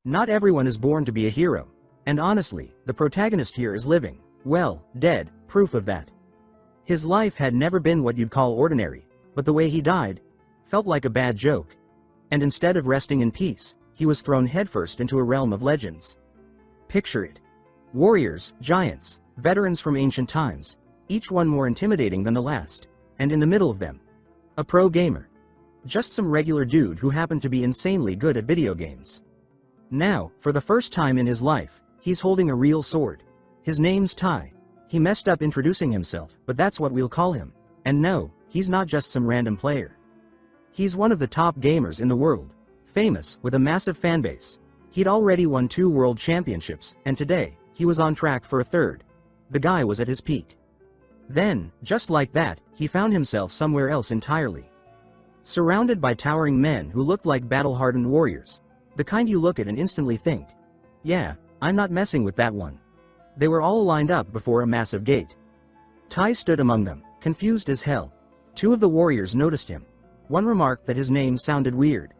Not everyone is born to be a hero. And honestly, the protagonist here is living, well, dead, proof of that. His life had never been what you'd call ordinary, but the way he died felt like a bad joke. And instead of resting in peace, he was thrown headfirst into a realm of legends. Picture it. Warriors, giants, veterans from ancient times, each one more intimidating than the last, and in the middle of them, a pro gamer. Just some regular dude who happened to be insanely good at video games. Now, for the first time in his life, he's holding a real sword. His name's Tai. He messed up introducing himself, but that's what we'll call him. And no, he's not just some random player. He's one of the top gamers in the world, famous, with a massive fanbase. He'd already won 2 world championships, and today, he was on track for a 3rd. The guy was at his peak. Then, just like that, he found himself somewhere else entirely. Surrounded by towering men who looked like battle-hardened warriors. The kind you look at and instantly think, yeah, I'm not messing with that one. They were all lined up before a massive gate. Tai stood among them, confused as hell. 2 of the warriors noticed him. One remarked that his name sounded weird.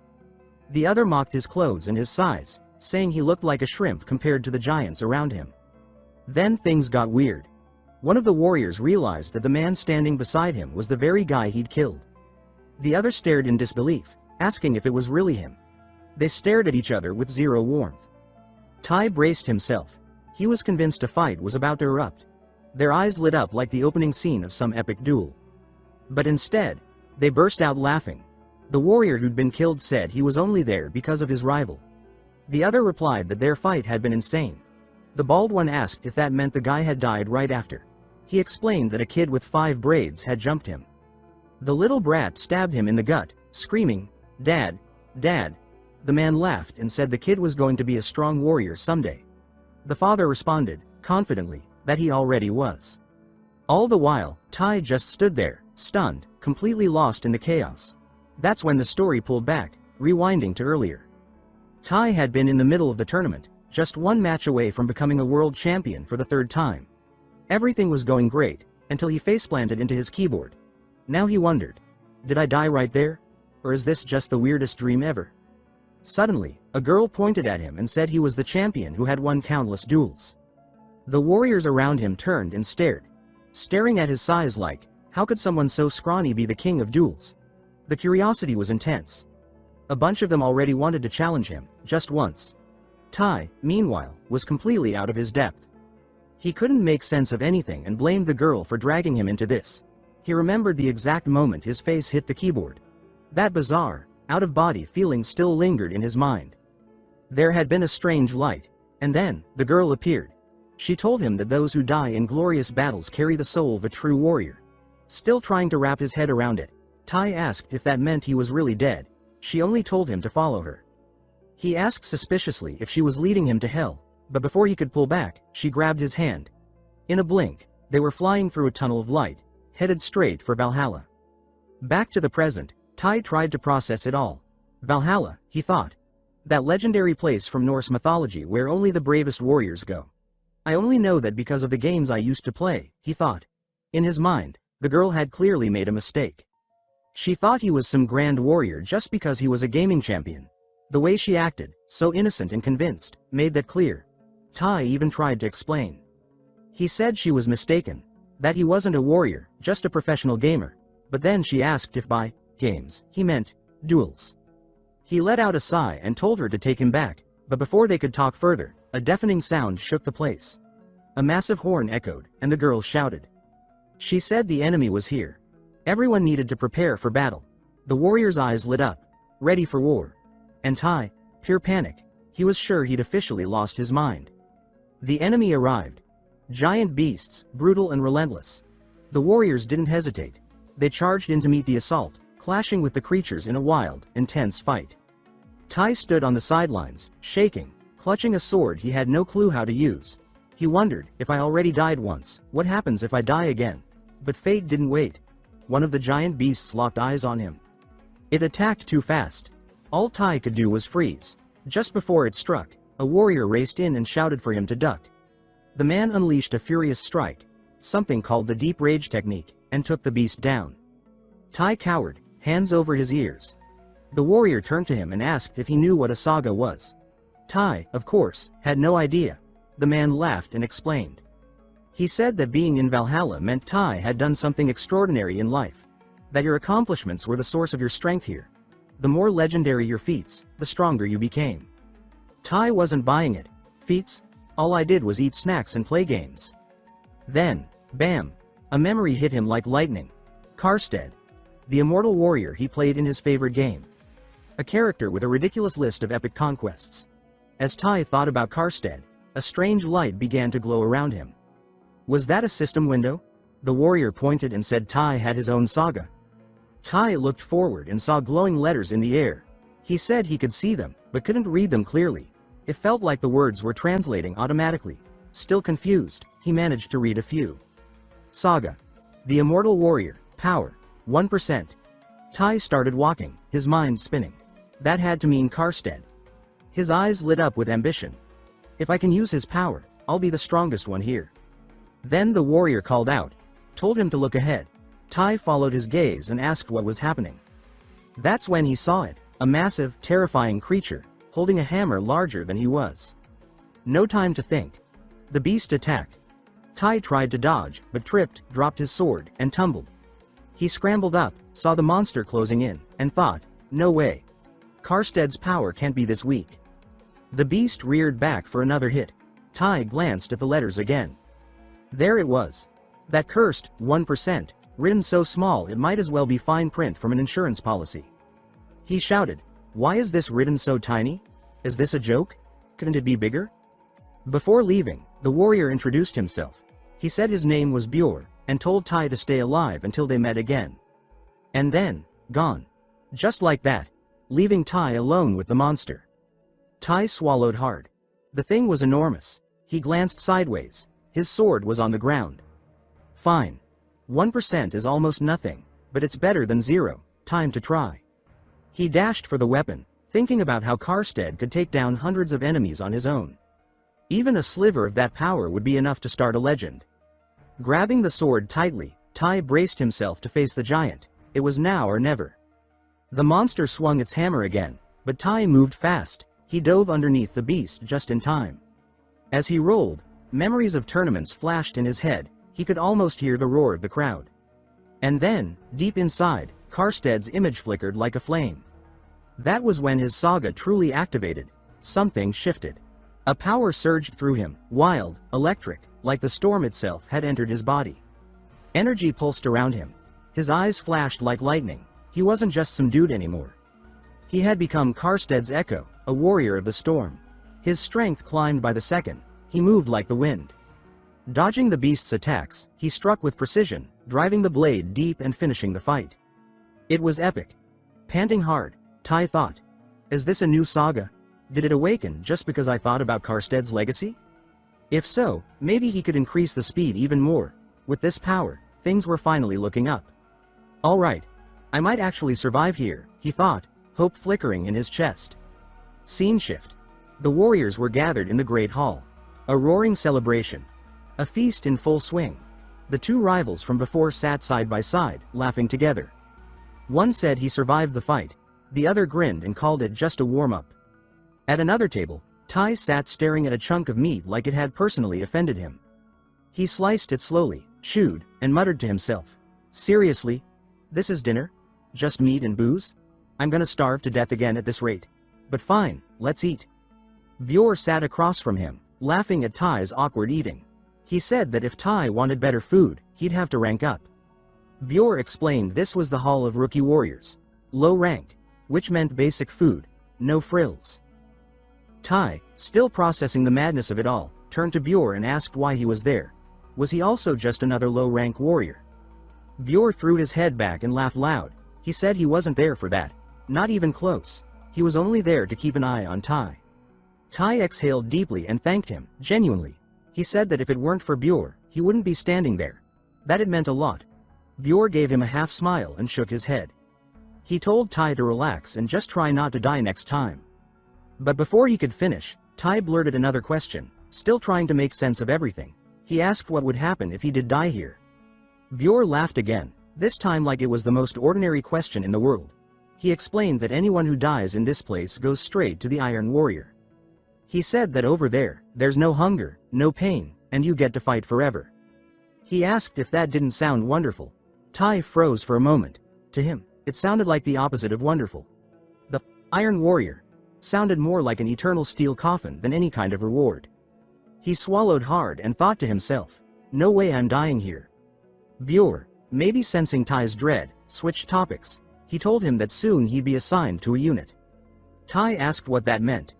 The other mocked his clothes and his size, saying he looked like a shrimp compared to the giants around him. Then things got weird. One of the warriors realized that the man standing beside him was the very guy he'd killed. The other stared in disbelief, asking if it was really him. They stared at each other with zero warmth. Tai braced himself. He was convinced a fight was about to erupt. Their eyes lit up like the opening scene of some epic duel. But instead, they burst out laughing. The warrior who'd been killed said he was only there because of his rival. The other replied that their fight had been insane. The bald one asked if that meant the guy had died right after. He explained that a kid with 5 braids had jumped him. The little brat stabbed him in the gut, screaming, "Dad, Dad." The man laughed and said the kid was going to be a strong warrior someday. The father responded, confidently, that he already was. All the while, Tai just stood there, stunned, completely lost in the chaos. That's when the story pulled back, rewinding to earlier. Tai had been in the middle of the tournament, just 1 match away from becoming a world champion for the 3rd time. Everything was going great, until he faceplanted into his keyboard. Now he wondered, did I die right there? Or is this just the weirdest dream ever? Suddenly, a girl pointed at him and said he was the champion who had won countless duels. The warriors around him turned and stared, staring at his size like, how could someone so scrawny be the king of duels? The curiosity was intense. A bunch of them already wanted to challenge him, just once. Tai, meanwhile, was completely out of his depth. He couldn't make sense of anything and blamed the girl for dragging him into this. He remembered the exact moment his face hit the keyboard. That bizarre, out-of-body feeling still lingered in his mind. There had been a strange light, and then, the girl appeared. She told him that those who die in glorious battles carry the soul of a true warrior. Still trying to wrap his head around it, Tai asked if that meant he was really dead. She only told him to follow her. He asked suspiciously if she was leading him to hell, but before he could pull back, she grabbed his hand. In a blink, they were flying through a tunnel of light, headed straight for Valhalla. Back to the present, Tai tried to process it all. Valhalla, he thought. That legendary place from Norse mythology where only the bravest warriors go. I only know that because of the games I used to play, he thought. In his mind, the girl had clearly made a mistake. She thought he was some grand warrior just because he was a gaming champion. The way she acted, so innocent and convinced, made that clear. Tai even tried to explain. He said she was mistaken, that he wasn't a warrior, just a professional gamer. But then she asked if by games he meant duels. He let out a sigh and told her to take him back, but before they could talk further, a deafening sound shook the place. A massive horn echoed, and the girl shouted. She said the enemy was here. Everyone needed to prepare for battle. The warrior's eyes lit up, ready for war. And Tai, pure panic. He was sure he'd officially lost his mind. The enemy arrived. Giant beasts, brutal and relentless. The warriors didn't hesitate. They charged in to meet the assault, clashing with the creatures in a wild, intense fight. Tai stood on the sidelines, shaking, clutching a sword he had no clue how to use. He wondered, if I already died once, what happens if I die again? But fate didn't wait. One of the giant beasts locked eyes on him. It attacked too fast. All Tai could do was freeze. Just before it struck, a warrior raced in and shouted for him to duck. The man unleashed a furious strike, something called the deep rage technique, and took the beast down. Tai cowered, hands over his ears. The warrior turned to him and asked if he knew what a saga was. Tai, of course, had no idea. The man laughed and explained. He said that being in Valhalla meant Tai had done something extraordinary in life. That your accomplishments were the source of your strength here. The more legendary your feats, the stronger you became. Tai wasn't buying it. Feats? All I did was eat snacks and play games. Then, bam! A memory hit him like lightning. Karstead. The immortal warrior he played in his favorite game. A character with a ridiculous list of epic conquests. As Tai thought about Karstead, a strange light began to glow around him. Was that a system window? The warrior pointed and said Tai had his own saga. Tai looked forward and saw glowing letters in the air. He said he could see them, but couldn't read them clearly. It felt like the words were translating automatically. Still confused, he managed to read a few. Saga. The immortal warrior, power, 1%. Tai started walking, his mind spinning. That had to mean Karstead. His eyes lit up with ambition. If I can use his power, I'll be the strongest one here. Then the warrior called out, told him to look ahead. Tai followed his gaze and asked what was happening. That's when he saw it, a massive, terrifying creature, holding a hammer larger than he was. No time to think. The beast attacked. Tai tried to dodge, but tripped, dropped his sword, and tumbled. He scrambled up, saw the monster closing in, and thought, no way. Karstead's power can't be this weak. The beast reared back for another hit. Tai glanced at the letters again. There it was. That cursed 1%, written so small it might as well be fine print from an insurance policy. He shouted, why is this written so tiny? Is this a joke? Couldn't it be bigger? Before leaving, the warrior introduced himself. He said his name was Bjor, and told Tai to stay alive until they met again. And then, gone. Just like that, leaving Tai alone with the monster. Tai swallowed hard. The thing was enormous. He glanced sideways. His sword was on the ground. Fine. 1% is almost nothing, but it's better than 0, time to try. He dashed for the weapon, thinking about how Karstead could take down hundreds of enemies on his own. Even a sliver of that power would be enough to start a legend. Grabbing the sword tightly, Tai braced himself to face the giant. It was now or never. The monster swung its hammer again, but Tai moved fast. He dove underneath the beast just in time. As he rolled, memories of tournaments flashed in his head. He could almost hear the roar of the crowd. And then, deep inside, Karstead's image flickered like a flame. That was when his saga truly activated. Something shifted. A power surged through him, wild, electric, like the storm itself had entered his body. Energy pulsed around him. His eyes flashed like lightning. He wasn't just some dude anymore. He had become Karstead's echo, a warrior of the storm. His strength climbed by the second. He moved like the wind. Dodging the beast's attacks, he struck with precision, driving the blade deep and finishing the fight. It was epic. Panting hard, Tai thought, is this a new saga? Did it awaken just because I thought about Karstead's legacy? If so, maybe he could increase the speed even more. With this power, things were finally looking up. Alright. I might actually survive here, he thought, hope flickering in his chest. Scene shift. The warriors were gathered in the Great Hall. A roaring celebration. A feast in full swing. The two rivals from before sat side by side, laughing together. One said he survived the fight. The other grinned and called it just a warm-up. At another table, Tai sat staring at a chunk of meat like it had personally offended him. He sliced it slowly, chewed, and muttered to himself. Seriously? This is dinner? Just meat and booze? I'm gonna starve to death again at this rate. But fine, let's eat. Bjor sat across from him, laughing at Tai's awkward eating. He said that if Tai wanted better food, he'd have to rank up. Bjor explained this was the Hall of Rookie Warriors. Low rank, which meant basic food, no frills. Tai, still processing the madness of it all, turned to Bjor and asked why he was there. Was he also just another low-rank warrior? Bjor threw his head back and laughed loud. He said he wasn't there for that. Not even close. He was only there to keep an eye on Tai. Tai exhaled deeply and thanked him, genuinely. He said that if it weren't for Bjor, he wouldn't be standing there. That it meant a lot. Bjor gave him a half smile and shook his head. He told Tai to relax and just try not to die next time. But before he could finish, Tai blurted another question, still trying to make sense of everything. He asked what would happen if he did die here. Bjor laughed again, this time like it was the most ordinary question in the world. He explained that anyone who dies in this place goes straight to the Iron Warrior. He said that over there, there's no hunger, no pain, and you get to fight forever. He asked if that didn't sound wonderful. Tai froze for a moment. To him, it sounded like the opposite of wonderful. The Iron Warrior sounded more like an eternal steel coffin than any kind of reward. He swallowed hard and thought to himself, no way I'm dying here. Bjor, maybe sensing Tai's dread, switched topics. He told him that soon he'd be assigned to a unit. Tai asked what that meant.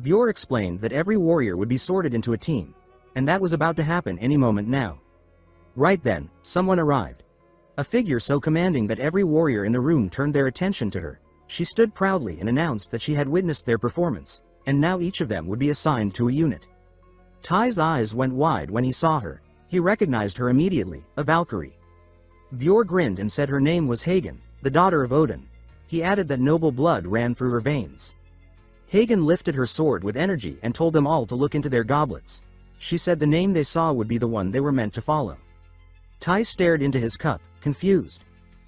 Bjor explained that every warrior would be sorted into a team, and that was about to happen any moment now. Right then, someone arrived. A figure so commanding that every warrior in the room turned their attention to her. She stood proudly and announced that she had witnessed their performance, and now each of them would be assigned to a unit. Tai's eyes went wide when he saw her. He recognized her immediately, a Valkyrie. Bjor grinned and said her name was Hagen, the daughter of Odin. He added that noble blood ran through her veins. Hagen lifted her sword with energy and told them all to look into their goblets. She said the name they saw would be the one they were meant to follow. Tai stared into his cup, confused.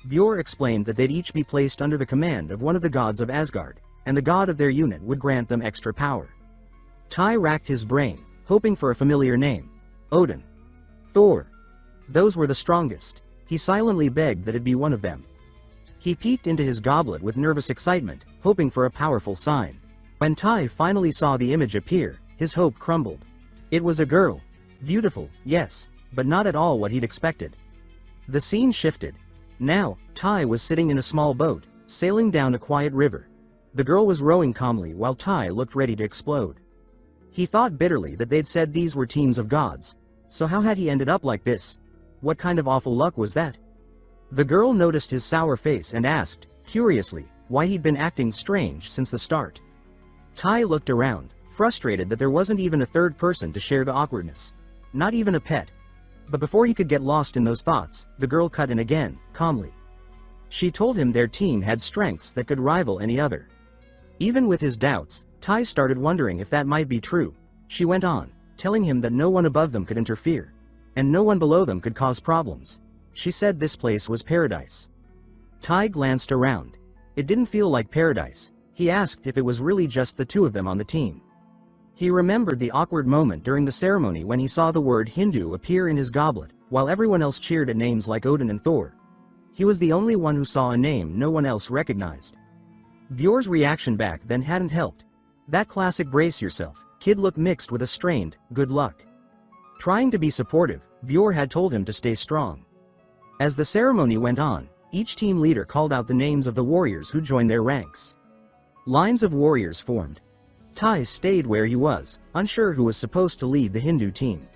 Bjor explained that they'd each be placed under the command of one of the gods of Asgard, and the god of their unit would grant them extra power. Tai racked his brain, hoping for a familiar name. Odin. Thor. Those were the strongest. He silently begged that it be one of them. He peeked into his goblet with nervous excitement, hoping for a powerful sign. When Tai finally saw the image appear, his hope crumbled. It was a girl. Beautiful, yes, but not at all what he'd expected. The scene shifted. Now, Tai was sitting in a small boat, sailing down a quiet river. The girl was rowing calmly while Tai looked ready to explode. He thought bitterly that they'd said these were teams of gods. So how had he ended up like this? What kind of awful luck was that? The girl noticed his sour face and asked, curiously, why he'd been acting strange since the start. Tai looked around, frustrated that there wasn't even a third person to share the awkwardness. Not even a pet. But before he could get lost in those thoughts, the girl cut in again, calmly. She told him their team had strengths that could rival any other. Even with his doubts, Tai started wondering if that might be true. She went on, telling him that no one above them could interfere, and no one below them could cause problems. She said this place was paradise. Tai glanced around. It didn't feel like paradise. He asked if it was really just the two of them on the team. He remembered the awkward moment during the ceremony when he saw the word Hindu appear in his goblet, while everyone else cheered at names like Odin and Thor. He was the only one who saw a name no one else recognized. Bjor's reaction back then hadn't helped. That classic brace yourself kid looked mixed with a strained, good luck. Trying to be supportive, Bjor had told him to stay strong. As the ceremony went on, each team leader called out the names of the warriors who joined their ranks. Lines of warriors formed. Tai stayed where he was, unsure who was supposed to lead the Hindu team.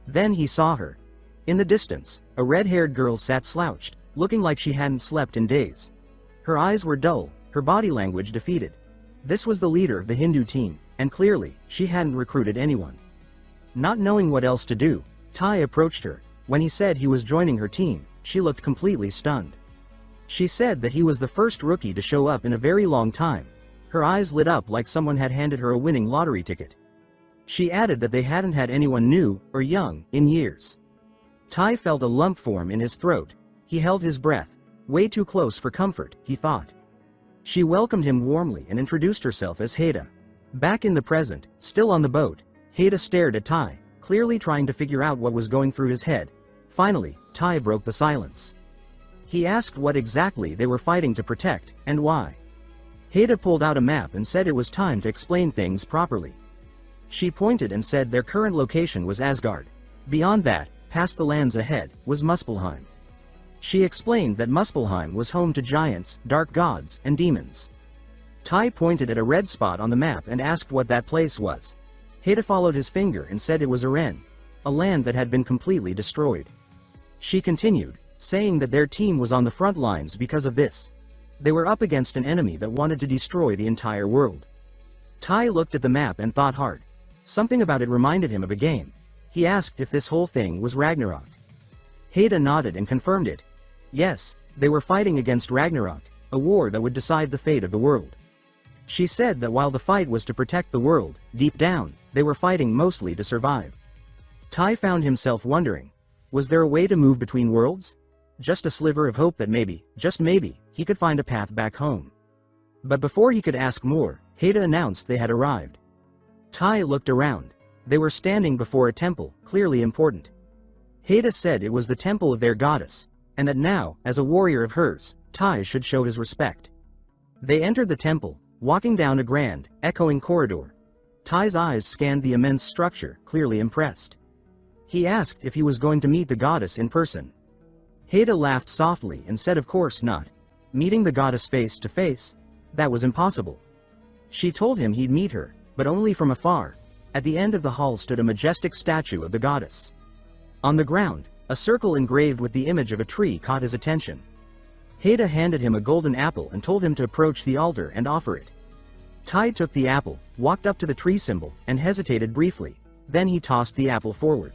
Then he saw her. In the distance, a red-haired girl sat slouched, looking like she hadn't slept in days. Her eyes were dull, her body language defeated. This was the leader of the Hindu team, and clearly, she hadn't recruited anyone. Not knowing what else to do, Tai approached her. When he said he was joining her team, she looked completely stunned. She said that he was the first rookie to show up in a very long time. Her eyes lit up like someone had handed her a winning lottery ticket. She added that they hadn't had anyone new, or young, in years. Tai felt a lump form in his throat. He held his breath. Way too close for comfort, he thought. She welcomed him warmly and introduced herself as Haida. Back in the present, still on the boat, Haida stared at Tai, clearly trying to figure out what was going through his head. Finally, Tai broke the silence. He asked what exactly they were fighting to protect, and why. Haida pulled out a map and said it was time to explain things properly. She pointed and said their current location was Asgard. Beyond that, past the lands ahead, was Muspelheim. She explained that Muspelheim was home to giants, dark gods, and demons. Tai pointed at a red spot on the map and asked what that place was. Haida followed his finger and said it was Aren, a land that had been completely destroyed. She continued, saying that their team was on the front lines because of this. They were up against an enemy that wanted to destroy the entire world. Tai looked at the map and thought hard. Something about it reminded him of a game. He asked if this whole thing was Ragnarok. Haida nodded and confirmed it. Yes, they were fighting against Ragnarok, a war that would decide the fate of the world. She said that while the fight was to protect the world, deep down, they were fighting mostly to survive. Tai found himself wondering, was there a way to move between worlds? Just a sliver of hope that maybe, just maybe, he could find a path back home. But before he could ask more, Haida announced they had arrived. Tai looked around. They were standing before a temple, clearly important. Haida said it was the temple of their goddess, and that now, as a warrior of hers, Tai should show his respect. They entered the temple, walking down a grand, echoing corridor. Tai's eyes scanned the immense structure, clearly impressed. He asked if he was going to meet the goddess in person. Haida laughed softly and said of course not. Meeting the goddess face to face? That was impossible. She told him he'd meet her, but only from afar. At the end of the hall stood a majestic statue of the goddess. On the ground, a circle engraved with the image of a tree caught his attention. Haida handed him a golden apple and told him to approach the altar and offer it. Tai took the apple, walked up to the tree symbol, and hesitated briefly. Then he tossed the apple forward.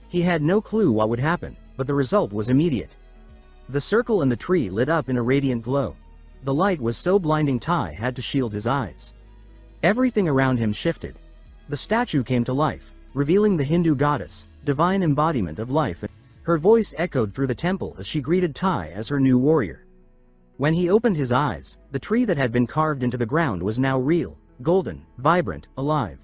He had no clue what would happen, but the result was immediate. The circle and the tree lit up in a radiant glow. The light was so blinding Tai had to shield his eyes. Everything around him shifted. The statue came to life, revealing the Hindu goddess, divine embodiment of life. Her voice echoed through the temple as she greeted Tai as her new warrior. When he opened his eyes, the tree that had been carved into the ground was now real, golden, vibrant, alive.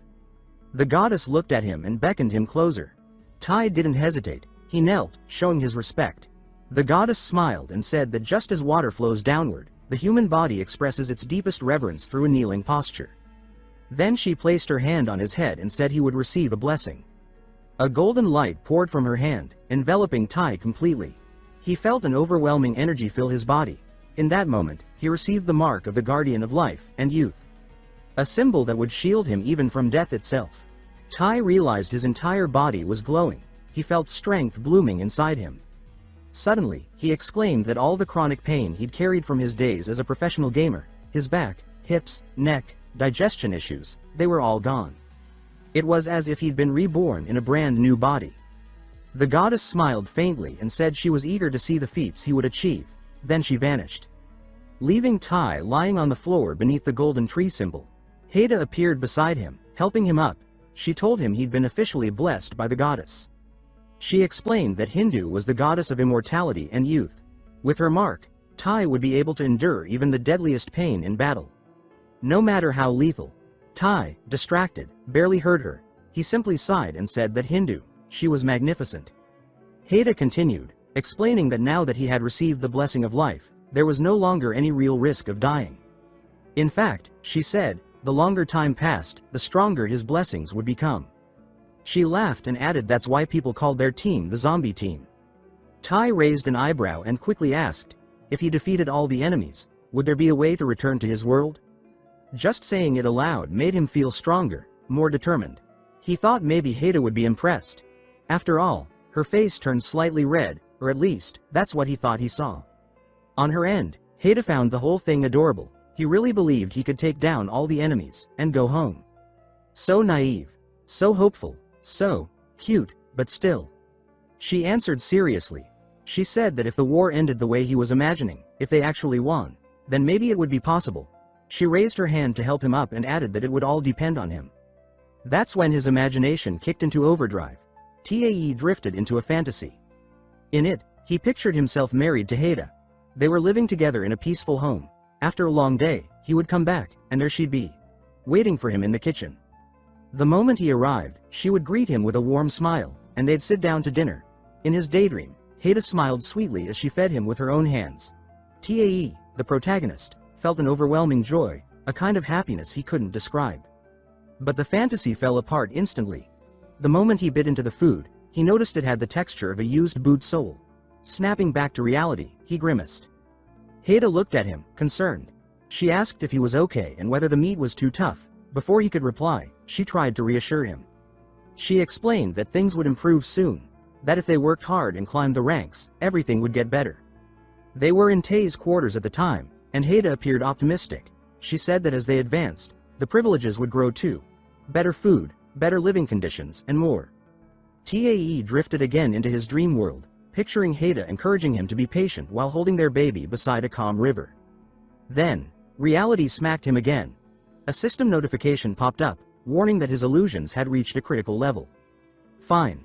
The goddess looked at him and beckoned him closer. Tai didn't hesitate. He knelt, showing his respect. The goddess smiled and said that just as water flows downward, the human body expresses its deepest reverence through a kneeling posture. Then she placed her hand on his head and said he would receive a blessing. A golden light poured from her hand, enveloping Tai completely. He felt an overwhelming energy fill his body. In that moment, he received the mark of the guardian of life and youth. A symbol that would shield him even from death itself. Tai realized his entire body was glowing. He felt strength blooming inside him. Suddenly, he exclaimed that all the chronic pain he'd carried from his days as a professional gamer, his back, hips, neck, digestion issues, they were all gone. It was as if he'd been reborn in a brand new body. The goddess smiled faintly and said she was eager to see the feats he would achieve. Then she vanished, leaving Tai lying on the floor beneath the golden tree symbol. Haida appeared beside him, helping him up. She told him he'd been officially blessed by the goddess. She explained that Hindu was the goddess of immortality and youth. With her mark, Tai would be able to endure even the deadliest pain in battle. No matter how lethal. Tai, distracted, barely heard her. He simply sighed and said that Hindu, she was magnificent. Haida continued, explaining that now that he had received the blessing of life, there was no longer any real risk of dying. In fact, she said, the longer time passed, the stronger his blessings would become. She laughed and added that's why people called their team the zombie team. Tai raised an eyebrow and quickly asked, if he defeated all the enemies, would there be a way to return to his world? Just saying it aloud made him feel stronger, more determined. He thought maybe Haida would be impressed. After all, her face turned slightly red, or at least, that's what he thought he saw. On her end, Haida found the whole thing adorable. He really believed he could take down all the enemies, and go home. So naive. So hopeful. So cute, but still. She answered seriously. She said that if the war ended the way he was imagining, if they actually won, then maybe it would be possible. She raised her hand to help him up and added that it would all depend on him. That's when his imagination kicked into overdrive. Tai drifted into a fantasy. In it, he pictured himself married to Haida. They were living together in a peaceful home. After a long day, he would come back, and there she'd be, waiting for him in the kitchen. The moment he arrived, she would greet him with a warm smile, and they'd sit down to dinner. In his daydream, Haida smiled sweetly as she fed him with her own hands. Tai, the protagonist, felt an overwhelming joy, a kind of happiness he couldn't describe. But the fantasy fell apart instantly. The moment he bit into the food, he noticed it had the texture of a used boot sole. Snapping back to reality, he grimaced. Haida looked at him, concerned. She asked if he was okay and whether the meat was too tough. Before he could reply, she tried to reassure him. She explained that things would improve soon, that if they worked hard and climbed the ranks, everything would get better. They were in Tai's quarters at the time, and Haida appeared optimistic. She said that as they advanced, the privileges would grow too. Better food, better living conditions, and more. Tai drifted again into his dream world, picturing Haida encouraging him to be patient while holding their baby beside a calm river. Then, reality smacked him again. A system notification popped up, warning that his illusions had reached a critical level. Fine.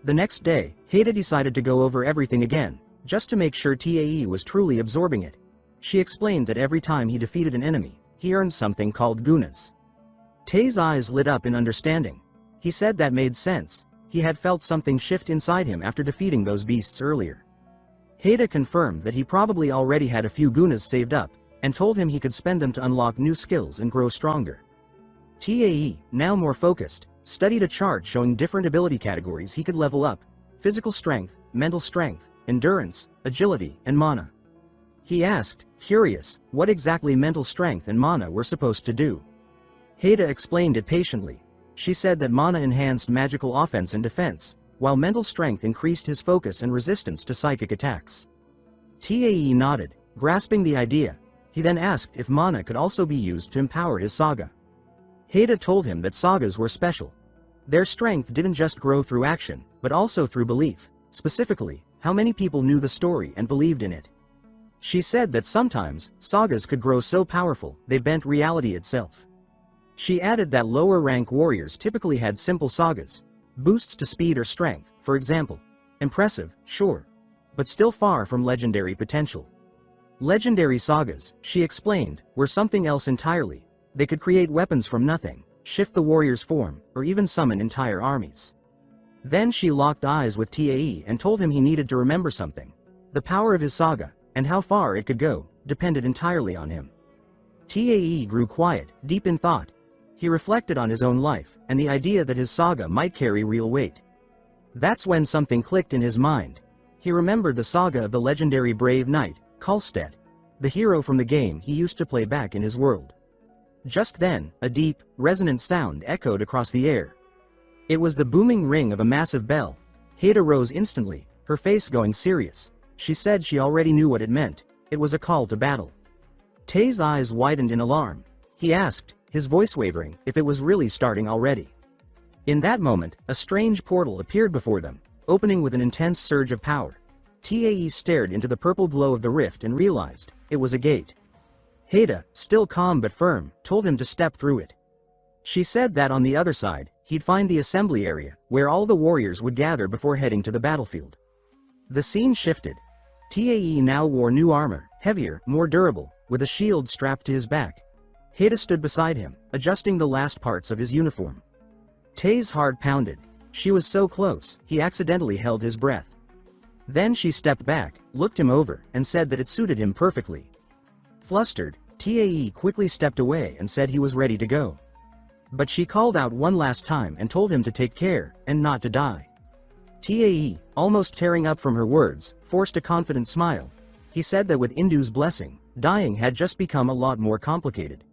The next day, Haida decided to go over everything again, just to make sure Tai was truly absorbing it. She explained that every time he defeated an enemy, he earned something called gunas. Tae's eyes lit up in understanding. He said that made sense. He had felt something shift inside him after defeating those beasts earlier. Haida confirmed that he probably already had a few gunas saved up, and told him he could spend them to unlock new skills and grow stronger. Tae, now more focused, studied a chart showing different ability categories he could level up: physical strength, mental strength, endurance, agility, and mana. He asked, curious, what exactly mental strength and mana were supposed to do. Haida explained it patiently. She said that mana enhanced magical offense and defense, while mental strength increased his focus and resistance to psychic attacks. Tae nodded, grasping the idea. He then asked if mana could also be used to empower his saga. Haida told him that sagas were special. Their strength didn't just grow through action, but also through belief, specifically, how many people knew the story and believed in it. She said that sometimes, sagas could grow so powerful, they bent reality itself. She added that lower-rank warriors typically had simple sagas, boosts to speed or strength, for example. Impressive, sure, but still far from legendary potential. Legendary sagas, she explained, were something else entirely. They could create weapons from nothing, shift the warrior's form, or even summon entire armies. Then she locked eyes with Tae and told him he needed to remember something. The power of his saga, and how far it could go, depended entirely on him. Tae grew quiet, deep in thought. He reflected on his own life, and the idea that his saga might carry real weight. That's when something clicked in his mind. He remembered the saga of the legendary brave knight, Kalstead, the hero from the game he used to play back in his world. Just then, a deep, resonant sound echoed across the air. It was the booming ring of a massive bell. Haida rose instantly, her face going serious. She said she already knew what it meant. It was a call to battle. Tae's eyes widened in alarm. He asked, his voice wavering, if it was really starting already. In that moment, a strange portal appeared before them, opening with an intense surge of power. Tae stared into the purple glow of the rift and realized, it was a gate. Haida, still calm but firm, told him to step through it. She said that on the other side, he'd find the assembly area, where all the warriors would gather before heading to the battlefield. The scene shifted. Tae now wore new armor, heavier, more durable, with a shield strapped to his back. Haida stood beside him, adjusting the last parts of his uniform. Tae's heart pounded. She was so close, he accidentally held his breath. Then she stepped back, looked him over, and said that it suited him perfectly. Flustered, Tae quickly stepped away and said he was ready to go. But she called out one last time and told him to take care, and not to die. Tae, almost tearing up from her words, forced a confident smile. He said that with Indu's blessing, dying had just become a lot more complicated.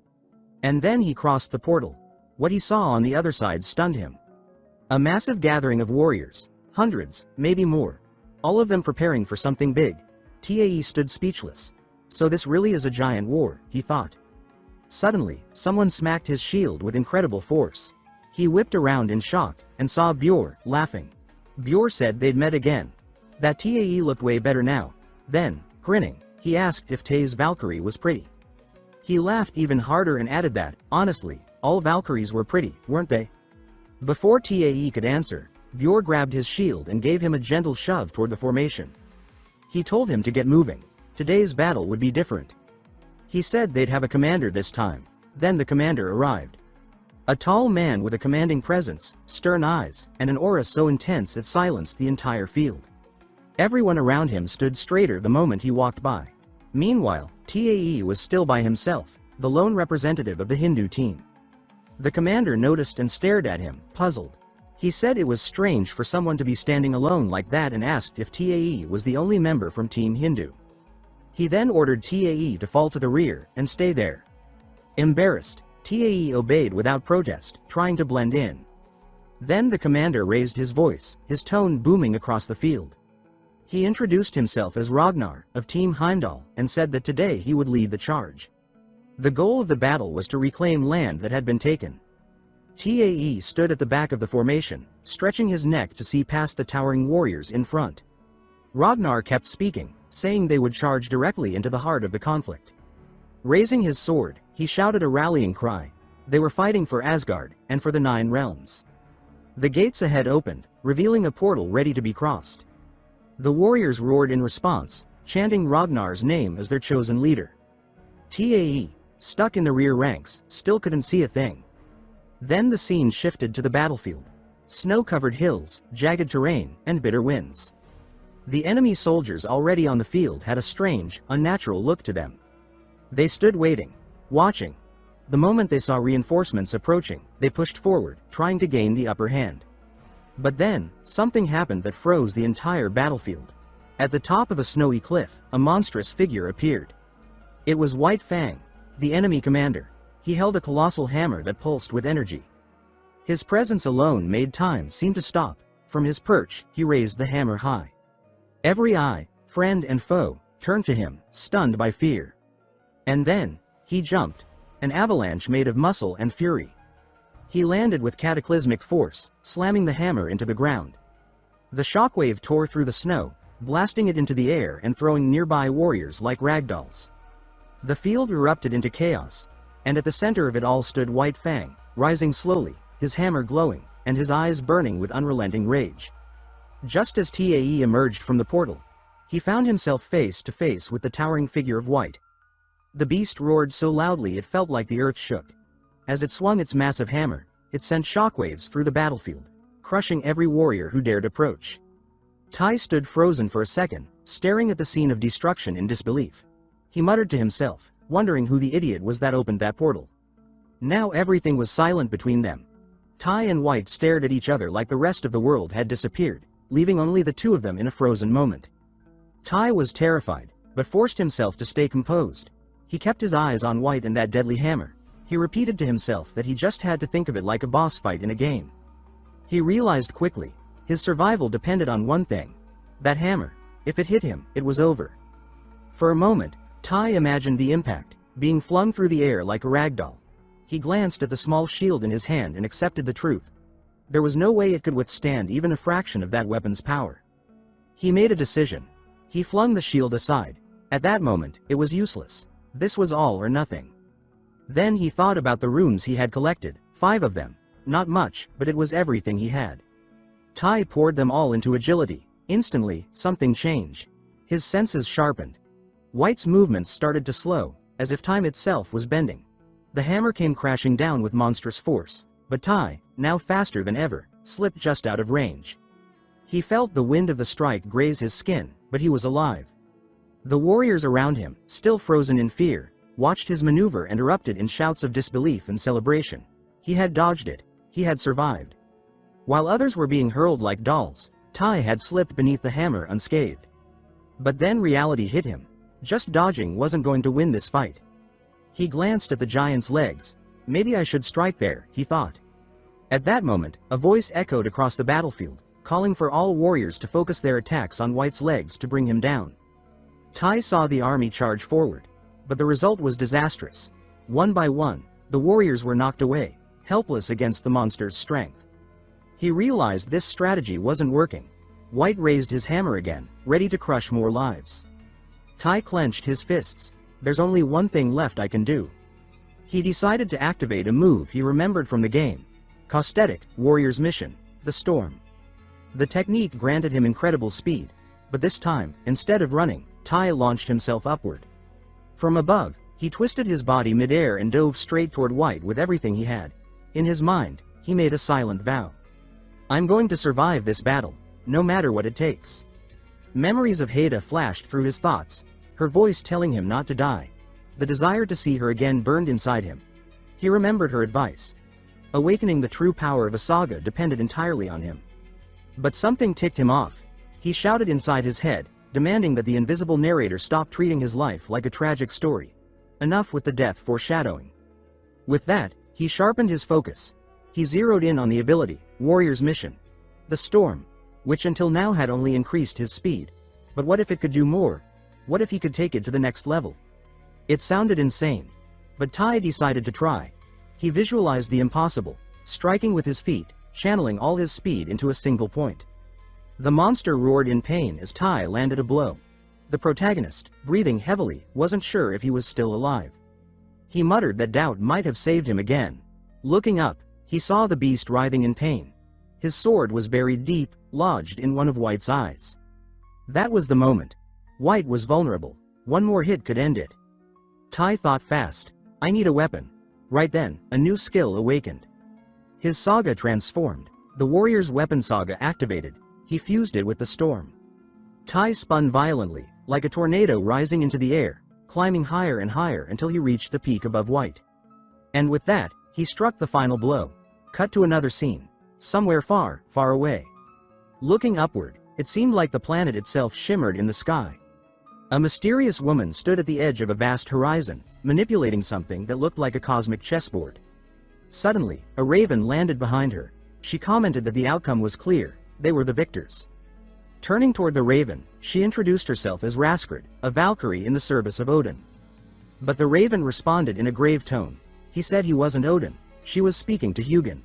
And then he crossed the portal. What he saw on the other side stunned him. A massive gathering of warriors. Hundreds, maybe more. All of them preparing for something big. Tae stood speechless. So this really is a giant war, he thought. Suddenly, someone smacked his shield with incredible force. He whipped around in shock, and saw Bjor, laughing. Bjor said they'd met again. That Tae looked way better now. Then, grinning, he asked if Tae's Valkyrie was pretty. He laughed even harder and added that, honestly, all Valkyries were pretty, weren't they? Before Tae could answer, Bjor grabbed his shield and gave him a gentle shove toward the formation. He told him to get moving. Today's battle would be different. He said they'd have a commander this time. Then the commander arrived. A tall man with a commanding presence, stern eyes, and an aura so intense it silenced the entire field. Everyone around him stood straighter the moment he walked by. Meanwhile, Tae was still by himself, the lone representative of the Hindu team. The commander noticed and stared at him, puzzled. He said it was strange for someone to be standing alone like that and asked if Tae was the only member from Team Hindu. He then ordered Tae to fall to the rear and stay there. Embarrassed, Tae obeyed without protest, trying to blend in. Then the commander raised his voice, his tone booming across the field. He introduced himself as Ragnar, of Team Heimdall, and said that today he would lead the charge. The goal of the battle was to reclaim land that had been taken. Tae stood at the back of the formation, stretching his neck to see past the towering warriors in front. Ragnar kept speaking, saying they would charge directly into the heart of the conflict. Raising his sword, he shouted a rallying cry. They were fighting for Asgard, and for the 9 realms. The gates ahead opened, revealing a portal ready to be crossed. The warriors roared in response, chanting Ragnar's name as their chosen leader. Tae, stuck in the rear ranks, still couldn't see a thing. Then the scene shifted to the battlefield. Snow-covered hills, jagged terrain, and bitter winds. The enemy soldiers already on the field had a strange, unnatural look to them. They stood waiting, watching. The moment they saw reinforcements approaching, they pushed forward, trying to gain the upper hand. But then, something happened that froze the entire battlefield. At the top of a snowy cliff, a monstrous figure appeared. It was White Fang, the enemy commander. He held a colossal hammer that pulsed with energy. His presence alone made time seem to stop. From his perch, he raised the hammer high. Every eye, friend and foe, turned to him, stunned by fear. And then, he jumped, an avalanche made of muscle and fury. He landed with cataclysmic force, slamming the hammer into the ground. The shockwave tore through the snow, blasting it into the air and throwing nearby warriors like ragdolls. The field erupted into chaos, and at the center of it all stood White Fang, rising slowly, his hammer glowing, and his eyes burning with unrelenting rage. Just as Tae emerged from the portal, he found himself face to face with the towering figure of White. The beast roared so loudly it felt like the earth shook. As it swung its massive hammer, it sent shockwaves through the battlefield, crushing every warrior who dared approach. Tai stood frozen for a second, staring at the scene of destruction in disbelief. He muttered to himself, wondering who the idiot was that opened that portal. Now everything was silent between them. Tai and White stared at each other like the rest of the world had disappeared, leaving only the two of them in a frozen moment. Tai was terrified, but forced himself to stay composed. He kept his eyes on White and that deadly hammer. He repeated to himself that he just had to think of it like a boss fight in a game. He realized quickly, his survival depended on one thing. That hammer. If it hit him, it was over. For a moment, Tai imagined the impact, being flung through the air like a ragdoll. He glanced at the small shield in his hand and accepted the truth. There was no way it could withstand even a fraction of that weapon's power. He made a decision. He flung the shield aside. At that moment, it was useless. This was all or nothing. Then he thought about the runes he had collected, 5 of them. Not much, but it was everything he had. Tai poured them all into agility. Instantly, something changed. His senses sharpened. White's movements started to slow, as if time itself was bending. The hammer came crashing down with monstrous force, but Tai, now faster than ever, slipped just out of range. He felt the wind of the strike graze his skin, but he was alive. The warriors around him, still frozen in fear, watched his maneuver and erupted in shouts of disbelief and celebration. He had dodged it. He had survived. While others were being hurled like dolls, Tai had slipped beneath the hammer unscathed. But then reality hit him. Just dodging wasn't going to win this fight. He glanced at the giant's legs. Maybe I should strike there, he thought. At that moment, a voice echoed across the battlefield, calling for all warriors to focus their attacks on White's legs to bring him down. Tai saw the army charge forward, but the result was disastrous. One by one, the warriors were knocked away, helpless against the monster's strength. He realized this strategy wasn't working. White raised his hammer again, ready to crush more lives. Tai clenched his fists. There's only one thing left I can do. He decided to activate a move he remembered from the game. Caustic, Warrior's Mission, the Storm. The technique granted him incredible speed, but this time, instead of running, Tai launched himself upward. From above, he twisted his body midair and dove straight toward White with everything he had. In his mind, he made a silent vow. I'm going to survive this battle, no matter what it takes. Memories of Haida flashed through his thoughts, her voice telling him not to die. The desire to see her again burned inside him. He remembered her advice. Awakening the true power of a saga depended entirely on him. But something ticked him off. He shouted inside his head, demanding that the invisible narrator stop treating his life like a tragic story. Enough with the death foreshadowing. With that, he sharpened his focus. He zeroed in on the ability, Warrior's Mission. The Storm, which until now had only increased his speed. But what if it could do more? What if he could take it to the next level? It sounded insane. But Tai decided to try. He visualized the impossible, striking with his feet, channeling all his speed into a single point. The monster roared in pain as Tai landed a blow. The protagonist, breathing heavily, wasn't sure if he was still alive. He muttered that doubt might have saved him again. Looking up, he saw the beast writhing in pain. His sword was buried deep, lodged in one of White's eyes. That was the moment. White was vulnerable. One more hit could end it. Tai thought fast. I need a weapon. Right then, a new skill awakened. His saga transformed. The warrior's weapon saga activated. He fused it with the storm. Tai spun violently, like a tornado rising into the air, climbing higher and higher until he reached the peak above white. And with that, he struck the final blow. Cut to another scene. Somewhere far, far away. Looking upward, it seemed like the planet itself shimmered in the sky. A mysterious woman stood at the edge of a vast horizon, manipulating something that looked like a cosmic chessboard. Suddenly, a raven landed behind her. She commented that the outcome was clear, they were the victors. Turning toward the raven, she introduced herself as Raskard, a Valkyrie in the service of Odin. But the raven responded in a grave tone. He said he wasn't Odin, she was speaking to Hugin.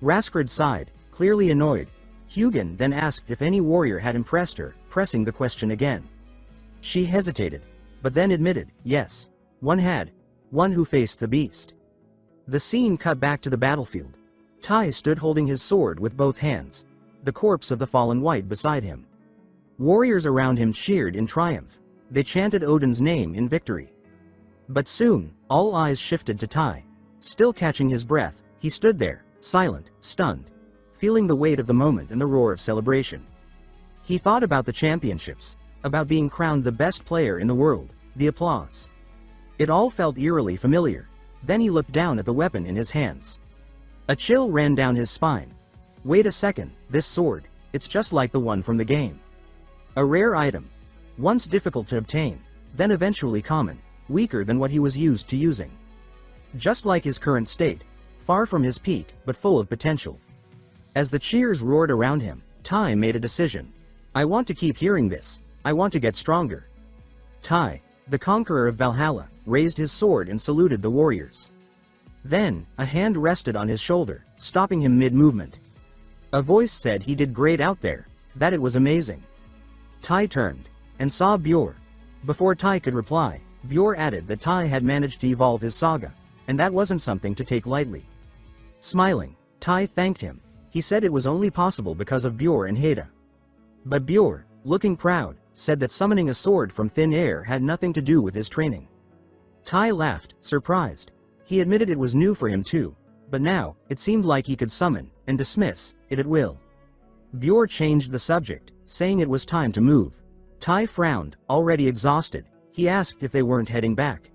Raskard sighed, clearly annoyed. Hugin then asked if any warrior had impressed her, pressing the question again. She hesitated, but then admitted, yes, one had, one who faced the beast. The scene cut back to the battlefield. Tai stood holding his sword with both hands, the corpse of the fallen wight beside him. Warriors around him cheered in triumph. They chanted Odin's name in victory. But soon, all eyes shifted to Tai. Still catching his breath, he stood there, silent, stunned, feeling the weight of the moment and the roar of celebration. He thought about the championships, about being crowned the best player in the world, the applause. It all felt eerily familiar. Then he looked down at the weapon in his hands. A chill ran down his spine. Wait a second, this sword, it's just like the one from the game. A rare item. Once difficult to obtain, then eventually common, weaker than what he was used to using. Just like his current state, far from his peak, but full of potential. As the cheers roared around him, Tai made a decision. I want to keep hearing this, I want to get stronger. Tai, the conqueror of Valhalla, raised his sword and saluted the warriors. Then, a hand rested on his shoulder, stopping him mid-movement. A voice said he did great out there, that it was amazing. Tai turned, and saw Bjor. Before Tai could reply, Bjor added that Tai had managed to evolve his saga, and that wasn't something to take lightly. Smiling, Tai thanked him. He said it was only possible because of Bjor and Heda. But Bjor, looking proud, said that summoning a sword from thin air had nothing to do with his training. Tai laughed, surprised. He admitted it was new for him too, but now, it seemed like he could summon, and dismiss, it at will. Bjor changed the subject, saying it was time to move. Tai frowned, already exhausted. He asked if they weren't heading back.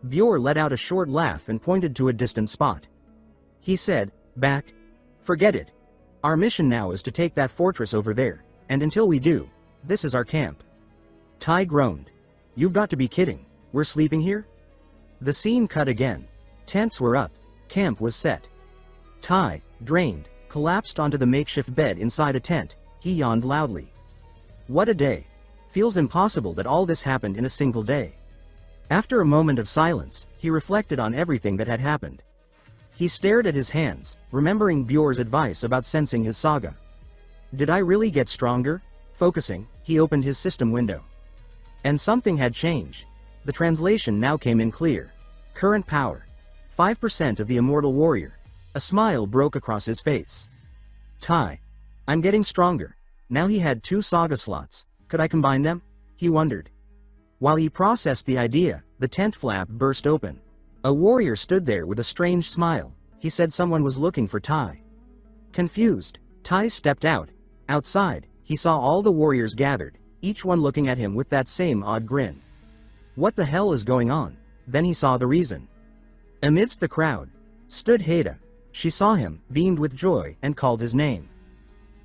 Bjor let out a short laugh and pointed to a distant spot. He said, back? Forget it. Our mission now is to take that fortress over there, and until we do, this is our camp. Tai groaned. You've got to be kidding, we're sleeping here? The scene cut again. Tents were up, camp was set. Tai, drained, collapsed onto the makeshift bed inside a tent. He yawned loudly. What a day. Feels impossible that all this happened in a single day. After a moment of silence, he reflected on everything that had happened. He stared at his hands, remembering Bjor's advice about sensing his saga. Did I really get stronger? Focusing, he opened his system window. And something had changed. The translation now came in clear. Current power. 5% of the immortal warrior. A smile broke across his face. Tai. I'm getting stronger. Now he had 2 saga slots. Could I combine them? He wondered. While he processed the idea, the tent flap burst open. A warrior stood there with a strange smile. He said someone was looking for Tai. Confused, Tai stepped out. Outside, he saw all the warriors gathered, each one looking at him with that same odd grin. What the hell is going on? Then he saw the reason. Amidst the crowd stood Heda. She saw him, beamed with joy, and called his name.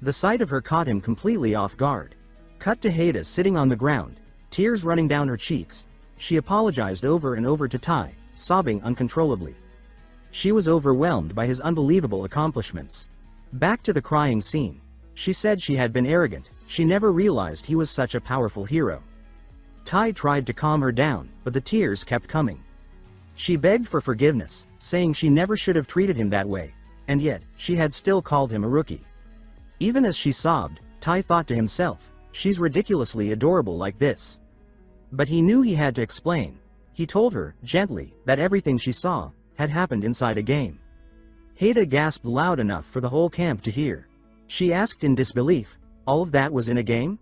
The sight of her caught him completely off guard. Cut to Heda sitting on the ground, tears running down her cheeks. She apologized over and over to Tai, sobbing uncontrollably. She was overwhelmed by his unbelievable accomplishments. Back to the crying scene. She said she had been arrogant, she never realized he was such a powerful hero. Tai tried to calm her down, but the tears kept coming. She begged for forgiveness, saying she never should have treated him that way, and yet, she had still called him a rookie. Even as she sobbed, Tai thought to himself, she's ridiculously adorable like this. But he knew he had to explain. He told her, gently, that everything she saw had happened inside a game. Heda gasped loud enough for the whole camp to hear. She asked in disbelief, all of that was in a game?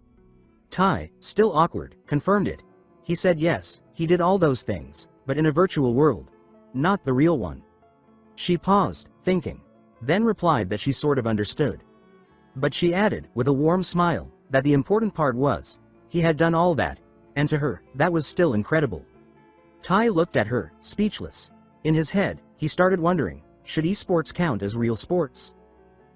Tai, still awkward, confirmed it. He said yes, he did all those things, but in a virtual world. Not the real one. She paused, thinking. then replied that she sort of understood. But she added, with a warm smile, that the important part was, he had done all that, and to her, that was still incredible. Tai looked at her, speechless. In his head, he started wondering, should esports count as real sports?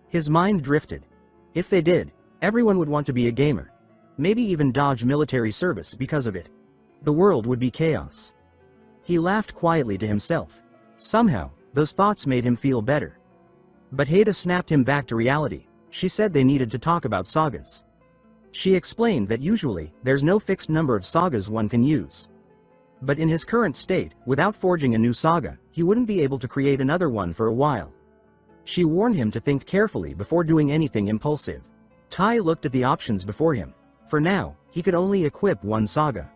His mind drifted. If they did, everyone would want to be a gamer. Maybe even dodge military service because of it. The world would be chaos. He laughed quietly to himself. Somehow, those thoughts made him feel better. But Haida snapped him back to reality. She said they needed to talk about sagas. She explained that usually, there's no fixed number of sagas one can use. But in his current state, without forging a new saga, he wouldn't be able to create another one for a while. She warned him to think carefully before doing anything impulsive. Tai looked at the options before him. For now, he could only equip one saga.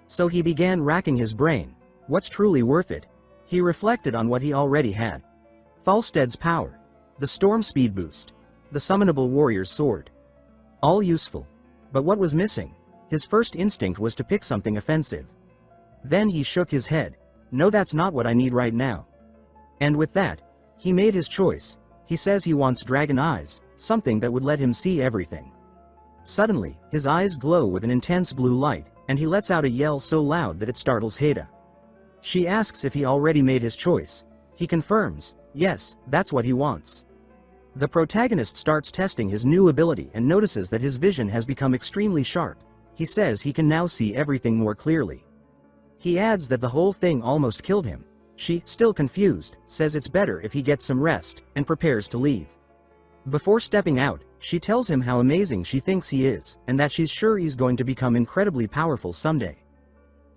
So he began racking his brain. What's truly worth it? He reflected on what he already had. Falsted's power. The storm speed boost. The summonable warrior's sword. All useful. But what was missing? His first instinct was to pick something offensive. Then he shook his head. No, that's not what I need right now. And with that, he made his choice. He says he wants dragon eyes, something that would let him see everything. Suddenly, his eyes glow with an intense blue light, and he lets out a yell so loud that it startles Haida. She asks if he already made his choice. He confirms, yes, that's what he wants. The protagonist starts testing his new ability and notices that his vision has become extremely sharp. He says he can now see everything more clearly. He adds that the whole thing almost killed him. She, still confused, says it's better if he gets some rest, and prepares to leave. Before stepping out, she tells him how amazing she thinks he is, and that she's sure he's going to become incredibly powerful someday.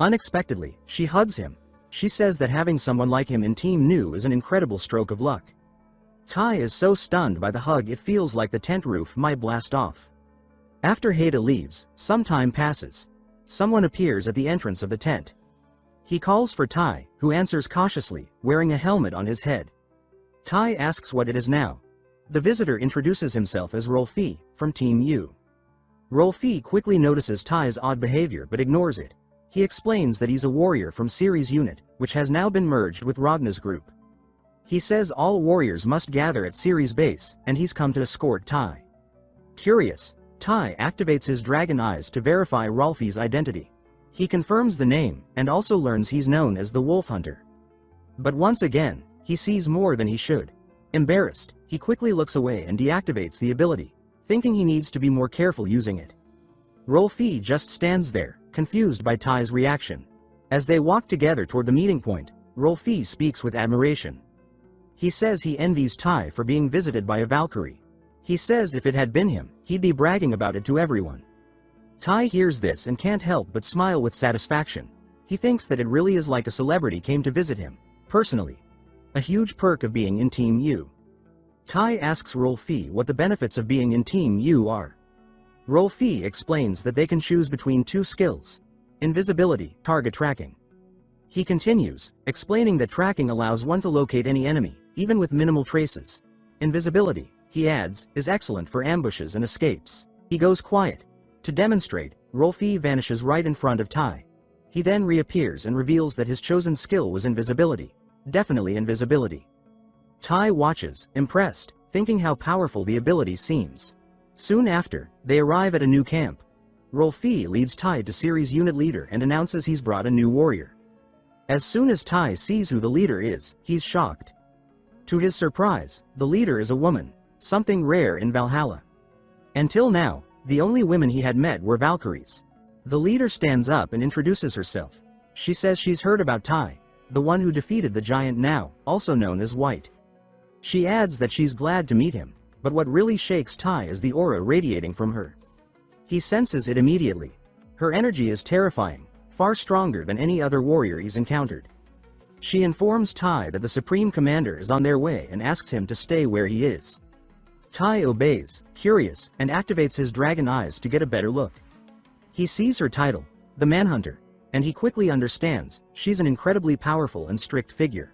Unexpectedly, she hugs him. She says that having someone like him in Team New is an incredible stroke of luck. Tai is so stunned by the hug it feels like the tent roof might blast off. After Haida leaves, some time passes. Someone appears at the entrance of the tent. He calls for Tai, who answers cautiously, wearing a helmet on his head. Tai asks what it is now. The visitor introduces himself as Rolfi, from Team U. Rolfi quickly notices Tai's odd behavior but ignores it. He explains that he's a warrior from Ceres unit, which has now been merged with Ragna's group. He says all warriors must gather at Ceres base, and he's come to escort Tai. Curious, Tai activates his dragon eyes to verify Rolfi's identity. He confirms the name, and also learns he's known as the Wolf Hunter. But once again, he sees more than he should. Embarrassed, he quickly looks away and deactivates the ability, thinking he needs to be more careful using it. Rolfi just stands there, confused by Tai's reaction. As they walk together toward the meeting point, Rolfi speaks with admiration. He says he envies Tai for being visited by a Valkyrie. He says if it had been him, he'd be bragging about it to everyone. Tai hears this and can't help but smile with satisfaction. He thinks that it really is like a celebrity came to visit him, personally. A huge perk of being in Team U. Tai asks Rolfi what the benefits of being in Team U are. Rolfi explains that they can choose between two skills: invisibility, target tracking. He continues, explaining that tracking allows one to locate any enemy, even with minimal traces. Invisibility, he adds, is excellent for ambushes and escapes. He goes quiet. To demonstrate, Rolfi vanishes right in front of Tai. He then reappears and reveals that his chosen skill was invisibility. Definitely invisibility. Tai watches, impressed, thinking how powerful the ability seems. Soon after, they arrive at a new camp. Rolfi leads Tai to Ceres unit leader and announces he's brought a new warrior. As soon as Tai sees who the leader is, he's shocked. To his surprise, the leader is a woman, something rare in Valhalla. Until now, the only women he had met were Valkyries. The leader stands up and introduces herself. She says she's heard about Tai, the one who defeated the giant now, also known as White. She adds that she's glad to meet him, but what really shakes Tai is the aura radiating from her. He senses it immediately. Her energy is terrifying, far stronger than any other warrior he's encountered. She informs Tai that the Supreme Commander is on their way and asks him to stay where he is. Tai obeys, curious, and activates his dragon eyes to get a better look. He sees her title, the Manhunter, and he quickly understands she's an incredibly powerful and strict figure.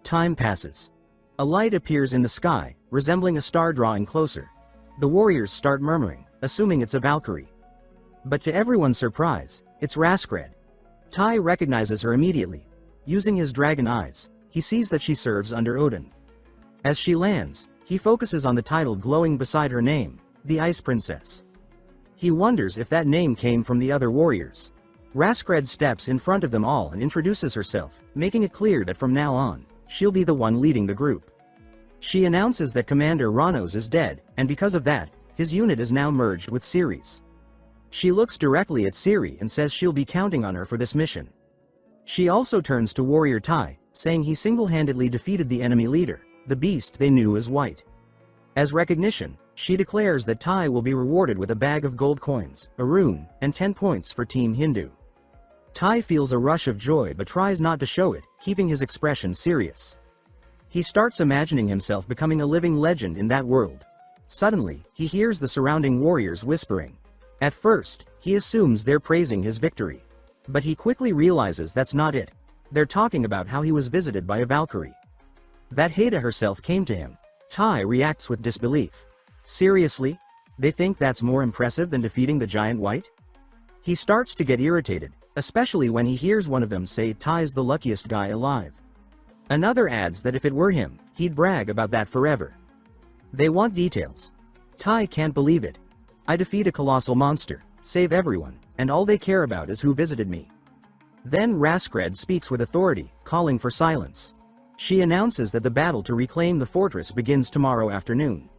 Time passes. A light appears in the sky, resembling a star drawing closer. The warriors start murmuring, assuming it's a Valkyrie. But to everyone's surprise, it's Raskred. Tai recognizes her immediately. Using his dragon eyes, he sees that she serves under Odin. As she lands, he focuses on the title glowing beside her name, the Ice Princess. He wonders if that name came from the other warriors. Raskred steps in front of them all and introduces herself, making it clear that from now on, she'll be the one leading the group. She announces that Commander Ranos is dead, and because of that, his unit is now merged with Ciri's. She looks directly at Ciri and says she'll be counting on her for this mission. She also turns to Warrior Tai, saying he single-handedly defeated the enemy leader, the beast they knew as White. As recognition, she declares that Tai will be rewarded with a bag of gold coins, a rune, and 10 points for Team Hindu. Tai feels a rush of joy but tries not to show it, keeping his expression serious. He starts imagining himself becoming a living legend in that world. Suddenly, he hears the surrounding warriors whispering. At first, he assumes they're praising his victory. But he quickly realizes that's not it. They're talking about how he was visited by a Valkyrie. That Haida herself came to him. Tai reacts with disbelief. Seriously? They think that's more impressive than defeating the giant White? He starts to get irritated, especially when he hears one of them say Tai's the luckiest guy alive. Another adds that if it were him, he'd brag about that forever. They want details. Tai can't believe it. I defeat a colossal monster, save everyone, and all they care about is who visited me. Then Raskred speaks with authority, calling for silence. She announces that the battle to reclaim the fortress begins tomorrow afternoon.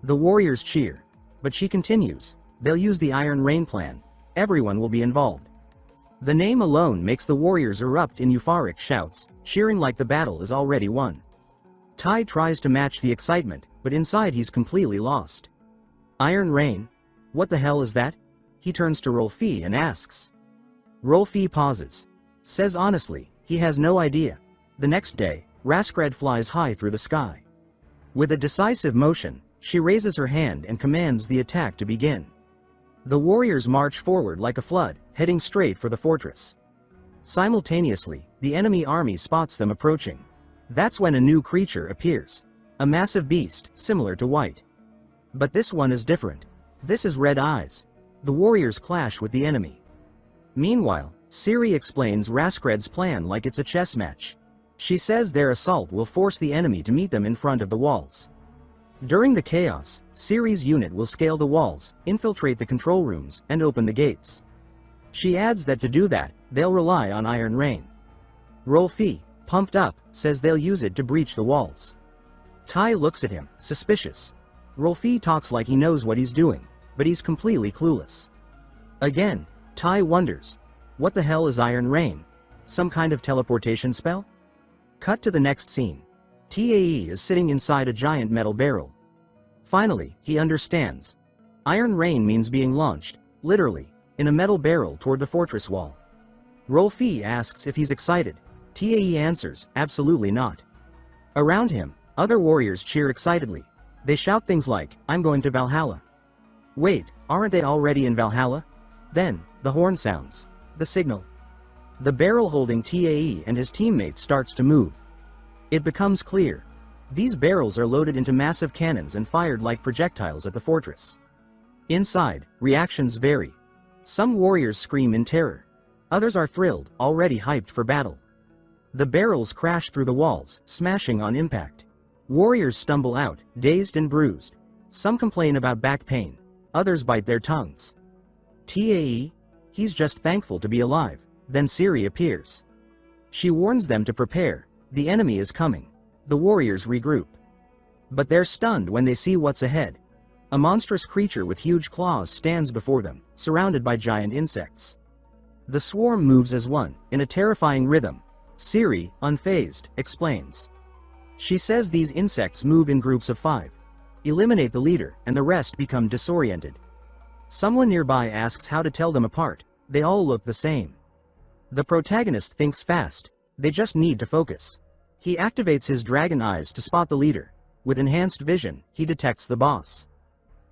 The warriors cheer. But she continues, they'll use the Iron Rain plan. Everyone will be involved. The name alone makes the warriors erupt in euphoric shouts, cheering like the battle is already won. Tai tries to match the excitement, but inside he's completely lost. Iron Rain? What the hell is that? He turns to Rolfi and asks. Rolfi pauses. Says honestly, he has no idea. The next day, Raskred flies high through the sky. With a decisive motion, she raises her hand and commands the attack to begin. The warriors march forward like a flood, heading straight for the fortress. Simultaneously, the enemy army spots them approaching. That's when a new creature appears. A massive beast, similar to White. But this one is different. This is Red Eyes. The warriors clash with the enemy. Meanwhile, Ciri explains Raskred's plan like it's a chess match. She says their assault will force the enemy to meet them in front of the walls. During the chaos, Ciri's unit will scale the walls, infiltrate the control rooms, and open the gates. She adds that to do that, they'll rely on Iron Rain. Rolfi, pumped up, says they'll use it to breach the walls. Tai looks at him, suspicious. Rolfi talks like he knows what he's doing, but he's completely clueless. Again, Tai wonders, what the hell is Iron Rain? Some kind of teleportation spell? Cut to the next scene. Tae is sitting inside a giant metal barrel. Finally, he understands. Iron Rain means being launched, literally, in a metal barrel toward the fortress wall. Rolfi asks if he's excited. Tae answers, absolutely not. Around him, other warriors cheer excitedly. They shout things like, I'm going to Valhalla. Wait, aren't they already in Valhalla? Then, the horn sounds. The signal. The barrel holding Tae and his teammate starts to move. It becomes clear. These barrels are loaded into massive cannons and fired like projectiles at the fortress. Inside, reactions vary. Some warriors scream in terror. Others are thrilled, already hyped for battle. The barrels crash through the walls, smashing on impact. Warriors stumble out, dazed and bruised. Some complain about back pain. Others bite their tongues. Tae? He's just thankful to be alive. Then Ciri appears. She warns them to prepare. The enemy is coming. The warriors regroup. But they're stunned when they see what's ahead. A monstrous creature with huge claws stands before them, surrounded by giant insects. The swarm moves as one, in a terrifying rhythm. Ciri, unfazed, explains. She says these insects move in groups of 5. Eliminate the leader, and the rest become disoriented. Someone nearby asks how to tell them apart. They all look the same. The protagonist thinks fast. They just need to focus. He activates his dragon eyes to spot the leader. With enhanced vision, he detects the boss.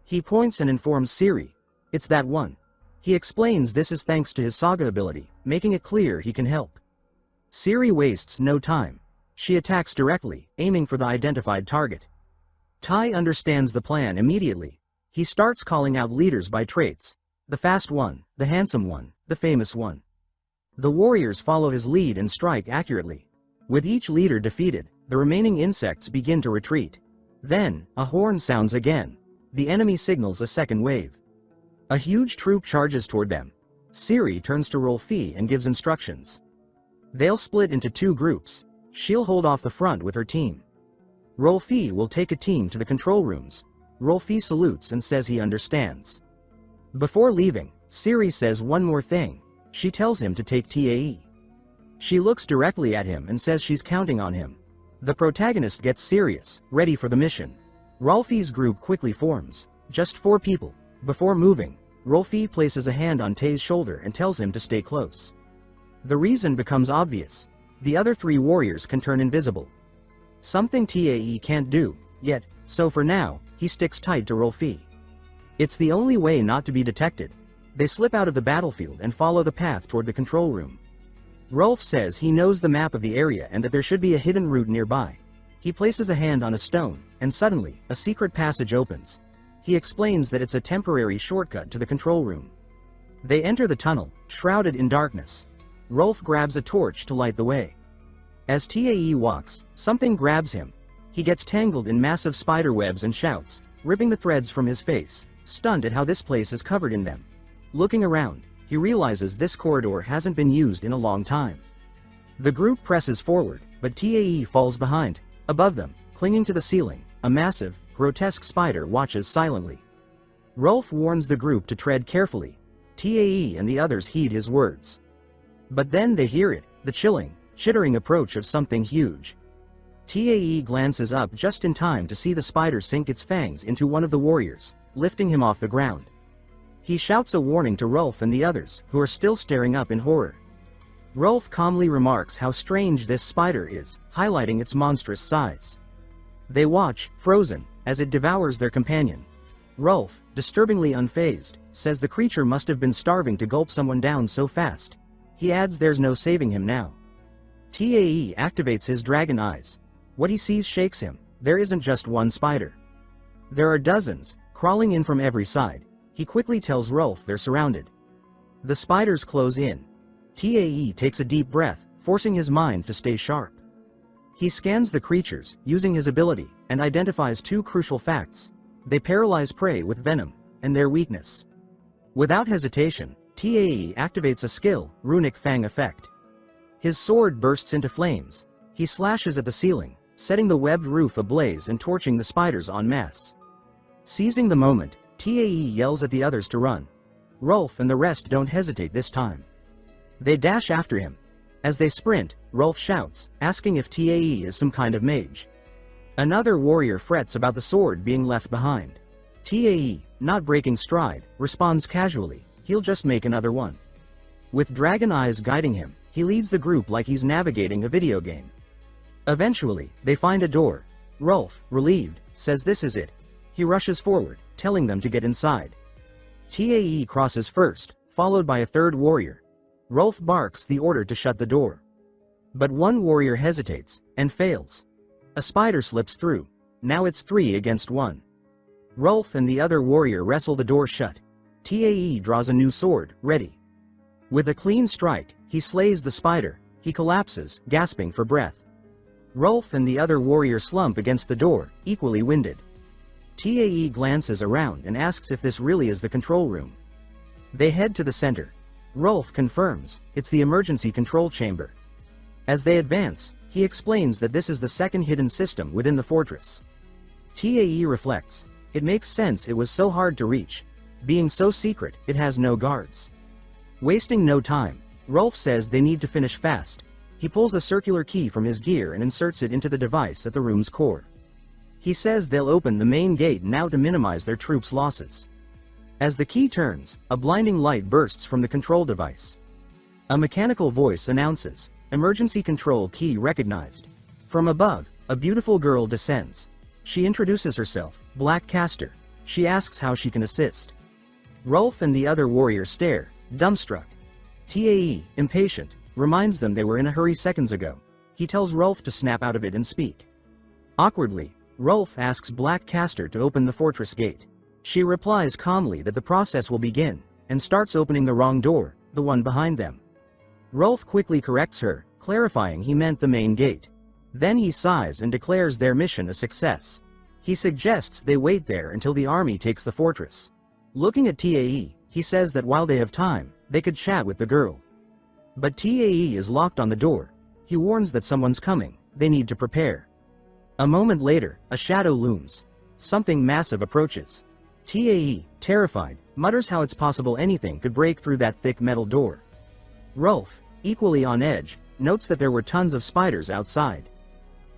He points and informs Ciri. It's that one. He explains this is thanks to his saga ability, making it clear he can help. Ciri wastes no time. She attacks directly, aiming for the identified target. Tai understands the plan immediately. He starts calling out leaders by traits. The fast one, the handsome one, the famous one. The warriors follow his lead and strike accurately. With each leader defeated, the remaining insects begin to retreat. Then, a horn sounds again. The enemy signals a second wave. A huge troop charges toward them. Siri turns to Rolfi and gives instructions. They'll split into 2 groups. She'll hold off the front with her team. Rolfi will take a team to the control rooms. Rolfi salutes and says he understands. Before leaving, Siri says one more thing. She tells him to take TAE. She looks directly at him and says she's counting on him. The protagonist gets serious, ready for the mission. Rolfi's group quickly forms. Just 4 people. Before moving, Rolfi places a hand on Tae's shoulder and tells him to stay close. The reason becomes obvious. The other 3 warriors can turn invisible. Something TAE can't do, yet, so for now, he sticks tight to Rolfi. It's the only way not to be detected. They slip out of the battlefield and follow the path toward the control room. Rolf says he knows the map of the area and that there should be a hidden route nearby. He places a hand on a stone, and suddenly, a secret passage opens. He explains that it's a temporary shortcut to the control room. They enter the tunnel, shrouded in darkness. Rolf grabs a torch to light the way. As TAE walks, something grabs him. He gets tangled in massive spider webs and shouts, ripping the threads from his face, stunned at how this place is covered in them. Looking around, he realizes this corridor hasn't been used in a long time. The group presses forward, but TAE falls behind. Above them, clinging to the ceiling, a massive, grotesque spider watches silently. Rolf warns the group to tread carefully. TAE and the others heed his words. But then they hear it, the chilling, chittering approach of something huge. TAE glances up just in time to see the spider sink its fangs into one of the warriors, lifting him off the ground. He shouts a warning to Rolf and the others, who are still staring up in horror. Rolf calmly remarks how strange this spider is, highlighting its monstrous size. They watch, frozen, as it devours their companion. Rolf, disturbingly unfazed, says the creature must have been starving to gulp someone down so fast. He adds there's no saving him now. TAE activates his dragon eyes. What he sees shakes him. There isn't just one spider. There are dozens, crawling in from every side. He quickly tells Rolf they're surrounded. The spiders close in. TAE takes a deep breath, forcing his mind to stay sharp. He scans the creatures, using his ability, and identifies 2 crucial facts. They paralyze prey with venom, and their weakness. Without hesitation, TAE activates a skill, Runic Fang Effect. His sword bursts into flames. He slashes at the ceiling, setting the webbed roof ablaze and torching the spiders en masse. Seizing the moment, TAE yells at the others to run. Rolf and the rest don't hesitate this time. They dash after him. As they sprint, Rolf shouts, asking if TAE is some kind of mage. Another warrior frets about the sword being left behind. TAE, not breaking stride, responds casually, he'll just make another one. With dragon eyes guiding him, he leads the group like he's navigating a video game. Eventually, they find a door. Rolf, relieved, says this is it. He rushes forward, telling them to get inside. TAE crosses first, followed by a third warrior. Rolf barks the order to shut the door. But one warrior hesitates, and fails. A spider slips through. Now it's 3 against 1. Rolf and the other warrior wrestle the door shut. TAE draws a new sword, ready. With a clean strike, he slays the spider. He collapses, gasping for breath. Rolf and the other warrior slump against the door, equally winded. TAE glances around and asks if this really is the control room. They head to the center. Rolf confirms, it's the emergency control chamber. As they advance, he explains that this is the second hidden system within the fortress. TAE reflects, it makes sense it was so hard to reach. Being so secret, it has no guards. Wasting no time, Rolf says they need to finish fast. He pulls a circular key from his gear and inserts it into the device at the room's core. He says they'll open the main gate now to minimize their troops' losses. As the key turns, a blinding light bursts from the control device. A mechanical voice announces, emergency control key recognized. From above, a beautiful girl descends. She introduces herself, Black Caster. She asks how she can assist. Rolf and the other warrior stare, dumbstruck. TAE, impatient, reminds them they were in a hurry seconds ago. He tells Rolf to snap out of it and speak. Awkwardly, Rolf asks Black Caster to open the fortress gate. She replies calmly that the process will begin, and starts opening the wrong door, the one behind them. Rolf quickly corrects her, clarifying he meant the main gate. Then he sighs and declares their mission a success. He suggests they wait there until the army takes the fortress. Looking at Tae, he says that while they have time, they could chat with the girl. But Tae is locked on the door. He warns that someone's coming, they need to prepare. A moment later, a shadow looms. Something massive approaches. Tae, terrified, mutters how it's possible anything could break through that thick metal door. Rolf, equally on edge, notes that there were tons of spiders outside.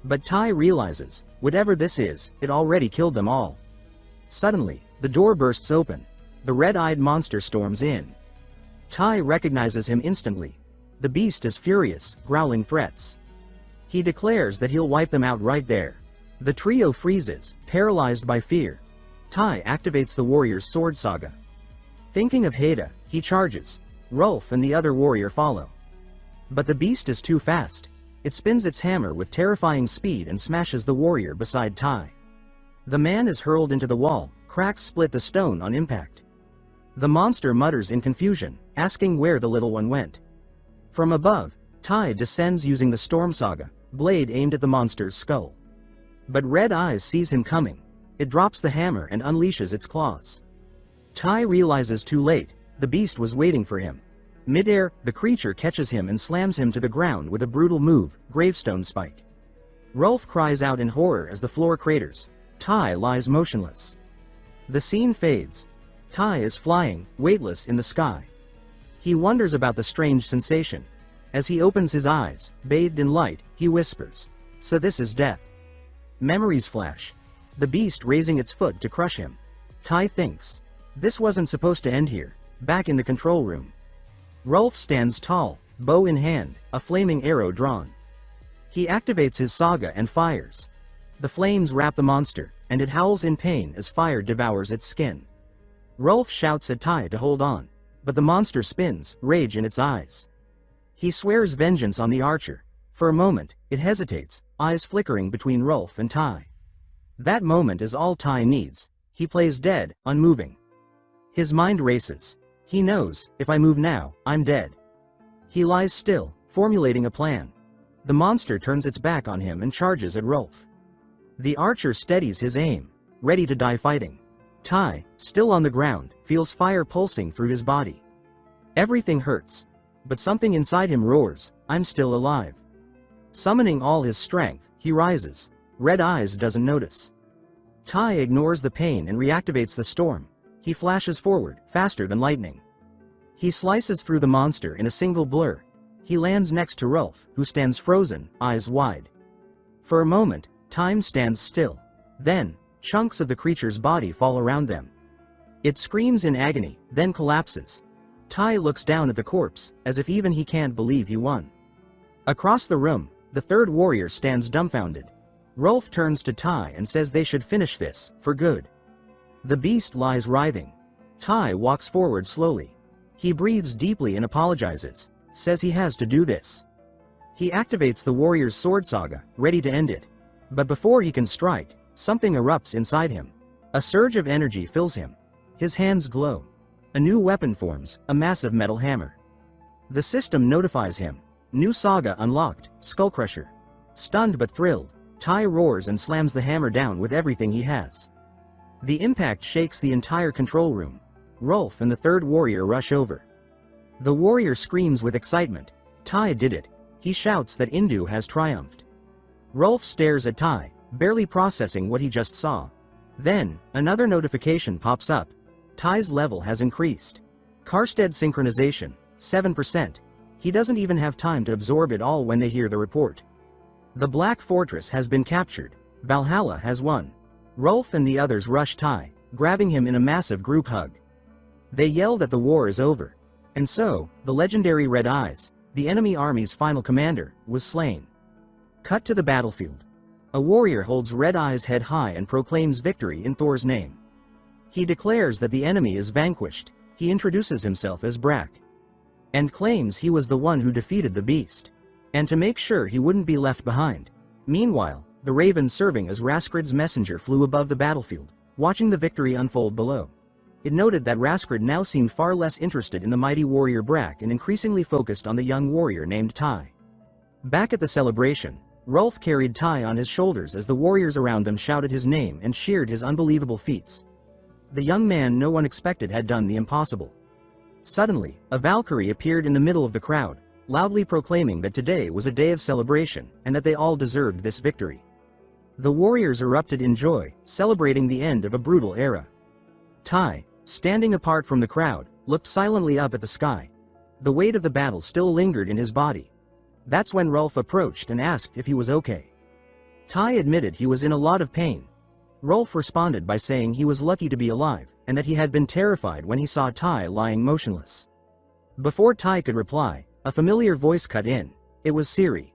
But Tai realizes, whatever this is, it already killed them all. Suddenly, the door bursts open. The red-eyed monster storms in. Tai recognizes him instantly. The beast is furious, growling threats. He declares that he'll wipe them out right there. The trio freezes, paralyzed by fear. Tai activates the warrior's sword saga. Thinking of Haida, he charges. Rolf and the other warrior follow. But the beast is too fast. It spins its hammer with terrifying speed and smashes the warrior beside Tai. The man is hurled into the wall, cracks split the stone on impact. The monster mutters in confusion, asking where the little one went. From above, Tai descends using the storm saga, blade aimed at the monster's skull. But Red Eyes sees him coming. It drops the hammer and unleashes its claws. Tai realizes too late, the beast was waiting for him. Midair, the creature catches him and slams him to the ground with a brutal move, gravestone spike. Rolf cries out in horror as the floor craters. Tai lies motionless. The scene fades. Tai is flying, weightless in the sky. He wonders about the strange sensation. As he opens his eyes, bathed in light, he whispers, "So this is death." Memories flash. The beast raising its foot to crush him. Tai thinks, this wasn't supposed to end here. Back in the control room. Rolf stands tall, bow in hand, a flaming arrow drawn. He activates his saga and fires. The flames wrap the monster, and it howls in pain as fire devours its skin. Rolf shouts at Tai to hold on, but the monster spins, rage in its eyes. He swears vengeance on the archer. For a moment, it hesitates, eyes flickering between Rolf and Tai. That moment is all Tai needs. He plays dead, unmoving. His mind races. He knows, if I move now, I'm dead. He lies still, formulating a plan. The monster turns its back on him and charges at Rolf. The archer steadies his aim, ready to die fighting. Tai, still on the ground, feels fire pulsing through his body. Everything hurts. But something inside him roars, I'm still alive. Summoning all his strength, he rises. Red Eyes doesn't notice. Tai ignores the pain and reactivates the storm. He flashes forward, faster than lightning. He slices through the monster in a single blur. He lands next to Rolf, who stands frozen, eyes wide. For a moment, time stands still. Then, chunks of the creature's body fall around them. It screams in agony, then collapses. Tai looks down at the corpse, as if even he can't believe he won. Across the room, the third warrior stands dumbfounded. Rolf turns to Tai and says they should finish this, for good. The beast lies writhing. Tai walks forward slowly. He breathes deeply and apologizes, says he has to do this. He activates the warrior's sword saga, ready to end it. But before he can strike, something erupts inside him. A surge of energy fills him. His hands glow. A new weapon forms, a massive metal hammer. The system notifies him. New saga unlocked, Skullcrusher. Stunned but thrilled, Tai roars and slams the hammer down with everything he has. The impact shakes the entire control room. Rolf and the third warrior rush over. The warrior screams with excitement. Tai did it. He shouts that Indu has triumphed. Rolf stares at Tai, barely processing what he just saw. Then, another notification pops up. Tai's level has increased. Karstead synchronization, 7%. He doesn't even have time to absorb it all when they hear the report. The Black Fortress has been captured. Valhalla has won. Rolf and the others rush Tai, grabbing him in a massive group hug. They yell that the war is over. And so, the legendary Red Eyes, the enemy army's final commander, was slain. Cut to the battlefield. A warrior holds Red Eyes head high and proclaims victory in Thor's name. He declares that the enemy is vanquished. He introduces himself as Brack. And claims he was the one who defeated the beast. And to make sure he wouldn't be left behind. Meanwhile, the raven serving as Raskrid's messenger flew above the battlefield, watching the victory unfold below. It noted that Raskrid now seemed far less interested in the mighty warrior Brack and increasingly focused on the young warrior named Tai. Back at the celebration, Rolf carried Tai on his shoulders as the warriors around them shouted his name and cheered his unbelievable feats. The young man no one expected had done the impossible. Suddenly, a Valkyrie appeared in the middle of the crowd, loudly proclaiming that today was a day of celebration and that they all deserved this victory. The warriors erupted in joy, celebrating the end of a brutal era. Tai, standing apart from the crowd, looked silently up at the sky. The weight of the battle still lingered in his body. That's when Rolf approached and asked if he was okay. Tai admitted he was in a lot of pain. Rolf responded by saying he was lucky to be alive, and that he had been terrified when he saw Tai lying motionless. Before Tai could reply, a familiar voice cut in. It was Siri.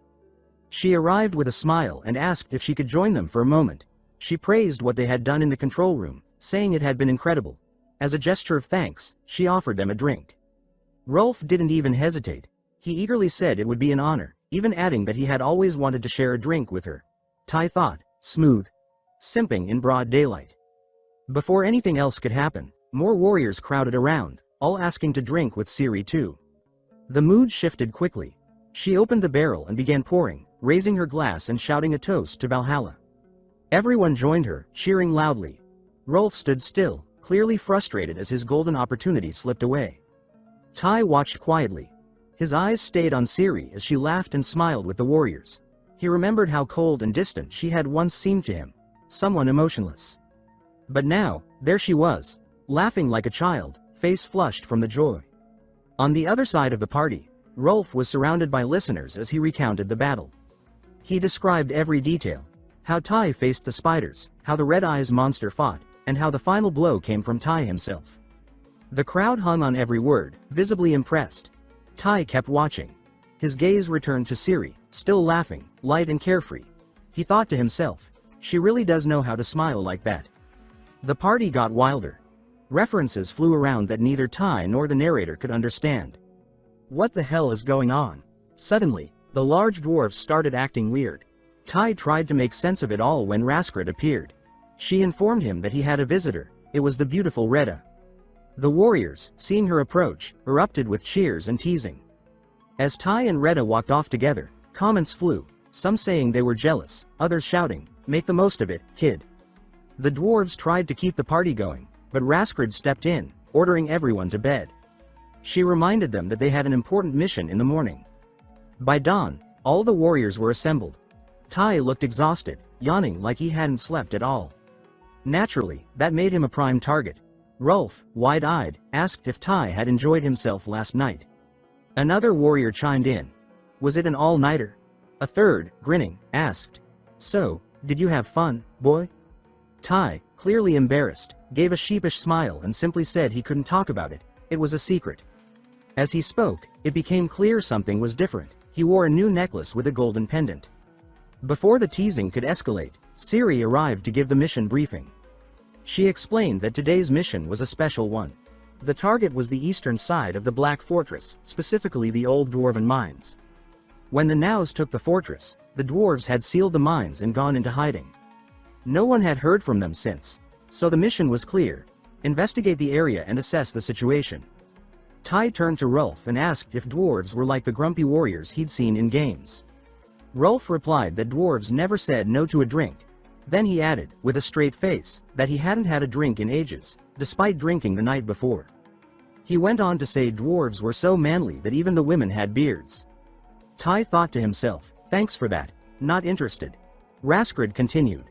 She arrived with a smile and asked if she could join them for a moment. She praised what they had done in the control room, saying it had been incredible. As a gesture of thanks, she offered them a drink. Rolf didn't even hesitate. He eagerly said it would be an honor, even adding that he had always wanted to share a drink with her. Tai thought, smooth. Simping in broad daylight. Before anything else could happen, more warriors crowded around, all asking to drink with Siri too. The mood shifted quickly. She opened the barrel and began pouring, raising her glass and shouting a toast to Valhalla. Everyone joined her, cheering loudly. Rolf stood still, clearly frustrated as his golden opportunity slipped away. Tai watched quietly. His eyes stayed on Siri as she laughed and smiled with the warriors. He remembered how cold and distant she had once seemed to him, someone emotionless. But now, there she was, laughing like a child, face flushed from the joy. On the other side of the party, Rolf was surrounded by listeners as he recounted the battle. He described every detail. How Tai faced the spiders, how the Red Eyes monster fought, and how the final blow came from Tai himself. The crowd hung on every word, visibly impressed. Tai kept watching. His gaze returned to Siri, still laughing, light and carefree. He thought to himself, she really does know how to smile like that. The party got wilder. References flew around that neither Tai nor the narrator could understand. What the hell is going on? Suddenly, the large dwarves started acting weird. Tai tried to make sense of it all when Raskrid appeared. She informed him that he had a visitor. It was the beautiful Retta. The warriors, seeing her approach, erupted with cheers and teasing. As Tai and Retta walked off together, comments flew, some saying they were jealous, others shouting, "Make the most of it, kid." The dwarves tried to keep the party going, but Raskrid stepped in, ordering everyone to bed. She reminded them that they had an important mission in the morning. By dawn, all the warriors were assembled. Tai looked exhausted, yawning like he hadn't slept at all. Naturally, that made him a prime target. Rolf, wide-eyed, asked if Tai had enjoyed himself last night. Another warrior chimed in. Was it an all-nighter? A third, grinning, asked. So, did you have fun, boy? Tai, clearly embarrassed, gave a sheepish smile and simply said he couldn't talk about it. It was a secret. As he spoke, it became clear something was different. He wore a new necklace with a golden pendant. Before the teasing could escalate, Siri arrived to give the mission briefing. She explained that today's mission was a special one. The target was the eastern side of the Black Fortress, specifically the old dwarven mines. When the Nows took the fortress, the dwarves had sealed the mines and gone into hiding. No one had heard from them since, so the mission was clear: investigate the area and assess the situation. Tai turned to Rolf and asked if dwarves were like the grumpy warriors he'd seen in games. Rolf replied that dwarves never said no to a drink. Then he added, with a straight face, that he hadn't had a drink in ages, despite drinking the night before. He went on to say dwarves were so manly that even the women had beards. Tai thought to himself, thanks for that, not interested. Raskrid continued.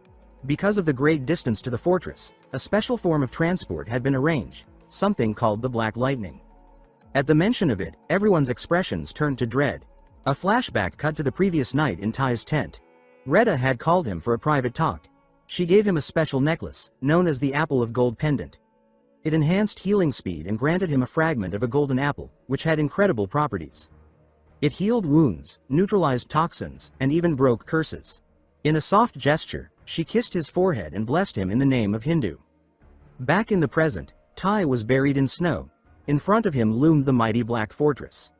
Because of the great distance to the fortress, a special form of transport had been arranged, something called the Black Lightning. At the mention of it, everyone's expressions turned to dread. A flashback cut to the previous night in Tai's tent. Retta had called him for a private talk. She gave him a special necklace, known as the Apple of Gold pendant. It enhanced healing speed and granted him a fragment of a golden apple, which had incredible properties. It healed wounds, neutralized toxins, and even broke curses. In a soft gesture, she kissed his forehead and blessed him in the name of Hindu. Back in the present, Tai was buried in snow. In front of him loomed the mighty Black Fortress.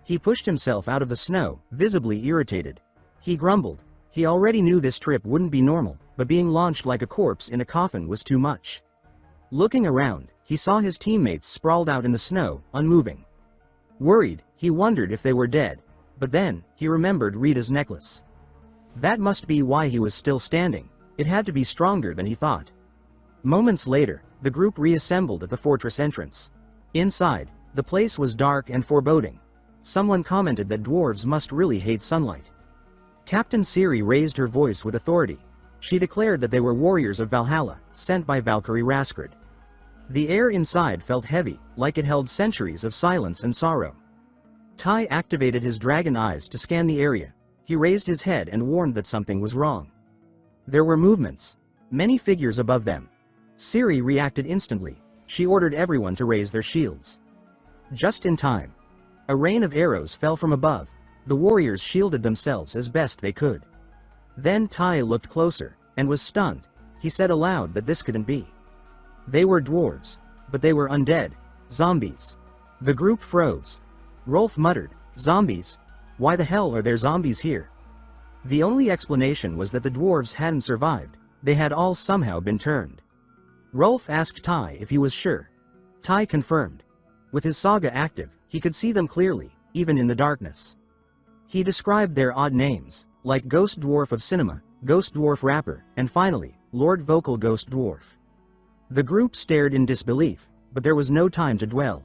He pushed himself out of the snow, visibly irritated. He grumbled. He already knew this trip wouldn't be normal, but being launched like a corpse in a coffin was too much. Looking around, he saw his teammates sprawled out in the snow, unmoving. Worried, he wondered if they were dead, but then, he remembered Rita's necklace. That must be why he was still standing. It had to be stronger than he thought. Moments later, the group reassembled at the fortress entrance. Inside, the place was dark and foreboding. Someone commented that dwarves must really hate sunlight. Captain Ciri raised her voice with authority. She declared that they were warriors of Valhalla, sent by Valkyrie Raskrid. The air inside felt heavy, like it held centuries of silence and sorrow. Tai activated his dragon eyes to scan the area. He raised his head and warned that something was wrong. There were movements. Many figures above them. Ciri reacted instantly. She ordered everyone to raise their shields. Just in time. A rain of arrows fell from above. The warriors shielded themselves as best they could. Then Tai looked closer, and was stunned. He said aloud that this couldn't be. They were dwarves, but they were undead. Zombies. The group froze. Rolf muttered, "Zombies? Why the hell are there zombies here?" The only explanation was that the dwarves hadn't survived. They had all somehow been turned. Rolf asked Tai if he was sure. Tai confirmed. With his saga active, he could see them clearly, even in the darkness. He described their odd names, like Ghost Dwarf of Cinema, Ghost Dwarf Rapper, and finally, Lord Vocal Ghost Dwarf. The group stared in disbelief, but there was no time to dwell.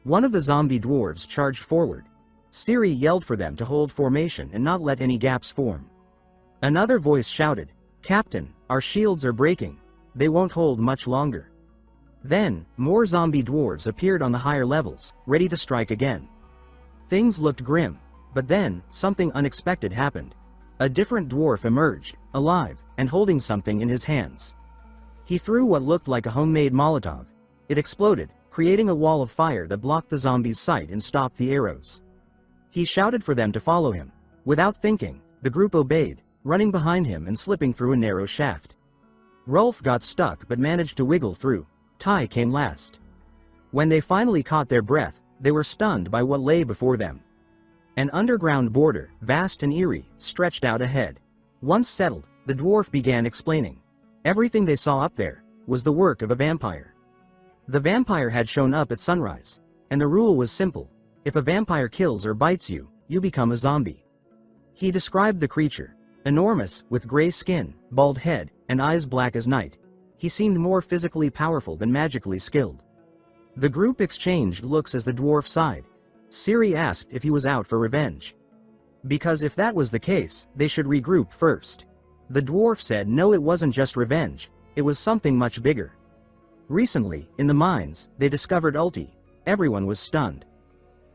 One of the zombie dwarves charged forward. Ciri yelled for them to hold formation and not let any gaps form. Another voice shouted, "Captain, our shields are breaking. They won't hold much longer." Then, more zombie dwarves appeared on the higher levels, ready to strike again. Things looked grim, but then, something unexpected happened. A different dwarf emerged, alive, and holding something in his hands. He threw what looked like a homemade Molotov. It exploded, creating a wall of fire that blocked the zombies' sight and stopped the arrows. He shouted for them to follow him. Without thinking, the group obeyed, running behind him and slipping through a narrow shaft. Rolf got stuck but managed to wiggle through. Tai came last. When they finally caught their breath, they were stunned by what lay before them. An underground border, vast and eerie, stretched out ahead. Once settled, the dwarf began explaining. Everything they saw up there was the work of a vampire. The vampire had shown up at sunrise, and the rule was simple. If a vampire kills or bites you, you become a zombie. He described the creature. Enormous, with gray skin, bald head, and eyes black as night. He seemed more physically powerful than magically skilled. The group exchanged looks as the dwarf sighed. Ciri asked if he was out for revenge. Because if that was the case, they should regroup first. The dwarf said no, it wasn't just revenge, it was something much bigger. Recently, in the mines, they discovered Ulti. Everyone was stunned.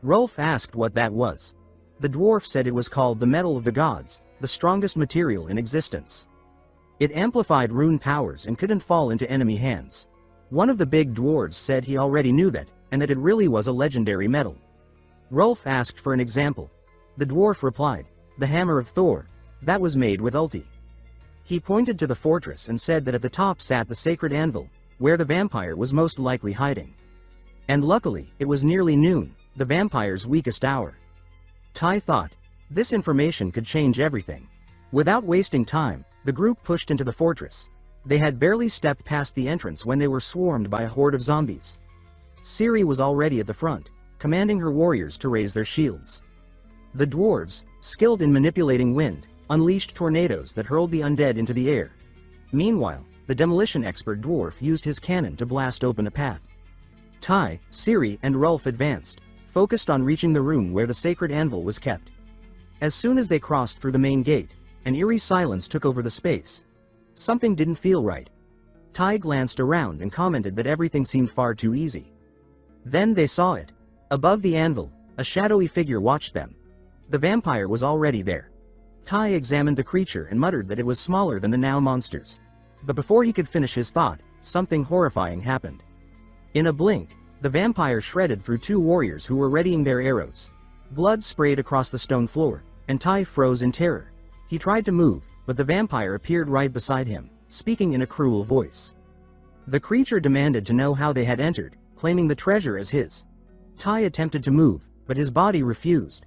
Rolf asked what that was. The dwarf said it was called the Metal of the Gods, the strongest material in existence. It amplified rune powers and couldn't fall into enemy hands. One of the big dwarves said he already knew that, and that it really was a legendary metal. Rolf asked for an example. The dwarf replied, "The Hammer of Thor. That was made with Ulti." He pointed to the fortress and said that at the top sat the sacred anvil, where the vampire was most likely hiding. And luckily, it was nearly noon, the vampire's weakest hour. Tai thought, this information could change everything. Without wasting time, the group pushed into the fortress. They had barely stepped past the entrance when they were swarmed by a horde of zombies. Ciri was already at the front, commanding her warriors to raise their shields. The dwarves, skilled in manipulating wind, unleashed tornadoes that hurled the undead into the air. Meanwhile, the demolition expert dwarf used his cannon to blast open a path. Tai, Ciri, and Rolf advanced, focused on reaching the room where the sacred anvil was kept. As soon as they crossed through the main gate, an eerie silence took over the space. Something didn't feel right. Tai glanced around and commented that everything seemed far too easy. Then they saw it. Above the anvil, a shadowy figure watched them. The vampire was already there. Tai examined the creature and muttered that it was smaller than the now monsters. But before he could finish his thought, something horrifying happened. In a blink, the vampire shredded through two warriors who were readying their arrows. Blood sprayed across the stone floor, and Tai froze in terror. He tried to move, but the vampire appeared right beside him, speaking in a cruel voice. The creature demanded to know how they had entered, claiming the treasure as his. Tai attempted to move, but his body refused.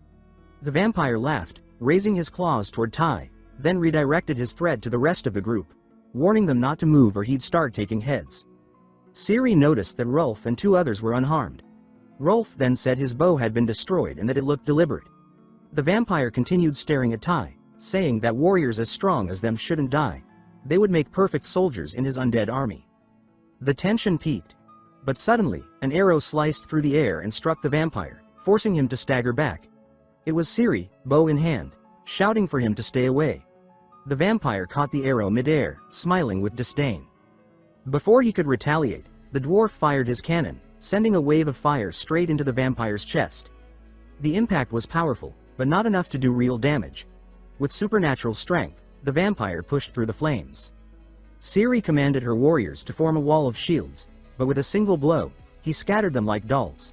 The vampire laughed, raising his claws toward Tai, then redirected his threat to the rest of the group, warning them not to move or he'd start taking heads. Ciri noticed that Rolf and two others were unharmed. Rolf then said his bow had been destroyed and that it looked deliberate. The vampire continued staring at Tai, saying that warriors as strong as them shouldn't die. They would make perfect soldiers in his undead army. The tension peaked. But suddenly, an arrow sliced through the air and struck the vampire, forcing him to stagger back. It was Ciri, bow in hand, shouting for him to stay away. The vampire caught the arrow mid-air, smiling with disdain. Before he could retaliate, the dwarf fired his cannon, sending a wave of fire straight into the vampire's chest. The impact was powerful, but not enough to do real damage. With supernatural strength, the vampire pushed through the flames. Ciri commanded her warriors to form a wall of shields, but with a single blow, he scattered them like dolls.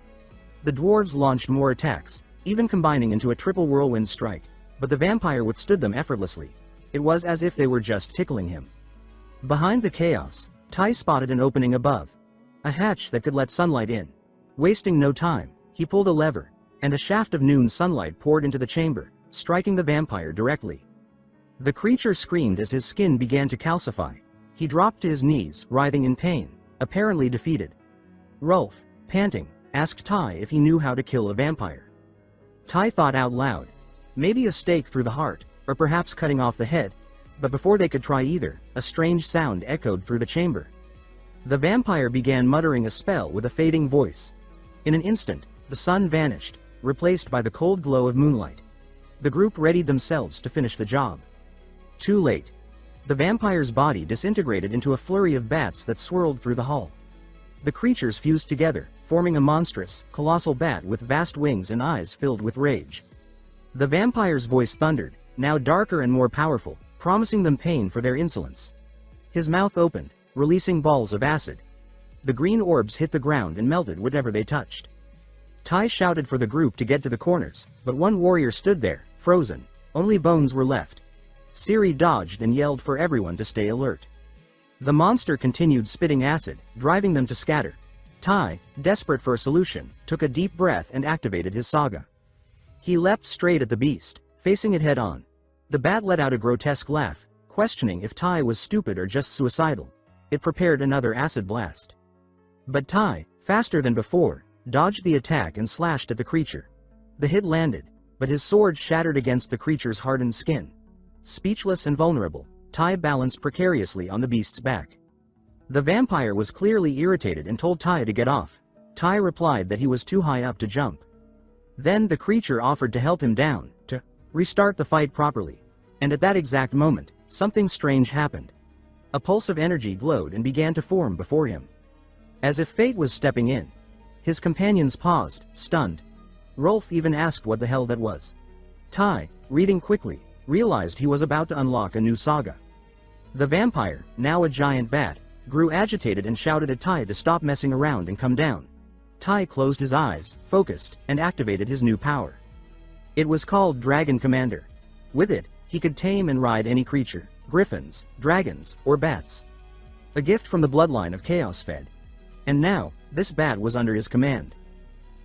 The dwarves launched more attacks, even combining into a triple whirlwind strike, but the vampire withstood them effortlessly. It was as if they were just tickling him. Behind the chaos, Tai spotted an opening above, a hatch that could let sunlight in. Wasting no time, he pulled a lever, and a shaft of noon sunlight poured into the chamber, striking the vampire directly. The creature screamed as his skin began to calcify. He dropped to his knees, writhing in pain, apparently defeated. Rolf, panting, asked Tai if he knew how to kill a vampire. Tai thought out loud. Maybe a stake through the heart, or perhaps cutting off the head, but before they could try either, a strange sound echoed through the chamber. The vampire began muttering a spell with a fading voice. In an instant, the sun vanished, replaced by the cold glow of moonlight. The group readied themselves to finish the job. Too late. The vampire's body disintegrated into a flurry of bats that swirled through the hall. The creatures fused together, forming a monstrous, colossal bat with vast wings and eyes filled with rage. The vampire's voice thundered, now darker and more powerful, promising them pain for their insolence. His mouth opened, releasing balls of acid. The green orbs hit the ground and melted whatever they touched. Tai shouted for the group to get to the corners, but one warrior stood there, frozen. Only bones were left. Ciri dodged and yelled for everyone to stay alert. The monster continued spitting acid, driving them to scatter. Tai, desperate for a solution, took a deep breath and activated his saga. He leapt straight at the beast, facing it head-on. The bat let out a grotesque laugh, questioning if Tai was stupid or just suicidal. It prepared another acid blast. But Tai, faster than before, dodged the attack and slashed at the creature. The hit landed, but his sword shattered against the creature's hardened skin. Speechless and vulnerable, Tai balanced precariously on the beast's back. The vampire was clearly irritated and told Tai to get off. Tai replied that he was too high up to jump. Then the creature offered to help him down, to restart the fight properly. And at that exact moment, something strange happened. A pulse of energy glowed and began to form before him. As if fate was stepping in. His companions paused, stunned. Rolf even asked what the hell that was. Tai, reading quickly, realized he was about to unlock a new saga. The vampire, now a giant bat, grew agitated and shouted at Tai to stop messing around and come down. Tai closed his eyes, focused, and activated his new power. It was called Dragon Commander. With it, he could tame and ride any creature, griffins, dragons, or bats. A gift from the bloodline of Chaos Fed. And now, this bat was under his command.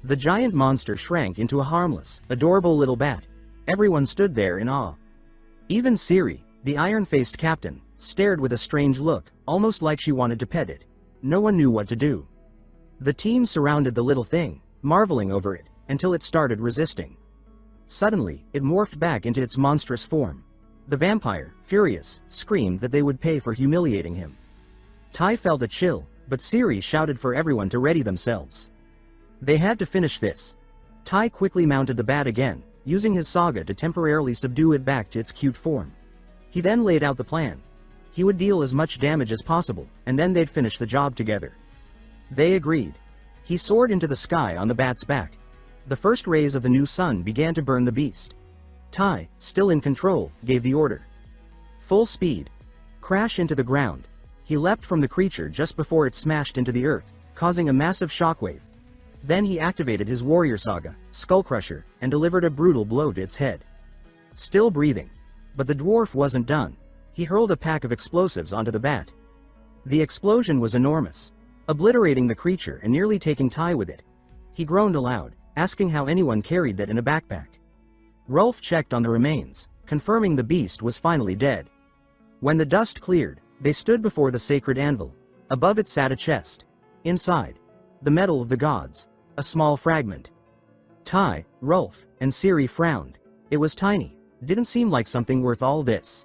The giant monster shrank into a harmless, adorable little bat. Everyone stood there in awe. Even Ciri, the iron-faced captain, stared with a strange look, almost like she wanted to pet it. No one knew what to do. The team surrounded the little thing, marveling over it, until it started resisting. Suddenly, it morphed back into its monstrous form. The vampire, furious, screamed that they would pay for humiliating him. Tai felt a chill, but Ciri shouted for everyone to ready themselves. They had to finish this. Tai quickly mounted the bat again, using his saga to temporarily subdue it back to its cute form. He then laid out the plan. He would deal as much damage as possible, and then they'd finish the job together. They agreed. He soared into the sky on the bat's back. The first rays of the new sun began to burn the beast. Tai, still in control, gave the order. Full speed. Crash into the ground. He leapt from the creature just before it smashed into the earth, causing a massive shockwave. Then he activated his warrior saga, Skullcrusher, and delivered a brutal blow to its head. Still breathing. But the dwarf wasn't done. He hurled a pack of explosives onto the bat. The explosion was enormous, obliterating the creature and nearly taking Tai with it. He groaned aloud, asking how anyone carried that in a backpack. Rolf checked on the remains, confirming the beast was finally dead. When the dust cleared, they stood before the sacred anvil. Above it sat a chest. Inside, the metal of the gods, a small fragment. Tai, Rolf, and Ciri frowned. It was tiny, didn't seem like something worth all this.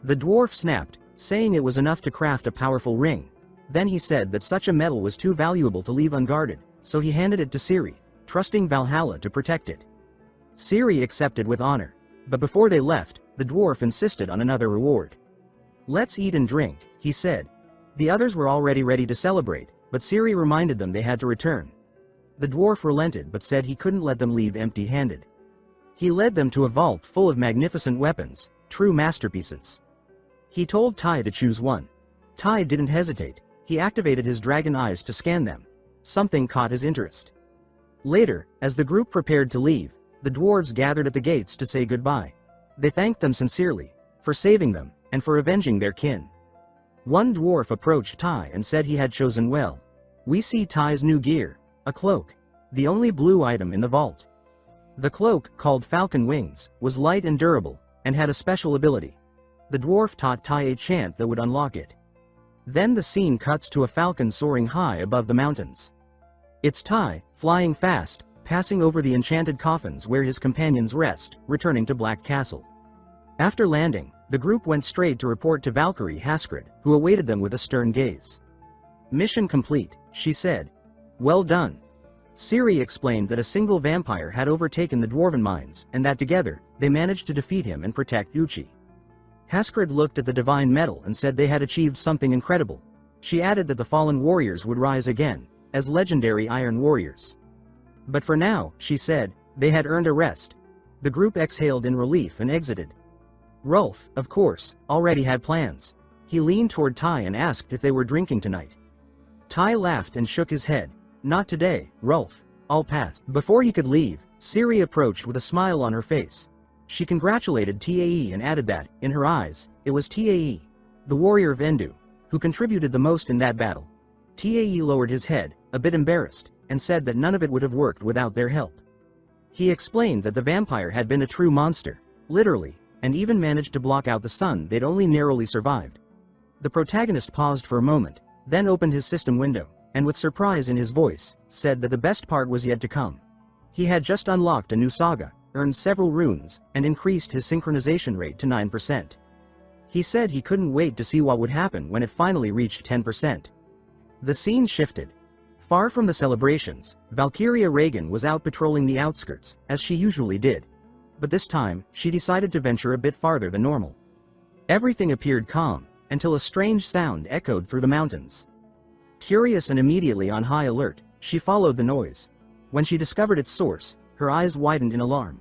The dwarf snapped, saying it was enough to craft a powerful ring. Then he said that such a metal was too valuable to leave unguarded, so he handed it to Ciri, trusting Valhalla to protect it. Ciri accepted with honor. But before they left, the dwarf insisted on another reward. "Let's eat and drink," he said. The others were already ready to celebrate, but Ciri reminded them they had to return. The dwarf relented but said he couldn't let them leave empty-handed. He led them to a vault full of magnificent weapons, true masterpieces. He told Tai to choose one. Tai didn't hesitate. He activated his dragon eyes to scan them. Something caught his interest. Later, as the group prepared to leave, the dwarves gathered at the gates to say goodbye. They thanked them sincerely, for saving them, and for avenging their kin. One dwarf approached Tai and said he had chosen well. "We see Tai's new gear, a cloak, the only blue item in the vault." The cloak, called Falcon Wings, was light and durable, and had a special ability. The dwarf taught Tai a chant that would unlock it. Then the scene cuts to a falcon soaring high above the mountains. It's Tai, flying fast, passing over the enchanted coffins where his companions rest, returning to Black Castle. After landing, the group went straight to report to Valkyrie Haskred, who awaited them with a stern gaze. "Mission complete," she said. "Well done." Ciri explained that a single vampire had overtaken the dwarven mines, and that together, they managed to defeat him and protect Uchi. Haskred looked at the divine metal and said they had achieved something incredible. She added that the fallen warriors would rise again, as legendary Iron Warriors. But for now, she said, they had earned a rest. The group exhaled in relief and exited. Rolf, of course, already had plans. He leaned toward Tai and asked if they were drinking tonight. Tai laughed and shook his head. "Not today, Rolf. I'll pass." Before he could leave, Ciri approached with a smile on her face. She congratulated Tae and added that, in her eyes, it was Tae, the warrior of Endu, who contributed the most in that battle. Tae lowered his head, a bit embarrassed, and said that none of it would have worked without their help. He explained that the vampire had been a true monster, literally, and even managed to block out the sun they'd only narrowly survived. The protagonist paused for a moment, then opened his system window, and with surprise in his voice, said that the best part was yet to come. He had just unlocked a new saga, earned several runes, and increased his synchronization rate to 9%. He said he couldn't wait to see what would happen when it finally reached 10%. The scene shifted. Far from the celebrations, Valkyria Reagan was out patrolling the outskirts, as she usually did. But this time, she decided to venture a bit farther than normal. Everything appeared calm, until a strange sound echoed through the mountains. Curious and immediately on high alert, she followed the noise. When she discovered its source, her eyes widened in alarm.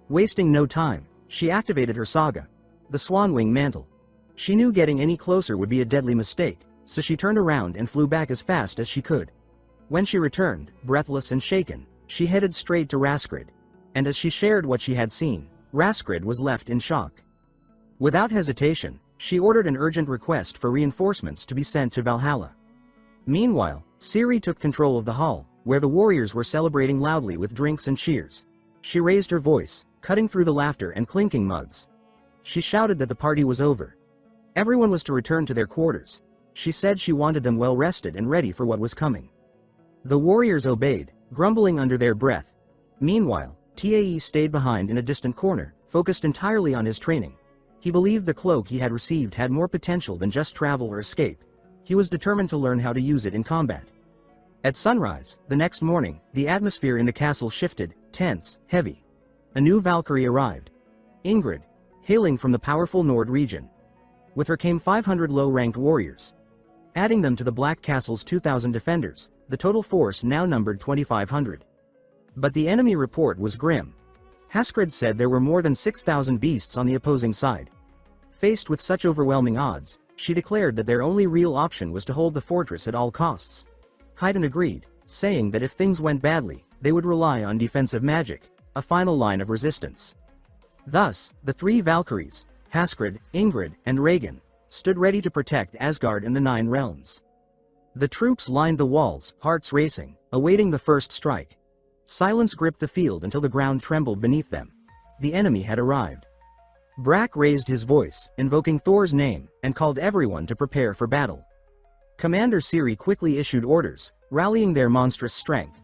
Wasting no time, she activated her saga, the Swanwing Mantle. She knew getting any closer would be a deadly mistake, so she turned around and flew back as fast as she could. When she returned, breathless and shaken, she headed straight to Raskrid. And as she shared what she had seen, Raskrid was left in shock. Without hesitation, she ordered an urgent request for reinforcements to be sent to Valhalla. Meanwhile, Ciri took control of the hall, where the warriors were celebrating loudly with drinks and cheers. She raised her voice, cutting through the laughter and clinking mugs. She shouted that the party was over. Everyone was to return to their quarters. She said she wanted them well rested and ready for what was coming. The warriors obeyed, grumbling under their breath. Meanwhile, Tae stayed behind in a distant corner, focused entirely on his training. He believed the cloak he had received had more potential than just travel or escape. He was determined to learn how to use it in combat. At sunrise, the next morning, the atmosphere in the castle shifted, tense, heavy. A new Valkyrie arrived. Ingrid, hailing from the powerful Nord region. With her came 500 low-ranked warriors. Adding them to the Black Castle's 2,000 defenders, the total force now numbered 2,500. But the enemy report was grim. Haskred said there were more than 6,000 beasts on the opposing side. Faced with such overwhelming odds, she declared that their only real option was to hold the fortress at all costs. Haydn agreed, saying that if things went badly, they would rely on defensive magic, a final line of resistance. Thus, the three Valkyries, Haskred, Ingrid, and Reagan, stood ready to protect Asgard and the Nine Realms. The troops lined the walls, hearts racing, awaiting the first strike. Silence gripped the field until the ground trembled beneath them. The enemy had arrived. Brack raised his voice, invoking Thor's name, and called everyone to prepare for battle. Commander Ciri quickly issued orders, rallying their monstrous strength.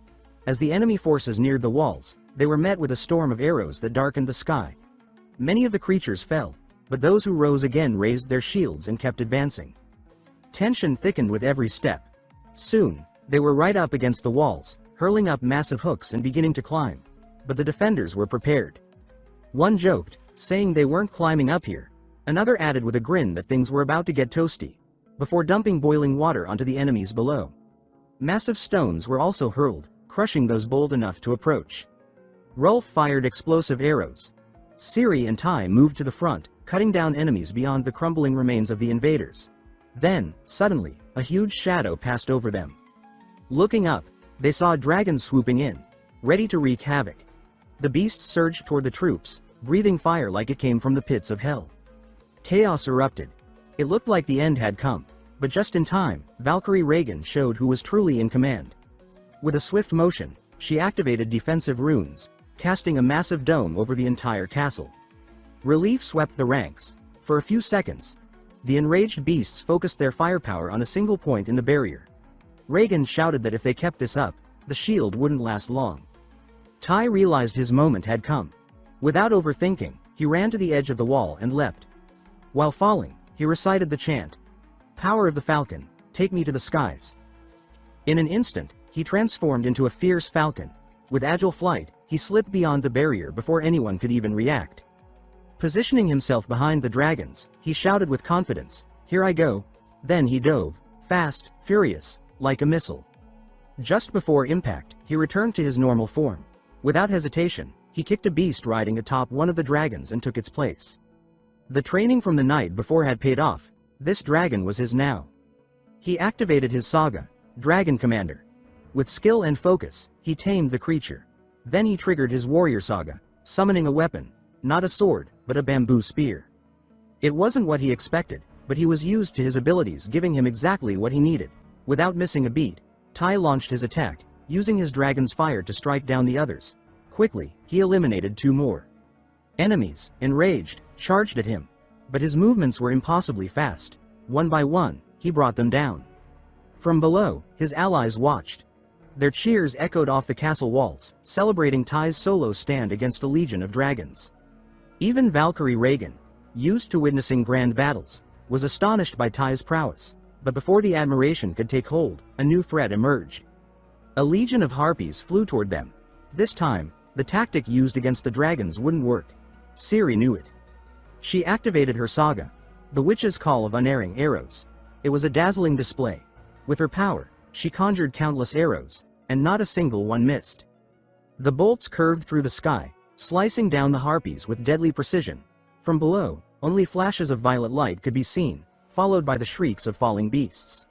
As the enemy forces neared the walls, they were met with a storm of arrows that darkened the sky. Many of the creatures fell, but those who rose again raised their shields and kept advancing. Tension thickened with every step. Soon, they were right up against the walls, hurling up massive hooks and beginning to climb. But the defenders were prepared. One joked, saying they weren't climbing up here. Another added with a grin that things were about to get toasty, before dumping boiling water onto the enemies below. Massive stones were also hurled, crushing those bold enough to approach. Rolf fired explosive arrows. Siri and Tai moved to the front, cutting down enemies beyond the crumbling remains of the invaders. Then, suddenly, a huge shadow passed over them. Looking up, they saw a dragon swooping in, ready to wreak havoc. The beast surged toward the troops, breathing fire like it came from the pits of hell. Chaos erupted. It looked like the end had come, but just in time, Valkyrie Reagan showed who was truly in command. With a swift motion, she activated defensive runes, casting a massive dome over the entire castle. Relief swept the ranks. For a few seconds, the enraged beasts focused their firepower on a single point in the barrier. Reagan shouted that if they kept this up, the shield wouldn't last long. Tai realized his moment had come. Without overthinking, he ran to the edge of the wall and leapt. While falling, he recited the chant, "Power of the Falcon, take me to the skies." In an instant, he transformed into a fierce falcon. With agile flight, he slipped beyond the barrier before anyone could even react. Positioning himself behind the dragons, he shouted with confidence, "Here I go." Then he dove, fast, furious, like a missile. Just before impact, he returned to his normal form. Without hesitation, he kicked a beast riding atop one of the dragons and took its place. The training from the night before had paid off. This dragon was his now. He activated his saga, Dragon Commander. With skill and focus, he tamed the creature. Then he triggered his warrior saga, summoning a weapon, not a sword, but a bamboo spear. It wasn't what he expected, but he was used to his abilities, giving him exactly what he needed. Without missing a beat, Tai launched his attack, using his dragon's fire to strike down the others. Quickly, he eliminated two more. Enemies, enraged, charged at him. But his movements were impossibly fast. One by one, he brought them down. From below, his allies watched. Their cheers echoed off the castle walls, celebrating Tai's solo stand against a legion of dragons. Even Valkyrie Reagan, used to witnessing grand battles, was astonished by Tai's prowess. But before the admiration could take hold, a new threat emerged. A legion of harpies flew toward them. This time, the tactic used against the dragons wouldn't work. Siri knew it. She activated her saga, the witch's call of unerring arrows. It was a dazzling display. With her power, she conjured countless arrows, and not a single one missed. The bolts curved through the sky, slicing down the harpies with deadly precision. From below, only flashes of violet light could be seen, followed by the shrieks of falling beasts.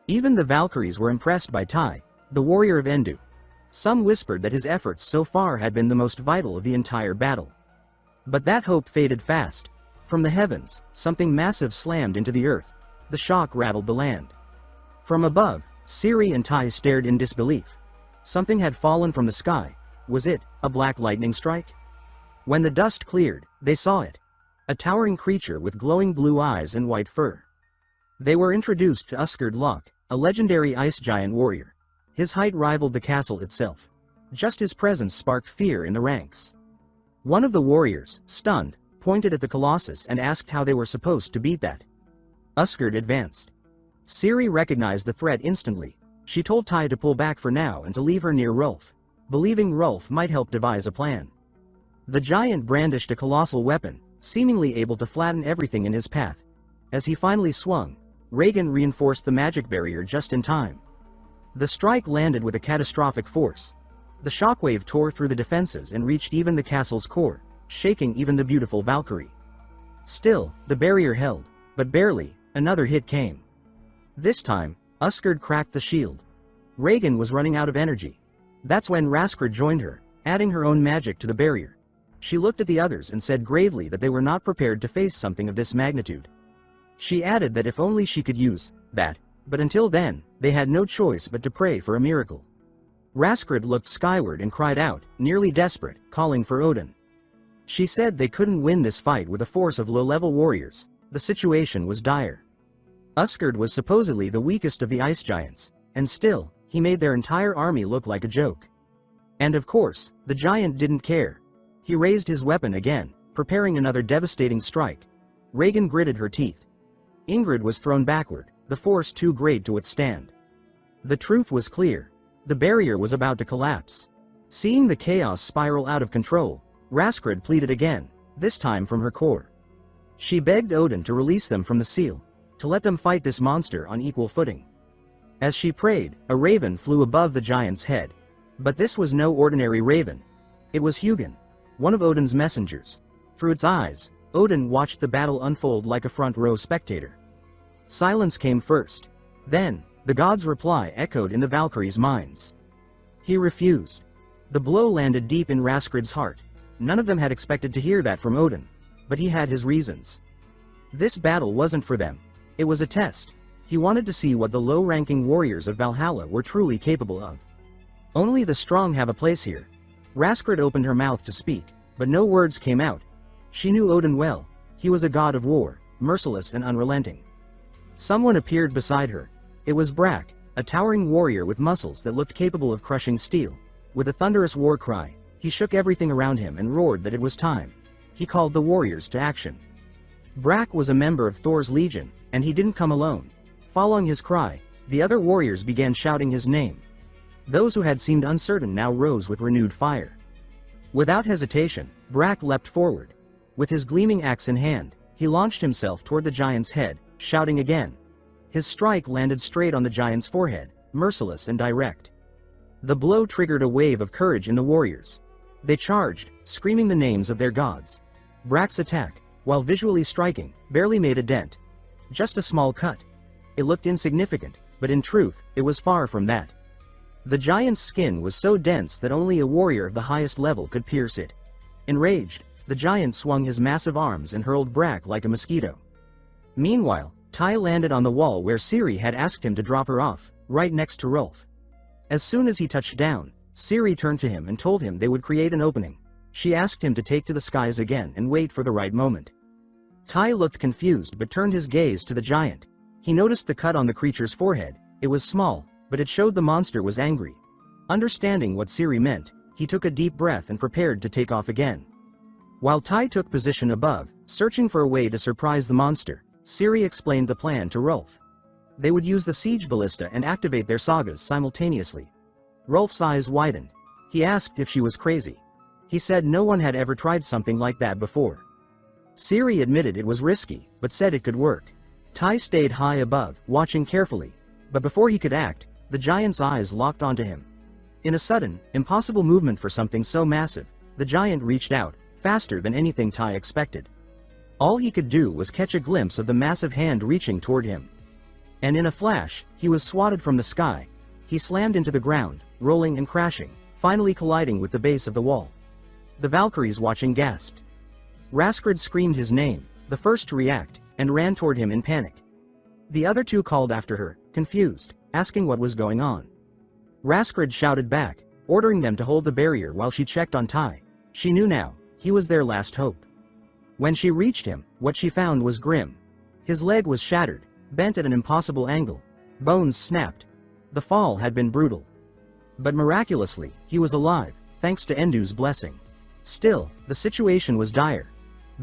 Even the Valkyries were impressed by Tai, the warrior of Endu. Some whispered that his efforts so far had been the most vital of the entire battle. But that hope faded fast. From the heavens, something massive slammed into the earth. The shock rattled the land. From above, Siri and Tai stared in disbelief. Something had fallen from the sky. Was it a black lightning strike? When the dust cleared, they saw it. A towering creature with glowing blue eyes and white fur. They were introduced to Uskard Lok, a legendary ice giant warrior. His height rivaled the castle itself. Just his presence sparked fear in the ranks. One of the warriors, stunned, pointed at the colossus and asked how they were supposed to beat that. Uskard advanced. Siri recognized the threat instantly. She told Tai to pull back for now and to leave her near Rolf, believing Rolf might help devise a plan. The giant brandished a colossal weapon, seemingly able to flatten everything in his path. As he finally swung, Reagan reinforced the magic barrier just in time. The strike landed with a catastrophic force. The shockwave tore through the defenses and reached even the castle's core, shaking even the beautiful Valkyrie. Still, the barrier held, but barely. Another hit came. This time, Uskard cracked the shield. Reagan was running out of energy. That's when Raskard joined her, adding her own magic to the barrier. She looked at the others and said gravely that they were not prepared to face something of this magnitude. She added that if only she could use that, but until then, they had no choice but to pray for a miracle. Raskard looked skyward and cried out, nearly desperate, calling for Odin. She said they couldn't win this fight with a force of low-level warriors. The situation was dire. Uskard was supposedly the weakest of the ice giants, and still, he made their entire army look like a joke. And of course, the giant didn't care. He raised his weapon again, preparing another devastating strike. Regan gritted her teeth. Ingrid was thrown backward, the force too great to withstand. The truth was clear. The barrier was about to collapse. Seeing the chaos spiral out of control, Raskrid pleaded again, this time from her core. She begged Odin to release them from the seal, to let them fight this monster on equal footing. As she prayed, a raven flew above the giant's head. But this was no ordinary raven. It was Hugin, one of Odin's messengers. Through its eyes, Odin watched the battle unfold like a front-row spectator. Silence came first. Then, the god's reply echoed in the Valkyries' minds. He refused. The blow landed deep in Raskrid's heart. None of them had expected to hear that from Odin, but he had his reasons. This battle wasn't for them. It was a test. He wanted to see what the low-ranking warriors of Valhalla were truly capable of. Only the strong have a place here. Raskrid opened her mouth to speak, but no words came out. She knew Odin well. He was a god of war, merciless and unrelenting. Someone appeared beside her. It was Brak, a towering warrior with muscles that looked capable of crushing steel. With a thunderous war cry, he shook everything around him and roared that it was time. He called the warriors to action. Brak was a member of Thor's legion, and he didn't come alone. Following his cry, the other warriors began shouting his name. Those who had seemed uncertain now rose with renewed fire. Without hesitation, Brak leapt forward. With his gleaming axe in hand, he launched himself toward the giant's head, shouting again. His strike landed straight on the giant's forehead, merciless and direct. The blow triggered a wave of courage in the warriors. They charged, screaming the names of their gods. Brak's attack, while visually striking, barely made a dent. Just a small cut. It looked insignificant, but in truth, it was far from that. The giant's skin was so dense that only a warrior of the highest level could pierce it. Enraged, the giant swung his massive arms and hurled Brak like a mosquito. Meanwhile, Tai landed on the wall where Ciri had asked him to drop her off, right next to Rolf. As soon as he touched down, Ciri turned to him and told him they would create an opening. She asked him to take to the skies again and wait for the right moment. Tai looked confused but turned his gaze to the giant. He noticed the cut on the creature's forehead. It was small, but it showed the monster was angry. Understanding what Ciri meant, he took a deep breath and prepared to take off again. While Tai took position above, searching for a way to surprise the monster, Ciri explained the plan to Rolf. They would use the siege ballista and activate their sagas simultaneously. Rolf's eyes widened. He asked if she was crazy. He said no one had ever tried something like that before. Ciri admitted it was risky, but said it could work. Tai stayed high above, watching carefully. But before he could act, the giant's eyes locked onto him. In a sudden, impossible movement for something so massive, the giant reached out, faster than anything Tai expected. All he could do was catch a glimpse of the massive hand reaching toward him. And in a flash, he was swatted from the sky. He slammed into the ground, rolling and crashing, finally colliding with the base of the wall. The Valkyries watching gasped. Raskrid screamed his name, the first to react, and ran toward him in panic. The other two called after her, confused, asking what was going on. Raskrid shouted back, ordering them to hold the barrier while she checked on Tai. She knew now, he was their last hope. When she reached him, what she found was grim. His leg was shattered, bent at an impossible angle. Bones snapped. The fall had been brutal. But miraculously, he was alive, thanks to Endu's blessing. Still, the situation was dire.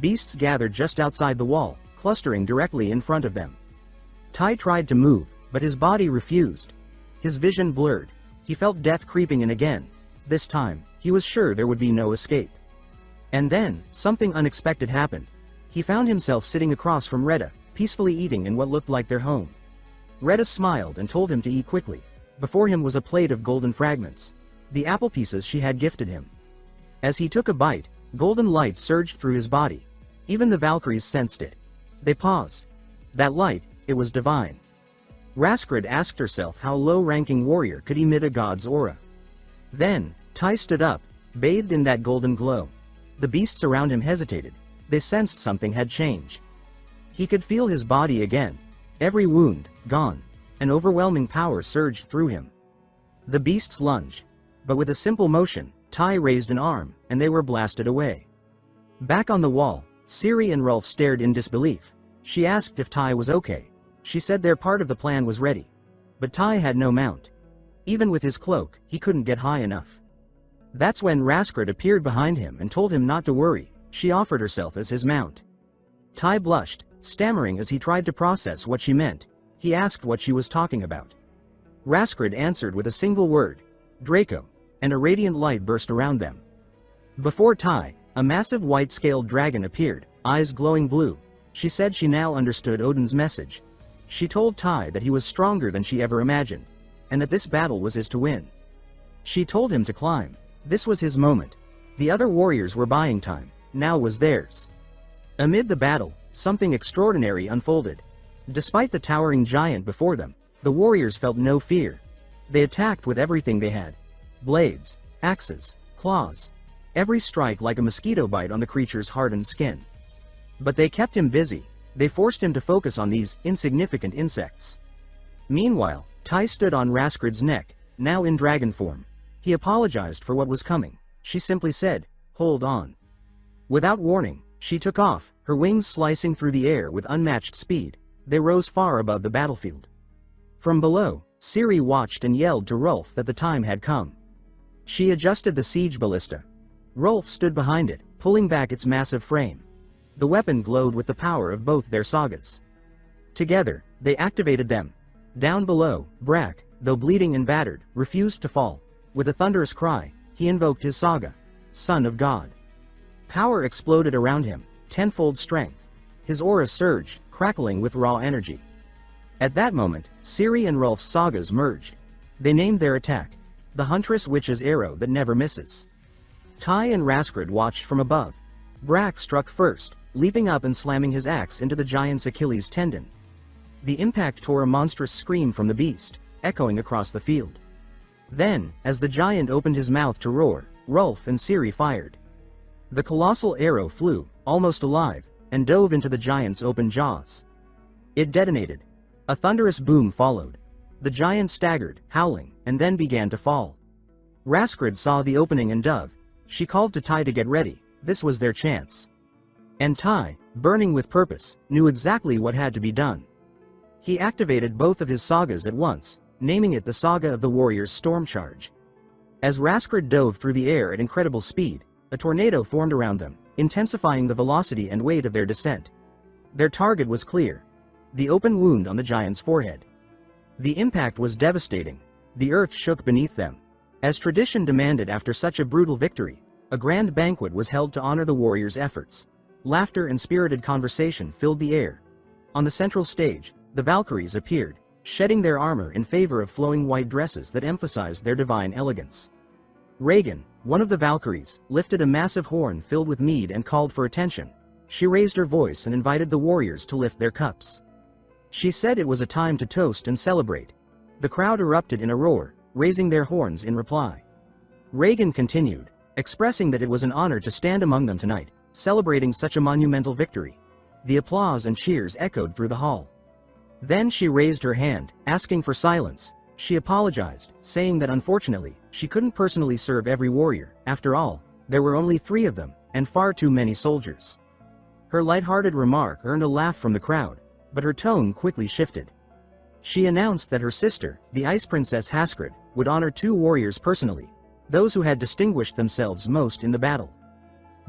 Beasts gathered just outside the wall, clustering directly in front of them. Tai tried to move, but his body refused. His vision blurred. He felt death creeping in again. This time, he was sure there would be no escape. And then, something unexpected happened. He found himself sitting across from Retta, peacefully eating in what looked like their home. Retta smiled and told him to eat quickly. Before him was a plate of golden fragments. The apple pieces she had gifted him. As he took a bite, golden light surged through his body. Even the Valkyries sensed it. They paused. That light, it was divine. Raskrid asked herself how low-ranking warrior could emit a god's aura. Then, Tai stood up, bathed in that golden glow. The beasts around him hesitated. They sensed something had changed. He could feel his body again. Every wound, gone. An overwhelming power surged through him. The beasts lunged. But with a simple motion, Tai raised an arm, and they were blasted away. Back on the wall, Ciri and Rolf stared in disbelief. She asked if Tai was okay. She said their part of the plan was ready. But Tai had no mount. Even with his cloak, he couldn't get high enough. That's when Raskrid appeared behind him and told him not to worry. she offered herself as his mount. Tai blushed, stammering as he tried to process what she meant. He asked what she was talking about. Raskrid answered with a single word, Draco, and a radiant light burst around them. Before Tai, a massive white-scaled dragon appeared, eyes glowing blue. She said she now understood Odin's message. She told Tai that he was stronger than she ever imagined, and that this battle was his to win. She told him to climb. This was his moment. The other warriors were buying time, now was theirs. Amid the battle, something extraordinary unfolded. Despite the towering giant before them, the warriors felt no fear. They attacked with everything they had. Blades, axes, claws. Every strike like a mosquito bite on the creature's hardened skin. But they kept him busy. They forced him to focus on these insignificant insects. Meanwhile, Tai stood on Raskrid's neck, now in dragon form. He apologized for what was coming. She simply said, hold on. Without warning, she took off, her wings slicing through the air with unmatched speed. They rose far above the battlefield. From below, Ciri watched and yelled to Rolf that the time had come. She adjusted the siege ballista. Rolf stood behind it, pulling back its massive frame. The weapon glowed with the power of both their sagas. Together, they activated them. Down below, Brack, though bleeding and battered, refused to fall. With a thunderous cry, he invoked his saga, Son of God. Power exploded around him, tenfold strength. His aura surged, crackling with raw energy. At that moment, Ciri and Rolf's sagas merged. They named their attack, the Huntress Witch's Arrow that never misses. Tai and Raskrid watched from above. Brack struck first, leaping up and slamming his axe into the giant's Achilles tendon. The impact tore a monstrous scream from the beast, echoing across the field. Then, as the giant opened his mouth to roar, Rolf and Ciri fired. The colossal arrow flew, almost alive, and dove into the giant's open jaws. It detonated. A thunderous boom followed. The giant staggered, howling, and then began to fall. Raskrid saw the opening and dove. She called to Tai to get ready. This was their chance. And Tai, burning with purpose, knew exactly what had to be done. He activated both of his sagas at once, naming it the Saga of the Warrior's Storm Charge. As Raskrid dove through the air at incredible speed, a tornado formed around them, intensifying the velocity and weight of their descent. Their target was clear. The open wound on the giant's forehead. The impact was devastating. The earth shook beneath them. As tradition demanded after such a brutal victory, a grand banquet was held to honor the warriors' efforts. Laughter and spirited conversation filled the air. On the central stage, the Valkyries appeared, shedding their armor in favor of flowing white dresses that emphasized their divine elegance. Regan, one of the Valkyries, lifted a massive horn filled with mead and called for attention. She raised her voice and invited the warriors to lift their cups. She said it was a time to toast and celebrate. The crowd erupted in a roar, raising their horns in reply. Regan continued, expressing that it was an honor to stand among them tonight, celebrating such a monumental victory. The applause and cheers echoed through the hall. Then she raised her hand, asking for silence. She apologized, saying that unfortunately, she couldn't personally serve every warrior. After all, there were only 3 of them, and far too many soldiers. Her lighthearted remark earned a laugh from the crowd, but her tone quickly shifted. She announced that her sister, the Ice Princess Haskrid, would honor 2 warriors personally, those who had distinguished themselves most in the battle.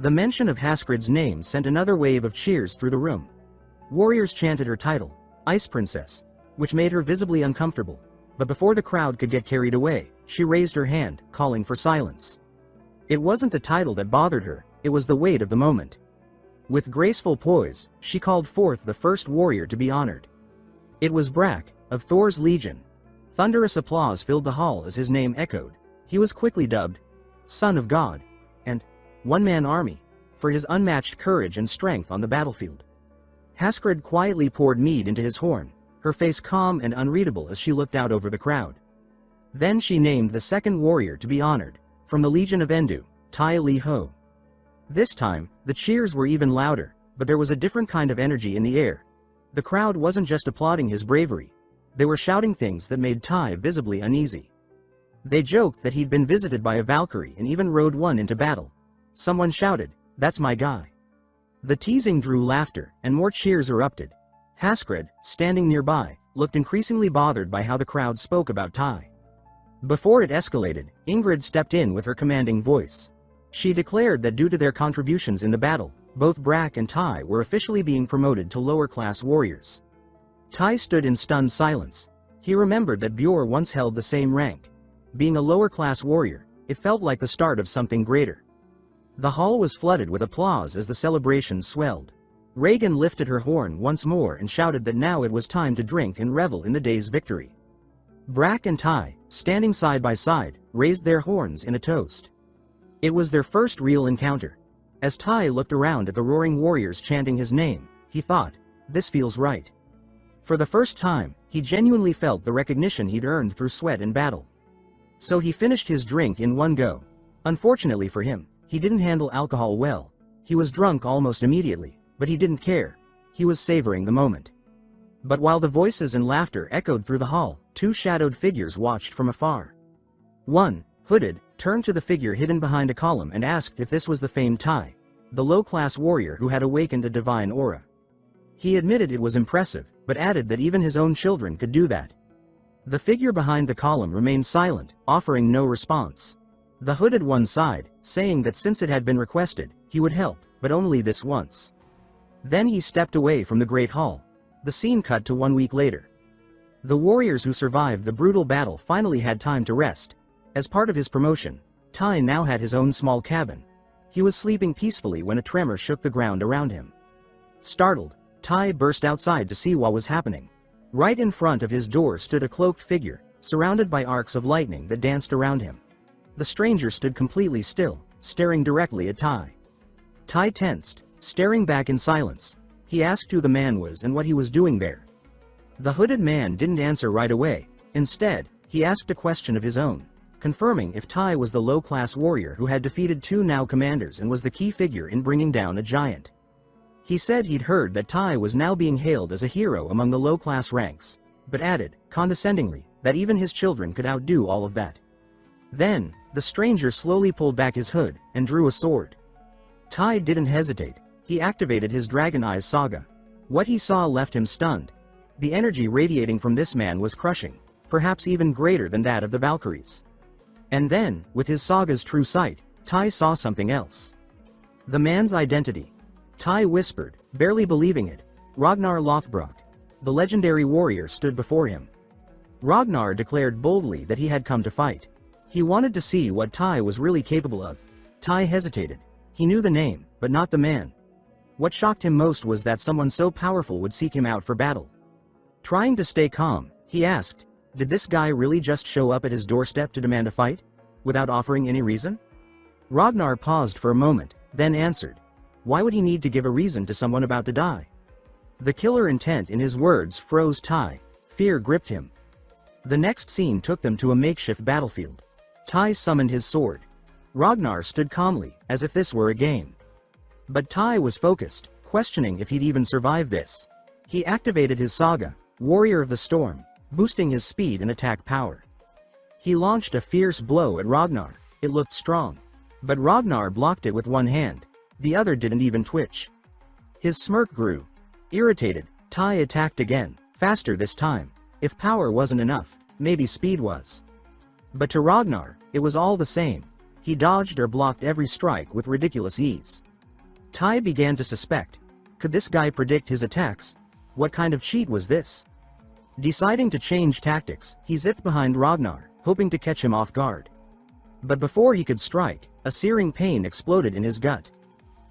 The mention of Haskrid's name sent another wave of cheers through the room. Warriors chanted her title, Ice Princess, which made her visibly uncomfortable. But before the crowd could get carried away, she raised her hand, calling for silence. It wasn't the title that bothered her, it was the weight of the moment. With graceful poise, she called forth the first warrior to be honored. It was Brack, of Thor's Legion. Thunderous applause filled the hall as his name echoed. He was quickly dubbed Son of God, and One-Man Army, for his unmatched courage and strength on the battlefield. Haskrid quietly poured mead into his horn, her face calm and unreadable as she looked out over the crowd. Then she named the second warrior to be honored, from the Legion of Endu, Tai Li Ho. This time, the cheers were even louder, but there was a different kind of energy in the air. The crowd wasn't just applauding his bravery. They were shouting things that made Tai visibly uneasy. They joked that he'd been visited by a Valkyrie and even rode one into battle. Someone shouted, "That's my guy." The teasing drew laughter, and more cheers erupted. Haskrid, standing nearby, looked increasingly bothered by how the crowd spoke about Tai. Before it escalated, Ingrid stepped in with her commanding voice. She declared that due to their contributions in the battle, both Brack and Tai were officially being promoted to lower-class warriors. Tai stood in stunned silence. He remembered that Bjor once held the same rank. Being a lower-class warrior, it felt like the start of something greater. The hall was flooded with applause as the celebration swelled. Reagan lifted her horn once more and shouted that now it was time to drink and revel in the day's victory. Brack and Tai, standing side by side, raised their horns in a toast. It was their first real encounter. As Tai looked around at the roaring warriors chanting his name, he thought, "This feels right." For the first time, he genuinely felt the recognition he'd earned through sweat and battle. So he finished his drink in one go. Unfortunately for him, he didn't handle alcohol well. He was drunk almost immediately, but he didn't care. He was savoring the moment. But while the voices and laughter echoed through the hall, two shadowed figures watched from afar. One, hooded, turned to the figure hidden behind a column and asked if this was the famed Tai, the low-class warrior who had awakened a divine aura. He admitted it was impressive, but added that even his own children could do that. The figure behind the column remained silent, offering no response. The hooded one sighed, saying that since it had been requested, he would help, but only this once. Then he stepped away from the Great Hall. The scene cut to 1 week later. The warriors who survived the brutal battle finally had time to rest. As part of his promotion, Tai now had his own small cabin. He was sleeping peacefully when a tremor shook the ground around him. Startled, Tai burst outside to see what was happening. Right in front of his door stood a cloaked figure, surrounded by arcs of lightning that danced around him. The stranger stood completely still, staring directly at Tai. Tai tensed, staring back in silence. He asked who the man was and what he was doing there. The hooded man didn't answer right away. Instead, he asked a question of his own, confirming if Tai was the low-class warrior who had defeated two now commanders and was the key figure in bringing down a giant. He said he'd heard that Tai was now being hailed as a hero among the low-class ranks, but added, condescendingly, that even his children could outdo all of that. Then, the stranger slowly pulled back his hood and drew a sword. Tai didn't hesitate. He activated his Dragon Eyes saga. What he saw left him stunned. The energy radiating from this man was crushing, perhaps even greater than that of the Valkyries. And then, with his saga's true sight, Tai saw something else. The man's identity. Tai whispered, barely believing it. Ragnar Lothbrok. The legendary warrior stood before him. Ragnar declared boldly that he had come to fight. He wanted to see what Tai was really capable of. Tai hesitated. He knew the name, but not the man. What shocked him most was that someone so powerful would seek him out for battle. Trying to stay calm, he asked, did this guy really just show up at his doorstep to demand a fight, without offering any reason? Ragnar paused for a moment, then answered. Why would he need to give a reason to someone about to die? The killer intent in his words froze Tai. Fear gripped him. The next scene took them to a makeshift battlefield. Tai summoned his sword. Ragnar stood calmly, as if this were a game. But Tai was focused, questioning if he'd even survive this. He activated his saga, Warrior of the Storm, boosting his speed and attack power. He launched a fierce blow at Ragnar. It looked strong. But Ragnar blocked it with one hand. The other didn't even twitch. His smirk grew. Irritated, Tai attacked again, faster this time. If power wasn't enough, maybe speed was. But to Ragnar, it was all the same. He dodged or blocked every strike with ridiculous ease. Tai began to suspect. Could this guy predict his attacks? What kind of cheat was this? Deciding to change tactics, he zipped behind Ragnar, hoping to catch him off guard. But before he could strike, a searing pain exploded in his gut.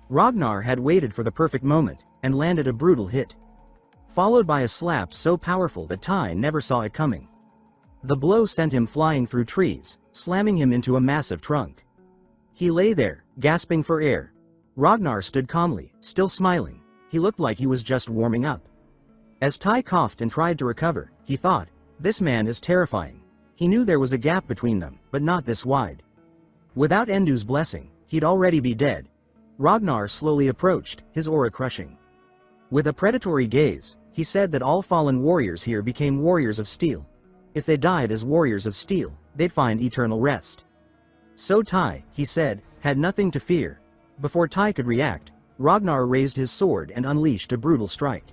Ragnar had waited for the perfect moment, and landed a brutal hit. Followed by a slap so powerful that Tai never saw it coming. The blow sent him flying through trees, slamming him into a massive trunk. He lay there, gasping for air. Ragnar stood calmly, still smiling. He looked like he was just warming up. As Tai coughed and tried to recover, he thought, this man is terrifying. He knew there was a gap between them, but not this wide. Without Endu's blessing, he'd already be dead. Ragnar slowly approached, his aura crushing. With a predatory gaze, he said that all fallen warriors here became warriors of steel. If they died as warriors of steel, they'd find eternal rest. So Tai, he said, had nothing to fear. Before Tai could react, Ragnar raised his sword and unleashed a brutal strike.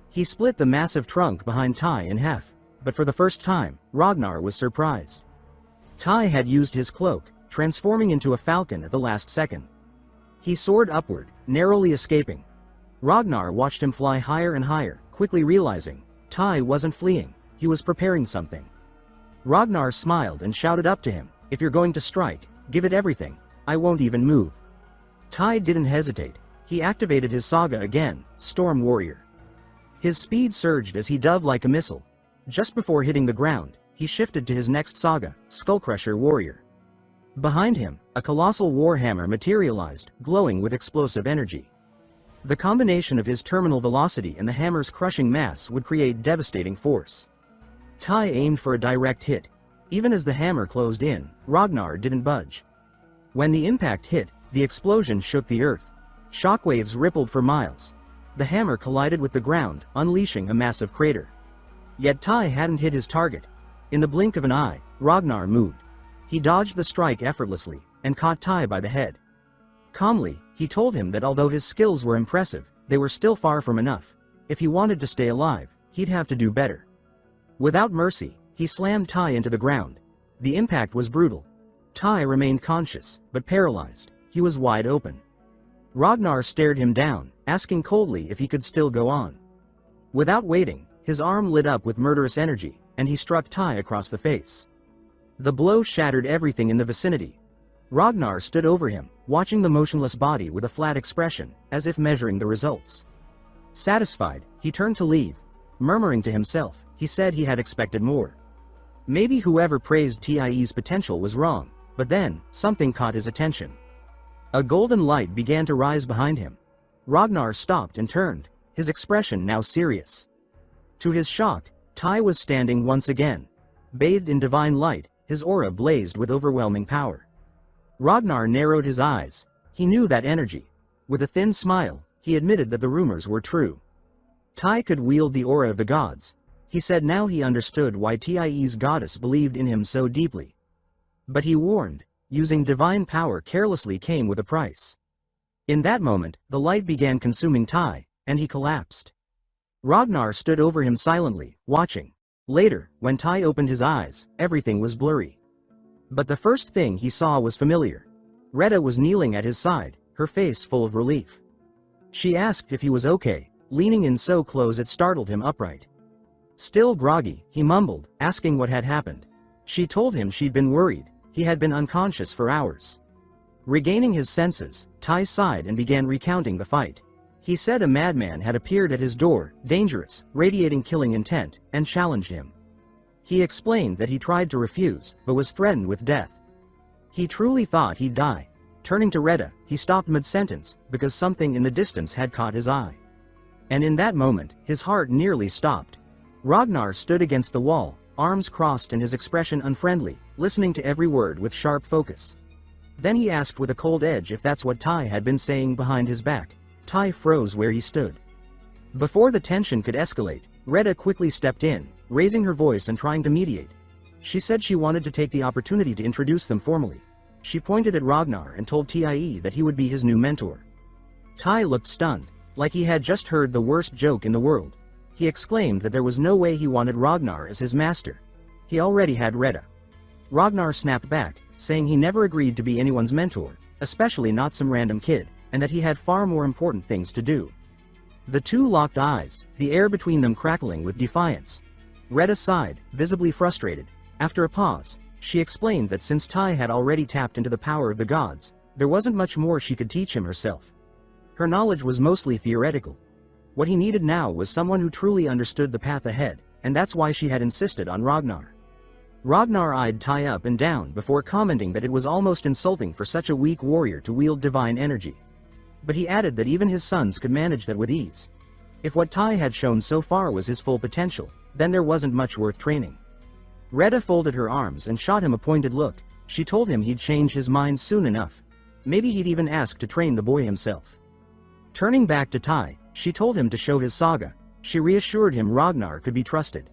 He split the massive trunk behind Tai in half, but for the first time, Ragnar was surprised. Tai had used his cloak, transforming into a falcon at the last second. He soared upward, narrowly escaping. Ragnar watched him fly higher and higher, quickly realizing Tai wasn't fleeing, he was preparing something. Ragnar smiled and shouted up to him, "If you're going to strike, give it everything, I won't even move." Tai didn't hesitate, he activated his saga again, Storm Warrior. His speed surged as he dove like a missile. Just before hitting the ground, he shifted to his next saga, Skullcrusher Warrior. Behind him, a colossal warhammer materialized, glowing with explosive energy. The combination of his terminal velocity and the hammer's crushing mass would create devastating force. Tai aimed for a direct hit. Even as the hammer closed in, Ragnar didn't budge. When the impact hit, the explosion shook the earth. Shockwaves rippled for miles. The hammer collided with the ground, unleashing a massive crater. Yet Tai hadn't hit his target. In the blink of an eye, Ragnar moved. He dodged the strike effortlessly, and caught Tai by the head. Calmly, he told him that although his skills were impressive, they were still far from enough. If he wanted to stay alive, he'd have to do better. Without mercy, he slammed Tai into the ground. The impact was brutal. Tai remained conscious, but paralyzed. He was wide open. Ragnar stared him down, asking coldly if he could still go on. Without waiting, his arm lit up with murderous energy, and he struck Tai across the face. The blow shattered everything in the vicinity. Ragnar stood over him, watching the motionless body with a flat expression, as if measuring the results. Satisfied, he turned to leave. Murmuring to himself, he said he had expected more. Maybe whoever praised TIE's potential was wrong, but then, something caught his attention. A golden light began to rise behind him. Ragnar stopped and turned, his expression now serious. To his shock, Tai was standing once again. Bathed in divine light, his aura blazed with overwhelming power. Ragnar narrowed his eyes. He knew that energy. With a thin smile, he admitted that the rumors were true. Tai could wield the aura of the gods. He said now he understood why TIE's goddess believed in him so deeply. But he warned, using divine power carelessly came with a price. In that moment, the light began consuming Tai, and he collapsed. Ragnar stood over him silently, watching. Later, when Tai opened his eyes, everything was blurry. But the first thing he saw was familiar. Retta was kneeling at his side, her face full of relief. She asked if he was okay, leaning in so close it startled him upright. Still groggy, he mumbled, asking what had happened. She told him she'd been worried, he had been unconscious for hours. Regaining his senses, Tai sighed and began recounting the fight. He said a madman had appeared at his door, dangerous, radiating killing intent, and challenged him. He explained that he tried to refuse, but was threatened with death. He truly thought he'd die. Turning to Retta, he stopped mid-sentence, because something in the distance had caught his eye. And in that moment, his heart nearly stopped. Ragnar stood against the wall, arms crossed and his expression unfriendly, listening to every word with sharp focus. Then he asked with a cold edge if that's what Tai had been saying behind his back. Tai froze where he stood. Before the tension could escalate, Retta quickly stepped in, raising her voice and trying to mediate. She said she wanted to take the opportunity to introduce them formally. She pointed at Ragnar and told TIE that he would be his new mentor. Tai looked stunned, like he had just heard the worst joke in the world. He exclaimed that there was no way he wanted Ragnar as his master. He already had Retta. Ragnar snapped back, saying he never agreed to be anyone's mentor, especially not some random kid, and that he had far more important things to do. The two locked eyes, the air between them crackling with defiance. Retta sighed, visibly frustrated. After a pause, she explained that since Tai had already tapped into the power of the gods, there wasn't much more she could teach him herself. Her knowledge was mostly theoretical. What he needed now was someone who truly understood the path ahead, and that's why she had insisted on Ragnar. Ragnar eyed Tai up and down before commenting that it was almost insulting for such a weak warrior to wield divine energy. But he added that even his sons could manage that with ease. If what Tai had shown so far was his full potential, then there wasn't much worth training. Retta folded her arms and shot him a pointed look. She told him he'd change his mind soon enough. Maybe he'd even ask to train the boy himself. Turning back to Tai, she told him to show his saga. She reassured him Ragnar could be trusted.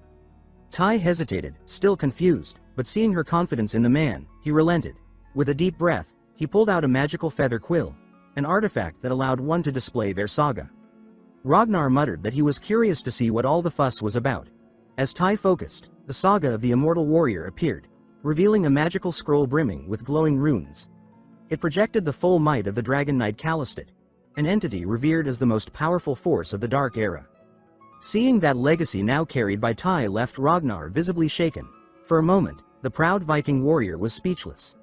Tai hesitated, still confused, but seeing her confidence in the man, he relented. With a deep breath, he pulled out a magical feather quill, an artifact that allowed one to display their saga. Ragnar muttered that he was curious to see what all the fuss was about. As Tai focused, the saga of the immortal warrior appeared. revealing a magical scroll brimming with glowing runes. It projected the full might of the Dragon Knight Callisted, an entity revered as the most powerful force of the Dark Era. Seeing that legacy now carried by Tai left Ragnar visibly shaken. For a moment, the proud Viking warrior was speechless.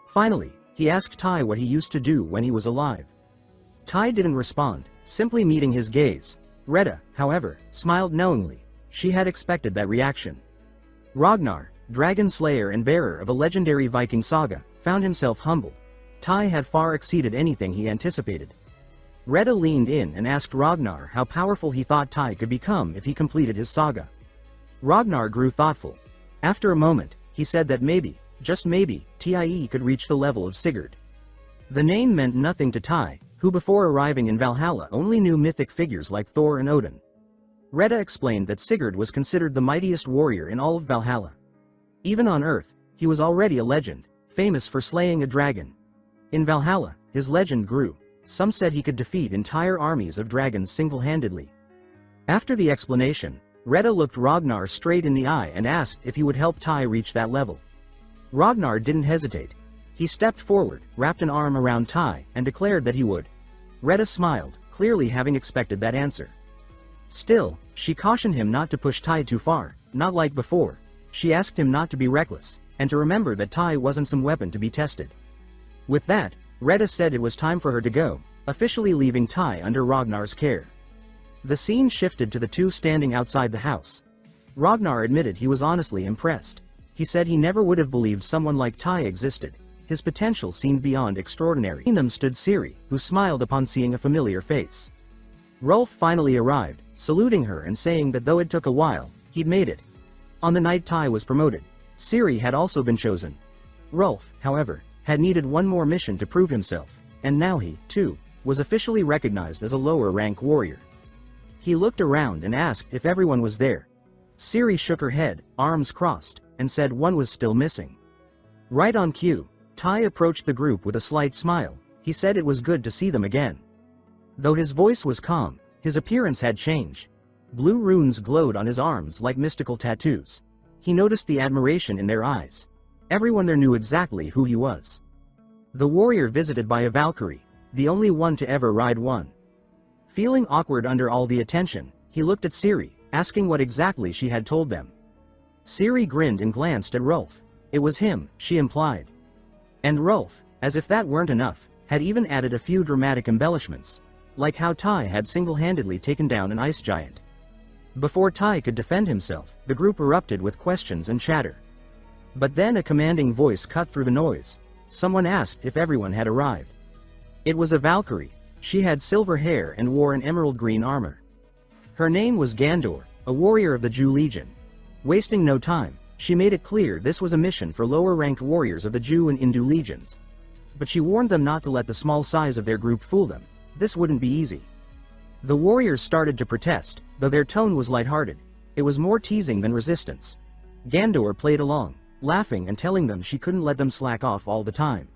Finally, he asked Tai what he used to do when he was alive. Tai didn't respond, simply meeting his gaze. Retta, however, smiled knowingly. She had expected that reaction. Ragnar, dragon slayer and bearer of a legendary Viking saga, found himself humble. Tai had far exceeded anything he anticipated. Retta leaned in and asked Ragnar how powerful he thought Tai could become if he completed his saga. Ragnar grew thoughtful. After a moment, he said that maybe, just maybe, Tai could reach the level of Sigurd. The name meant nothing to Tai, who before arriving in Valhalla only knew mythic figures like Thor and Odin. Retta explained that Sigurd was considered the mightiest warrior in all of Valhalla. Even on Earth, he was already a legend, famous for slaying a dragon. In Valhalla, his legend grew. Some said he could defeat entire armies of dragons single-handedly. After the explanation, Retta looked Ragnar straight in the eye and asked if he would help Tai reach that level. Ragnar didn't hesitate. He stepped forward, wrapped an arm around Tai, and declared that he would. Retta smiled, clearly having expected that answer. Still, she cautioned him not to push Tai too far, not like before. She asked him not to be reckless, and to remember that Tai wasn't some weapon to be tested. With that, Retta said it was time for her to go, officially leaving Tai under Ragnar's care. The scene shifted to the two standing outside the house. Ragnar admitted he was honestly impressed. He said he never would have believed someone like Tai existed. His potential seemed beyond extraordinary. Between them stood Ciri, who smiled upon seeing a familiar face. Rolf finally arrived, saluting her and saying that though it took a while, he'd made it. On the night Tai was promoted, Ciri had also been chosen. Rolf, however, had needed one more mission to prove himself, and now he, too, was officially recognized as a lower-rank warrior. He looked around and asked if everyone was there. Ciri shook her head, arms crossed, and said one was still missing. Right on cue, Tai approached the group with a slight smile. He said it was good to see them again. Though his voice was calm, his appearance had changed. Blue runes glowed on his arms like mystical tattoos. He noticed the admiration in their eyes. Everyone there knew exactly who he was. The warrior visited by a Valkyrie, the only one to ever ride one. Feeling awkward under all the attention, he looked at Ciri, asking what exactly she had told them. Ciri grinned and glanced at Rolf. It was him, she implied. And Rolf, as if that weren't enough, had even added a few dramatic embellishments, like how Tai had single-handedly taken down an ice giant. Before Tai could defend himself, the group erupted with questions and chatter. But then a commanding voice cut through the noise. Someone asked if everyone had arrived. It was a Valkyrie. She had silver hair and wore an emerald green armor. Her name was Gandor, a warrior of the Jew Legion. Wasting no time, she made it clear this was a mission for lower-ranked warriors of the Jew and Hindu legions. But she warned them not to let the small size of their group fool them. This wouldn't be easy. The warriors started to protest, though their tone was lighthearted. It was more teasing than resistance. Gandor played along, laughing and telling them she couldn't let them slack off all the time.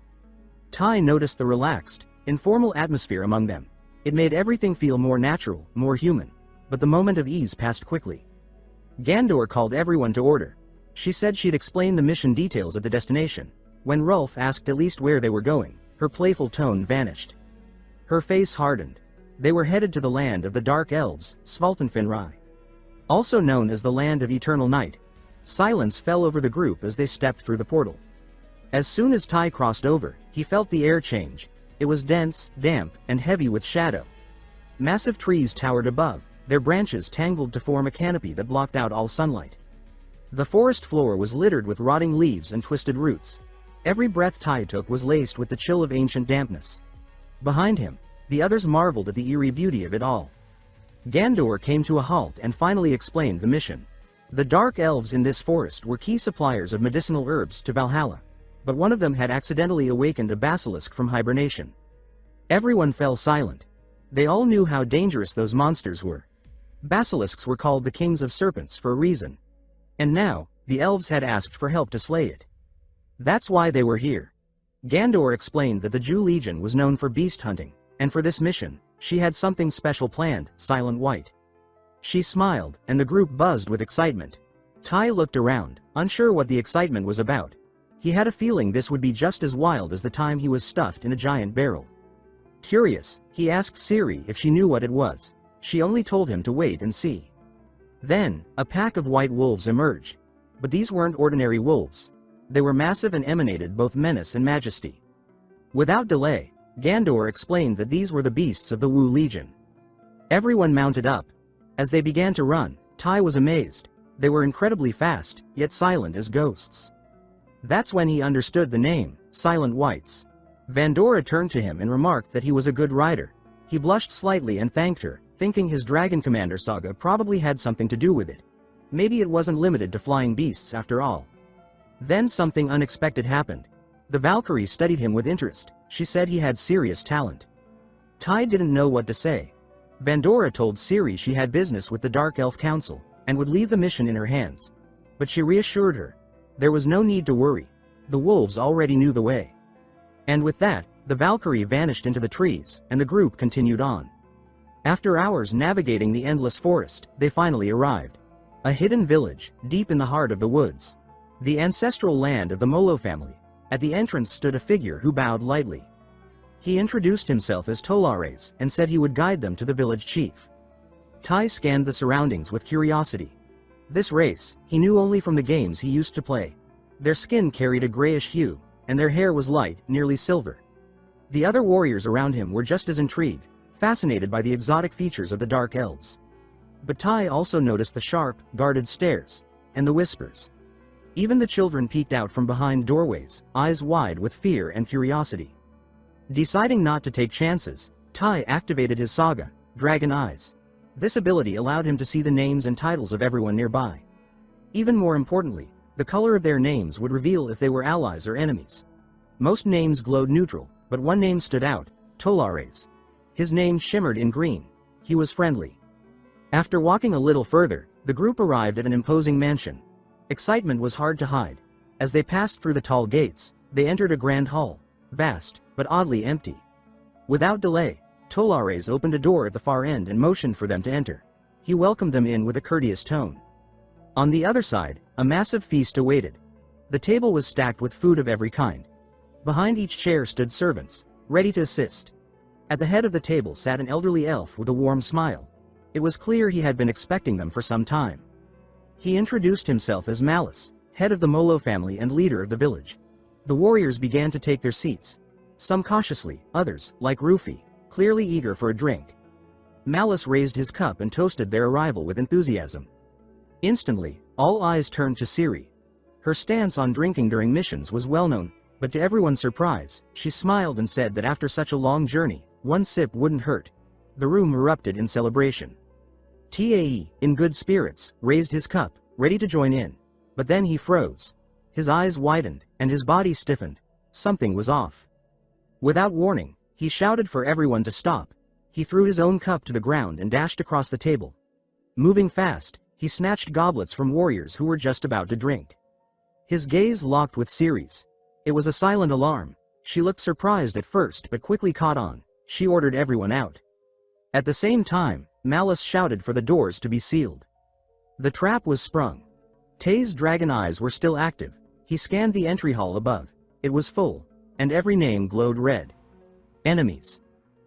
Tai noticed the relaxed, informal atmosphere among them. It made everything feel more natural, more human. But the moment of ease passed quickly. Gandor called everyone to order. She said she'd explain the mission details at the destination. When Rolf asked at least where they were going, her playful tone vanished. Her face hardened. They were headed to the land of the Dark Elves, Svaltenfinrai. Also known as the Land of Eternal Night. Silence fell over the group as they stepped through the portal. As soon as Tai crossed over, he felt the air change. It was dense, damp, and heavy with shadow. Massive trees towered above, their branches tangled to form a canopy that blocked out all sunlight. The forest floor was littered with rotting leaves and twisted roots. Every breath Tai took was laced with the chill of ancient dampness. Behind him, the others marveled at the eerie beauty of it all. Gandor came to a halt and finally explained the mission. The Dark Elves in this forest were key suppliers of medicinal herbs to Valhalla, but one of them had accidentally awakened a basilisk from hibernation. Everyone fell silent. They all knew how dangerous those monsters were. Basilisks were called the kings of serpents for a reason. And now, the elves had asked for help to slay it. That's why they were here. Gandor explained that the Jew Legion was known for beast hunting, and for this mission, she had something special planned, Silent White. She smiled, and the group buzzed with excitement. Tai looked around, unsure what the excitement was about. He had a feeling this would be just as wild as the time he was stuffed in a giant barrel. Curious, he asked Ciri if she knew what it was. She only told him to wait and see. Then, a pack of white wolves emerged. But these weren't ordinary wolves. They were massive and emanated both menace and majesty. Without delay, Gandor explained that these were the beasts of the Wu Legion. Everyone mounted up. As they began to run, Tai was amazed. They were incredibly fast, yet silent as ghosts. That's when he understood the name, Silent Whites. Vandora turned to him and remarked that he was a good rider. He blushed slightly and thanked her, thinking his Dragon Commander saga probably had something to do with it. Maybe it wasn't limited to flying beasts after all. Then something unexpected happened. The Valkyrie studied him with interest. She said he had serious talent. Tai didn't know what to say. Vandora told Ciri she had business with the Dark Elf Council, and would leave the mission in her hands. But she reassured her. There was no need to worry. The wolves already knew the way. And with that, the Valkyrie vanished into the trees, and the group continued on. After hours navigating the endless forest, they finally arrived. A hidden village, deep in the heart of the woods. The ancestral land of the Molo family. At the entrance stood a figure who bowed lightly. He introduced himself as Tolares and said he would guide them to the village chief. Tai scanned the surroundings with curiosity. This race, he knew only from the games he used to play. Their skin carried a grayish hue, and their hair was light, nearly silver. The other warriors around him were just as intrigued, fascinated by the exotic features of the Dark Elves. But Tai also noticed the sharp, guarded stares, and the whispers. Even the children peeked out from behind doorways, eyes wide with fear and curiosity. Deciding not to take chances, Tai activated his saga, Dragon Eyes. This ability allowed him to see the names and titles of everyone nearby. Even more importantly, the color of their names would reveal if they were allies or enemies. Most names glowed neutral, but one name stood out, Tolares. His name shimmered in green. He was friendly. After walking a little further, the group arrived at an imposing mansion. Excitement was hard to hide. As they passed through the tall gates, they entered a grand hall, vast, but oddly empty. Without delay, Tolares opened a door at the far end and motioned for them to enter. He welcomed them in with a courteous tone. On the other side, a massive feast awaited. The table was stacked with food of every kind. Behind each chair stood servants, ready to assist. At the head of the table sat an elderly elf with a warm smile. It was clear he had been expecting them for some time. He introduced himself as Malice, head of the Molo family and leader of the village. The warriors began to take their seats. Some cautiously, others, like Rufy, clearly eager for a drink. Malice raised his cup and toasted their arrival with enthusiasm. Instantly, all eyes turned to Ciri. Her stance on drinking during missions was well known, but to everyone's surprise, she smiled and said that after such a long journey, one sip wouldn't hurt. The room erupted in celebration. Tae, in good spirits, raised his cup, ready to join in. But then he froze. His eyes widened, and his body stiffened. Something was off. Without warning, he shouted for everyone to stop. He threw his own cup to the ground and dashed across the table. Moving fast, he snatched goblets from warriors who were just about to drink. His gaze locked with Ciri's. It was a silent alarm. She looked surprised at first but quickly caught on. She ordered everyone out. At the same time, Malice shouted for the doors to be sealed. The trap was sprung. Tae's dragon eyes were still active. He scanned the entry hall above. It was full, and every name glowed red. Enemies.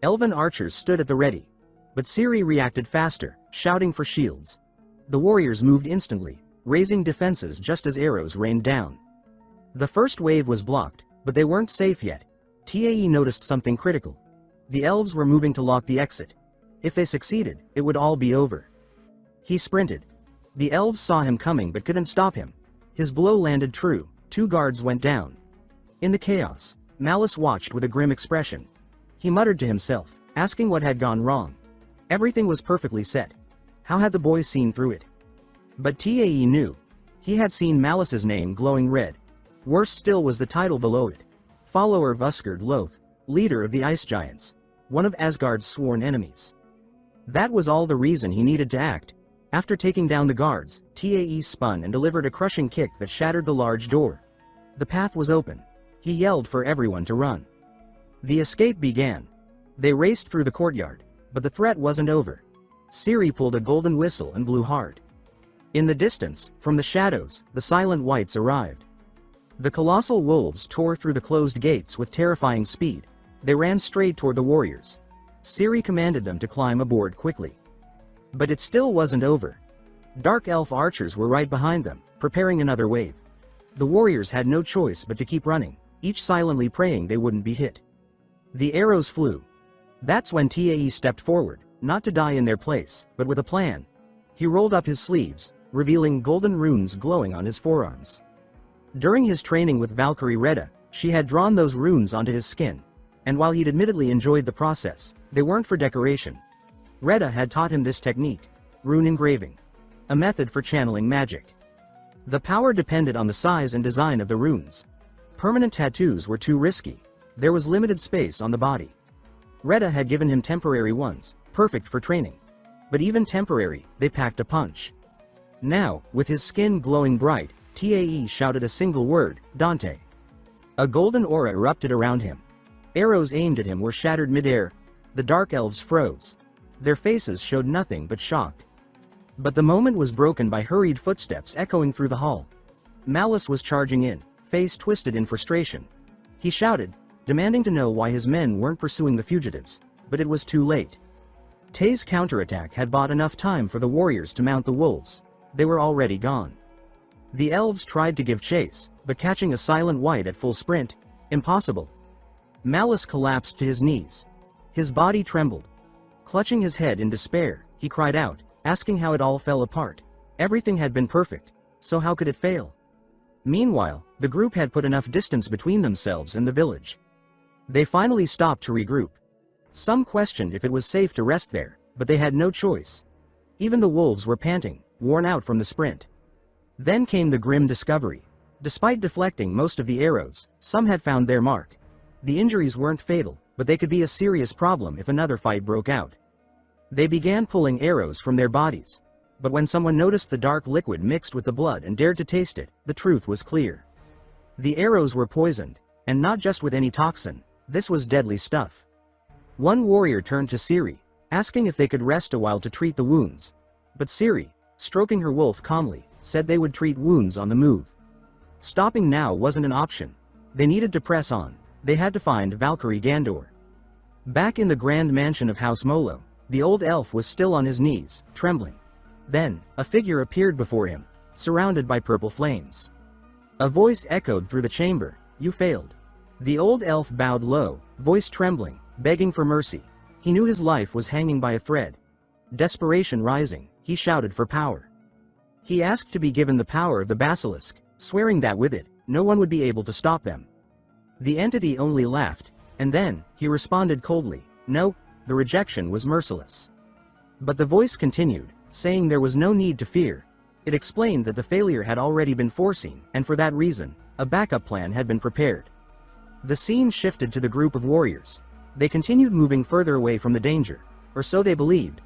Elven archers stood at the ready. But Ciri reacted faster, shouting for shields. The warriors moved instantly, raising defenses just as arrows rained down. The first wave was blocked, but they weren't safe yet. Tae noticed something critical. The elves were moving to lock the exit. If they succeeded, it would all be over. He sprinted. The elves saw him coming but couldn't stop him. His blow landed true. 2 guards went down. In the chaos, Malice watched with a grim expression. He muttered to himself, asking what had gone wrong. Everything was perfectly set. How had the boys seen through it? But Tae knew. He had seen Malice's name glowing red. Worse still was the title below it. Follower of Uskard Loth, leader of the Ice Giants. One of Asgard's sworn enemies. That was all the reason he needed to act. After taking down the guards, Tae spun and delivered a crushing kick that shattered the large door. The path was open. He yelled for everyone to run. The escape began. They raced through the courtyard, but the threat wasn't over. Ciri pulled a golden whistle and blew hard. In the distance, from the shadows, the Silent Whites arrived. The colossal wolves tore through the closed gates with terrifying speed. They ran straight toward the warriors. Ciri commanded them to climb aboard quickly. But it still wasn't over. Dark elf archers were right behind them, preparing another wave. The warriors had no choice but to keep running, each silently praying they wouldn't be hit. The arrows flew. That's when Tae stepped forward, not to die in their place, but with a plan. He rolled up his sleeves, revealing golden runes glowing on his forearms. During his training with Valkyrie Retta, she had drawn those runes onto his skin, and while he'd admittedly enjoyed the process, they weren't for decoration. Retta had taught him this technique, rune engraving, a method for channeling magic. The power depended on the size and design of the runes. Permanent tattoos were too risky. There was limited space on the body. Retta had given him temporary ones, perfect for training. But even temporary, they packed a punch. Now, with his skin glowing bright, Tae shouted a single word, Dante. A golden aura erupted around him. Arrows aimed at him were shattered midair. The dark elves froze. Their faces showed nothing but shock. But the moment was broken by hurried footsteps echoing through the hall. Malice was charging in, face twisted in frustration. He shouted, demanding to know why his men weren't pursuing the fugitives, but it was too late. Tae's counterattack had bought enough time for the warriors to mount the wolves. They were already gone. The elves tried to give chase, but catching a silent white at full sprint, impossible. Malice collapsed to his knees. His body trembled. Clutching his head in despair, he cried out, asking how it all fell apart. Everything had been perfect, so how could it fail? Meanwhile, the group had put enough distance between themselves and the village. They finally stopped to regroup. Some questioned if it was safe to rest there, but they had no choice. Even the wolves were panting, worn out from the sprint. Then came the grim discovery. Despite deflecting most of the arrows, some had found their mark. The injuries weren't fatal, but they could be a serious problem if another fight broke out. They began pulling arrows from their bodies. But when someone noticed the dark liquid mixed with the blood and dared to taste it, the truth was clear. The arrows were poisoned, and not just with any toxin. This was deadly stuff. One warrior turned to Ciri, asking if they could rest a while to treat the wounds. But Ciri, stroking her wolf calmly, said they would treat wounds on the move. Stopping now wasn't an option. They needed to press on. They had to find Valkyrie Gandor. Back in the grand mansion of House Molo, the old elf was still on his knees, trembling. Then, a figure appeared before him, surrounded by purple flames. A voice echoed through the chamber, "You failed." The old elf bowed low, voice trembling, begging for mercy. He knew his life was hanging by a thread. Desperation rising, he shouted for power. He asked to be given the power of the basilisk, swearing that with it, no one would be able to stop them. The entity only laughed, and then, he responded coldly, no, the rejection was merciless. But the voice continued, saying there was no need to fear. It explained that the failure had already been foreseen, and for that reason, a backup plan had been prepared. The scene shifted to the group of warriors. They continued moving further away from the danger, or so they believed.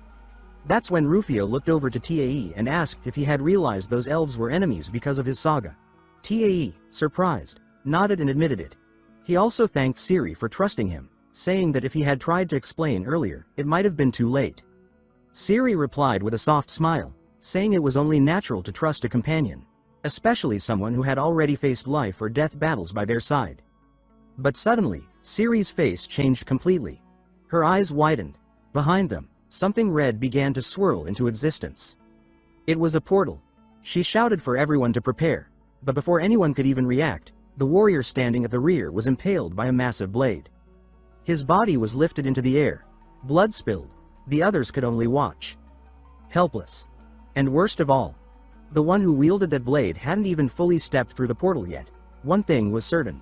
That's when Rufio looked over to Tae and asked if he had realized those elves were enemies because of his saga. Tae, surprised, nodded and admitted it. He also thanked Ciri for trusting him, saying that if he had tried to explain earlier, it might have been too late. Ciri replied with a soft smile, saying it was only natural to trust a companion, especially someone who had already faced life or death battles by their side. But suddenly, Ciri's face changed completely. Her eyes widened. Behind them, something red began to swirl into existence. It was a portal. She shouted for everyone to prepare, but before anyone could even react, the warrior standing at the rear was impaled by a massive blade. His body was lifted into the air. Blood spilled. The others could only watch. Helpless. And worst of all, the one who wielded that blade hadn't even fully stepped through the portal yet. One thing was certain.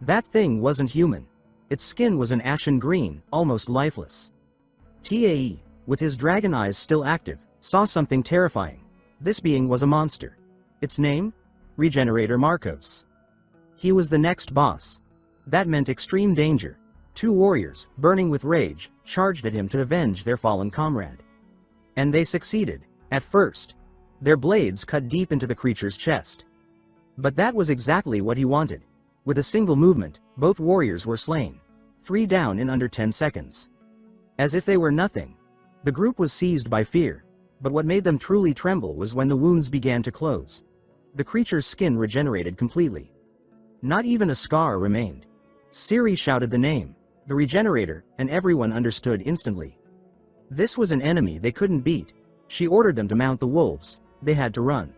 That thing wasn't human. Its skin was an ashen green, almost lifeless. Tae, with his dragon eyes still active, saw something terrifying. This being was a monster. Its name? Regenerator Marcos. He was the next boss. That meant extreme danger. Two warriors, burning with rage, charged at him to avenge their fallen comrade. And they succeeded, at first. Their blades cut deep into the creature's chest. But that was exactly what he wanted. With a single movement, both warriors were slain. 3 down in under 10 seconds. As if they were nothing. The group was seized by fear, but what made them truly tremble was when the wounds began to close. The creature's skin regenerated completely. Not even a scar remained. Siri shouted the name, the regenerator, and everyone understood instantly. This was an enemy they couldn't beat. She ordered them to mount the wolves. They had to run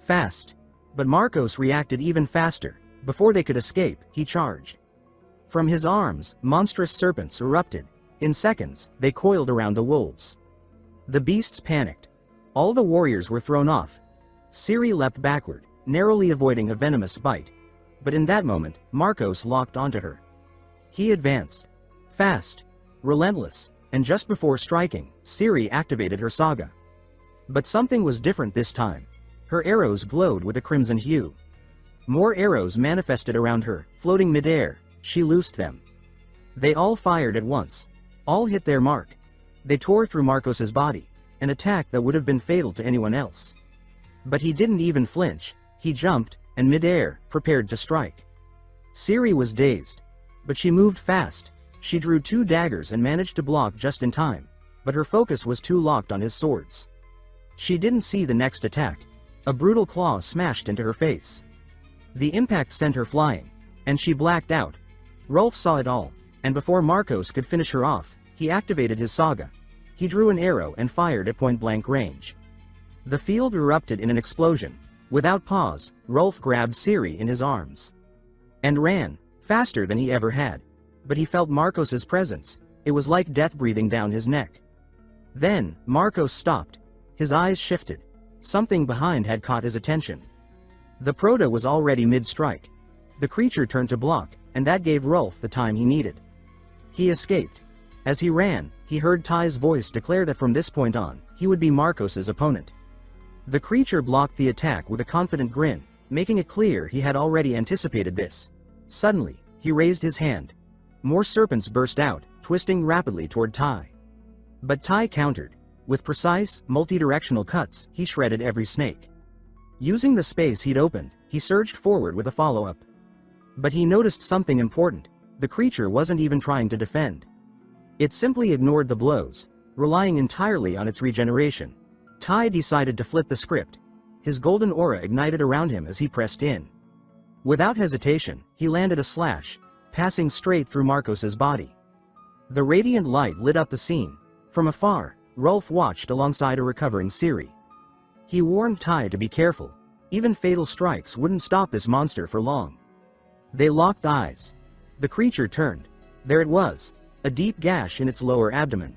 fast. But Marcos reacted even faster. Before they could escape, he charged. From his arms, monstrous serpents erupted. In seconds, they coiled around the wolves. The beasts panicked. All the warriors were thrown off. Siri leapt backward, narrowly avoiding a venomous bite. But in that moment, Marcos locked onto her. He advanced. Fast. Relentless. And just before striking, Siri activated her saga. But something was different this time. Her arrows glowed with a crimson hue. More arrows manifested around her, floating mid-air. She loosed them. They all fired at once. All hit their mark. They tore through Marcos's body, an attack that would have been fatal to anyone else. But he didn't even flinch. He jumped, and mid-air, prepared to strike. Siri was dazed. But she moved fast. She drew 2 daggers and managed to block just in time. But her focus was too locked on his swords. She didn't see the next attack. A brutal claw smashed into her face. The impact sent her flying, and she blacked out. Rolf saw it all, and before Marcos could finish her off, he activated his saga. He drew an arrow and fired at point-blank range. The field erupted in an explosion. Without pause, Rolf grabbed Siri in his arms and ran, faster than he ever had. But he felt Marcos's presence. It was like death breathing down his neck. Then, Marcos stopped. His eyes shifted. Something behind had caught his attention. The Proto was already mid-strike. The creature turned to block, and that gave Rolf the time he needed. He escaped. As he ran, he heard Ty's voice declare that from this point on, he would be Marcos's opponent. The creature blocked the attack with a confident grin, making it clear he had already anticipated this. Suddenly, he raised his hand. More serpents burst out, twisting rapidly toward Ty. But Ty countered. With precise, multi-directional cuts, he shredded every snake. Using the space he'd opened, he surged forward with a follow-up. But he noticed something important. The creature wasn't even trying to defend. It simply ignored the blows, relying entirely on its regeneration. Ty decided to flip the script. His golden aura ignited around him as he pressed in. Without hesitation, he landed a slash, passing straight through Marcos's body. The radiant light lit up the scene. From afar, Rolf watched alongside a recovering Siri. He warned Ty to be careful. Even fatal strikes wouldn't stop this monster for long. They locked eyes. The creature turned. There it was, a deep gash in its lower abdomen.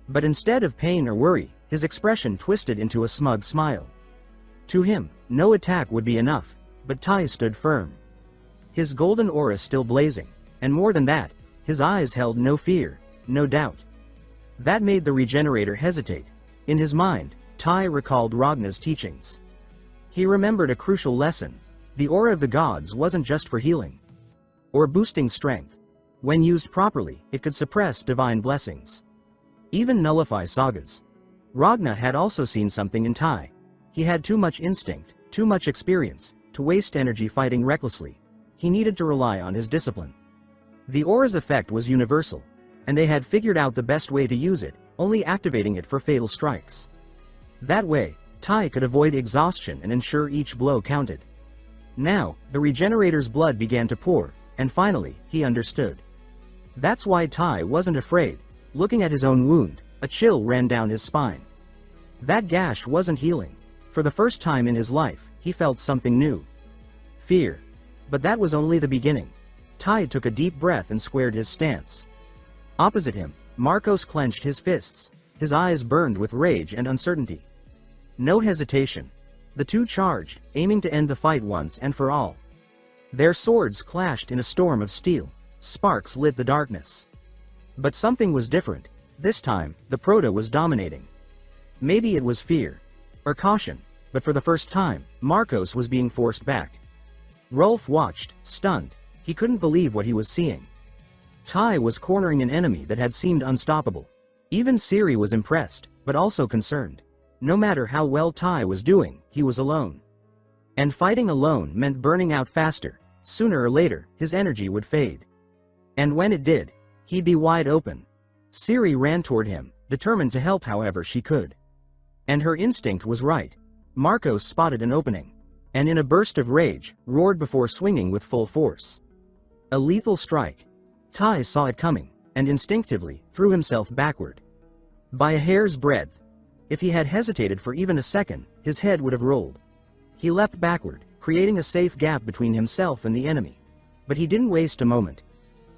But instead of pain or worry, his expression twisted into a smug smile. To him, no attack would be enough, but Ty stood firm. His golden aura still blazing, and more than that, his eyes held no fear, no doubt. That made the regenerator hesitate. In his mind, Ty recalled Ragnar's teachings. He remembered a crucial lesson. The aura of the gods wasn't just for healing or boosting strength. When used properly, it could suppress divine blessings, even nullify sagas. Ragnar had also seen something in Ty. He had too much instinct, too much experience, to waste energy fighting recklessly. He needed to rely on his discipline. The aura's effect was universal, and they had figured out the best way to use it, only activating it for fatal strikes. That way, Ty could avoid exhaustion and ensure each blow counted. Now, the regenerator's blood began to pour, and finally, he understood. That's why Ty wasn't afraid. Looking at his own wound, a chill ran down his spine. That gash wasn't healing. For the first time in his life, he felt something new. Fear. But that was only the beginning. Ty took a deep breath and squared his stance. Opposite him, Marcos clenched his fists. His eyes burned with rage and uncertainty. No hesitation. The two charged, aiming to end the fight once and for all. Their swords clashed in a storm of steel. Sparks lit the darkness. But something was different. This time, the Proto was dominating. Maybe it was fear. Or caution. But for the first time, Marcos was being forced back. Rolf watched, stunned. He couldn't believe what he was seeing. Ty was cornering an enemy that had seemed unstoppable. Even Siri was impressed, but also concerned. No matter how well Ty was doing, he was alone. And fighting alone meant burning out faster. Sooner or later, his energy would fade. And when it did, he'd be wide open. Siri ran toward him, determined to help however she could. And her instinct was right. Marcos spotted an opening. and in a burst of rage, roared before swinging with full force. A lethal strike. Tai saw it coming, and instinctively, threw himself backward. By a hair's breadth. If he had hesitated for even a second, his head would have rolled. He leapt backward, creating a safe gap between himself and the enemy. But he didn't waste a moment.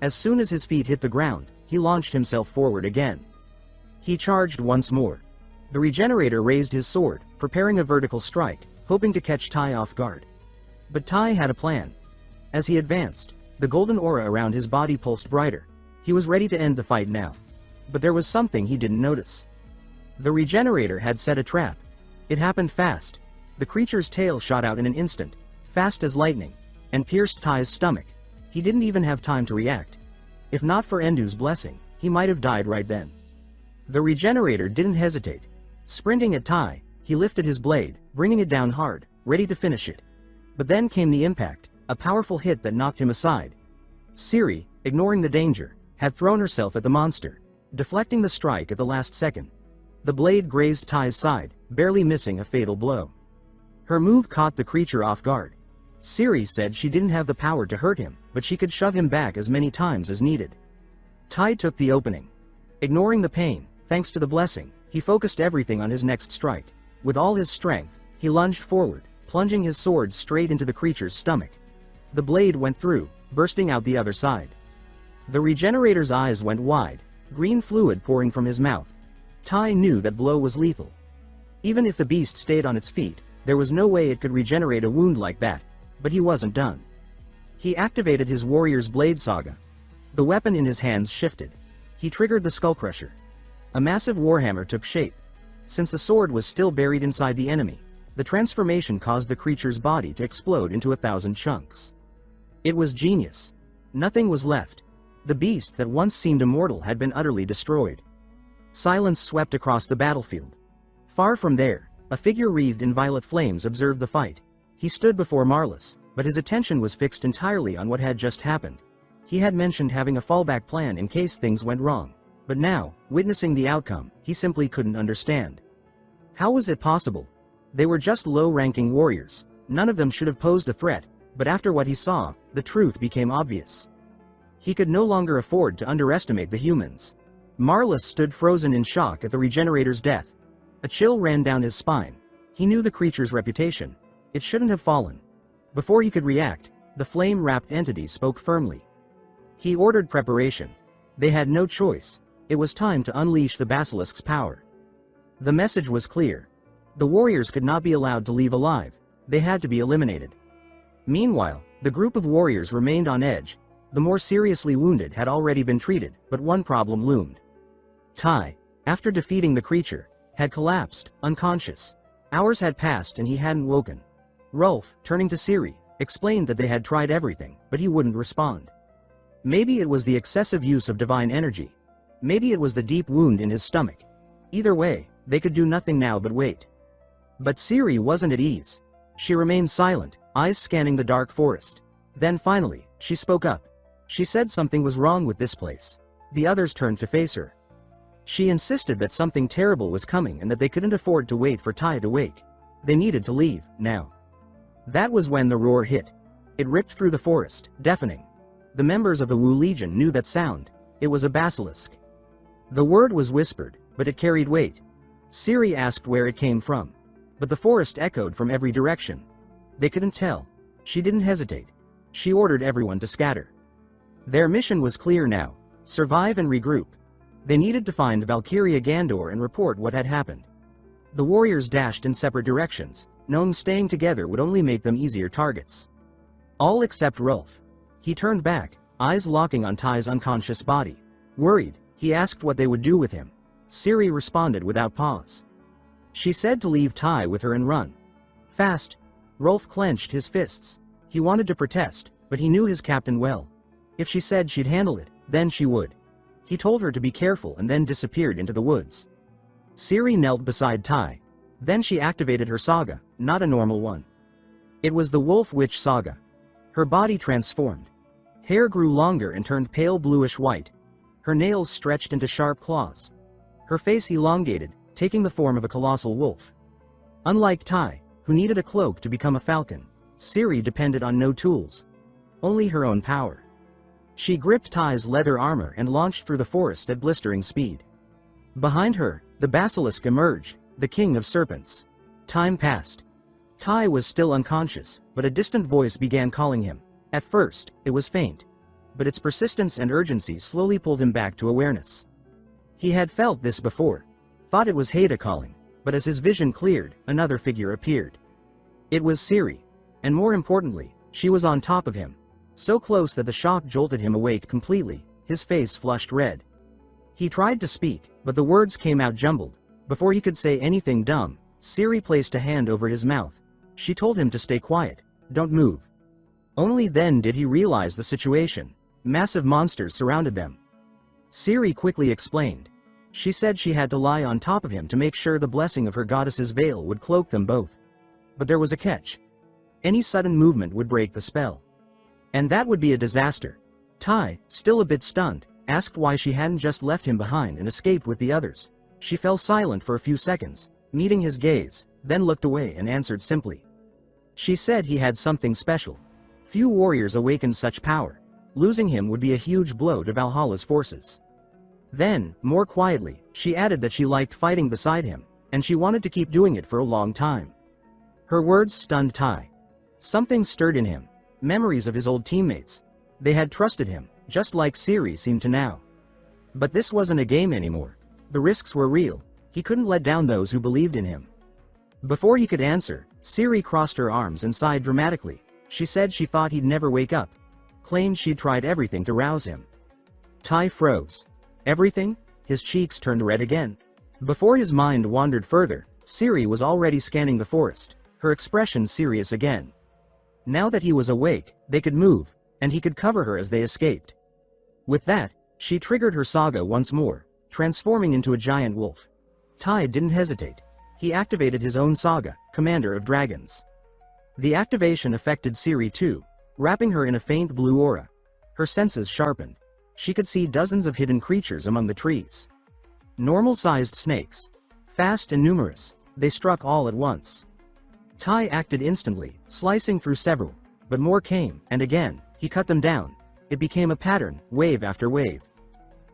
As soon as his feet hit the ground, he launched himself forward again. He charged once more. The Regenerator raised his sword, preparing a vertical strike, hoping to catch Tai off guard. But Tai had a plan. As he advanced, the golden aura around his body pulsed brighter. He was ready to end the fight now. But there was something he didn't notice. The Regenerator had set a trap. It happened fast. The creature's tail shot out in an instant, fast as lightning, and pierced Tai's stomach. He didn't even have time to react. If not for Endu's blessing, he might have died right then. The Regenerator didn't hesitate. Sprinting at Tai, he lifted his blade, bringing it down hard, ready to finish it. But then came the impact, a powerful hit that knocked him aside. Ciri, ignoring the danger, had thrown herself at the monster, deflecting the strike at the last second. The blade grazed Tai's side, barely missing a fatal blow. Her move caught the creature off guard. Ciri said she didn't have the power to hurt him, but she could shove him back as many times as needed. Tai took the opening. Ignoring the pain, thanks to the blessing, he focused everything on his next strike. With all his strength, he lunged forward, plunging his sword straight into the creature's stomach. The blade went through, bursting out the other side. The Regenerator's eyes went wide, green fluid pouring from his mouth. Tai knew that blow was lethal. Even if the beast stayed on its feet, there was no way it could regenerate a wound like that, but he wasn't done. He activated his warrior's blade saga. The weapon in his hands shifted. He triggered the skullcrusher. A massive warhammer took shape. Since the sword was still buried inside the enemy, the transformation caused the creature's body to explode into 1,000 chunks. It was genius. Nothing was left. The beast that once seemed immortal had been utterly destroyed. Silence swept across the battlefield. Far from there, a figure wreathed in violet flames observed the fight. He stood before Marlis, but his attention was fixed entirely on what had just happened. He had mentioned having a fallback plan in case things went wrong, but now, witnessing the outcome, he simply couldn't understand. How was it possible? They were just low-ranking warriors. None of them should have posed a threat, but after what he saw, the truth became obvious. He could no longer afford to underestimate the humans. Marlis stood frozen in shock at the Regenerator's death. A chill ran down his spine. He knew the creature's reputation. It shouldn't have fallen. Before he could react, the flame-wrapped entity spoke firmly. He ordered preparation. They had no choice. It was time to unleash the basilisk's power. The message was clear. The warriors could not be allowed to leave alive. They had to be eliminated. Meanwhile, the group of warriors remained on edge. The more seriously wounded had already been treated, but one problem loomed. Tai, after defeating the creature, had collapsed, unconscious. Hours had passed and he hadn't woken. Rolf, turning to Ciri, explained that they had tried everything, but he wouldn't respond. Maybe it was the excessive use of divine energy. Maybe it was the deep wound in his stomach. Either way, they could do nothing now but wait. But Ciri wasn't at ease. She remained silent, eyes scanning the dark forest. Then finally, she spoke up. She said something was wrong with this place. The others turned to face her. She insisted that something terrible was coming and that they couldn't afford to wait for Tai to wake. They needed to leave, now. That was when the roar hit. It ripped through the forest, deafening. The members of the Wu Legion knew that sound. It was a basilisk. The word was whispered, but it carried weight. Ciri asked where it came from. But the forest echoed from every direction. They couldn't tell. She didn't hesitate. She ordered everyone to scatter. Their mission was clear now. Survive and regroup. They needed to find Valkyria Gandor and report what had happened. The warriors dashed in separate directions, knowing staying together would only make them easier targets. All except Rolf. He turned back, eyes locking on Tai's unconscious body. Worried, he asked what they would do with him. Ciri responded without pause. She said to leave Tai with her and run. Fast. Rolf clenched his fists. He wanted to protest, but he knew his captain well. If she said she'd handle it, then she would. He told her to be careful and then disappeared into the woods. Ciri knelt beside Tai. Then she activated her saga, not a normal one. It was the Wolf Witch saga. Her body transformed. Hair grew longer and turned pale bluish white. Her nails stretched into sharp claws. Her face elongated, taking the form of a colossal wolf. Unlike Tai, who needed a cloak to become a falcon. Ciri depended on no tools, only her own power. She gripped Ty's leather armor and launched through the forest at blistering speed. Behind her, the basilisk emerged, the king of serpents. Time passed. Ty was still unconscious, but a distant voice began calling him. At first, it was faint, but its persistence and urgency slowly pulled him back to awareness. He had felt this before, thought it was Haida calling, but as his vision cleared, another figure appeared. It was Ciri, and more importantly, she was on top of him, so close that the shock jolted him awake completely, his face flushed red. He tried to speak, but the words came out jumbled. Before he could say anything dumb, Ciri placed a hand over his mouth. She told him to stay quiet, don't move. Only then did he realize the situation. Massive monsters surrounded them. Ciri quickly explained. She said she had to lie on top of him to make sure the blessing of her goddess's veil would cloak them both. But there was a catch. Any sudden movement would break the spell. And that would be a disaster. Ty, still a bit stunned, asked why she hadn't just left him behind and escaped with the others. She fell silent for a few seconds, meeting his gaze, then looked away and answered simply. She said he had something special. Few warriors awakened such power. Losing him would be a huge blow to Valhalla's forces. Then, more quietly, she added that she liked fighting beside him, and she wanted to keep doing it for a long time. Her words stunned Ty. Something stirred in him. Memories of his old teammates. They had trusted him, just like Ciri seemed to now. But this wasn't a game anymore. The risks were real. He couldn't let down those who believed in him. Before he could answer, Ciri crossed her arms and sighed dramatically. She said she thought he'd never wake up. Claimed she'd tried everything to rouse him. Ty froze. Everything? His cheeks turned red again. Before his mind wandered further, Ciri was already scanning the forest, her expression serious again. Now that he was awake, they could move, and he could cover her as they escaped. With that, she triggered her saga once more, transforming into a giant wolf. Ty didn't hesitate. He activated his own saga, Commander of Dragons. The activation affected Ciri too, wrapping her in a faint blue aura. Her senses sharpened. She could see dozens of hidden creatures among the trees. Normal-sized snakes. Fast and numerous, they struck all at once. Ty acted instantly, slicing through several, but more came, and again, he cut them down. It became a pattern, wave after wave.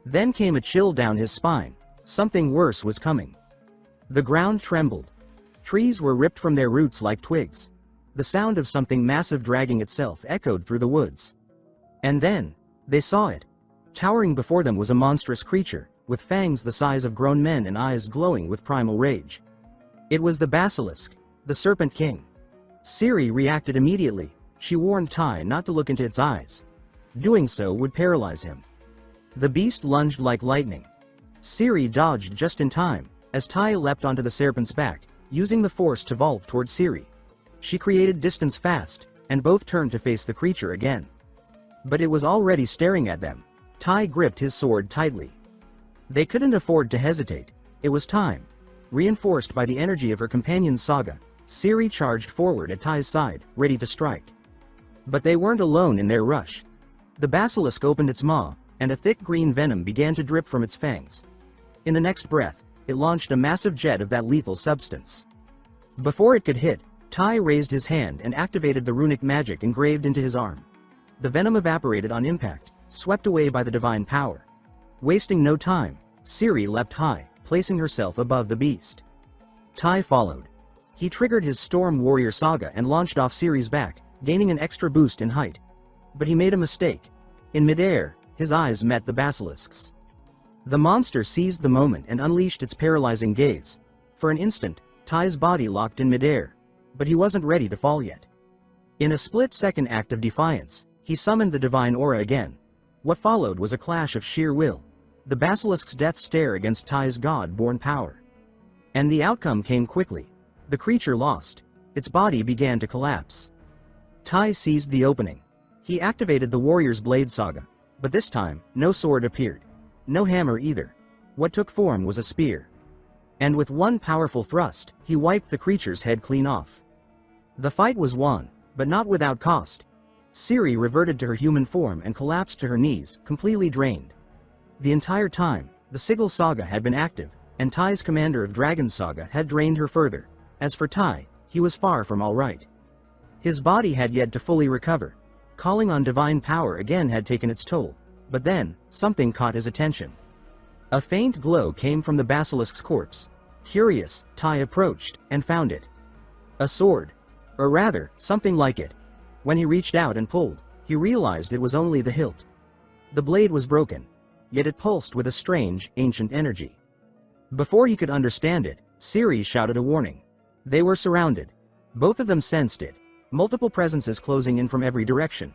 Then came a chill down his spine. Something worse was coming. The ground trembled. Trees were ripped from their roots like twigs. The sound of something massive dragging itself echoed through the woods. And then, they saw it. Towering before them was a monstrous creature, with fangs the size of grown men and eyes glowing with primal rage. It was the basilisk, the Serpent King. Ciri reacted immediately. She warned Ty not to look into its eyes. Doing so would paralyze him. The beast lunged like lightning. Ciri dodged just in time, as Ty leapt onto the serpent's back, using the force to vault toward Ciri. She created distance fast, and both turned to face the creature again. But it was already staring at them. Ty gripped his sword tightly. They couldn't afford to hesitate. It was time. Reinforced by the energy of her companion's saga, Ciri charged forward at Ty's side, ready to strike. But they weren't alone in their rush. The basilisk opened its maw, and a thick green venom began to drip from its fangs. In the next breath, it launched a massive jet of that lethal substance. Before it could hit, Ty raised his hand and activated the runic magic engraved into his arm. The venom evaporated on impact, swept away by the divine power. Wasting no time, Ciri leapt high, placing herself above the beast. Ty followed. He triggered his Storm Warrior saga and launched off Ciri's back, gaining an extra boost in height. But he made a mistake. In midair, his eyes met the basilisk's. The monster seized the moment and unleashed its paralyzing gaze. For an instant, Ty's body locked in midair. But he wasn't ready to fall yet. In a split-second act of defiance, he summoned the divine aura again. What followed was a clash of sheer will. The basilisk's death stare against Ty's god-born power. And the outcome came quickly. The creature lost. Its body began to collapse. Ty seized the opening. He activated the warrior's blade saga. But this time, no sword appeared. No hammer either. What took form was a spear. And with one powerful thrust, he wiped the creature's head clean off. The fight was won, but not without cost. Ciri reverted to her human form and collapsed to her knees, completely drained. The entire time, the Sigil saga had been active, and Ty's Commander of Dragons saga had drained her further. As for Ty, he was far from all right. His body had yet to fully recover. Calling on divine power again had taken its toll. But then, something caught his attention. A faint glow came from the basilisk's corpse. Curious, Tai approached, and found it. A sword. Or rather, something like it. When he reached out and pulled, he realized it was only the hilt. The blade was broken, yet it pulsed with a strange, ancient energy. Before he could understand it, Ceres shouted a warning. They were surrounded. Both of them sensed it. Multiple presences closing in from every direction.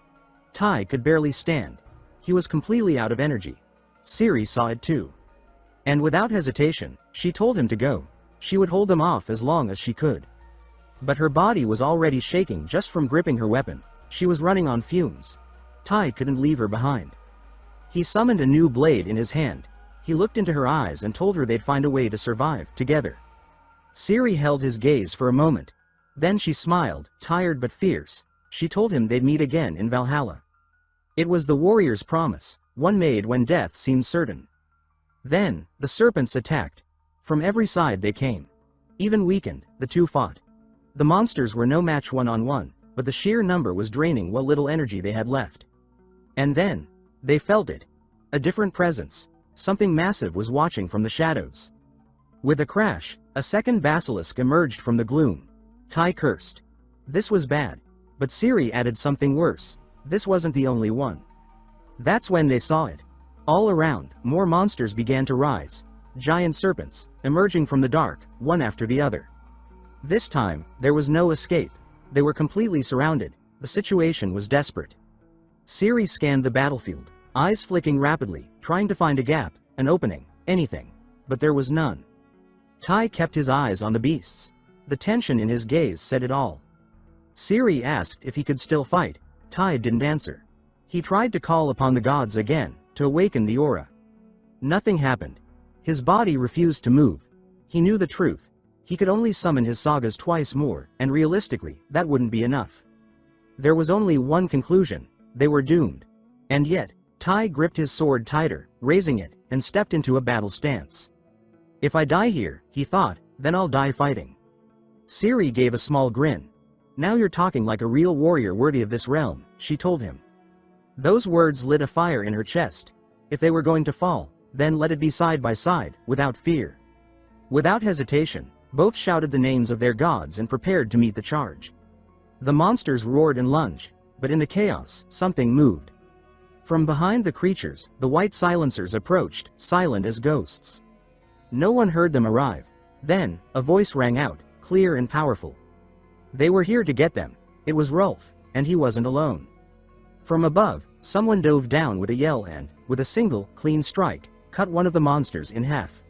Tai could barely stand. He was completely out of energy. Ceres saw it too. And without hesitation, she told him to go. She would hold them off as long as she could. But her body was already shaking just from gripping her weapon. She was running on fumes. Tai couldn't leave her behind. He summoned a new blade in his hand. He looked into her eyes and told her they'd find a way to survive together. Ceres held his gaze for a moment. Then she smiled, tired but fierce. She told him they'd meet again in Valhalla. It was the warrior's promise, one made when death seemed certain. Then, the serpents attacked. From every side they came. Even weakened, the two fought. The monsters were no match one-on-one, but the sheer number was draining what little energy they had left. And then, they felt it. A different presence. Something massive was watching from the shadows. With a crash, a second basilisk emerged from the gloom. Tai cursed. This was bad. But Ceres added something worse. This wasn't the only one. That's when they saw it. All around, more monsters began to rise. Giant serpents, emerging from the dark, one after the other. This time, there was no escape. They were completely surrounded. The situation was desperate. Ceres scanned the battlefield, eyes flicking rapidly, trying to find a gap, an opening, anything. But there was none. Tai kept his eyes on the beasts. The tension in his gaze said it all. Ceres asked if he could still fight. Tai didn't answer. He tried to call upon the gods again, to awaken the aura. Nothing happened. His body refused to move. He knew the truth. He could only summon his sagas twice more, and realistically, that wouldn't be enough. There was only one conclusion. They were doomed. And yet, Tai gripped his sword tighter, raising it, and stepped into a battle stance. If I die here, he thought, then I'll die fighting. Ceres gave a small grin. Now you're talking like a real warrior worthy of this realm, she told him. Those words lit a fire in her chest. If they were going to fall, then let it be side by side, without fear. Without hesitation, both shouted the names of their gods and prepared to meet the charge. The monsters roared and lunged, but in the chaos, something moved. From behind the creatures, the white silencers approached, silent as ghosts. No one heard them arrive. Then, a voice rang out, clear and powerful. They were here to get them. It was Rolf, and he wasn't alone. From above, someone dove down with a yell and, with a single, clean strike, cut one of the monsters in half.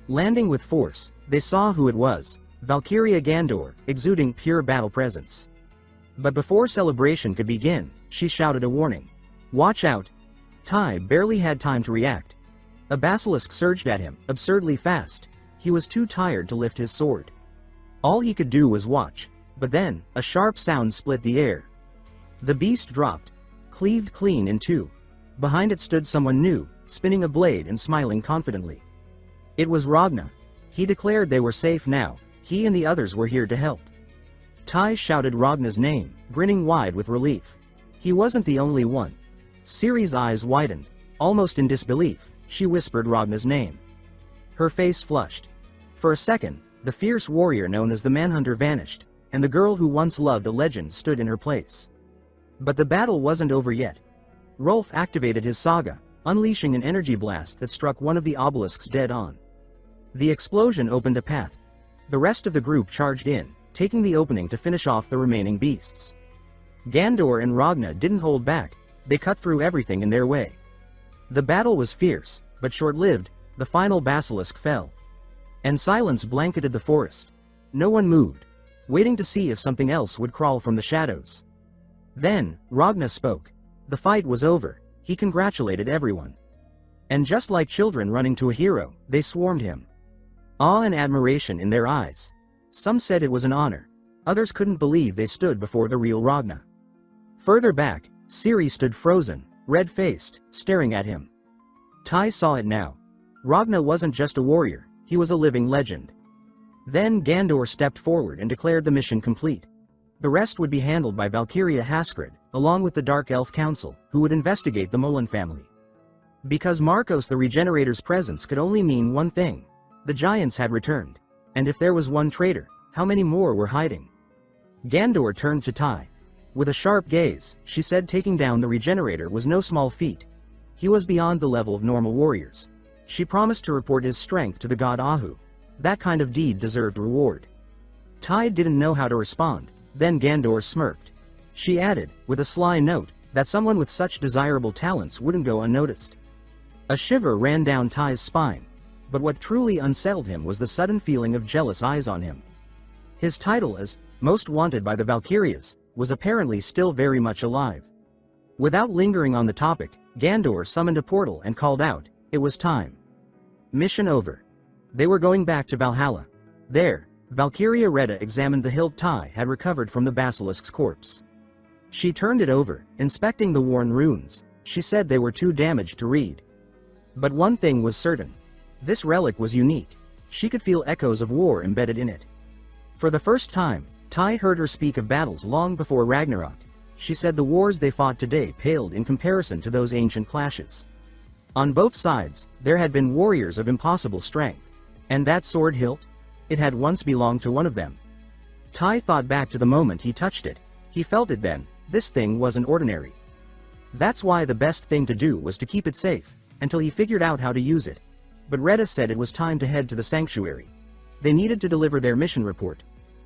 Landing with force, they saw who it was, Valkyria Gandor, exuding pure battle presence. But before celebration could begin, she shouted a warning. Watch out! Tai barely had time to react. A basilisk surged at him, absurdly fast. He was too tired to lift his sword. All he could do was watch. But then, a sharp sound split the air. The beast dropped, cleaved clean in two. Behind it stood someone new, spinning a blade and smiling confidently. It was Ragna. He declared they were safe now. He and the others were here to help. Tai shouted Ragna's name, grinning wide with relief. He wasn't the only one. Ceres' eyes widened. Almost in disbelief, she whispered Ragna's name. Her face flushed. For a second, the fierce warrior known as the Manhunter vanished, and the girl who once loved a legend stood in her place. But the battle wasn't over yet. Rolf activated his saga, unleashing an energy blast that struck one of the obelisks dead on. The explosion opened a path. The rest of the group charged in, taking the opening to finish off the remaining beasts. Gandor and Ragna didn't hold back. They cut through everything in their way. The battle was fierce, but short-lived. The final basilisk fell. And silence blanketed the forest. No one moved, waiting to see if something else would crawl from the shadows. Then, Ragna spoke. The fight was over. He congratulated everyone. And just like children running to a hero, they swarmed him. Awe and admiration in their eyes. Some said it was an honor. Others couldn't believe they stood before the real Ragna. Further back, Ceres stood frozen, red-faced, staring at him. Tai saw it now. Ragna wasn't just a warrior, he was a living legend. Then Gandor stepped forward and declared the mission complete. The rest would be handled by Valkyria Haskred, along with the Dark Elf Council, who would investigate the Molan family. Because Marcos the Regenerator's presence could only mean one thing. The giants had returned. And if there was one traitor, how many more were hiding? Gandor turned to Tai. With a sharp gaze, she said taking down the Regenerator was no small feat. He was beyond the level of normal warriors. She promised to report his strength to the god Ahu. That kind of deed deserved reward. Tai didn't know how to respond. Then Gandor smirked. She added, with a sly note, that someone with such desirable talents wouldn't go unnoticed. A shiver ran down Tai's spine. But what truly unsettled him was the sudden feeling of jealous eyes on him. His title as Most Wanted by the Valkyrias was apparently still very much alive. Without lingering on the topic, Gandor summoned a portal and called out, it was time. Mission over. They were going back to Valhalla. There, Valkyria Reda examined the hilt Tai had recovered from the basilisk's corpse. She turned it over, inspecting the worn runes. She said they were too damaged to read. But one thing was certain. This relic was unique. She could feel echoes of war embedded in it. For the first time, Tai heard her speak of battles long before Ragnarok. She said the wars they fought today paled in comparison to those ancient clashes. On both sides, there had been warriors of impossible strength. And that sword hilt? It had once belonged to one of them. Tai thought back to the moment he touched it. He felt it then. This thing wasn't ordinary. That's why the best thing to do was to keep it safe, until he figured out how to use it. But Reda said it was time to head to the sanctuary. They needed to deliver their mission report.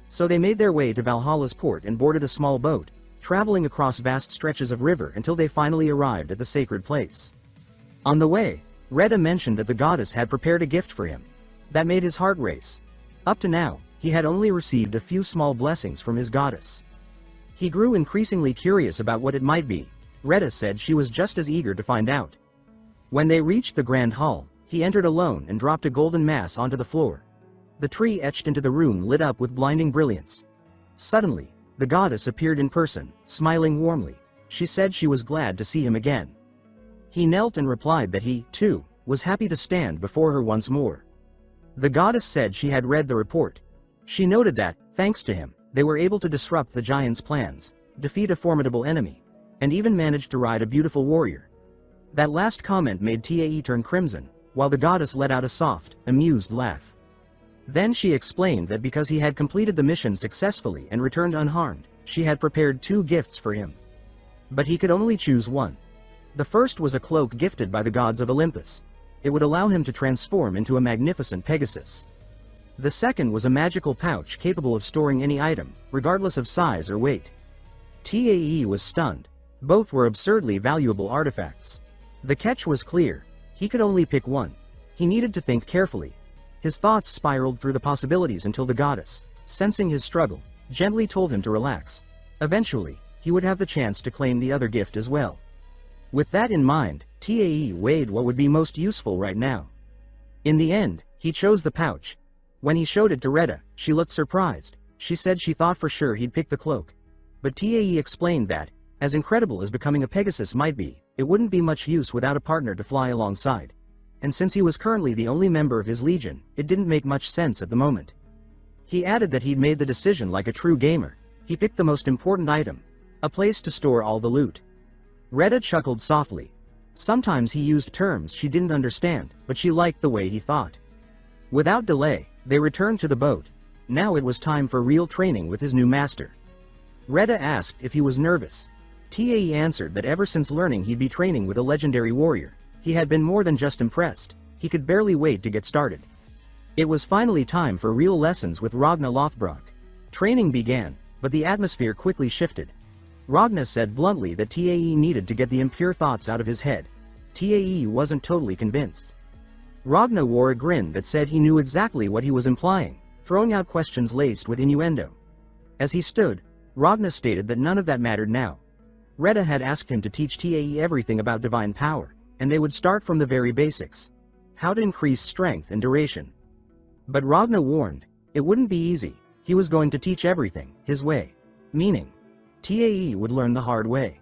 So they made their way to Valhalla's port and boarded a small boat, traveling across vast stretches of river until they finally arrived at the sacred place. On the way, Reda mentioned that the goddess had prepared a gift for him. That made his heart race. Up to now, he had only received a few small blessings from his goddess. He grew increasingly curious about what it might be. Reda said she was just as eager to find out. When they reached the grand hall, he entered alone and dropped a golden mass onto the floor. The tree etched into the room lit up with blinding brilliance. Suddenly, the goddess appeared in person, smiling warmly. She said she was glad to see him again. He knelt and replied that he, too, was happy to stand before her once more. The goddess said she had read the report. She noted that, thanks to him, they were able to disrupt the giants' plans, defeat a formidable enemy, and even managed to ride a beautiful warrior. That last comment made Tae turn crimson, while the goddess let out a soft, amused laugh. Then she explained that because he had completed the mission successfully and returned unharmed, she had prepared 2 gifts for him. But he could only choose one. The first was a cloak gifted by the gods of Olympus. It would allow him to transform into a magnificent Pegasus. The second was a magical pouch capable of storing any item, regardless of size or weight. Tae was stunned. Both were absurdly valuable artifacts. The catch was clear. He could only pick one. He needed to think carefully. His thoughts spiraled through the possibilities until the goddess, sensing his struggle, gently told him to relax. Eventually, he would have the chance to claim the other gift as well. With that in mind, Tae weighed what would be most useful right now. In the end, he chose the pouch. When he showed it to Reda, she looked surprised. She said she thought for sure he'd pick the cloak. But Tae explained that, as incredible as becoming a Pegasus might be, it wouldn't be much use without a partner to fly alongside. And since he was currently the only member of his legion, it didn't make much sense at the moment. He added that he'd made the decision like a true gamer. He picked the most important item, a place to store all the loot. Reda chuckled softly. Sometimes he used terms she didn't understand, but she liked the way he thought. Without delay, they returned to the boat. Now it was time for real training with his new master. Reda asked if he was nervous. Tae answered that ever since learning he'd be training with a legendary warrior, he had been more than just impressed. He could barely wait to get started. It was finally time for real lessons with Ragna Lothbrok. Training began, but the atmosphere quickly shifted. Ragna said bluntly that Tae needed to get the impure thoughts out of his head. Tae wasn't totally convinced. Ragna wore a grin that said he knew exactly what he was implying, throwing out questions laced with innuendo. As he stood, Ragna stated that none of that mattered now. Reda had asked him to teach Tae everything about divine power, and they would start from the very basics. How to increase strength and duration. But Ragna warned, it wouldn't be easy. He was going to teach everything, his way. Meaning, Tae would learn the hard way.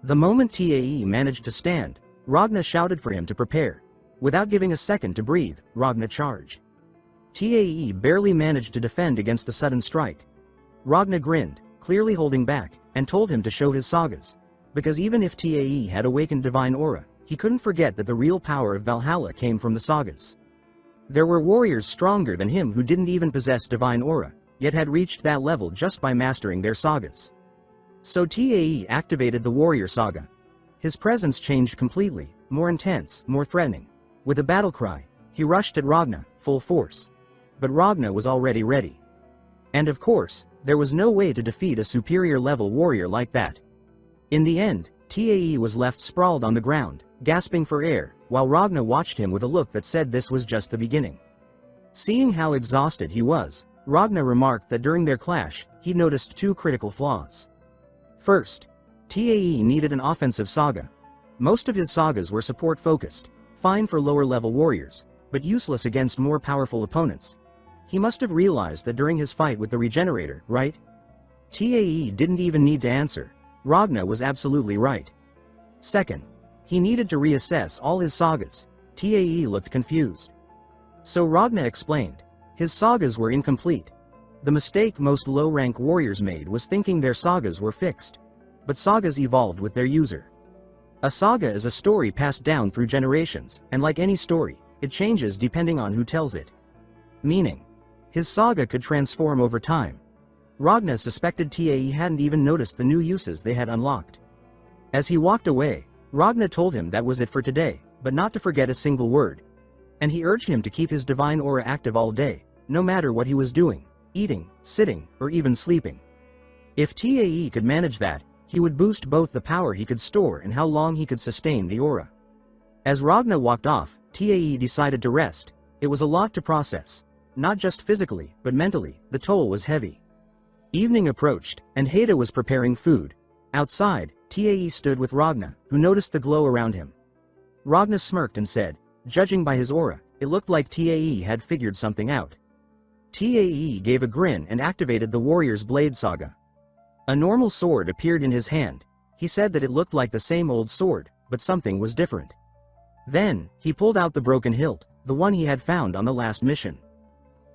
The moment Tae managed to stand, Ragna shouted for him to prepare. Without giving a second to breathe, Ragna charged. Tae barely managed to defend against the sudden strike. Ragna grinned, clearly holding back, and told him to show his sagas. Because even if Tae had awakened divine aura, he couldn't forget that the real power of Valhalla came from the sagas. There were warriors stronger than him who didn't even possess divine aura, yet had reached that level just by mastering their sagas. So Tae activated the warrior saga. His presence changed completely, more intense, more threatening. With a battle cry, he rushed at Ragna, full force. But Ragna was already ready. And of course, there was no way to defeat a superior level warrior like that. In the end, Tae was left sprawled on the ground, gasping for air, while Ragna watched him with a look that said this was just the beginning. Seeing how exhausted he was, Ragna remarked that during their clash, he noticed two critical flaws. First, Tae needed an offensive saga. Most of his sagas were support-focused, fine for lower-level warriors, but useless against more powerful opponents. He must have realized that during his fight with the Regenerator, right? Tae didn't even need to answer. Ragna was absolutely right. Second, he needed to reassess all his sagas. Tae looked confused. So Ragna explained. His sagas were incomplete. The mistake most low-rank warriors made was thinking their sagas were fixed. But sagas evolved with their user. A saga is a story passed down through generations, and like any story, it changes depending on who tells it. Meaning, his saga could transform over time. Ragna suspected Tae hadn't even noticed the new uses they had unlocked. As he walked away, Ragna told him that was it for today, but not to forget a single word. And he urged him to keep his divine aura active all day, no matter what he was doing, eating, sitting, or even sleeping. If Tae could manage that, he would boost both the power he could store and how long he could sustain the aura. As Ragna walked off, Tae decided to rest. It was a lot to process. Not just physically, but mentally, the toll was heavy. Evening approached, and Haida was preparing food. Outside, Tae stood with Ragna, who noticed the glow around him. Ragna smirked and said, judging by his aura, it looked like Tae had figured something out. Tae gave a grin and activated the warrior's blade saga. A normal sword appeared in his hand. He said that it looked like the same old sword, but something was different. Then, he pulled out the broken hilt, the one he had found on the last mission.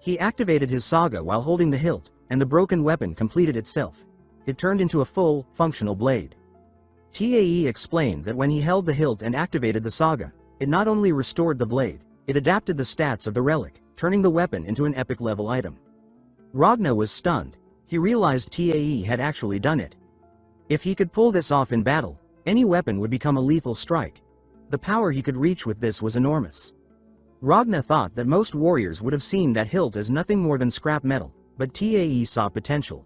He activated his saga while holding the hilt, and the broken weapon completed itself. It turned into a full, functional blade. Tae explained that when he held the hilt and activated the saga, it not only restored the blade, it adapted the stats of the relic, turning the weapon into an epic-level item. Ragna was stunned. He realized Tae had actually done it. If he could pull this off in battle, any weapon would become a lethal strike. The power he could reach with this was enormous. Ragna thought that most warriors would have seen that hilt as nothing more than scrap metal, but Tae saw potential.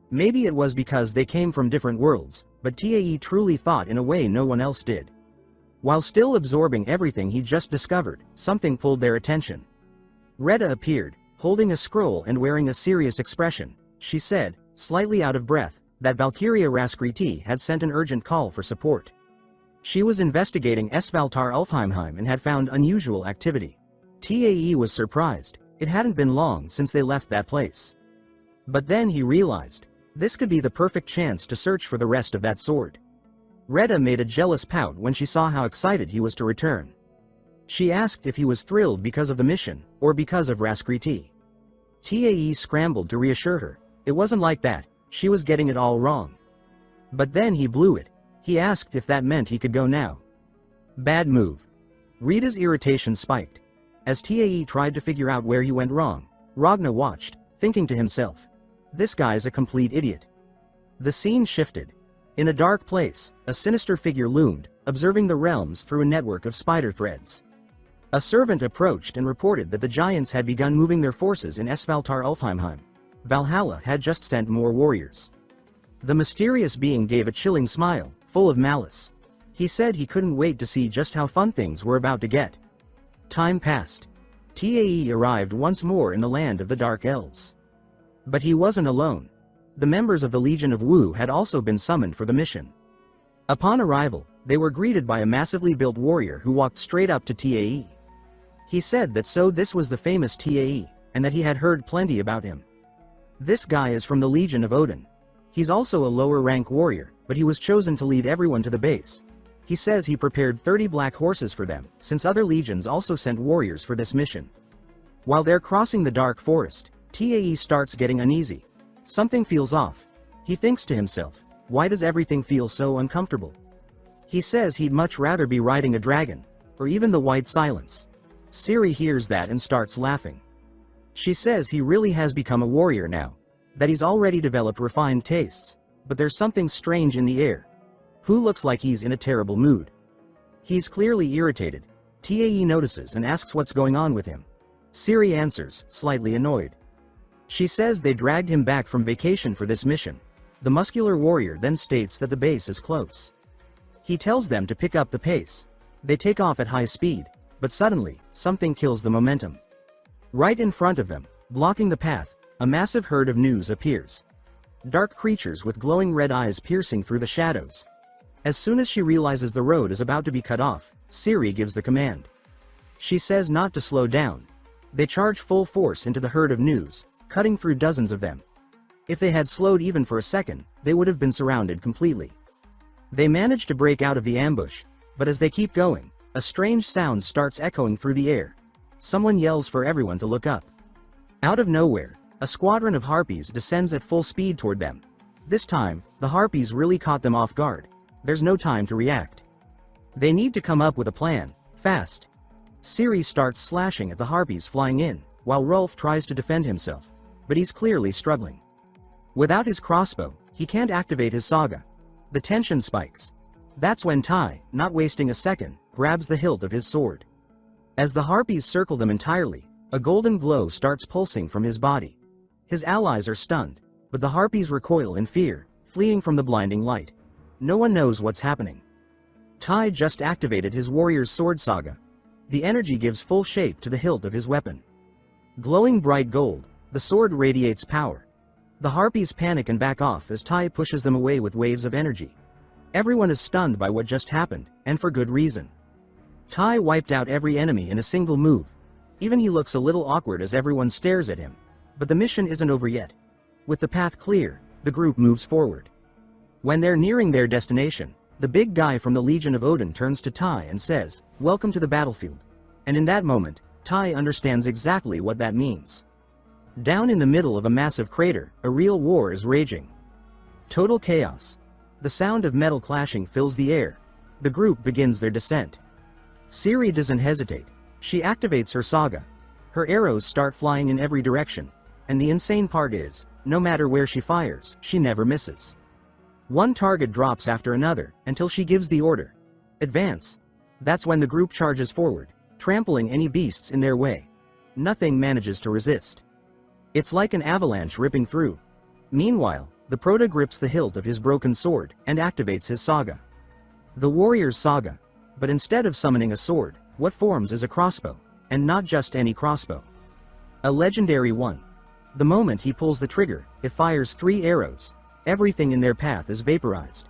Maybe it was because they came from different worlds, but Tae truly thought in a way no one else did. While still absorbing everything he just discovered, something pulled their attention. Reda appeared, holding a scroll and wearing a serious expression. She said, slightly out of breath, that Valkyria Raskriti had sent an urgent call for support. She was investigating Svaltar Ulfheimheim and had found unusual activity. Tae was surprised. It hadn't been long since they left that place. But then he realized, this could be the perfect chance to search for the rest of that sword. Reda made a jealous pout when she saw how excited he was to return. She asked if he was thrilled because of the mission, or because of Raskriti. Tae scrambled to reassure her. It wasn't like that, she was getting it all wrong. But then he blew it. He asked if that meant he could go now. Bad move. Rita's irritation spiked. As Tae tried to figure out where he went wrong, Ragna watched, thinking to himself, this guy's a complete idiot. The scene shifted. In a dark place, a sinister figure loomed, observing the realms through a network of spider threads. A servant approached and reported that the giants had begun moving their forces in Svaltar Ulfheimheim. Valhalla had just sent more warriors. The mysterious being gave a chilling smile, full of malice. He said he couldn't wait to see just how fun things were about to get. Time passed. Tae arrived once more in the land of the Dark Elves. But he wasn't alone. The members of the Legion of Wu had also been summoned for the mission. Upon arrival, they were greeted by a massively built warrior who walked straight up to Tae. He said that this was the famous Tae, and that he had heard plenty about him. This guy is from the Legion of Odin. He's also a lower rank warrior, but he was chosen to lead everyone to the base. He says he prepared 30 black horses for them, since other legions also sent warriors for this mission. While they're crossing the dark forest, Tae starts getting uneasy. Something feels off. He thinks to himself, why does everything feel so uncomfortable? He says he'd much rather be riding a dragon, or even the white silence. Siri hears that and starts laughing. She says he really has become a warrior now, that he's already developed refined tastes, but there's something strange in the air. Who looks like he's in a terrible mood. He's clearly irritated. Tae notices and asks what's going on with him. Siri answers, slightly annoyed. She says they dragged him back from vacation for this mission. The muscular warrior then states that the base is close. He tells them to pick up the pace. They take off at high speed, but suddenly, something kills the momentum. Right in front of them, blocking the path, a massive herd of gnus appears. Dark creatures with glowing red eyes piercing through the shadows. As soon as she realizes the road is about to be cut off, Siri gives the command. She says not to slow down. They charge full force into the herd of gnus, cutting through dozens of them. If they had slowed even for a second, they would have been surrounded completely. They manage to break out of the ambush, but as they keep going, a strange sound starts echoing through the air. Someone yells for everyone to look up. Out of nowhere, a squadron of harpies descends at full speed toward them. This time, the harpies really caught them off guard. There's no time to react. They need to come up with a plan, fast. Siri starts slashing at the harpies flying in, while Rolf tries to defend himself, but he's clearly struggling. Without his crossbow, he can't activate his saga. The tension spikes. That's when Tai, not wasting a second, grabs the hilt of his sword. As the harpies circle them entirely, a golden glow starts pulsing from his body. His allies are stunned, but the harpies recoil in fear, fleeing from the blinding light. No one knows what's happening. Tai just activated his warrior's sword saga. The energy gives full shape to the hilt of his weapon. Glowing bright gold, the sword radiates power. The harpies panic and back off as Tai pushes them away with waves of energy. Everyone is stunned by what just happened, and for good reason. Tai wiped out every enemy in a single move. Even he looks a little awkward as everyone stares at him. But the mission isn't over yet. With the path clear, the group moves forward. When they're nearing their destination, the big guy from the Legion of Odin turns to Tai and says, "Welcome to the battlefield." And in that moment, Tai understands exactly what that means. Down in the middle of a massive crater, a real war is raging. Total chaos. The sound of metal clashing fills the air. The group begins their descent. Siri doesn't hesitate. She activates her saga. Her arrows start flying in every direction. And the insane part is, no matter where she fires, she never misses. One target drops after another, until she gives the order. Advance. That's when the group charges forward, trampling any beasts in their way. Nothing manages to resist. It's like an avalanche ripping through. Meanwhile, the Prota grips the hilt of his broken sword, and activates his saga. The warrior's saga. But instead of summoning a sword, what forms is a crossbow, and not just any crossbow. A legendary one. The moment he pulls the trigger, it fires 3 arrows. Everything in their path is vaporized.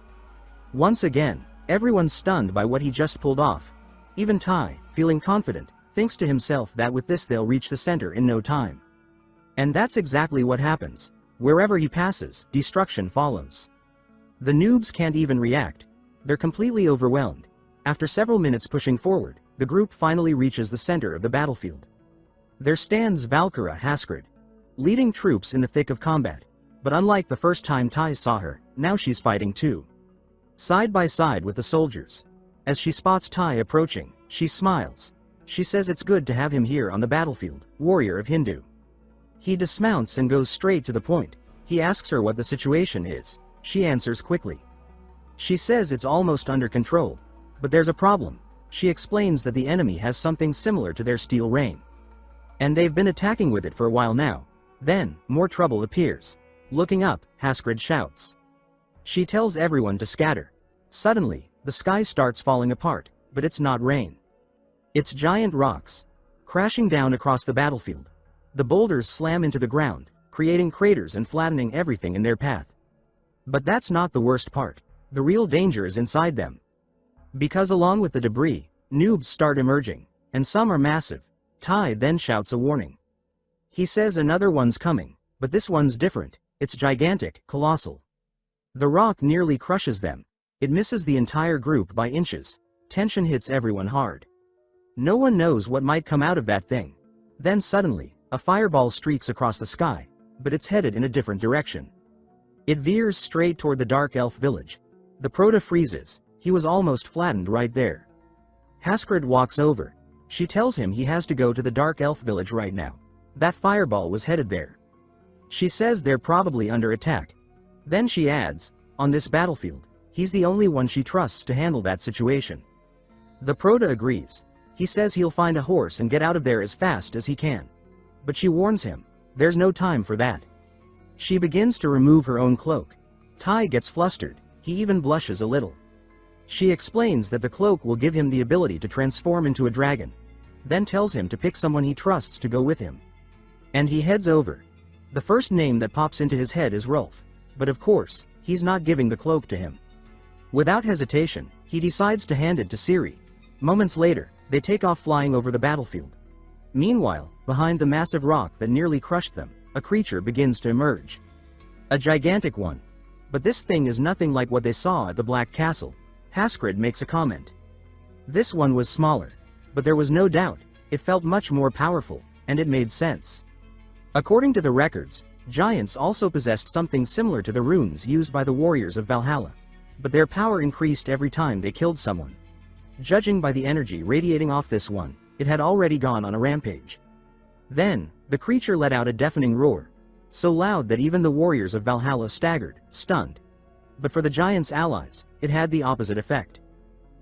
Once again, everyone's stunned by what he just pulled off. Even Tai, feeling confident, thinks to himself that with this they'll reach the center in no time. And that's exactly what happens. Wherever he passes, destruction follows. The noobs can't even react. They're completely overwhelmed. After several minutes pushing forward, the group finally reaches the center of the battlefield. There stands Valkyra Haskred, leading troops in the thick of combat. But unlike the first time Tai saw her, now she's fighting too. Side by side with the soldiers. As she spots Tai approaching, she smiles. She says it's good to have him here on the battlefield, warrior of Hindu. He dismounts and goes straight to the point. He asks her what the situation is. She answers quickly. She says it's almost under control. But there's a problem. She explains that the enemy has something similar to their steel rain. And they've been attacking with it for a while now. Then, more trouble appears. Looking up, Haskred shouts. She tells everyone to scatter. Suddenly, the sky starts falling apart, but it's not rain. It's giant rocks, crashing down across the battlefield. The boulders slam into the ground, creating craters and flattening everything in their path. But that's not the worst part. The real danger is inside them. Because along with the debris, noobs start emerging, and some are massive. Tai then shouts a warning. He says another one's coming, but this one's different. It's gigantic, colossal. The rock nearly crushes them. It misses the entire group by inches. Tension hits everyone hard. No one knows what might come out of that thing. Then suddenly, a fireball streaks across the sky, but it's headed in a different direction. It veers straight toward the dark elf village. The prota freezes, he was almost flattened right there. Haskred walks over. She tells him he has to go to the dark elf village right now. That fireball was headed there. She says they're probably under attack. Then she adds, on this battlefield, he's the only one she trusts to handle that situation. The prota agrees. He says he'll find a horse and get out of there as fast as he can. But she warns him, there's no time for that. She begins to remove her own cloak. Tai gets flustered, he even blushes a little. She explains that the cloak will give him the ability to transform into a dragon, then tells him to pick someone he trusts to go with him. And he heads over. The first name that pops into his head is Rolf, but of course, he's not giving the cloak to him. Without hesitation, he decides to hand it to Ciri. Moments later, they take off flying over the battlefield. Meanwhile, behind the massive rock that nearly crushed them, a creature begins to emerge. A gigantic one. But this thing is nothing like what they saw at the Black Castle. Haskred makes a comment. This one was smaller. But there was no doubt, it felt much more powerful, and it made sense. According to the records, giants also possessed something similar to the runes used by the warriors of Valhalla. But their power increased every time they killed someone. Judging by the energy radiating off this one, it had already gone on a rampage. Then, the creature let out a deafening roar. So loud that even the warriors of Valhalla staggered, stunned. But for the giant's allies, it had the opposite effect.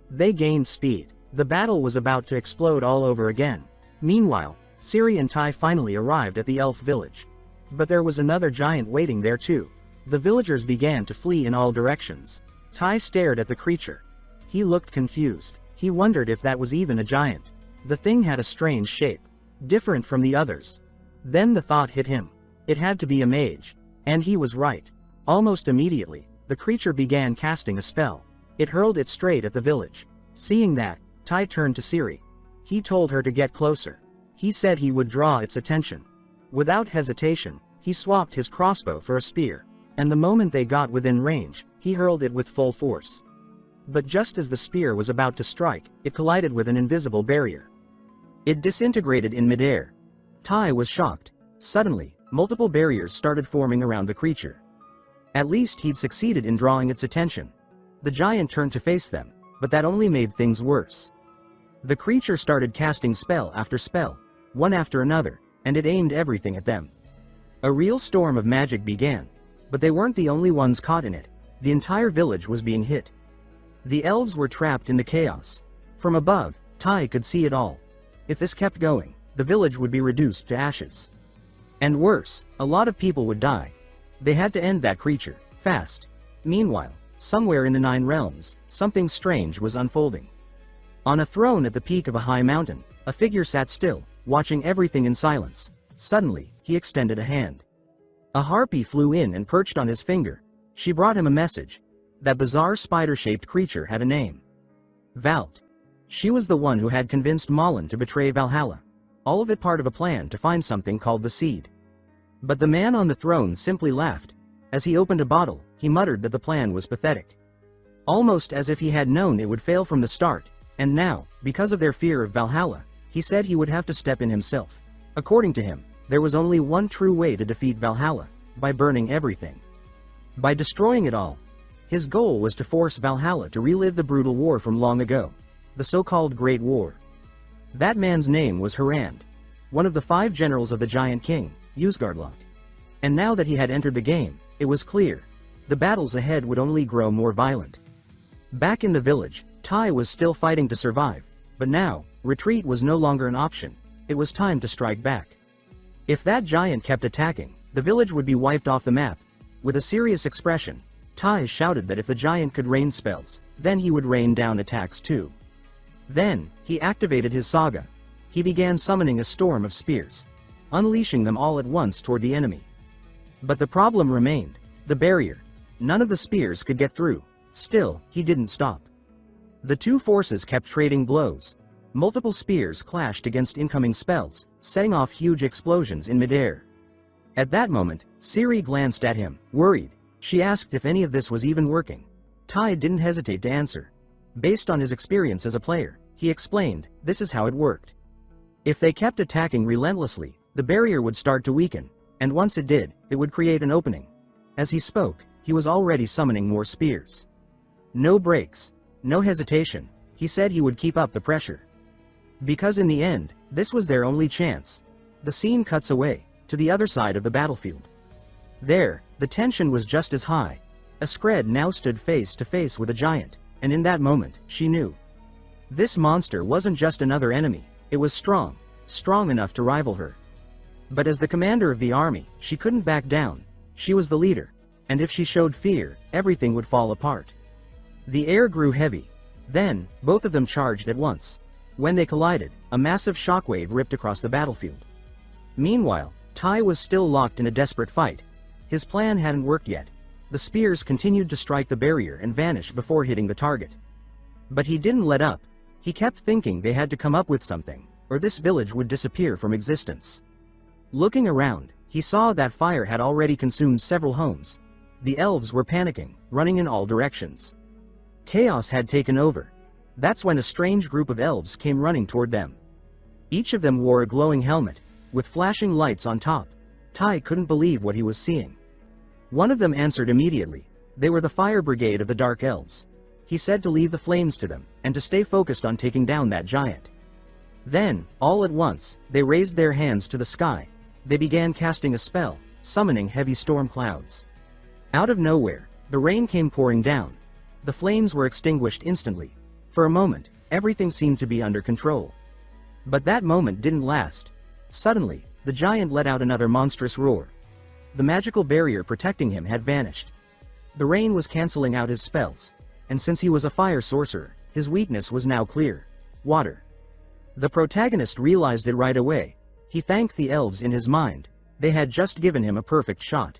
They gained speed. The battle was about to explode all over again. Meanwhile, Ciri and Tai finally arrived at the elf village. But there was another giant waiting there too. The villagers began to flee in all directions. Tai stared at the creature. He looked confused. He wondered if that was even a giant. The thing had a strange shape, different from the others. Then the thought hit him. It had to be a mage. And he was right. Almost immediately, the creature began casting a spell. It hurled it straight at the village. Seeing that, Tai turned to Ciri. He told her to get closer. He said he would draw its attention. Without hesitation, he swapped his crossbow for a spear. And the moment they got within range, he hurled it with full force. But just as the spear was about to strike, it collided with an invisible barrier. It disintegrated in midair. Tai was shocked. Suddenly, multiple barriers started forming around the creature. At least he'd succeeded in drawing its attention. The giant turned to face them, but that only made things worse. The creature started casting spell after spell, one after another, and it aimed everything at them. A real storm of magic began, but they weren't the only ones caught in it. The entire village was being hit. The elves were trapped in the chaos. From above, Tai could see it all. If this kept going, the village would be reduced to ashes. And worse, a lot of people would die. They had to end that creature, fast. Meanwhile, somewhere in the Nine Realms, something strange was unfolding. On a throne at the peak of a high mountain, a figure sat still, watching everything in silence. Suddenly, he extended a hand. A harpy flew in and perched on his finger. She brought him a message. That bizarre spider-shaped creature had a name. Valt. She was the one who had convinced Malin to betray Valhalla. All of it part of a plan to find something called the Seed. But the man on the throne simply laughed. As he opened a bottle, he muttered that the plan was pathetic. Almost as if he had known it would fail from the start, and now, because of their fear of Valhalla, he said he would have to step in himself. According to him, there was only one true way to defeat Valhalla, by burning everything. By destroying it all. His goal was to force Valhalla to relive the brutal war from long ago, the so-called Great War. That man's name was Harand, one of the 5 generals of the Giant King, Usgardlock. And now that he had entered the game, it was clear. The battles ahead would only grow more violent. Back in the village, Tai was still fighting to survive, but now, retreat was no longer an option. It was time to strike back. If that giant kept attacking, the village would be wiped off the map. With a serious expression, Tai shouted that if the giant could rain spells, then he would rain down attacks too. Then, he activated his saga. He began summoning a storm of spears, unleashing them all at once toward the enemy. But the problem remained, the barrier. None of the spears could get through. Still, he didn't stop. The two forces kept trading blows. Multiple spears clashed against incoming spells, setting off huge explosions in midair. At that moment, Ciri glanced at him, worried. She asked if any of this was even working. Tai didn't hesitate to answer. Based on his experience as a player, he explained, this is how it worked. If they kept attacking relentlessly, the barrier would start to weaken, and once it did, it would create an opening. As he spoke, he was already summoning more spears. No breaks, no hesitation, he said he would keep up the pressure. Because in the end, this was their only chance. The scene cuts away, to the other side of the battlefield. There, the tension was just as high. Askred now stood face to face with a giant, and in that moment, she knew. This monster wasn't just another enemy, it was strong, strong enough to rival her. But as the commander of the army, she couldn't back down. She was the leader, and if she showed fear, everything would fall apart. The air grew heavy. Then, both of them charged at once. When they collided, a massive shockwave ripped across the battlefield. Meanwhile, Tai was still locked in a desperate fight. His plan hadn't worked yet. The spears continued to strike the barrier and vanish before hitting the target. But he didn't let up. He kept thinking they had to come up with something, or this village would disappear from existence. Looking around, he saw that fire had already consumed several homes. The elves were panicking, running in all directions. Chaos had taken over. That's when a strange group of elves came running toward them. Each of them wore a glowing helmet, with flashing lights on top. Tai couldn't believe what he was seeing. One of them answered immediately. They were the fire brigade of the Dark Elves. He said to leave the flames to them, and to stay focused on taking down that giant. Then, all at once, they raised their hands to the sky. They began casting a spell, summoning heavy storm clouds. Out of nowhere, the rain came pouring down. The flames were extinguished instantly. For a moment, everything seemed to be under control. But that moment didn't last. Suddenly, the giant let out another monstrous roar. The magical barrier protecting him had vanished. The rain was canceling out his spells, and since he was a fire sorcerer, his weakness was now clear: water. The protagonist realized it right away. He thanked the elves in his mind. They had just given him a perfect shot.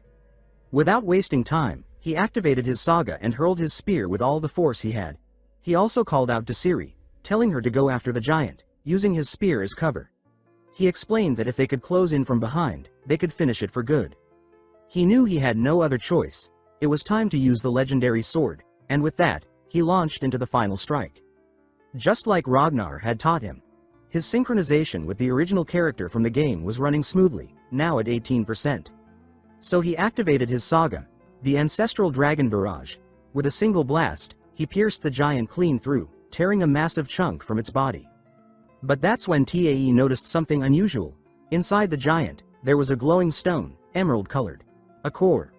Without wasting time, he activated his saga and hurled his spear with all the force he had. He also called out to Ciri, telling her to go after the giant, using his spear as cover. He explained that if they could close in from behind, they could finish it for good. He knew he had no other choice. It was time to use the legendary sword, and with that, he launched into the final strike. Just like Ragnar had taught him. His synchronization with the original character from the game was running smoothly, now at 18%. So he activated his saga, the ancestral dragon barrage. With a single blast, he pierced the giant clean through, tearing a massive chunk from its body. But that's when Tae noticed something unusual. Inside the giant, there was a glowing stone, emerald-colored. A core.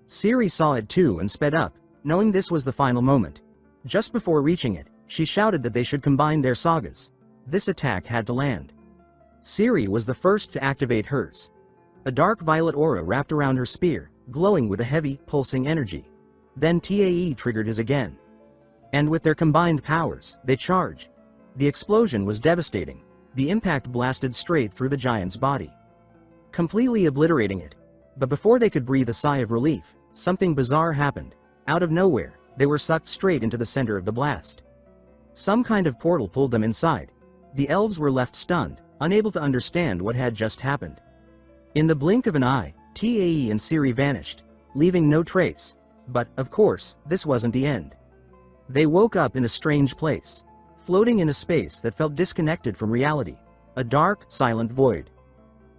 Ciri saw it too and sped up, knowing this was the final moment. Just before reaching it, she shouted that they should combine their sagas. This attack had to land. Ciri was the first to activate hers. A dark violet aura wrapped around her spear, glowing with a heavy, pulsing energy. Then Tae triggered his again. And with their combined powers, they charge. The explosion was devastating. The impact blasted straight through the giant's body, completely obliterating it. But before they could breathe a sigh of relief, something bizarre happened. Out of nowhere, they were sucked straight into the center of the blast. Some kind of portal pulled them inside. The elves were left stunned, unable to understand what had just happened. In the blink of an eye, Tae and Ciri vanished, leaving no trace. But, of course, this wasn't the end. They woke up in a strange place, floating in a space that felt disconnected from reality. A dark, silent void.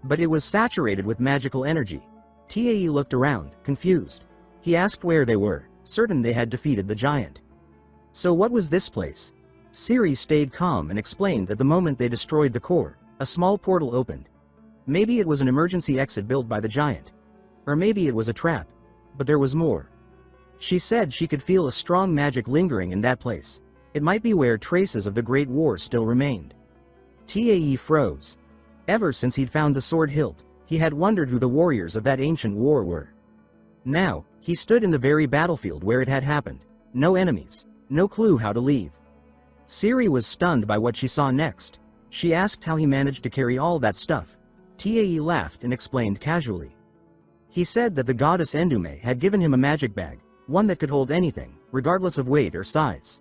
But it was saturated with magical energy. Tae looked around, confused. He asked where they were, certain they had defeated the giant. So what was this place? Ciri stayed calm and explained that the moment they destroyed the core, a small portal opened. Maybe it was an emergency exit built by the giant. Or maybe it was a trap. But there was more. She said she could feel a strong magic lingering in that place. It might be where traces of the Great War still remained. Tae froze. Ever since he'd found the sword hilt, he had wondered who the warriors of that ancient war were. Now, he stood in the very battlefield where it had happened. No enemies. No clue how to leave. Ciri was stunned by what she saw next. She asked how he managed to carry all that stuff. Tae laughed and explained casually. He said that the goddess Endume had given him a magic bag, one that could hold anything, regardless of weight or size.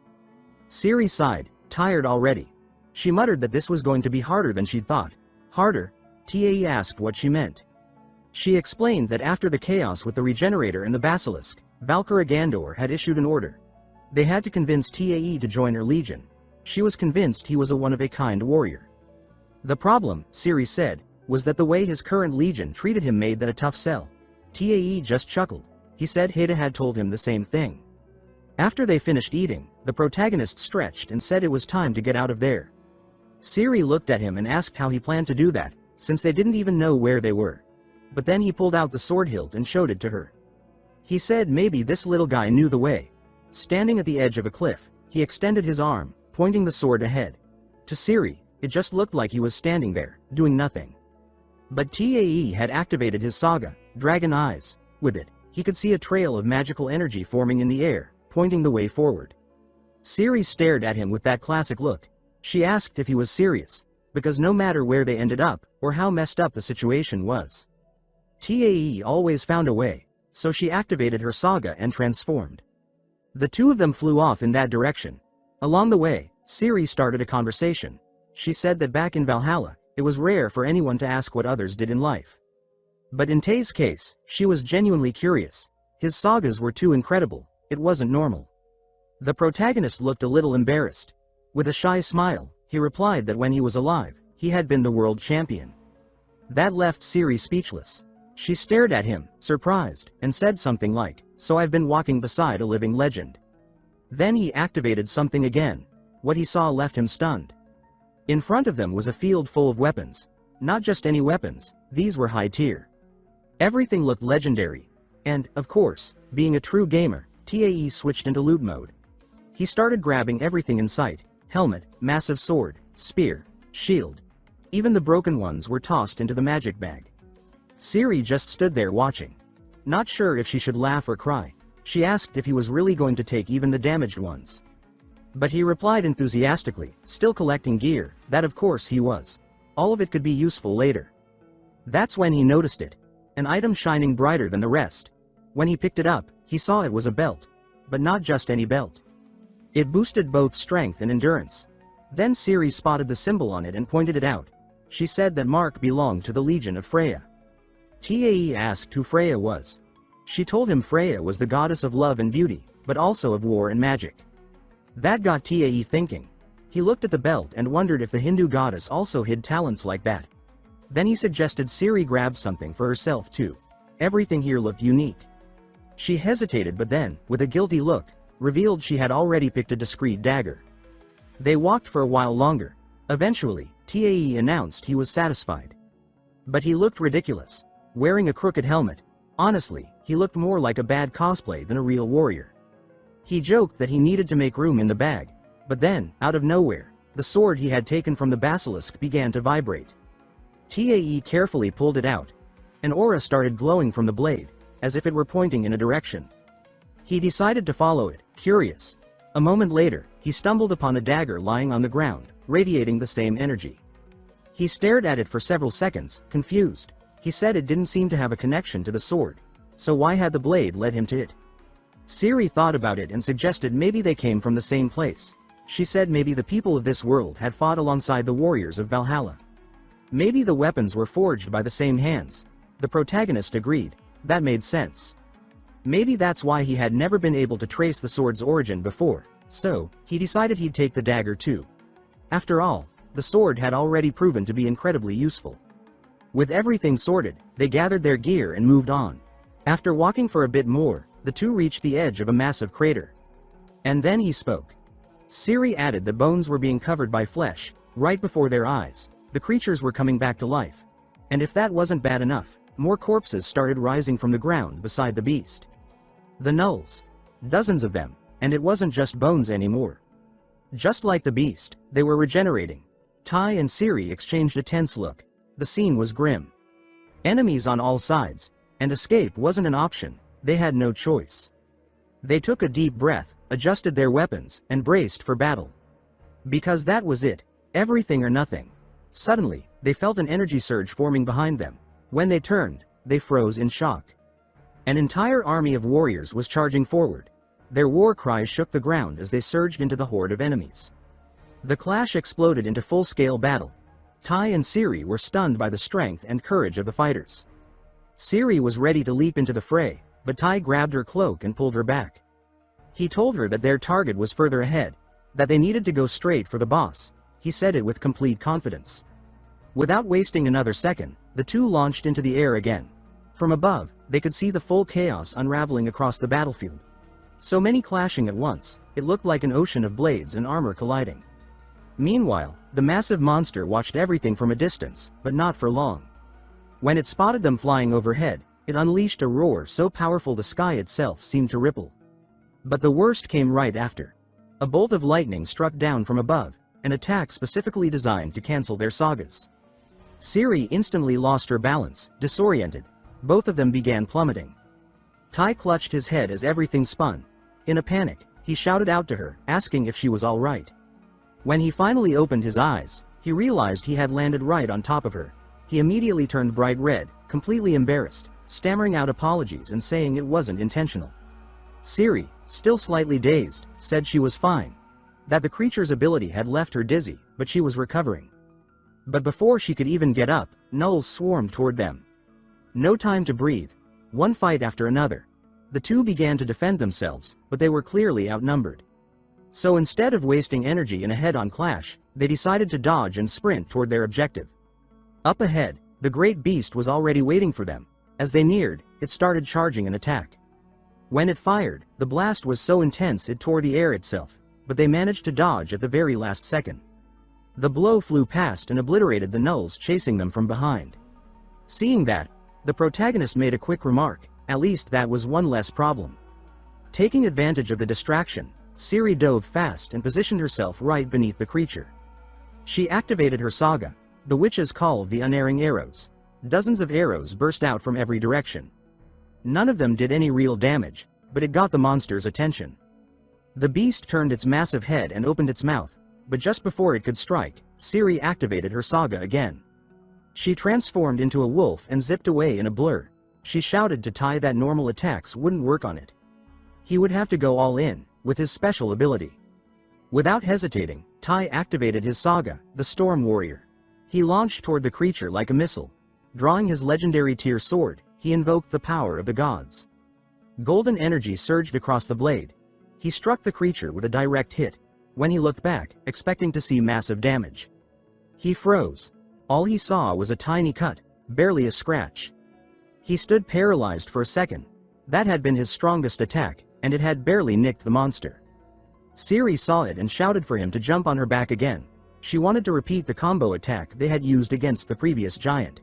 Ciri sighed, tired already. She muttered that this was going to be harder than she'd thought. Harder? Tae asked what she meant. She explained that after the chaos with the Regenerator and the Basilisk, Valkyra Gandor had issued an order. They had to convince Tae to join her legion. She was convinced he was a one-of-a-kind warrior. The problem, Siri said, was that the way his current legion treated him made that a tough sell. Tae just chuckled. He said Heda had told him the same thing. After they finished eating, the protagonist stretched and said it was time to get out of there. Siri looked at him and asked how he planned to do that, since they didn't even know where they were. But then he pulled out the sword hilt and showed it to her. He said maybe this little guy knew the way. Standing at the edge of a cliff, he extended his arm, pointing the sword ahead. To Siri, it just looked like he was standing there, doing nothing. But Tae had activated his saga, Dragon Eyes. With it, he could see a trail of magical energy forming in the air, pointing the way forward. Siri stared at him with that classic look. She asked if he was serious, because no matter where they ended up, or how messed up the situation was, Tae always found a way, so she activated her saga and transformed. The two of them flew off in that direction. Along the way, Siri started a conversation. She said that back in Valhalla, it was rare for anyone to ask what others did in life. But in Tae's case, she was genuinely curious. His sagas were too incredible, it wasn't normal. The protagonist looked a little embarrassed. With a shy smile, he replied that when he was alive, he had been the world champion. That left Siri speechless. She stared at him, surprised, and said something like, "So I've been walking beside a living legend." Then he activated something again. What he saw left him stunned. In front of them was a field full of weapons. Not just any weapons, these were high tier. Everything looked legendary. And, of course, being a true gamer, Tae switched into loot mode. He started grabbing everything in sight: helmet, massive sword, spear, shield. Even the broken ones were tossed into the magic bag. Siri just stood there watching. Not sure if she should laugh or cry. She asked if he was really going to take even the damaged ones. But he replied enthusiastically, still collecting gear, that of course he was. All of it could be useful later. That's when he noticed it. An item shining brighter than the rest. When he picked it up, he saw it was a belt. But not just any belt. It boosted both strength and endurance. Then Siri spotted the symbol on it and pointed it out. She said that mark belonged to the Legion of Freya. Tae asked who Freya was. She told him Freya was the goddess of love and beauty, but also of war and magic. That got Tae thinking. He looked at the belt and wondered if the Hindu goddess also hid talents like that. Then he suggested Siri grab something for herself too. Everything here looked unique. She hesitated, but then, with a guilty look, revealed she had already picked a discreet dagger. They walked for a while longer. Eventually, Tae announced he was satisfied. But he looked ridiculous. Wearing a crooked helmet. Honestly, he looked more like a bad cosplay than a real warrior. He joked that he needed to make room in the bag. But then, out of nowhere, the sword he had taken from the basilisk began to vibrate. Tae carefully pulled it out. An aura started glowing from the blade, as if it were pointing in a direction. He decided to follow it, curious. A moment later, he stumbled upon a dagger lying on the ground, radiating the same energy. He stared at it for several seconds, confused. He said it didn't seem to have a connection to the sword. So why had the blade led him to it? Siri thought about it and suggested maybe they came from the same place. She said maybe the people of this world had fought alongside the warriors of Valhalla. Maybe the weapons were forged by the same hands. The protagonist agreed. That made sense. Maybe that's why he had never been able to trace the sword's origin before, so he decided he'd take the dagger too. After all, the sword had already proven to be incredibly useful. With everything sorted, they gathered their gear and moved on. After walking for a bit more, the two reached the edge of a massive crater. And then he spoke. Siri added that bones were being covered by flesh, right before their eyes. The creatures were coming back to life. And if that wasn't bad enough, more corpses started rising from the ground beside the beast. The nulls. Dozens of them, and it wasn't just bones anymore. Just like the beast, they were regenerating. Tai and Siri exchanged a tense look. The scene was grim. Enemies on all sides, and escape wasn't an option. They had no choice. They took a deep breath, adjusted their weapons, and braced for battle. Because that was it, everything or nothing. Suddenly, they felt an energy surge forming behind them. When they turned, they froze in shock. An entire army of warriors was charging forward. Their war cries shook the ground as they surged into the horde of enemies. The clash exploded into full-scale battle. Tai and Siri were stunned by the strength and courage of the fighters. Siri was ready to leap into the fray, but Tai grabbed her cloak and pulled her back. He told her that their target was further ahead, that they needed to go straight for the boss. He said it with complete confidence. Without wasting another second, the two launched into the air again. From above, they could see the full chaos unraveling across the battlefield. So many clashing at once, it looked like an ocean of blades and armor colliding. Meanwhile, the massive monster watched everything from a distance, but not for long. When it spotted them flying overhead, it unleashed a roar so powerful the sky itself seemed to ripple. But the worst came right after. A bolt of lightning struck down from above, an attack specifically designed to cancel their sagas. Siri instantly lost her balance, disoriented. Both of them began plummeting. Tai clutched his head as everything spun. In a panic, he shouted out to her, asking if she was all right. When he finally opened his eyes, he realized he had landed right on top of her. He immediately turned bright red, completely embarrassed, stammering out apologies and saying it wasn't intentional. Siri, still slightly dazed, said she was fine. That the creature's ability had left her dizzy, but she was recovering. But before she could even get up, gnolls swarmed toward them. No time to breathe. One fight after another. The two began to defend themselves, but they were clearly outnumbered. So instead of wasting energy in a head-on clash, they decided to dodge and sprint toward their objective. Up ahead, the great beast was already waiting for them. As they neared, it started charging an attack. When it fired, the blast was so intense it tore the air itself, but they managed to dodge at the very last second. The blow flew past and obliterated the gnolls chasing them from behind. Seeing that, the protagonist made a quick remark, at least that was one less problem. Taking advantage of the distraction, Siri dove fast and positioned herself right beneath the creature. She activated her saga, the witch's call of the unerring arrows. Dozens of arrows burst out from every direction. None of them did any real damage, but it got the monster's attention. The beast turned its massive head and opened its mouth, but just before it could strike, Siri activated her saga again. She transformed into a wolf and zipped away in a blur. She shouted to Tai that normal attacks wouldn't work on it. He would have to go all in, with his special ability. Without hesitating, Tai activated his saga, the Storm Warrior. He launched toward the creature like a missile. Drawing his legendary Tyr sword, he invoked the power of the gods. Golden energy surged across the blade. He struck the creature with a direct hit. When he looked back, expecting to see massive damage, he froze. All he saw was a tiny cut, barely a scratch. He stood paralyzed for a second. That had been his strongest attack, and it had barely nicked the monster. Siri saw it and shouted for him to jump on her back again. She wanted to repeat the combo attack they had used against the previous giant.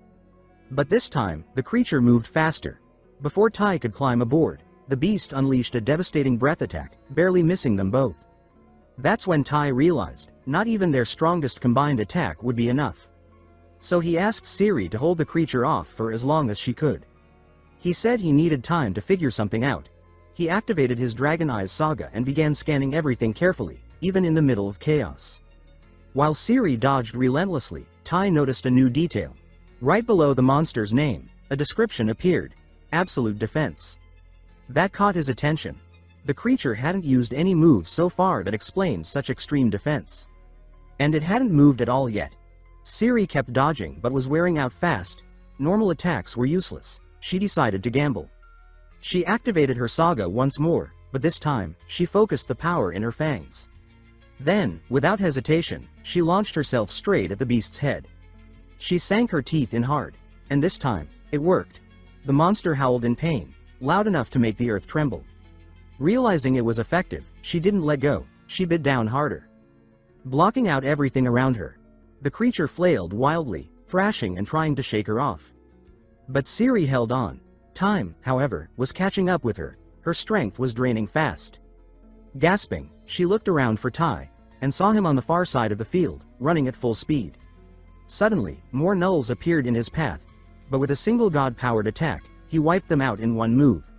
But this time, the creature moved faster. Before Tai could climb aboard, the beast unleashed a devastating breath attack, barely missing them both. That's when Tai realized, not even their strongest combined attack would be enough. So he asked Siri to hold the creature off for as long as she could. He said he needed time to figure something out. He activated his Dragon Eyes saga and began scanning everything carefully, even in the middle of chaos. While Siri dodged relentlessly, Tai noticed a new detail. Right below the monster's name, a description appeared: Absolute Defense. That caught his attention. The creature hadn't used any moves so far that explained such extreme defense. And it hadn't moved at all yet. Siri kept dodging but was wearing out fast. Normal attacks were useless. She decided to gamble. She activated her saga once more, but this time, she focused the power in her fangs. Then, without hesitation, she launched herself straight at the beast's head. She sank her teeth in hard, and this time, it worked. The monster howled in pain, loud enough to make the earth tremble. Realizing it was effective, she didn't let go. She bit down harder, blocking out everything around her. The creature flailed wildly, thrashing and trying to shake her off. But Siri held on. Time, however, was catching up with her. Her strength was draining fast. Gasping, she looked around for Tai, and saw him on the far side of the field, running at full speed. Suddenly, more gnolls appeared in his path, but with a single god-powered attack, he wiped them out in one move.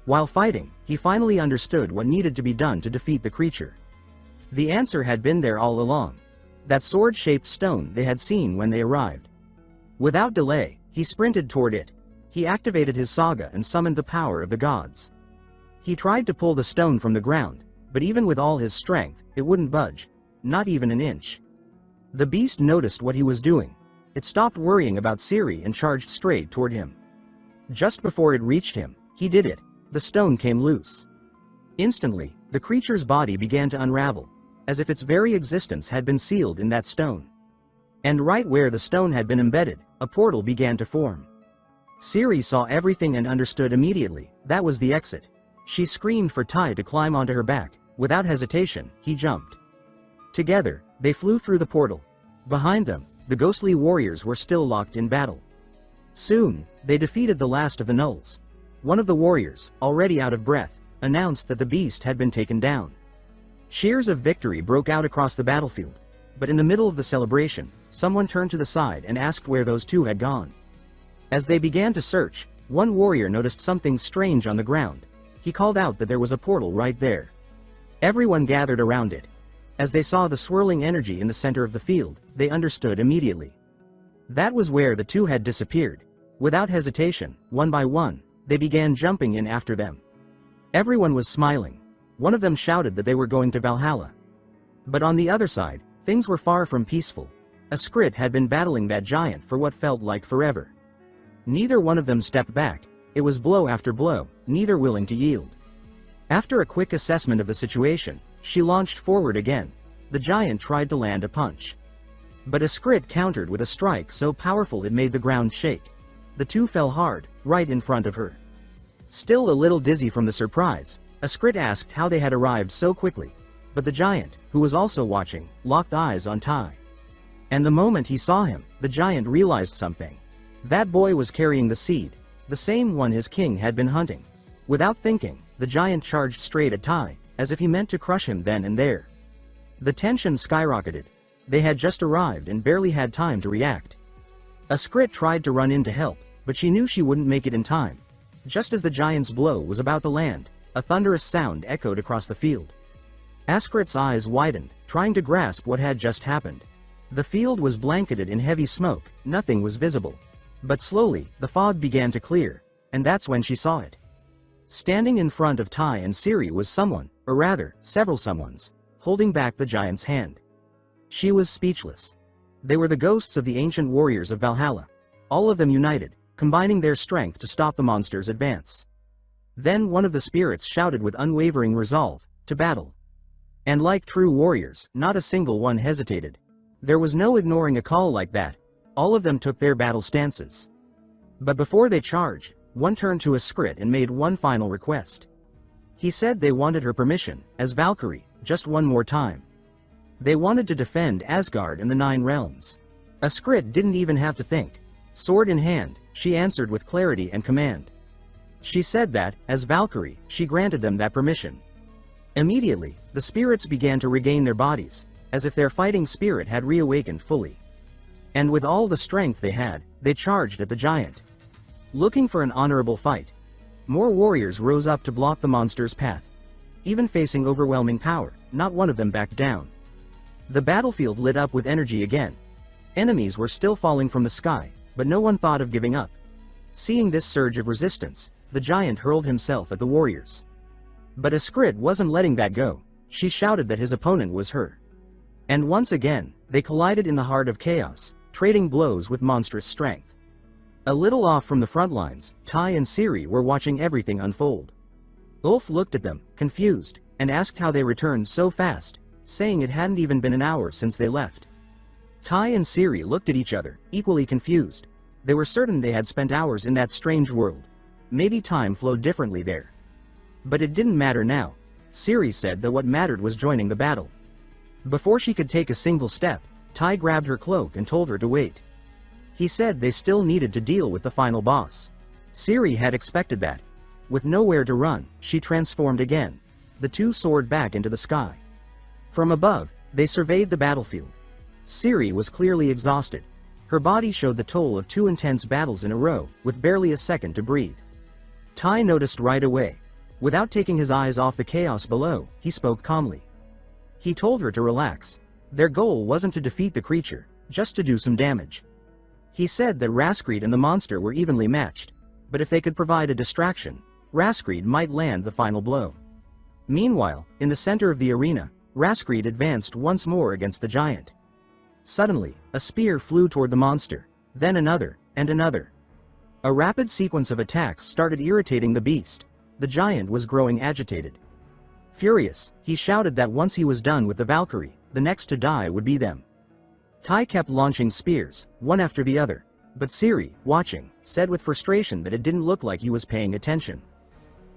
While fighting, he finally understood what needed to be done to defeat the creature. The answer had been there all along. That sword-shaped stone they had seen when they arrived. Without delay, he sprinted toward it. He activated his saga and summoned the power of the gods. He tried to pull the stone from the ground, but even with all his strength, it wouldn't budge, not even an inch. The beast noticed what he was doing. It stopped worrying about Siri and charged straight toward him. Just before it reached him, he did it. The stone came loose. Instantly, the creature's body began to unravel, as if its very existence had been sealed in that stone. And right where the stone had been embedded, a portal began to form. Ciri saw everything and understood immediately, that was the exit. She screamed for Tai to climb onto her back. Without hesitation, he jumped. Together, they flew through the portal. Behind them, the ghostly warriors were still locked in battle. Soon, they defeated the last of the gnolls. One of the warriors, already out of breath, announced that the beast had been taken down. Cheers of victory broke out across the battlefield. But in the middle of the celebration, someone turned to the side and asked where those two had gone. As they began to search, one warrior noticed something strange on the ground. He called out that there was a portal right there. Everyone gathered around it. As they saw the swirling energy in the center of the field, they understood immediately. That was where the two had disappeared. Without hesitation, one by one, they began jumping in after them. Everyone was smiling. One of them shouted that they were going to Valhalla. But on the other side, things were far from peaceful. A Skrit had been battling that giant for what felt like forever. Neither one of them stepped back. It was blow after blow, neither willing to yield. After a quick assessment of the situation, she launched forward again. The giant tried to land a punch. But a Skrit countered with a strike so powerful it made the ground shake. The two fell hard, right in front of her. Still a little dizzy from the surprise, a Skrit asked how they had arrived so quickly. But the giant, who was also watching, locked eyes on Tai. And the moment he saw him, the giant realized something. That boy was carrying the seed, the same one his king had been hunting. Without thinking, the giant charged straight at Tai, as if he meant to crush him then and there. The tension skyrocketed. They had just arrived and barely had time to react. A Skrit tried to run in to help, but she knew she wouldn't make it in time. Just as the giant's blow was about to land, a thunderous sound echoed across the field. Askrit's eyes widened, trying to grasp what had just happened. The field was blanketed in heavy smoke, nothing was visible. But slowly, the fog began to clear, and that's when she saw it. Standing in front of Tai and Ciri was someone, or rather, several someones, holding back the giant's hand. She was speechless. They were the ghosts of the ancient warriors of Valhalla, all of them united, combining their strength to stop the monster's advance. Then one of the spirits shouted with unwavering resolve, to battle. And like true warriors, not a single one hesitated. There was no ignoring a call like that. All of them took their battle stances. But before they charged, one turned to a Skrit and made one final request. He said they wanted her permission, as Valkyrie, just one more time. They wanted to defend Asgard and the 9 realms. A Skrit didn't even have to think. Sword in hand, she answered with clarity and command. She said that, as Valkyrie, she granted them that permission. Immediately, the spirits began to regain their bodies, as if their fighting spirit had reawakened fully. And with all the strength they had, they charged at the giant. Looking for an honorable fight. More warriors rose up to block the monster's path. Even facing overwhelming power, not one of them backed down. The battlefield lit up with energy again. Enemies were still falling from the sky, but no one thought of giving up. Seeing this surge of resistance, the giant hurled himself at the warriors. But a Skrit wasn't letting that go. She shouted that his opponent was her. And once again, they collided in the heart of chaos, trading blows with monstrous strength. A little off from the front lines, Tai and Ciri were watching everything unfold. Ulf looked at them, confused, and asked how they returned so fast, saying it hadn't even been an hour since they left. Tai and Ciri looked at each other, equally confused. They were certain they had spent hours in that strange world. Maybe time flowed differently there. But it didn't matter now. Ciri said that what mattered was joining the battle. Before she could take a single step, Tai grabbed her cloak and told her to wait. He said they still needed to deal with the final boss. Ciri had expected that. With nowhere to run, she transformed again. The two soared back into the sky. From above, they surveyed the battlefield. Ciri was clearly exhausted. Her body showed the toll of 2 intense battles in a row, with barely a second to breathe. Tai noticed right away. Without taking his eyes off the chaos below, he spoke calmly. He told her to relax. Their goal wasn't to defeat the creature, just to do some damage. He said that Raskreed and the monster were evenly matched, but if they could provide a distraction, Raskreed might land the final blow. Meanwhile, in the center of the arena, Raskreed advanced once more against the giant. Suddenly, a spear flew toward the monster, then another, and another. A rapid sequence of attacks started irritating the beast. The giant was growing agitated. Furious, he shouted that once he was done with the Valkyrie, the next to die would be them. Tai kept launching spears, one after the other, but Siri, watching, said with frustration that it didn't look like he was paying attention.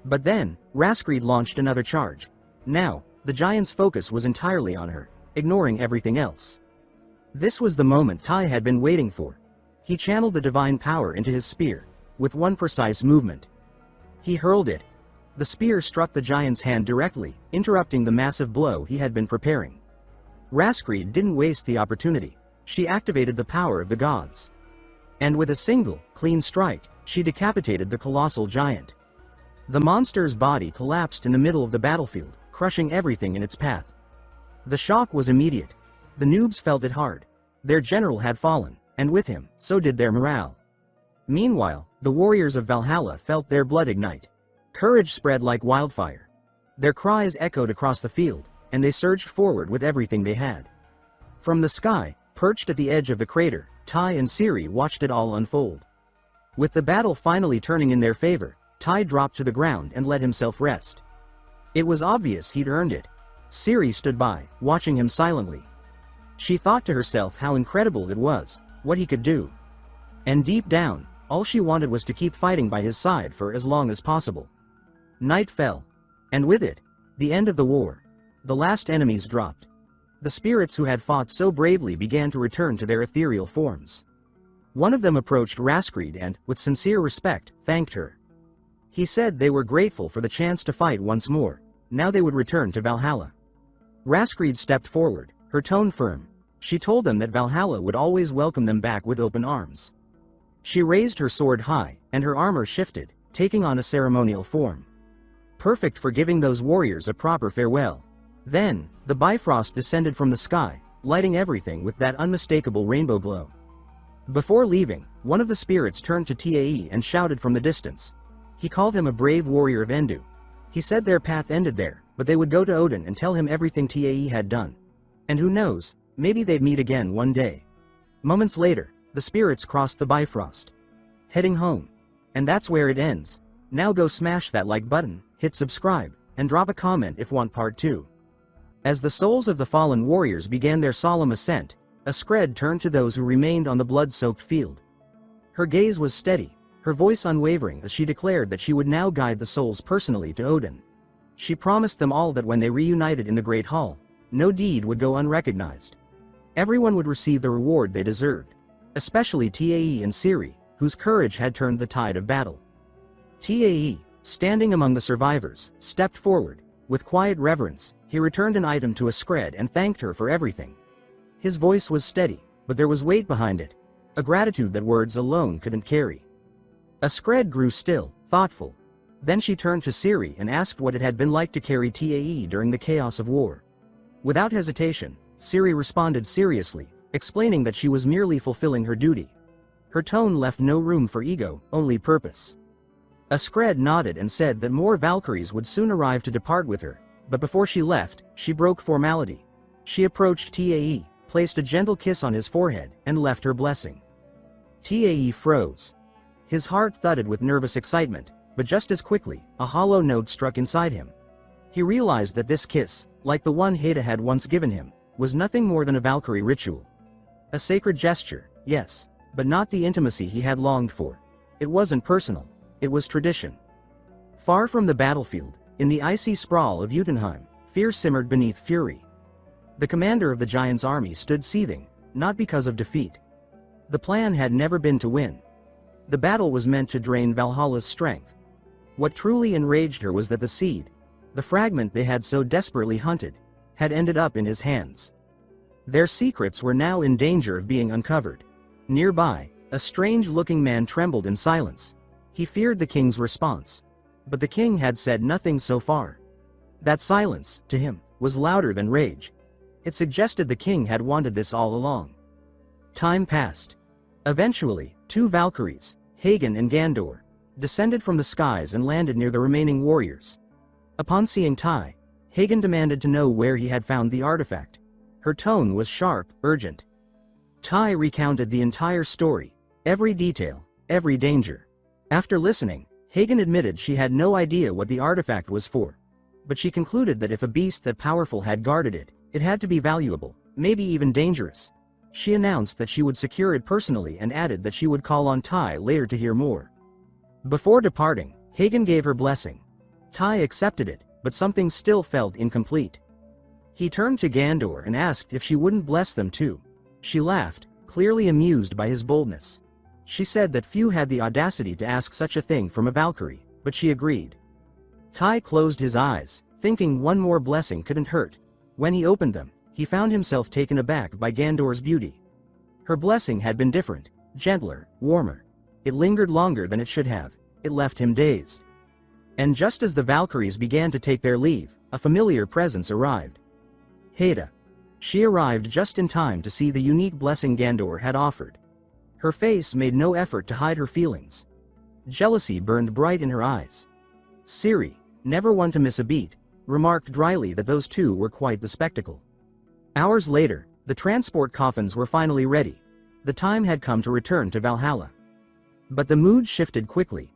But then, Raskreed launched another charge. Now, the giant's focus was entirely on her, ignoring everything else. This was the moment Tai had been waiting for. He channeled the divine power into his spear, with one precise movement. He hurled it. The spear struck the giant's hand directly, interrupting the massive blow he had been preparing. Raskreed didn't waste the opportunity. She activated the power of the gods. And with a single, clean strike, she decapitated the colossal giant. The monster's body collapsed in the middle of the battlefield, crushing everything in its path. The shock was immediate. The noobs felt it hard. Their general had fallen, and with him, so did their morale. Meanwhile, the warriors of Valhalla felt their blood ignite. Courage spread like wildfire. Their cries echoed across the field, and they surged forward with everything they had. From the sky, perched at the edge of the crater, Tai and Siri watched it all unfold. With the battle finally turning in their favor, Tai dropped to the ground and let himself rest. It was obvious he'd earned it. Siri stood by, watching him silently. She thought to herself how incredible it was, what he could do. And deep down, all she wanted was to keep fighting by his side for as long as possible. Night fell. And with it, the end of the war. The last enemies dropped. The spirits who had fought so bravely began to return to their ethereal forms. One of them approached Raskreed and, with sincere respect, thanked her. He said they were grateful for the chance to fight once more. Now they would return to Valhalla. Raskreed stepped forward, her tone firm. She told them that Valhalla would always welcome them back with open arms. She raised her sword high, and her armor shifted, taking on a ceremonial form. Perfect for giving those warriors a proper farewell. Then, the Bifrost descended from the sky, lighting everything with that unmistakable rainbow glow. Before leaving, one of the spirits turned to Tae and shouted from the distance. He called him a brave warrior of Endu. He said their path ended there, but they would go to Odin and tell him everything Tae had done. And who knows, maybe they'd meet again one day. Moments later, the spirits crossed the Bifrost, heading home. And that's where it ends. Now go smash that like button, hit subscribe, and drop a comment if want part 2. As the souls of the fallen warriors began their solemn ascent, a Skred turned to those who remained on the blood-soaked field. Her gaze was steady, her voice unwavering as she declared that she would now guide the souls personally to Odin. She promised them all that when they reunited in the Great Hall, no deed would go unrecognized. Everyone would receive the reward they deserved, especially Tae and Siri, whose courage had turned the tide of battle. Tae, standing among the survivors, stepped forward. With quiet reverence, he returned an item to a Skred and thanked her for everything. His voice was steady, but there was weight behind it, a gratitude that words alone couldn't carry. A Skred grew still, thoughtful. Then she turned to Siri and asked what it had been like to carry Tae during the chaos of war. Without hesitation, Siri responded seriously, explaining that she was merely fulfilling her duty. Her tone left no room for ego, only purpose. A Skred nodded and said that more Valkyries would soon arrive to depart with her, but before she left, she broke formality. She approached Tae, placed a gentle kiss on his forehead, and left her blessing. Tae froze. His heart thudded with nervous excitement, but just as quickly, a hollow note struck inside him. He realized that this kiss, like the one Heda had once given him, was nothing more than a Valkyrie ritual. A sacred gesture, yes, but not the intimacy he had longed for. It wasn't personal. It was tradition. Far from the battlefield, in the icy sprawl of Jotunheim, fear simmered beneath fury. The commander of the giant's army stood seething, not because of defeat. The plan had never been to win. The battle was meant to drain Valhalla's strength. What truly enraged her was that the seed, the fragment they had so desperately hunted, had ended up in his hands. Their secrets were now in danger of being uncovered. Nearby, a strange-looking man trembled in silence. He feared the king's response. But the king had said nothing so far. That silence, to him, was louder than rage. It suggested the king had wanted this all along. Time passed. Eventually, 2 Valkyries, Hagen and Gandor, descended from the skies and landed near the remaining warriors. Upon seeing Tai, Hagen demanded to know where he had found the artifact. Her tone was sharp, urgent. Tai recounted the entire story, every detail, every danger. After listening, Hagen admitted she had no idea what the artifact was for. But she concluded that if a beast that powerful had guarded it, it had to be valuable, maybe even dangerous. She announced that she would secure it personally and added that she would call on Tai later to hear more. Before departing, Hagen gave her blessing. Tai accepted it, but something still felt incomplete. He turned to Gandor and asked if she wouldn't bless them too. She laughed, clearly amused by his boldness. She said that few had the audacity to ask such a thing from a Valkyrie, but she agreed. Tai closed his eyes, thinking one more blessing couldn't hurt. When he opened them, he found himself taken aback by Gandor's beauty. Her blessing had been different, gentler, warmer. It lingered longer than it should have. It left him dazed. And just as the Valkyries began to take their leave, a familiar presence arrived. Haida. She arrived just in time to see the unique blessing Gandor had offered. Her face made no effort to hide her feelings. Jealousy burned bright in her eyes. Siri, never one to miss a beat, remarked dryly that those two were quite the spectacle. Hours later, the transport coffins were finally ready. The time had come to return to Valhalla. But the mood shifted quickly.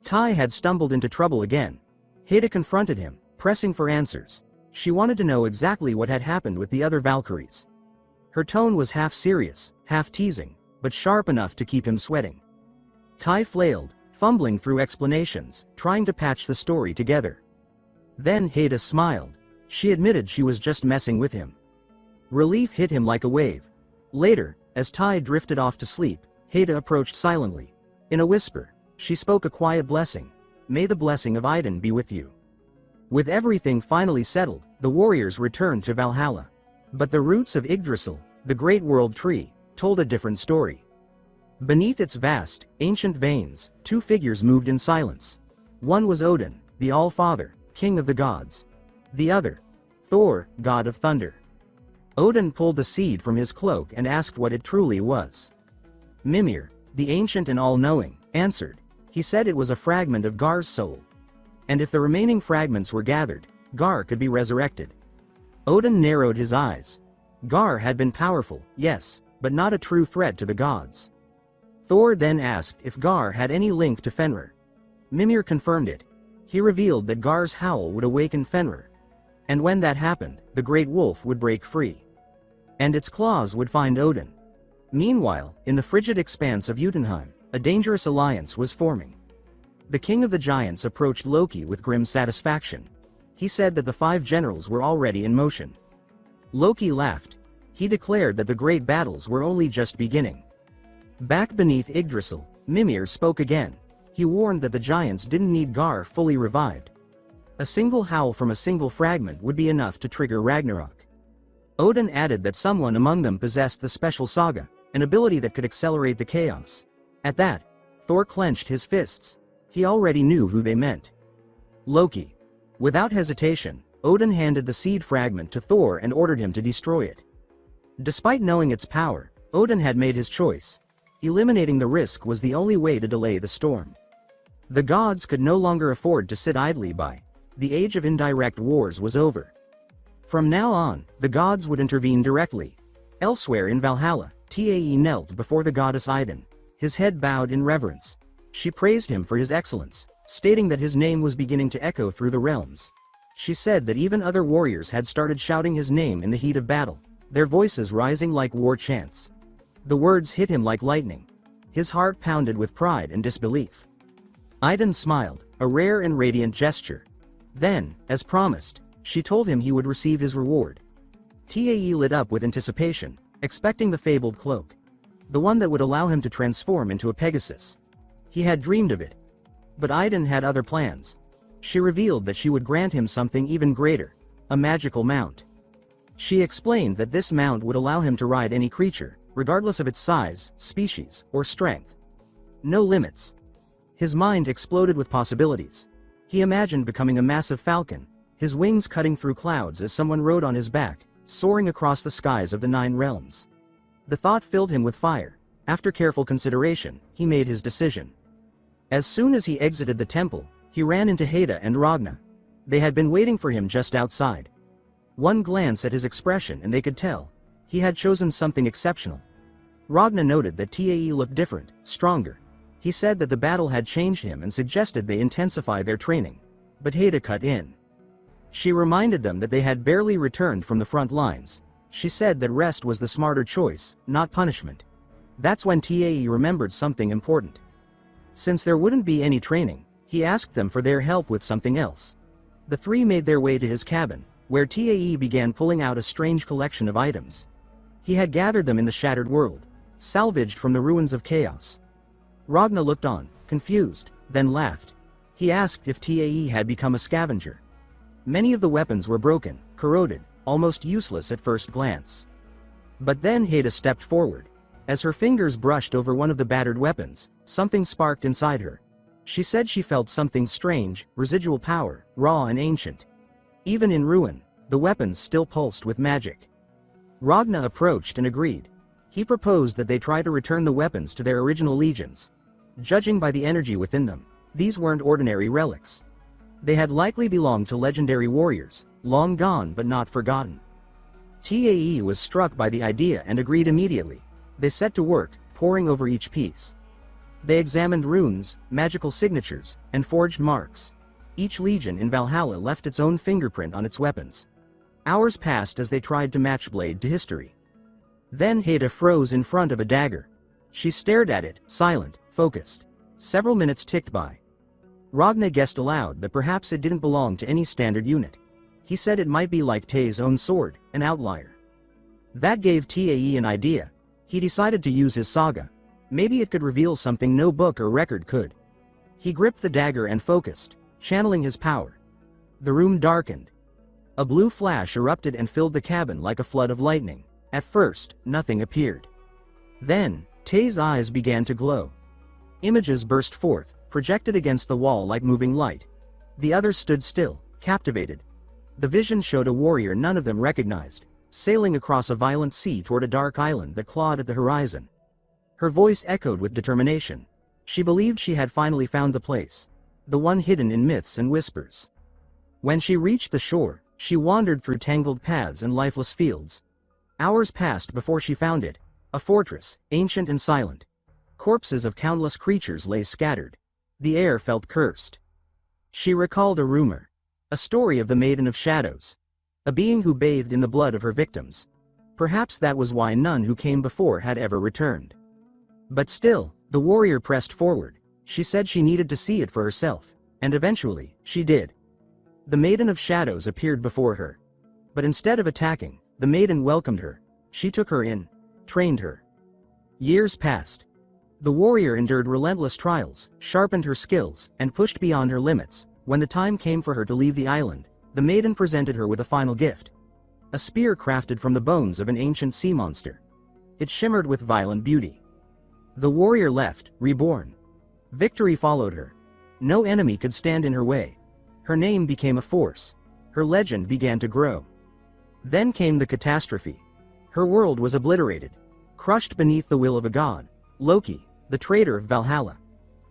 Tai had stumbled into trouble again. Haida confronted him, pressing for answers. She wanted to know exactly what had happened with the other Valkyries. Her tone was half serious, half teasing, but sharp enough to keep him sweating. Tai flailed, fumbling through explanations, trying to patch the story together. Then Haida smiled. She admitted she was just messing with him. Relief hit him like a wave. Later, as Tai drifted off to sleep, Haida approached silently. In a whisper, she spoke a quiet blessing. May the blessing of Idun be with you. With everything finally settled, the warriors returned to Valhalla. But the roots of Yggdrasil, the great world tree, told a different story. Beneath its vast, ancient veins, two figures moved in silence. One was Odin, the All-Father, king of the gods. The other, Thor, god of thunder. Odin pulled the seed from his cloak and asked what it truly was. Mimir, the ancient and all-knowing, answered. He said it was a fragment of Gar's soul. And if the remaining fragments were gathered, Gar could be resurrected. Odin narrowed his eyes. Gar had been powerful, yes, but not a true threat to the gods. Thor then asked if Gar had any link to Fenrir. Mimir confirmed it. He revealed that Gar's howl would awaken Fenrir. And when that happened, the great wolf would break free. And its claws would find Odin. Meanwhile, in the frigid expanse of Jotunheim, a dangerous alliance was forming. The king of the giants approached Loki with grim satisfaction. He said that the 5 generals were already in motion. Loki laughed. He declared that the great battles were only just beginning. Back beneath Yggdrasil, Mimir spoke again. He warned that the giants didn't need Gar fully revived. A single howl from a single fragment would be enough to trigger Ragnarok. Odin added that someone among them possessed the special saga, an ability that could accelerate the chaos. At that, Thor clenched his fists. He already knew who they meant. Loki. Without hesitation, Odin handed the seed fragment to Thor and ordered him to destroy it. Despite knowing its power, Odin had made his choice. Eliminating the risk was the only way to delay the storm. The gods could no longer afford to sit idly by. The age of indirect wars was over. From now on, the gods would intervene directly. Elsewhere in Valhalla, Tae knelt before the goddess Idun. His head bowed in reverence. She praised him for his excellence, stating that his name was beginning to echo through the realms. She said that even other warriors had started shouting his name in the heat of battle, their voices rising like war chants. The words hit him like lightning. His heart pounded with pride and disbelief. Idun smiled, a rare and radiant gesture. Then, as promised, she told him he would receive his reward. Tae lit up with anticipation, expecting the fabled cloak. The one that would allow him to transform into a Pegasus. He had dreamed of it. But Idun had other plans. She revealed that she would grant him something even greater, a magical mount. She explained that this mount would allow him to ride any creature, regardless of its size, species, or strength. No limits. His mind exploded with possibilities. He imagined becoming a massive falcon, his wings cutting through clouds as someone rode on his back, soaring across the skies of the 9 realms. The thought filled him with fire. After careful consideration, he made his decision. As soon as he exited the temple, he ran into Haida and Ragna. They had been waiting for him just outside. One glance at his expression and they could tell. He had chosen something exceptional. Ragna noted that Tae looked different, stronger. He said that the battle had changed him and suggested they intensify their training. But Haida cut in. She reminded them that they had barely returned from the front lines. She said that rest was the smarter choice, not punishment. That's when Tae remembered something important. Since there wouldn't be any training, he asked them for their help with something else. The three made their way to his cabin, where Tae began pulling out a strange collection of items. He had gathered them in the shattered world, salvaged from the ruins of chaos. Ragna looked on, confused, then laughed. He asked if Tae had become a scavenger. Many of the weapons were broken, corroded, almost useless at first glance. But then Haida stepped forward. As her fingers brushed over one of the battered weapons, something sparked inside her. She said she felt something strange, residual power, raw and ancient. Even in ruin, the weapons still pulsed with magic. Ragna approached and agreed. He proposed that they try to return the weapons to their original legions. Judging by the energy within them, these weren't ordinary relics. They had likely belonged to legendary warriors, long gone but not forgotten. Tae was struck by the idea and agreed immediately. They set to work, poring over each piece. They examined runes, magical signatures, and forged marks. Each legion in Valhalla left its own fingerprint on its weapons. Hours passed as they tried to match blade to history. Then Haida froze in front of a dagger. She stared at it, silent, focused. Several minutes ticked by. Ragna guessed aloud that perhaps it didn't belong to any standard unit. He said it might be like Tae's own sword, an outlier. That gave Tae an idea. He decided to use his saga. Maybe it could reveal something no book or record could. He gripped the dagger and focused, channeling his power. The room darkened. A blue flash erupted and filled the cabin like a flood of lightning. At first, nothing appeared. Then, Tae's eyes began to glow. Images burst forth, projected against the wall like moving light. The others stood still, captivated. The vision showed a warrior none of them recognized, sailing across a violent sea toward a dark island that clawed at the horizon. Her voice echoed with determination. She believed she had finally found the place, the one hidden in myths and whispers. When she reached the shore, she wandered through tangled paths and lifeless fields. Hours passed before she found it, a fortress, ancient and silent. Corpses of countless creatures lay scattered. The air felt cursed. She recalled a rumor, a story of the Maiden of Shadows, a being who bathed in the blood of her victims. Perhaps that was why none who came before had ever returned. But still, the warrior pressed forward. She said she needed to see it for herself, and eventually, she did. The Maiden of Shadows appeared before her. But instead of attacking, the maiden welcomed her. She took her in, trained her. Years passed. The warrior endured relentless trials, sharpened her skills, and pushed beyond her limits. When the time came for her to leave the island, the maiden presented her with a final gift. A spear crafted from the bones of an ancient sea monster. It shimmered with violent beauty. The warrior left, reborn. Victory followed her. No enemy could stand in her way. Her name became a force. Her legend began to grow. Then came the catastrophe. Her world was obliterated, crushed beneath the will of a god, Loki, the traitor of Valhalla.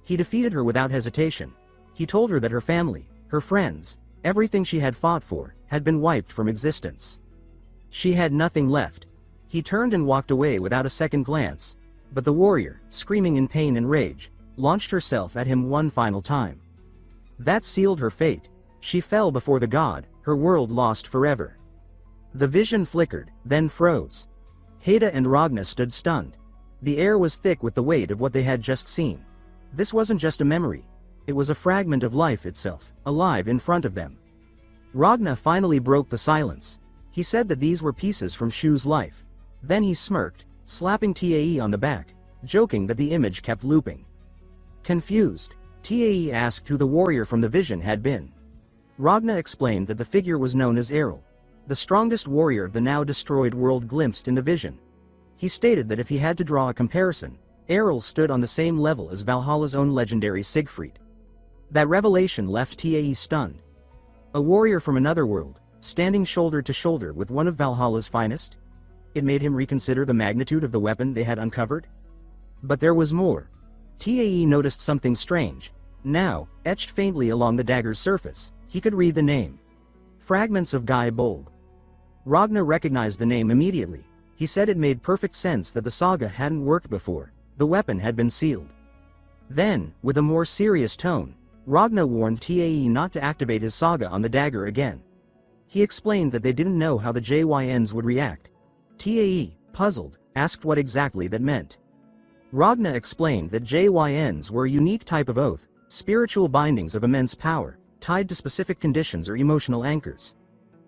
He defeated her without hesitation. He told her that her family, her friends, everything she had fought for, had been wiped from existence. She had nothing left. He turned and walked away without a second glance, but the warrior, screaming in pain and rage, launched herself at him one final time. That sealed her fate. She fell before the god, her world lost forever. The vision flickered, then froze. Haida and Ragna stood stunned. The air was thick with the weight of what they had just seen. This wasn't just a memory. It was a fragment of life itself, alive in front of them. Ragna finally broke the silence. He said that these were pieces from Shu's life. Then he smirked, slapping Tae on the back, joking that the image kept looping. Confused, Tae asked who the warrior from the vision had been. Ragna explained that the figure was known as Errol, the strongest warrior of the now destroyed world glimpsed in the vision. He stated that if he had to draw a comparison, Errol stood on the same level as Valhalla's own legendary Siegfried. That revelation left Tae stunned. A warrior from another world, standing shoulder to shoulder with one of Valhalla's finest? It made him reconsider the magnitude of the weapon they had uncovered. But there was more. Tae noticed something strange. Now, etched faintly along the dagger's surface, he could read the name. Fragments of Guy Bold. Ragna recognized the name immediately. He said it made perfect sense that the saga hadn't worked before. The weapon had been sealed. Then, with a more serious tone, Ragna warned Tae not to activate his saga on the dagger again. He explained that they didn't know how the JYNs would react. Tae, puzzled, asked what exactly that meant. Ragna explained that JYNs were a unique type of oath, spiritual bindings of immense power, tied to specific conditions or emotional anchors.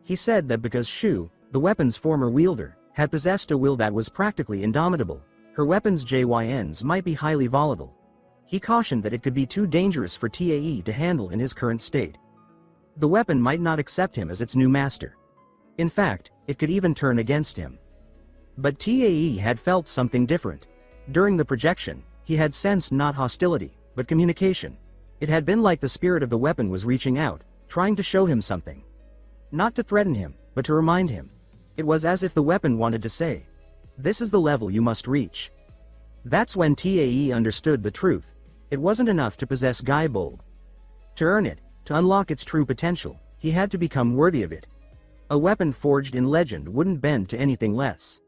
He said that because Shu, the weapon's former wielder, had possessed a will that was practically indomitable, her weapon's JYNs might be highly volatile. He cautioned that it could be too dangerous for Tae to handle in his current state. The weapon might not accept him as its new master. In fact, it could even turn against him. But Tae had felt something different. During the projection, he had sensed not hostility, but communication. It had been like the spirit of the weapon was reaching out, trying to show him something. Not to threaten him, but to remind him. It was as if the weapon wanted to say, "This is the level you must reach." That's when Tae understood the truth. It wasn't enough to possess Gaibulb. To earn it, to unlock its true potential, he had to become worthy of it. A weapon forged in legend wouldn't bend to anything less.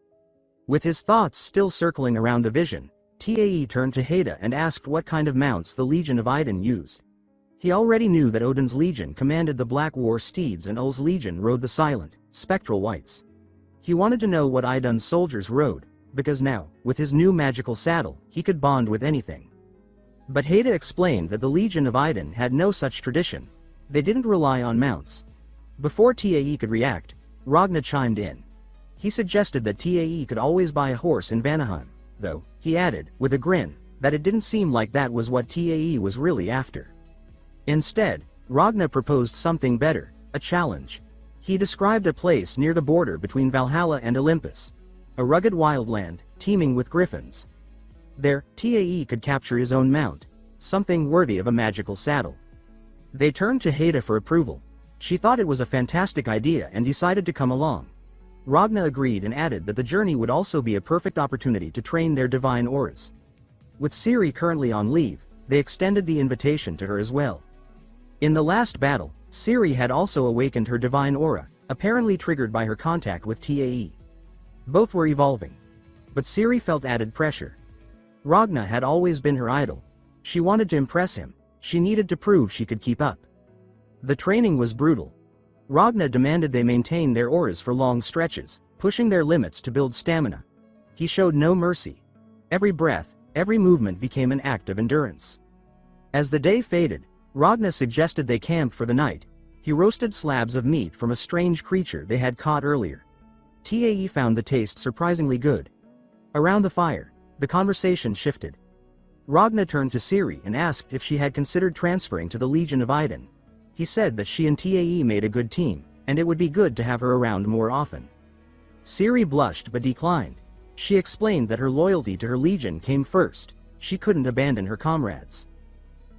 With his thoughts still circling around the vision, Tae turned to Haida and asked what kind of mounts the Legion of Idun used. He already knew that Odin's Legion commanded the Black War steeds and Ul's Legion rode the silent, spectral whites. He wanted to know what Idun's soldiers rode, because now, with his new magical saddle, he could bond with anything. But Haida explained that the Legion of Idun had no such tradition. They didn't rely on mounts. Before Tae could react, Ragna chimed in. He suggested that Tae could always buy a horse in Vanaheim, though, he added, with a grin, that it didn't seem like that was what Tae was really after. Instead, Ragna proposed something better, a challenge. He described a place near the border between Valhalla and Olympus. A rugged wildland, teeming with griffins. There, Tae could capture his own mount, something worthy of a magical saddle. They turned to Haida for approval. She thought it was a fantastic idea and decided to come along. Ragna agreed and added that the journey would also be a perfect opportunity to train their divine auras. With Ciri currently on leave, they extended the invitation to her as well. In the last battle, Ciri had also awakened her divine aura, apparently triggered by her contact with Tae. Both were evolving. But Ciri felt added pressure. Ragna had always been her idol. She wanted to impress him. She needed to prove she could keep up. The training was brutal. Ragna demanded they maintain their auras for long stretches, pushing their limits to build stamina. He showed no mercy. Every breath, every movement became an act of endurance. As the day faded, Ragna suggested they camp for the night. He roasted slabs of meat from a strange creature they had caught earlier. Tae found the taste surprisingly good. Around the fire, the conversation shifted. Ragna turned to Ciri and asked if she had considered transferring to the Legion of Idun. He said that she and Tae made a good team, and it would be good to have her around more often. Ciri blushed but declined. She explained that her loyalty to her legion came first. She couldn't abandon her comrades.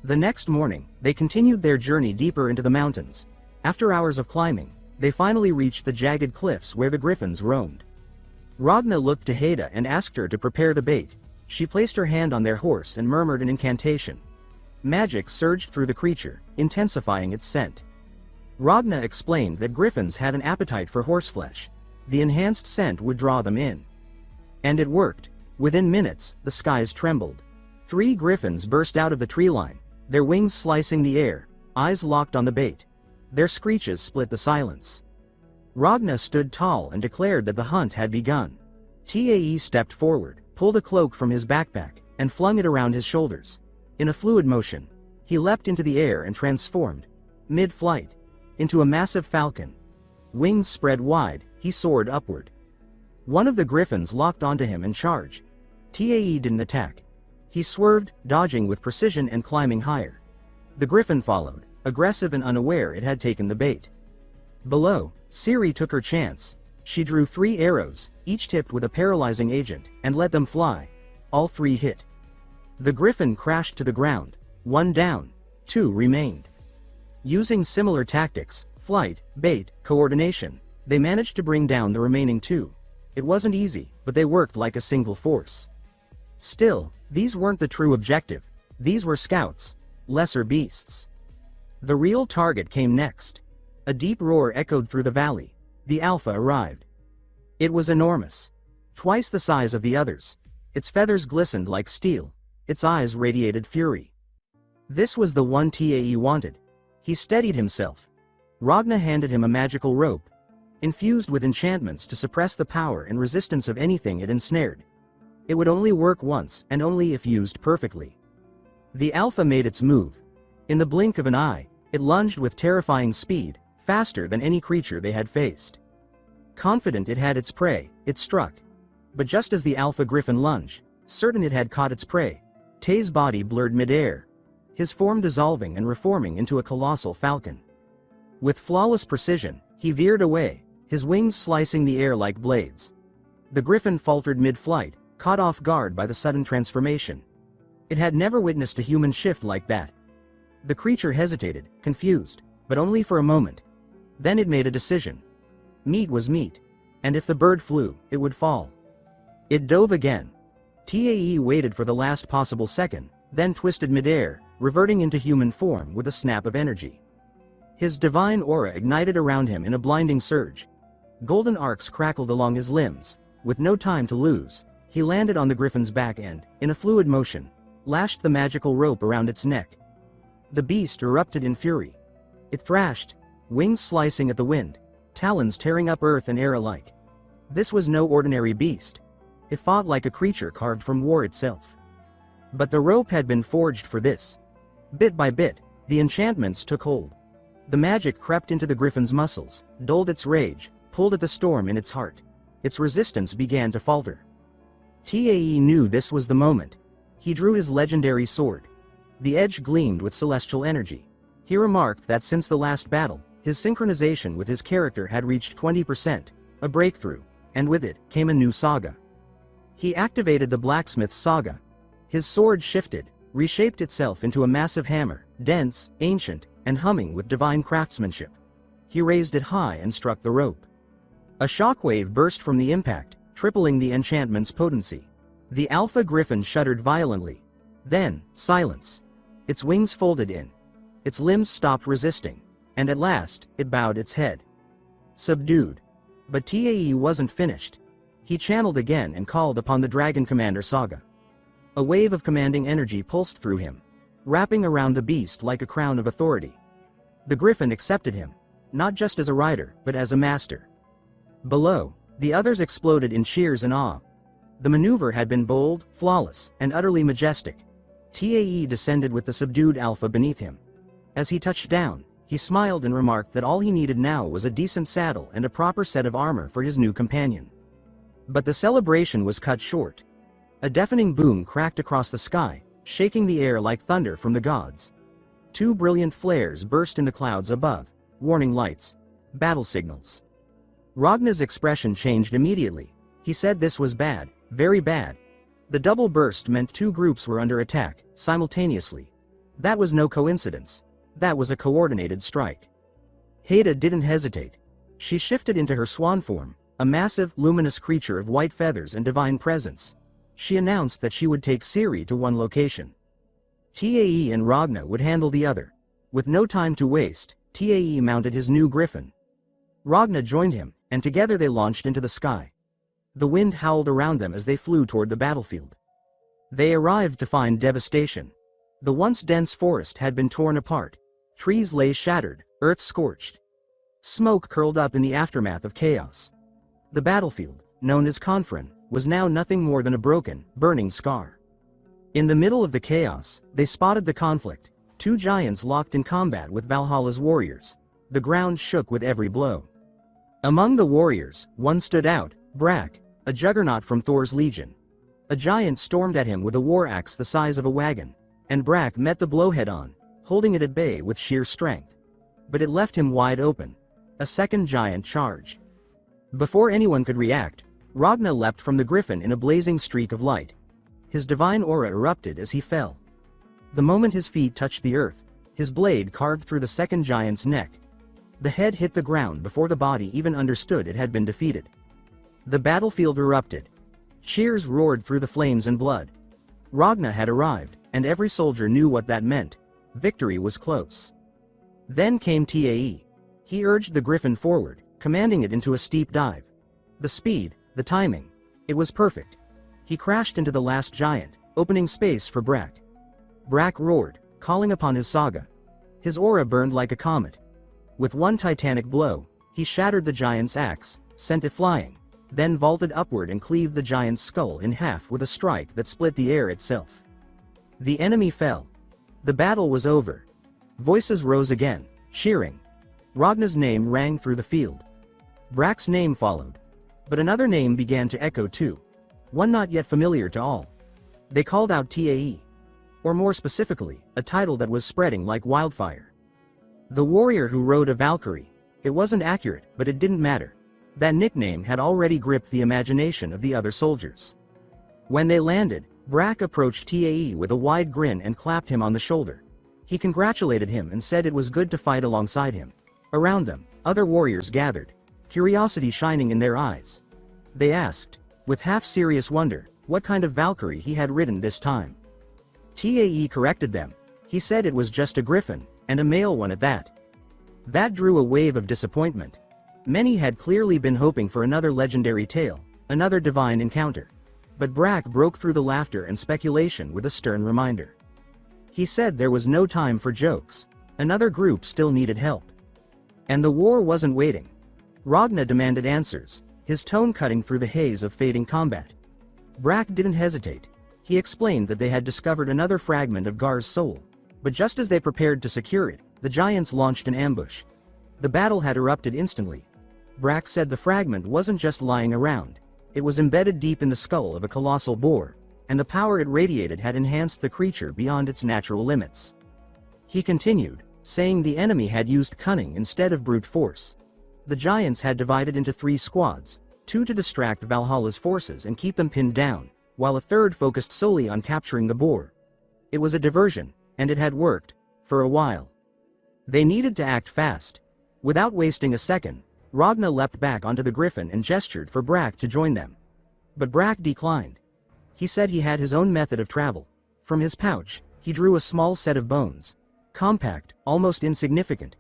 The next morning, they continued their journey deeper into the mountains. After hours of climbing, they finally reached the jagged cliffs where the griffins roamed. Ragna looked to Haida and asked her to prepare the bait. She placed her hand on their horse and murmured an incantation. Magic surged through the creature, intensifying its scent. Ragna explained that griffins had an appetite for horseflesh. The enhanced scent would draw them in. And it worked. Within minutes, the skies trembled. 3 griffins burst out of the tree line, their wings slicing the air, eyes locked on the bait. Their screeches split the silence. Ragna stood tall and declared that the hunt had begun. Tae stepped forward, pulled a cloak from his backpack, and flung it around his shoulders. In a fluid motion, he leapt into the air and transformed, mid-flight, into a massive falcon. Wings spread wide, he soared upward. One of the griffins locked onto him and charged. Tae didn't attack. He swerved, dodging with precision and climbing higher. The griffin followed, aggressive and unaware it had taken the bait. Below, Ciri took her chance. She drew 3 arrows, each tipped with a paralyzing agent, and let them fly. All 3 hit. The griffin crashed to the ground. 1 down, 2 remained. Using similar tactics, flight, bait, coordination, they managed to bring down the remaining 2. It wasn't easy, but they worked like a single force. Still, these weren't the true objective. These were scouts, lesser beasts. The real target came next. A deep roar echoed through the valley. The Alpha arrived. It was enormous. Twice the size of the others. Its feathers glistened like steel. Its eyes radiated fury. This was the one Tae wanted. He steadied himself. Ragna handed him a magical rope. infused with enchantments to suppress the power and resistance of anything it ensnared. It would only work once, and only if used perfectly. The Alpha made its move. In the blink of an eye, it lunged with terrifying speed, faster than any creature they had faced. Confident it had its prey, it struck. But just as the Alpha Griffin lunged, certain it had caught its prey, Tay's body blurred midair, his form dissolving and reforming into a colossal falcon. With flawless precision, he veered away, his wings slicing the air like blades. The Griffin faltered mid-flight, caught off guard by the sudden transformation. It had never witnessed a human shift like that. The creature hesitated, confused, but only for a moment. Then it made a decision. Meat was meat, and if the bird flew, it would fall. It dove again. Tae waited for the last possible second, then twisted midair, reverting into human form with a snap of energy. His divine aura ignited around him in a blinding surge. Golden arcs crackled along his limbs. With no time to lose, he landed on the Griffin's back and, in a fluid motion, lashed the magical rope around its neck. The beast erupted in fury. It thrashed, wings slicing at the wind, talons tearing up earth and air alike. This was no ordinary beast. It fought like a creature carved from war itself. But the rope had been forged for this. Bit by bit, the enchantments took hold. The magic crept into the Griffin's muscles, dulled its rage, pulled at the storm in its heart. Its resistance began to falter. Tae knew this was the moment. He drew his legendary sword. The edge gleamed with celestial energy. He remarked that since the last battle, his synchronization with his character had reached 20%, a breakthrough, and with it came a new saga. He activated the blacksmith's saga. His sword shifted, reshaped itself into a massive hammer, dense, ancient, and humming with divine craftsmanship. He raised it high and struck the rope. A shockwave burst from the impact, tripling the enchantment's potency. The Alpha Griffin shuddered violently. Then, silence. Its wings folded in. Its limbs stopped resisting, and at last, it bowed its head. Subdued. But Tae wasn't finished. He channeled again and called upon the Dragon Commander Saga. A wave of commanding energy pulsed through him, wrapping around the beast like a crown of authority. The Griffin accepted him, not just as a rider, but as a master. Below, the others exploded in cheers and awe. The maneuver had been bold, flawless, and utterly majestic. Tae descended with the subdued Alpha beneath him. As he touched down, he smiled and remarked that all he needed now was a decent saddle and a proper set of armor for his new companion. But the celebration was cut short. A deafening boom cracked across the sky, shaking the air like thunder from the gods. Two brilliant flares burst in the clouds above, warning lights, battle signals. Ragna's expression changed immediately. He said this was bad, very bad. The double burst meant two groups were under attack, simultaneously. That was no coincidence. That was a coordinated strike. Haida didn't hesitate. She shifted into her swan form, a massive, luminous creature of white feathers and divine presence. She announced that she would take Siri to one location. Tae and Ragna would handle the other. With no time to waste, Tae mounted his new griffin. Ragna joined him, and together they launched into the sky. The wind howled around them as they flew toward the battlefield. They arrived to find devastation. The once dense forest had been torn apart. Trees lay shattered, earth scorched. Smoke curled up in the aftermath of chaos. The battlefield, known as Confrin, was now nothing more than a broken, burning scar. In the middle of the chaos, they spotted the conflict, two giants locked in combat with Valhalla's warriors. The ground shook with every blow. Among the warriors, one stood out, Brak, a juggernaut from Thor's legion. A giant stormed at him with a war axe the size of a wagon, and Brak met the blow head-on, holding it at bay with sheer strength. But it left him wide open. A second giant charge. Before anyone could react, Ragna leapt from the griffin in a blazing streak of light. His divine aura erupted as he fell. The moment his feet touched the earth, his blade carved through the second giant's neck. The head hit the ground before the body even understood it had been defeated. The battlefield erupted. Cheers roared through the flames and blood. Ragna had arrived, and every soldier knew what that meant. Victory was close. Then came Tae. He urged the griffin forward, commanding it into a steep dive. The speed, the timing, it was perfect. He crashed into the last giant, opening space for Brak. Brak roared, calling upon his saga. His aura burned like a comet. With one titanic blow, He shattered the giant's axe, sent it flying, then vaulted upward and cleaved the giant's skull in half with a strike that split the air itself. The enemy fell. The battle was over. Voices rose again, cheering. Ragnar's name rang through the field. Brack's name followed. But another name began to echo too. One not yet familiar to all. They called out Tae. Or more specifically, a title that was spreading like wildfire. The warrior who rode a Valkyrie. It wasn't accurate, but it didn't matter. That nickname had already gripped the imagination of the other soldiers. When they landed, Brack approached Tae with a wide grin and clapped him on the shoulder. He congratulated him and said it was good to fight alongside him. Around them, other warriors gathered, curiosity shining in their eyes. They asked, with half-serious wonder, what kind of Valkyrie he had ridden this time. Tae corrected them. He said it was just a griffin, and a male one at that. That drew a wave of disappointment. Many had clearly been hoping for another legendary tale, another divine encounter. But Brack broke through the laughter and speculation with a stern reminder. He said there was no time for jokes. Another group still needed help. And the war wasn't waiting. Ragnar demanded answers, his tone cutting through the haze of fading combat. Brack didn't hesitate. He explained that they had discovered another fragment of Gar's soul. But just as they prepared to secure it, the giants launched an ambush. The battle had erupted instantly. Brack said the fragment wasn't just lying around. It was embedded deep in the skull of a colossal boar, and the power it radiated had enhanced the creature beyond its natural limits. He continued, saying the enemy had used cunning instead of brute force. The giants had divided into 3 squads, 2 to distract Valhalla's forces and keep them pinned down, while a third focused solely on capturing the boar. It was a diversion, and it had worked, for a while. They needed to act fast. Without wasting a second, Ragnar leapt back onto the griffin and gestured for Brack to join them. But Brack declined. He said he had his own method of travel. From his pouch, he drew a small set of bones. Compact, almost insignificant.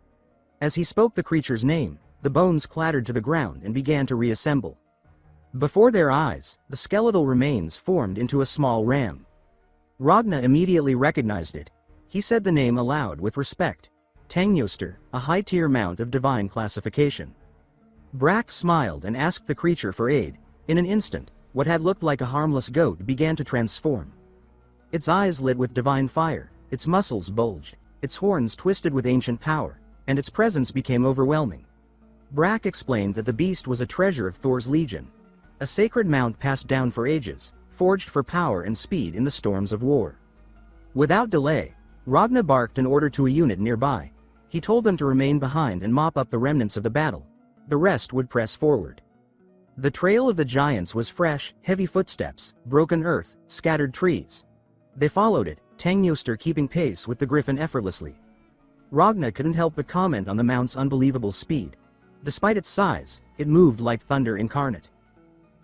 As he spoke the creature's name, the bones clattered to the ground and began to reassemble. Before their eyes, the skeletal remains formed into a small ram. Ragnar immediately recognized it. He said the name aloud with respect. Tangnoster, a high-tier mount of divine classification. Brack smiled and asked the creature for aid. In an instant, what had looked like a harmless goat began to transform. Its eyes lit with divine fire, its muscles bulged, its horns twisted with ancient power, and its presence became overwhelming. Brack explained that the beast was a treasure of Thor's legion, a sacred mount passed down for ages, forged for power and speed in the storms of war. Without delay, Ragnar barked an order to a unit nearby. He told them to remain behind and mop up the remnants of the battle. The rest would press forward. The trail of the giants was fresh, heavy footsteps, broken earth, scattered trees. They followed it, Tangnoster keeping pace with the griffin effortlessly. Ragnar couldn't help but comment on the mount's unbelievable speed. Despite its size, it moved like thunder incarnate.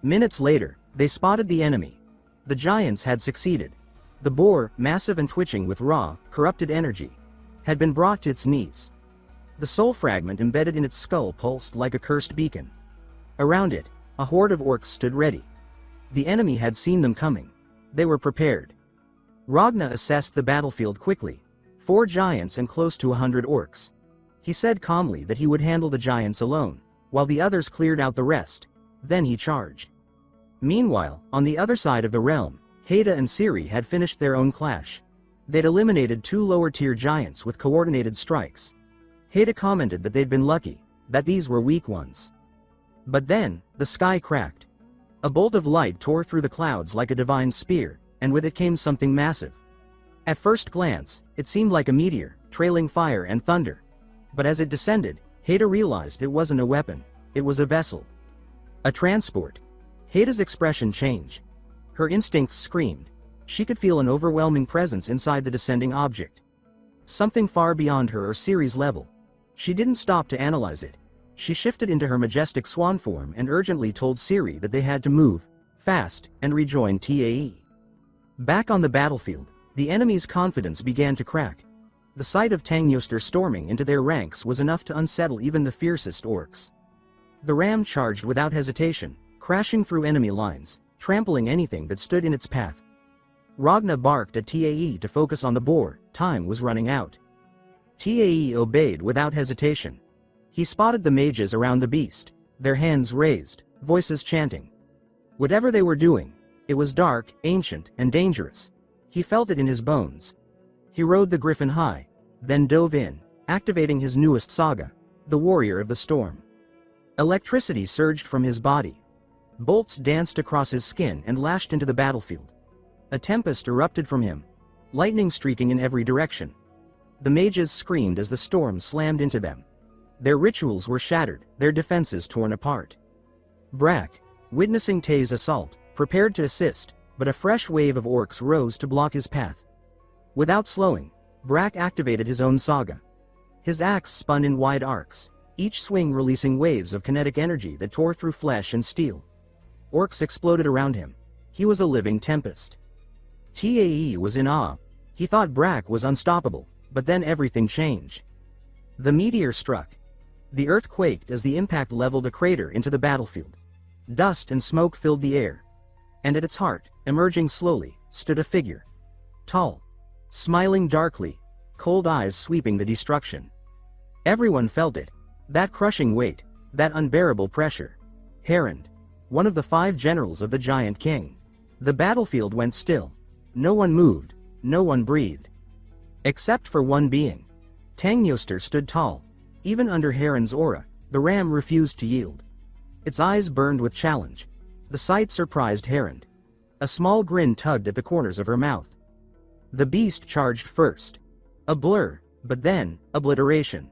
Minutes later, they spotted the enemy. The giants had succeeded. The boar, massive and twitching with raw, corrupted energy, had been brought to its knees. The soul fragment embedded in its skull pulsed like a cursed beacon. Around it, a horde of orcs stood ready. The enemy had seen them coming. They were prepared. Ragnar assessed the battlefield quickly. 4 giants and close to 100 orcs. He said calmly that he would handle the giants alone, while the others cleared out the rest. Then he charged. Meanwhile, on the other side of the realm, Haida and Ciri had finished their own clash. They'd eliminated 2 lower-tier giants with coordinated strikes. Haida commented that they'd been lucky, that these were weak ones. But then, the sky cracked. A bolt of light tore through the clouds like a divine spear, and with it came something massive. At first glance, it seemed like a meteor, trailing fire and thunder. But as it descended, Haida realized it wasn't a weapon, it was a vessel. A transport. Haida's expression changed. Her instincts screamed. She could feel an overwhelming presence inside the descending object. Something far beyond her or Ciri's level. She didn't stop to analyze it. She shifted into her majestic swan form and urgently told Ciri that they had to move, fast, and rejoin Tae. Back on the battlefield, the enemy's confidence began to crack. The sight of Tangnoster storming into their ranks was enough to unsettle even the fiercest orcs. The ram charged without hesitation, crashing through enemy lines, trampling anything that stood in its path. Ragnar barked at Tae to focus on the boar. Time was running out. Tae obeyed without hesitation. He spotted the mages around the beast, their hands raised, voices chanting. Whatever they were doing, it was dark, ancient, and dangerous. He felt it in his bones. He rode the griffin high, then dove in, activating his newest saga, the Warrior of the Storm. Electricity surged from his body. Bolts danced across his skin and lashed into the battlefield. A tempest erupted from him, lightning streaking in every direction. The mages screamed as the storm slammed into them. Their rituals were shattered, their defenses torn apart. Brack, witnessing Tay's assault, prepared to assist, but a fresh wave of orcs rose to block his path. Without slowing, Brack activated his own saga. His axe spun in wide arcs, each swing releasing waves of kinetic energy that tore through flesh and steel. Orcs exploded around him. He was a living tempest. Tae was in awe. He thought Brack was unstoppable, but then everything changed. The meteor struck. The earth quaked as the impact leveled a crater into the battlefield. Dust and smoke filled the air. And at its heart, emerging slowly, stood a figure. Tall. Smiling darkly, cold eyes sweeping the destruction. Everyone felt it. That crushing weight, that unbearable pressure. Herond, one of the 5 generals of the Giant King. The battlefield went still. No one moved, no one breathed. Except for one being. Tangyoster stood tall. Even under Herond's aura, the ram refused to yield. Its eyes burned with challenge. The sight surprised Herond. A small grin tugged at the corners of her mouth. The beast charged first. A blur, but then, obliteration.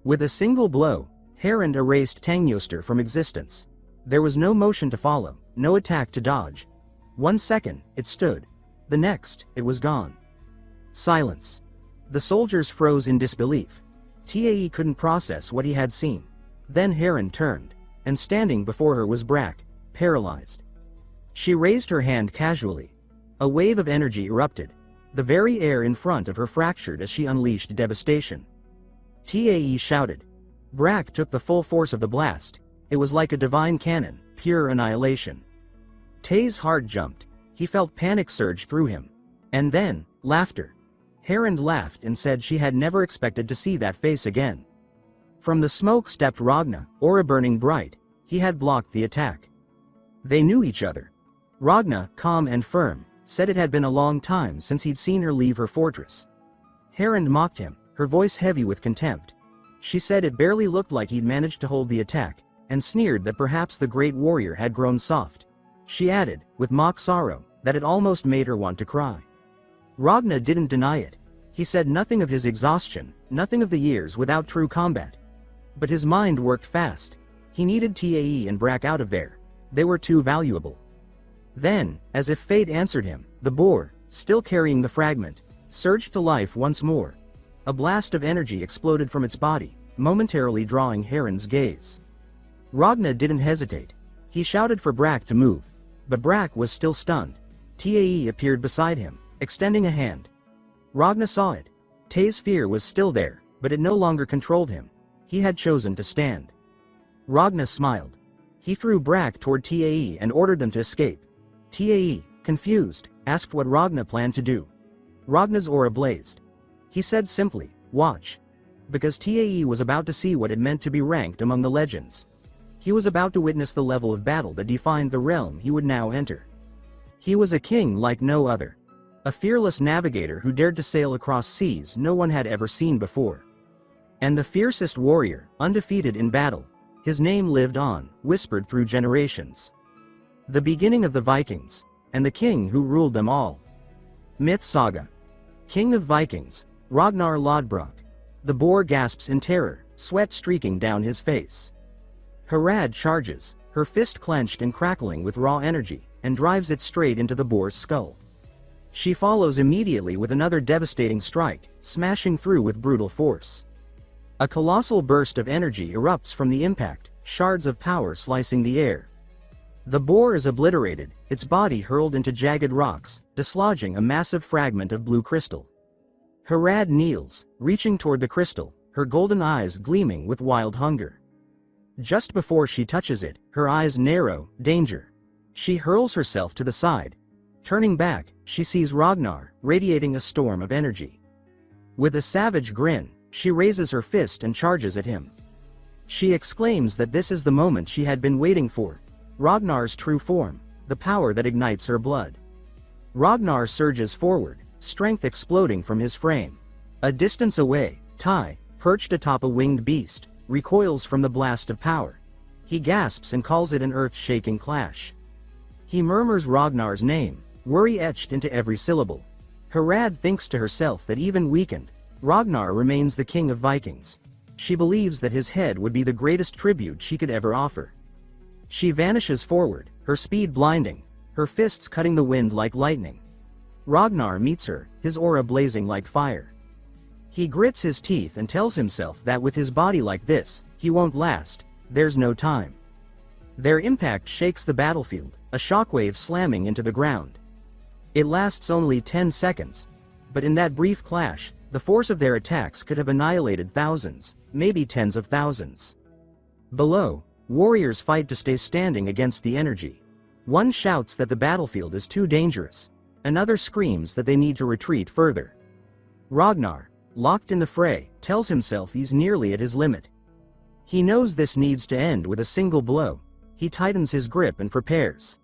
With a single blow, Herond erased Tangyoster from existence. There was no motion to follow, no attack to dodge. 1 second, it stood. The next, it was gone. Silence. The soldiers froze in disbelief. Tae couldn't process what he had seen. Then Herond turned, and standing before her was Brack, paralyzed. She raised her hand casually. A wave of energy erupted. The very air in front of her fractured as she unleashed devastation. Tae shouted. Brack took the full force of the blast. It was like a divine cannon, pure annihilation. Tae's heart jumped. He felt panic surge through him. And then, laughter. Herond laughed and said she had never expected to see that face again. From the smoke stepped Ragna, aura burning bright. He had blocked the attack. They knew each other. Ragna, calm and firm, said it had been a long time since he'd seen her leave her fortress. Herond mocked him, her voice heavy with contempt. She said it barely looked like he'd managed to hold the attack, and sneered that perhaps the great warrior had grown soft. She added, with mock sorrow, that it almost made her want to cry. Ragna didn't deny it. He said nothing of his exhaustion, nothing of the years without true combat. But his mind worked fast. He needed Tae and Brack out of there. They were too valuable. Then, as if fate answered him, the boar, still carrying the fragment, surged to life once more. A blast of energy exploded from its body, momentarily drawing Herond's gaze. Ragna didn't hesitate. He shouted for Brack to move. But Brack was still stunned. Tae appeared beside him, extending a hand. Ragna saw it. Tae's fear was still there, but it no longer controlled him. He had chosen to stand. Ragna smiled. He threw Brack toward Tae and ordered them to escape. Tae, confused, asked what Ragna planned to do. Ragna's aura blazed. He said simply, "Watch." Because Tae was about to see what it meant to be ranked among the legends. He was about to witness the level of battle that defined the realm he would now enter. He was a king like no other. A fearless navigator who dared to sail across seas no one had ever seen before. And the fiercest warrior, undefeated in battle. His name lived on, whispered through generations. The beginning of the Vikings, and the king who ruled them all. Myth Saga. King of Vikings, Ragnar Lodbrok. The boar gasps in terror, sweat streaking down his face. Harad charges, her fist clenched and crackling with raw energy, and drives it straight into the boar's skull. She follows immediately with another devastating strike, smashing through with brutal force. A colossal burst of energy erupts from the impact, shards of power slicing the air. The boar is obliterated, its body hurled into jagged rocks, dislodging a massive fragment of blue crystal. Harad kneels, reaching toward the crystal, her golden eyes gleaming with wild hunger. Just before she touches it, her eyes narrow, danger. She hurls herself to the side. Turning back, she sees Ragnar, radiating a storm of energy. With a savage grin, she raises her fist and charges at him. She exclaims that this is the moment she had been waiting for. Ragnar's true form, the power that ignites her blood. Ragnar surges forward, strength exploding from his frame. A distance away, Tai, perched atop a winged beast, recoils from the blast of power. He gasps and calls it an earth-shaking clash. He murmurs Ragnar's name, worry etched into every syllable. Herad thinks to herself that even weakened, Ragnar remains the king of Vikings. She believes that his head would be the greatest tribute she could ever offer. She vanishes forward, her speed blinding, her fists cutting the wind like lightning. Ragnar meets her, his aura blazing like fire. He grits his teeth and tells himself that with his body like this, he won't last, there's no time. Their impact shakes the battlefield, a shockwave slamming into the ground. It lasts only 10 seconds, but in that brief clash, the force of their attacks could have annihilated thousands, maybe tens of thousands. Below, warriors fight to stay standing against the energy. One shouts that the battlefield is too dangerous. Another screams that they need to retreat further. Ragnar, locked in the fray, tells himself he's nearly at his limit. He knows this needs to end with a single blow. He tightens his grip and prepares.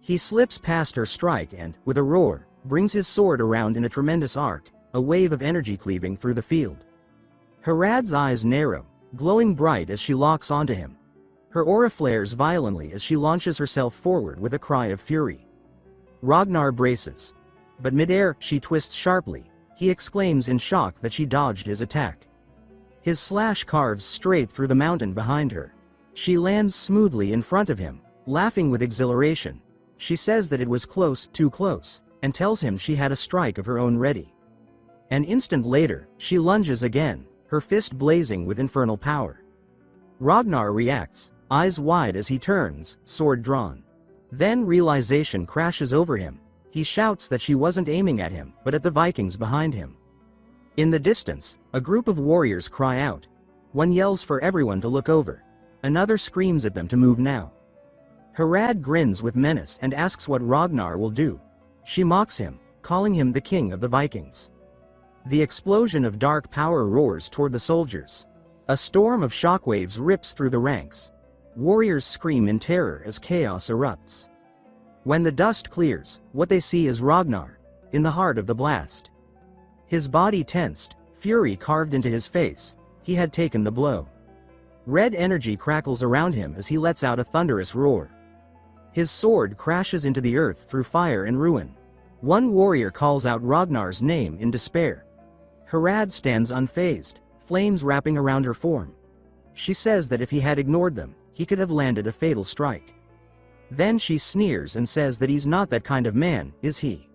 He slips past her strike and, with a roar, brings his sword around in a tremendous arc, a wave of energy cleaving through the field. Herad's eyes narrow, glowing bright as she locks onto him. Her aura flares violently as she launches herself forward with a cry of fury. Ragnar braces. But midair, she twists sharply. He exclaims in shock that she dodged his attack. His slash carves straight through the mountain behind her. She lands smoothly in front of him, laughing with exhilaration. She says that it was close, too close, and tells him she had a strike of her own ready. An instant later, she lunges again, her fist blazing with infernal power. Ragnar reacts, eyes wide as he turns, sword drawn. Then realization crashes over him. He shouts that she wasn't aiming at him, but at the Vikings behind him. In the distance, a group of warriors cry out. One yells for everyone to look over. Another screams at them to move now. Herad grins with menace and asks what Ragnar will do. She mocks him, calling him the king of the Vikings. The explosion of dark power roars toward the soldiers. A storm of shockwaves rips through the ranks. Warriors scream in terror as chaos erupts. When the dust clears, what they see is Ragnar, in the heart of the blast. His body tensed, fury carved into his face. He had taken the blow. Red energy crackles around him as he lets out a thunderous roar. His sword crashes into the earth through fire and ruin. One warrior calls out Ragnar's name in despair. Herad stands unfazed, flames wrapping around her form. She says that if he had ignored them, he could have landed a fatal strike. Then she sneers and says that he's not that kind of man, is he?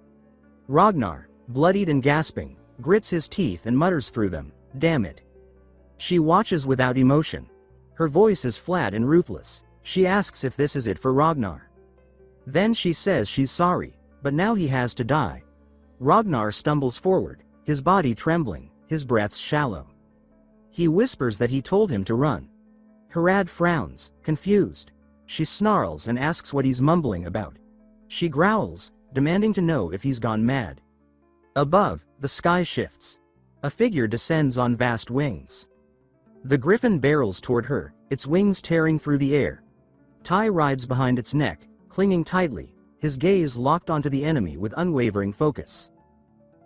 Ragnar, bloodied and gasping, grits his teeth and mutters through them, "Damn it." She watches without emotion. Her voice is flat and ruthless. She asks if this is it for Ragnar. Then she says she's sorry, but now he has to die. Ragnar stumbles forward, his body trembling, his breaths shallow. He whispers that he told him to run. Herad frowns, confused. She snarls and asks what he's mumbling about. She growls, demanding to know if he's gone mad. Above, the sky shifts. A figure descends on vast wings. The griffin barrels toward her, its wings tearing through the air. Tai rides behind its neck, clinging tightly, his gaze locked onto the enemy with unwavering focus.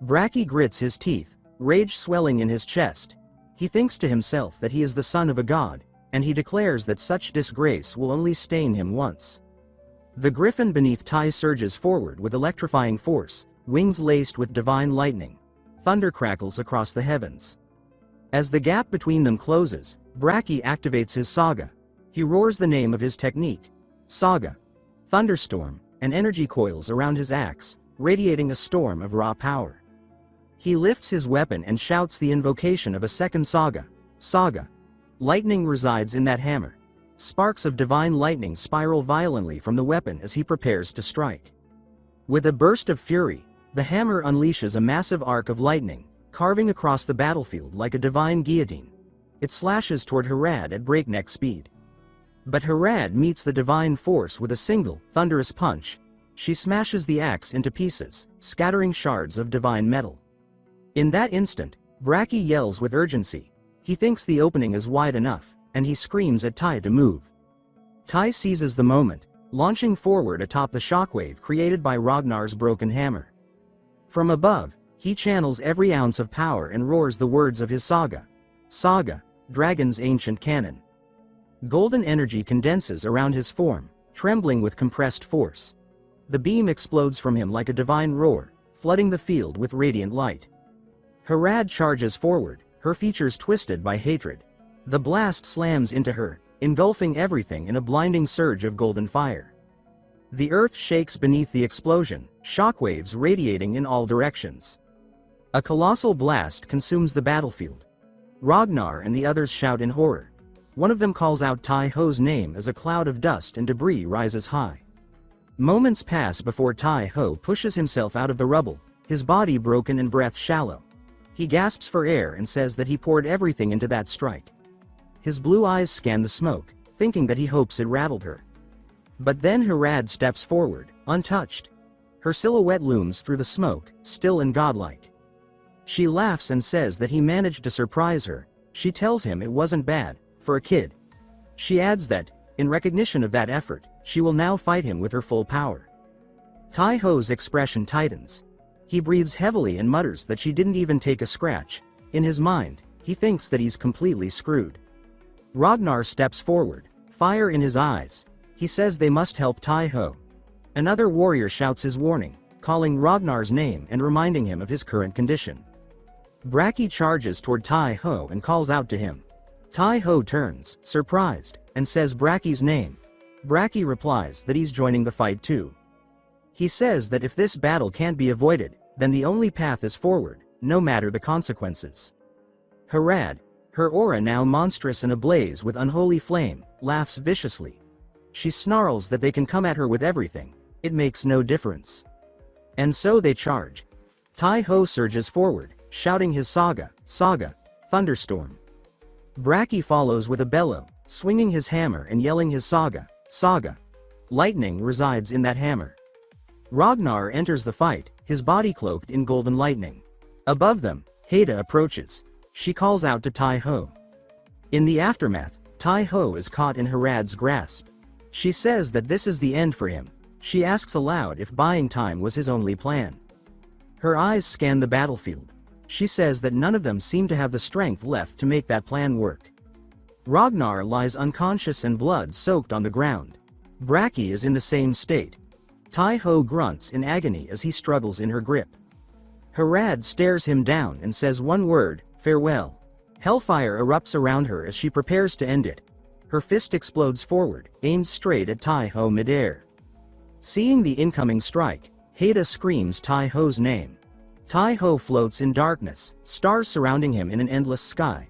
Braki grits his teeth, rage swelling in his chest. He thinks to himself that he is the son of a god, and he declares that such disgrace will only stain him once. The griffin beneath Tai surges forward with electrifying force, wings laced with divine lightning. Thunder crackles across the heavens. As the gap between them closes, Braki activates his saga. He roars the name of his technique. Saga. Thunderstorm, and energy coils around his axe, radiating a storm of raw power. He lifts his weapon and shouts the invocation of a second saga. Saga. Lightning resides in that hammer. Sparks of divine lightning spiral violently from the weapon as he prepares to strike. With a burst of fury, the hammer unleashes a massive arc of lightning, carving across the battlefield like a divine guillotine. It slashes toward Herad at breakneck speed. But Herad meets the divine force with a single, thunderous punch. She smashes the axe into pieces, scattering shards of divine metal. In that instant, Braki yells with urgency. He thinks the opening is wide enough. and he screams at Tai to move. Tai seizes the moment, launching forward atop the shockwave created by Ragnar's broken hammer. From above, he channels every ounce of power and roars the words of his saga. Saga, Dragon's ancient canon. Golden energy condenses around his form, trembling with compressed force. The beam explodes from him like a divine roar, flooding the field with radiant light. Harad charges forward, her features twisted by hatred. The blast slams into her, engulfing everything in a blinding surge of golden fire. The earth shakes beneath the explosion, shockwaves radiating in all directions. A colossal blast consumes the battlefield. Ragnar and the others shout in horror. One of them calls out Tai Ho's name as a cloud of dust and debris rises high. Moments pass before Tai Ho pushes himself out of the rubble, his body broken and breath shallow. He gasps for air and says that he poured everything into that strike. His blue eyes scan the smoke, thinking that he hopes it rattled her. But then Harad steps forward, untouched. Her silhouette looms through the smoke, still and godlike. She laughs and says that he managed to surprise her. She tells him it wasn't bad, for a kid. She adds that, in recognition of that effort, she will now fight him with her full power. Tai Ho's expression tightens. He breathes heavily and mutters that she didn't even take a scratch. In his mind, he thinks that he's completely screwed. Ragnar steps forward, fire in his eyes. He says they must help Tai Ho. Another warrior shouts his warning, calling Ragnar's name and reminding him of his current condition. Braki charges toward Tai Ho and calls out to him. Tai Ho turns, surprised, and says Braki's name. Braki replies that he's joining the fight too. He says that if this battle can't be avoided, then the only path is forward, no matter the consequences. Harad, her aura now monstrous and ablaze with unholy flame, laughs viciously. She snarls that they can come at her with everything, it makes no difference. And so they charge. Tai Ho surges forward, shouting his saga, thunderstorm. Braki follows with a bellow, swinging his hammer and yelling his saga. Lightning resides in that hammer. Ragnar enters the fight, his body cloaked in golden lightning. Above them, Heda approaches. She calls out to Tai Ho. In the aftermath, Tai Ho is caught in Harad's grasp. She says that this is the end for him. She asks aloud if buying time was his only plan. Her eyes scan the battlefield. She says that none of them seem to have the strength left to make that plan work. Ragnar lies unconscious and blood-soaked on the ground. Braki is in the same state. Tai Ho grunts in agony as he struggles in her grip. Harad stares him down and says one word, farewell. Hellfire erupts around her as she prepares to end it. Her fist explodes forward, aimed straight at Tai Ho midair. Seeing the incoming strike, Heda screams Tai Ho's name. Tai Ho floats in darkness, stars surrounding him in an endless sky.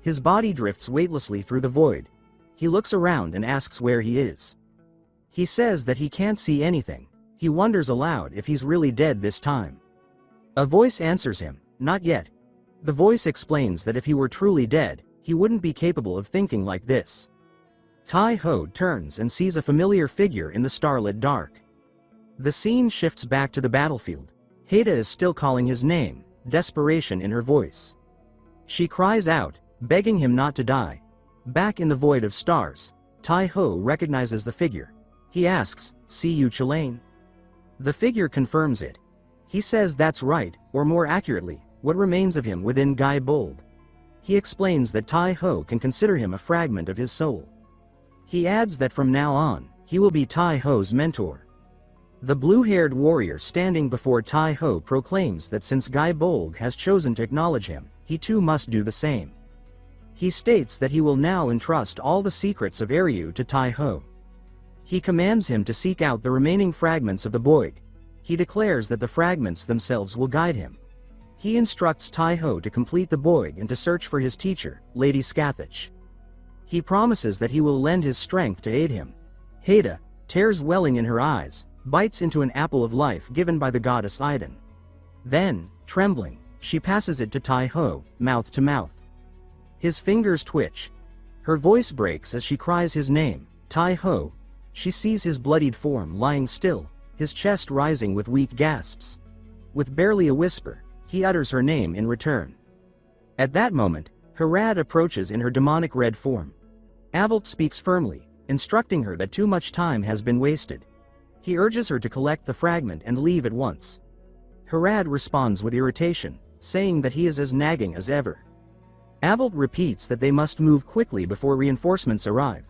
His body drifts weightlessly through the void. He looks around and asks where he is. He says that he can't see anything. He wonders aloud if he's really dead this time. A voice answers him, not yet. The voice explains that if he were truly dead, he wouldn't be capable of thinking like this. Tai Ho turns and sees a familiar figure in the starlit dark. The scene shifts back to the battlefield. Heda is still calling his name, desperation in her voice. She cries out, begging him not to die. Back in the void of stars, Tai Ho recognizes the figure. He asks, "See you, Chillane?" The figure confirms it. He says that's right, or more accurately, what remains of him within Guy Bold. He explains that Tai Ho can consider him a fragment of his soul. He adds that from now on, he will be Tai Ho's mentor. The blue-haired warrior standing before Tai Ho proclaims that since Guy Bold has chosen to acknowledge him, he too must do the same. He states that he will now entrust all the secrets of Eryu to Tai Ho. He commands him to seek out the remaining fragments of the Boig. He declares that the fragments themselves will guide him. He instructs Tai Ho to complete the Boig and to search for his teacher, Lady Scathach. He promises that he will lend his strength to aid him. Heda, tears welling in her eyes, bites into an apple of life given by the goddess Idun. Then, trembling, she passes it to Tai Ho, mouth to mouth. His fingers twitch. Her voice breaks as she cries his name, Tai Ho. She sees his bloodied form lying still, his chest rising with weak gasps. With barely a whisper, he utters her name in return. At that moment, Harad approaches in her demonic red form. Avalt speaks firmly, instructing her that too much time has been wasted. He urges her to collect the fragment and leave at once. Harad responds with irritation, saying that he is as nagging as ever. Avalt repeats that they must move quickly before reinforcements arrive.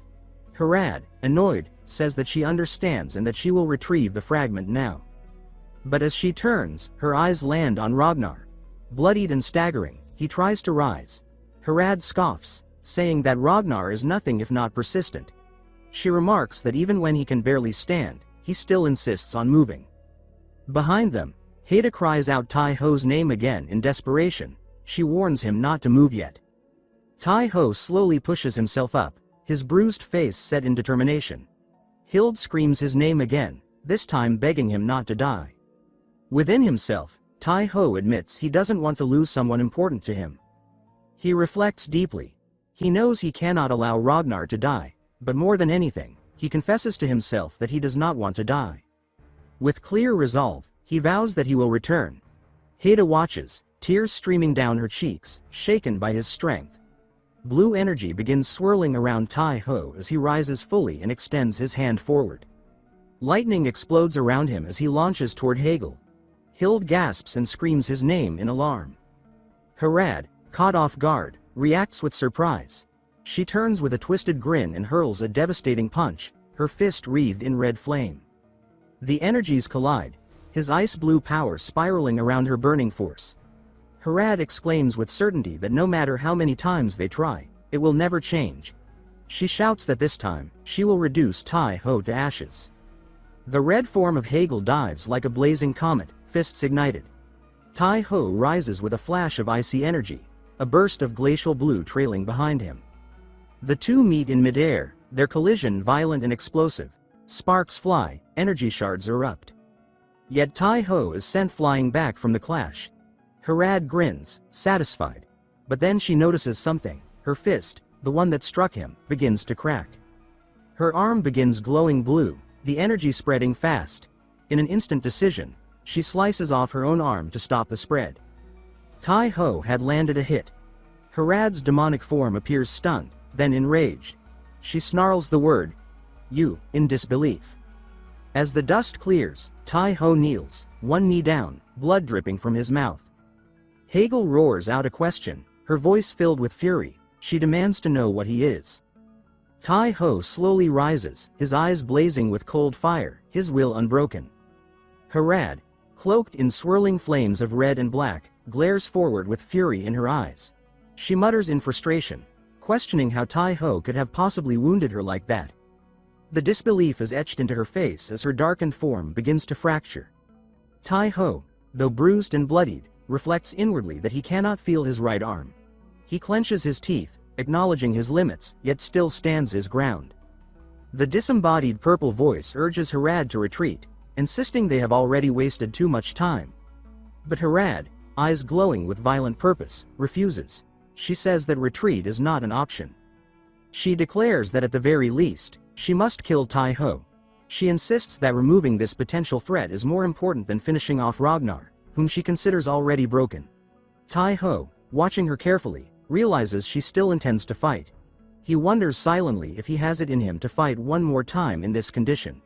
Harad, annoyed, says that she understands and that she will retrieve the fragment now. But as she turns, her eyes land on Ragnar. Bloodied and staggering, he tries to rise. Harad scoffs, saying that Ragnar is nothing if not persistent. She remarks that even when he can barely stand, he still insists on moving. Behind them, Haida cries out Tai-Ho's name again in desperation. She warns him not to move yet. Tai-Ho slowly pushes himself up, his bruised face set in determination. Hild screams his name again, this time begging him not to die. Within himself, Tai-Ho admits he doesn't want to lose someone important to him. He reflects deeply. He knows he cannot allow Ragnar to die, but more than anything, he confesses to himself that he does not want to die. With clear resolve, he vows that he will return. Haida watches, tears streaming down her cheeks, shaken by his strength. Blue energy begins swirling around Tai-Ho as he rises fully and extends his hand forward. Lightning explodes around him as he launches toward Hegel. Hild gasps and screams his name in alarm. Harad, caught off guard, reacts with surprise. She turns with a twisted grin and hurls a devastating punch, her fist wreathed in red flame. The energies collide, his ice-blue power spiraling around her burning force. Harad exclaims with certainty that no matter how many times they try, it will never change. She shouts that this time, she will reduce Tai-Ho to ashes. The red form of Hegel dives like a blazing comet, fists ignited. Tai-Ho rises with a flash of icy energy, a burst of glacial blue trailing behind him. The two meet in midair, their collision violent and explosive. Sparks fly, energy shards erupt. Yet Tai-Ho is sent flying back from the clash. Harad grins, satisfied. But then she notices something. Her fist, the one that struck him, begins to crack. Her arm begins glowing blue, the energy spreading fast. In an instant decision, she slices off her own arm to stop the spread. Tai-Ho had landed a hit. Harad's demonic form appears stunned, then enraged. She snarls the word, "You," in disbelief. As the dust clears, Tai-Ho kneels, one knee down, blood dripping from his mouth. Hegel roars out a question, her voice filled with fury. She demands to know what he is. Tai-Ho slowly rises, his eyes blazing with cold fire, his will unbroken. Harad, cloaked in swirling flames of red and black, glares forward with fury in her eyes. She mutters in frustration, questioning how Tai-Ho could have possibly wounded her like that. The disbelief is etched into her face as her darkened form begins to fracture. Tai-Ho, though bruised and bloodied, reflects inwardly that he cannot feel his right arm. He clenches his teeth, acknowledging his limits, yet still stands his ground. The disembodied purple voice urges Harad to retreat, insisting they have already wasted too much time. But Harad, eyes glowing with violent purpose, refuses. She says that retreat is not an option. She declares that at the very least, she must kill Tai-Ho. She insists that removing this potential threat is more important than finishing off Ragnar, whom she considers already broken. Tai-Ho, watching her carefully, realizes she still intends to fight. He wonders silently if he has it in him to fight one more time in this condition.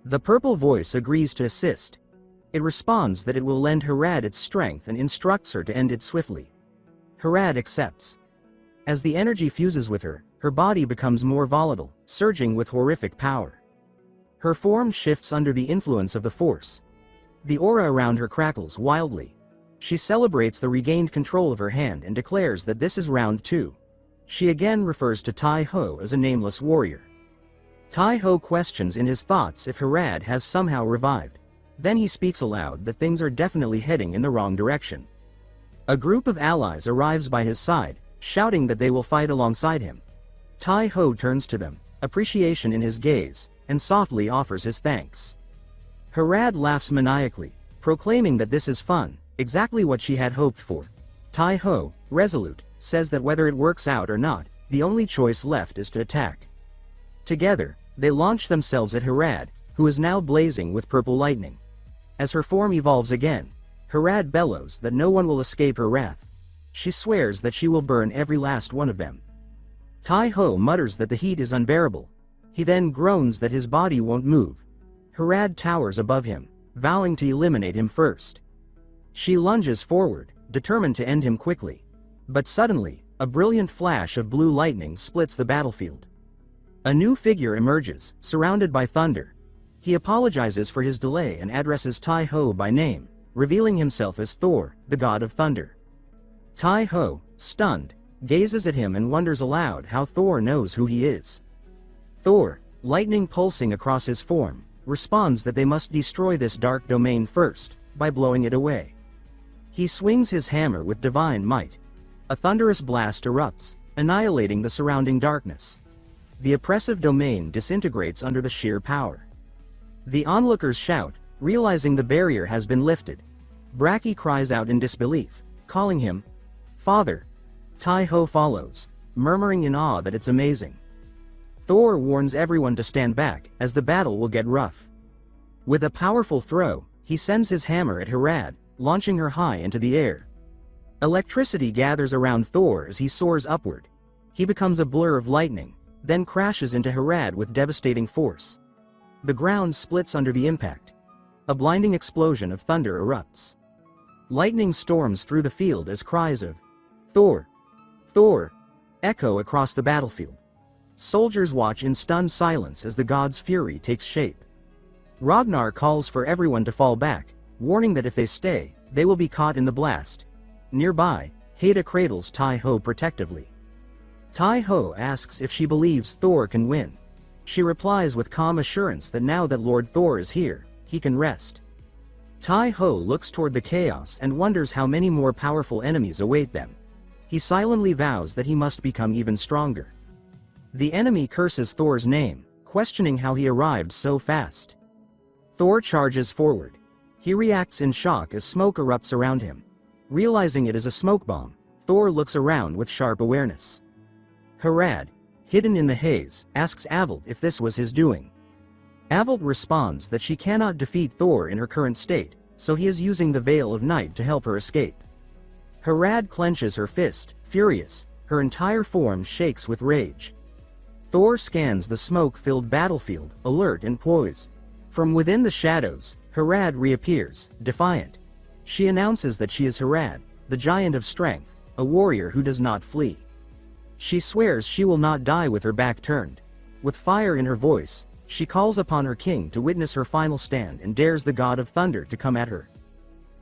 The purple voice agrees to assist. It responds that it will lend Harad its strength and instructs her to end it swiftly. Harad accepts. As the energy fuses with her, her body becomes more volatile, surging with horrific power. Her form shifts under the influence of the force. The aura around her crackles wildly. She celebrates the regained control of her hand and declares that this is round 2. She again refers to Tai-Ho as a nameless warrior. Tai-Ho questions in his thoughts if Harad has somehow revived. Then he speaks aloud that things are definitely heading in the wrong direction. A group of allies arrives by his side, shouting that they will fight alongside him. Tai-Ho turns to them, appreciation in his gaze, and softly offers his thanks. Harad laughs maniacally, proclaiming that this is fun, exactly what she had hoped for. Tai-Ho, resolute, says that whether it works out or not, the only choice left is to attack. Together, they launch themselves at Harad, who is now blazing with purple lightning. As her form evolves again, Harad bellows that no one will escape her wrath. She swears that she will burn every last one of them. Tai-Ho mutters that the heat is unbearable. He then groans that his body won't move. Harad towers above him, vowing to eliminate him first. She lunges forward, determined to end him quickly. But suddenly, a brilliant flash of blue lightning splits the battlefield. A new figure emerges, surrounded by thunder. He apologizes for his delay and addresses Tai-Ho by name, revealing himself as Thor, the god of thunder. Tai-Ho, stunned, gazes at him and wonders aloud how Thor knows who he is. Thor, lightning pulsing across his form, responds that they must destroy this dark domain first, by blowing it away. He swings his hammer with divine might. A thunderous blast erupts, annihilating the surrounding darkness. The oppressive domain disintegrates under the sheer power. The onlookers shout, realizing the barrier has been lifted. Braki cries out in disbelief, calling him Father. Tai-Ho follows, murmuring in awe that it's amazing. Thor warns everyone to stand back, as the battle will get rough. With a powerful throw, he sends his hammer at Harad, launching her high into the air. Electricity gathers around Thor as he soars upward. He becomes a blur of lightning, then crashes into Harad with devastating force. The ground splits under the impact. A blinding explosion of thunder erupts. Lightning storms through the field as cries of Thor! Thor! Echo across the battlefield. Soldiers watch in stunned silence as the god's fury takes shape. Ragnar calls for everyone to fall back, warning that if they stay, they will be caught in the blast. Nearby, Heda cradles Tai-Ho protectively. Tai-Ho asks if she believes Thor can win. She replies with calm assurance that now that Lord Thor is here, he can rest. Tai-Ho looks toward the chaos and wonders how many more powerful enemies await them. He silently vows that he must become even stronger. The enemy curses Thor's name, questioning how he arrived so fast. Thor charges forward. He reacts in shock as smoke erupts around him. Realizing it is a smoke bomb, Thor looks around with sharp awareness. Harad, hidden in the haze, asks Avold if this was his doing. Avold responds that she cannot defeat Thor in her current state, so he is using the Veil of Night to help her escape. Harad clenches her fist, furious, her entire form shakes with rage. Thor scans the smoke-filled battlefield, alert and poised. From within the shadows, Harad reappears, defiant. She announces that she is Harad, the giant of strength, a warrior who does not flee. She swears she will not die with her back turned. With fire in her voice, she calls upon her king to witness her final stand and dares the god of thunder to come at her.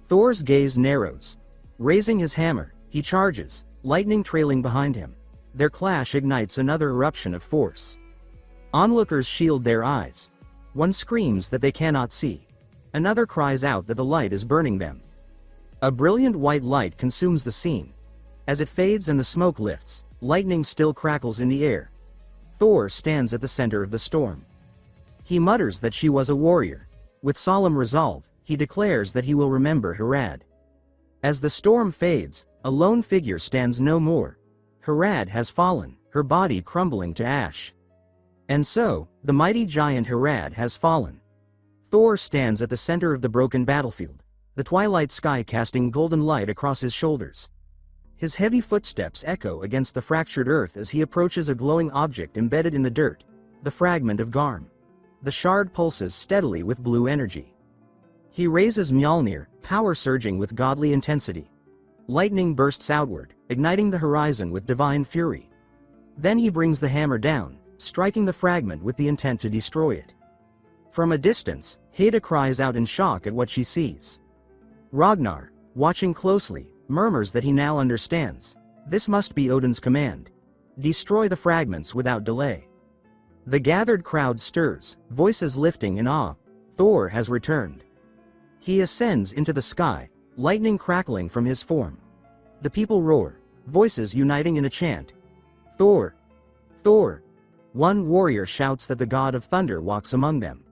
Thor's gaze narrows. Raising his hammer, he charges, lightning trailing behind him. Their clash ignites another eruption of force. Onlookers shield their eyes. One screams that they cannot see. Another cries out that the light is burning them. A brilliant white light consumes the scene. As it fades and the smoke lifts, lightning still crackles in the air. Thor stands at the center of the storm. He mutters that she was a warrior. With solemn resolve, he declares that he will remember Harad. As the storm fades, a lone figure stands no more. Harad has fallen, her body crumbling to ash. And so, the mighty giant Harad has fallen. Thor stands at the center of the broken battlefield, the twilight sky casting golden light across his shoulders. His heavy footsteps echo against the fractured earth as he approaches a glowing object embedded in the dirt, the fragment of Garm. The shard pulses steadily with blue energy. He raises Mjolnir, power surging with godly intensity. Lightning bursts outward, igniting the horizon with divine fury. Then he brings the hammer down, striking the fragment with the intent to destroy it. From a distance, Heda cries out in shock at what she sees. Ragnar, watching closely, murmurs that he now understands. This must be Odin's command. Destroy the fragments without delay. The gathered crowd stirs, voices lifting in awe. Thor has returned. He ascends into the sky, lightning crackling from his form. The people roar, voices uniting in a chant. Thor! Thor! One warrior shouts that the god of thunder walks among them.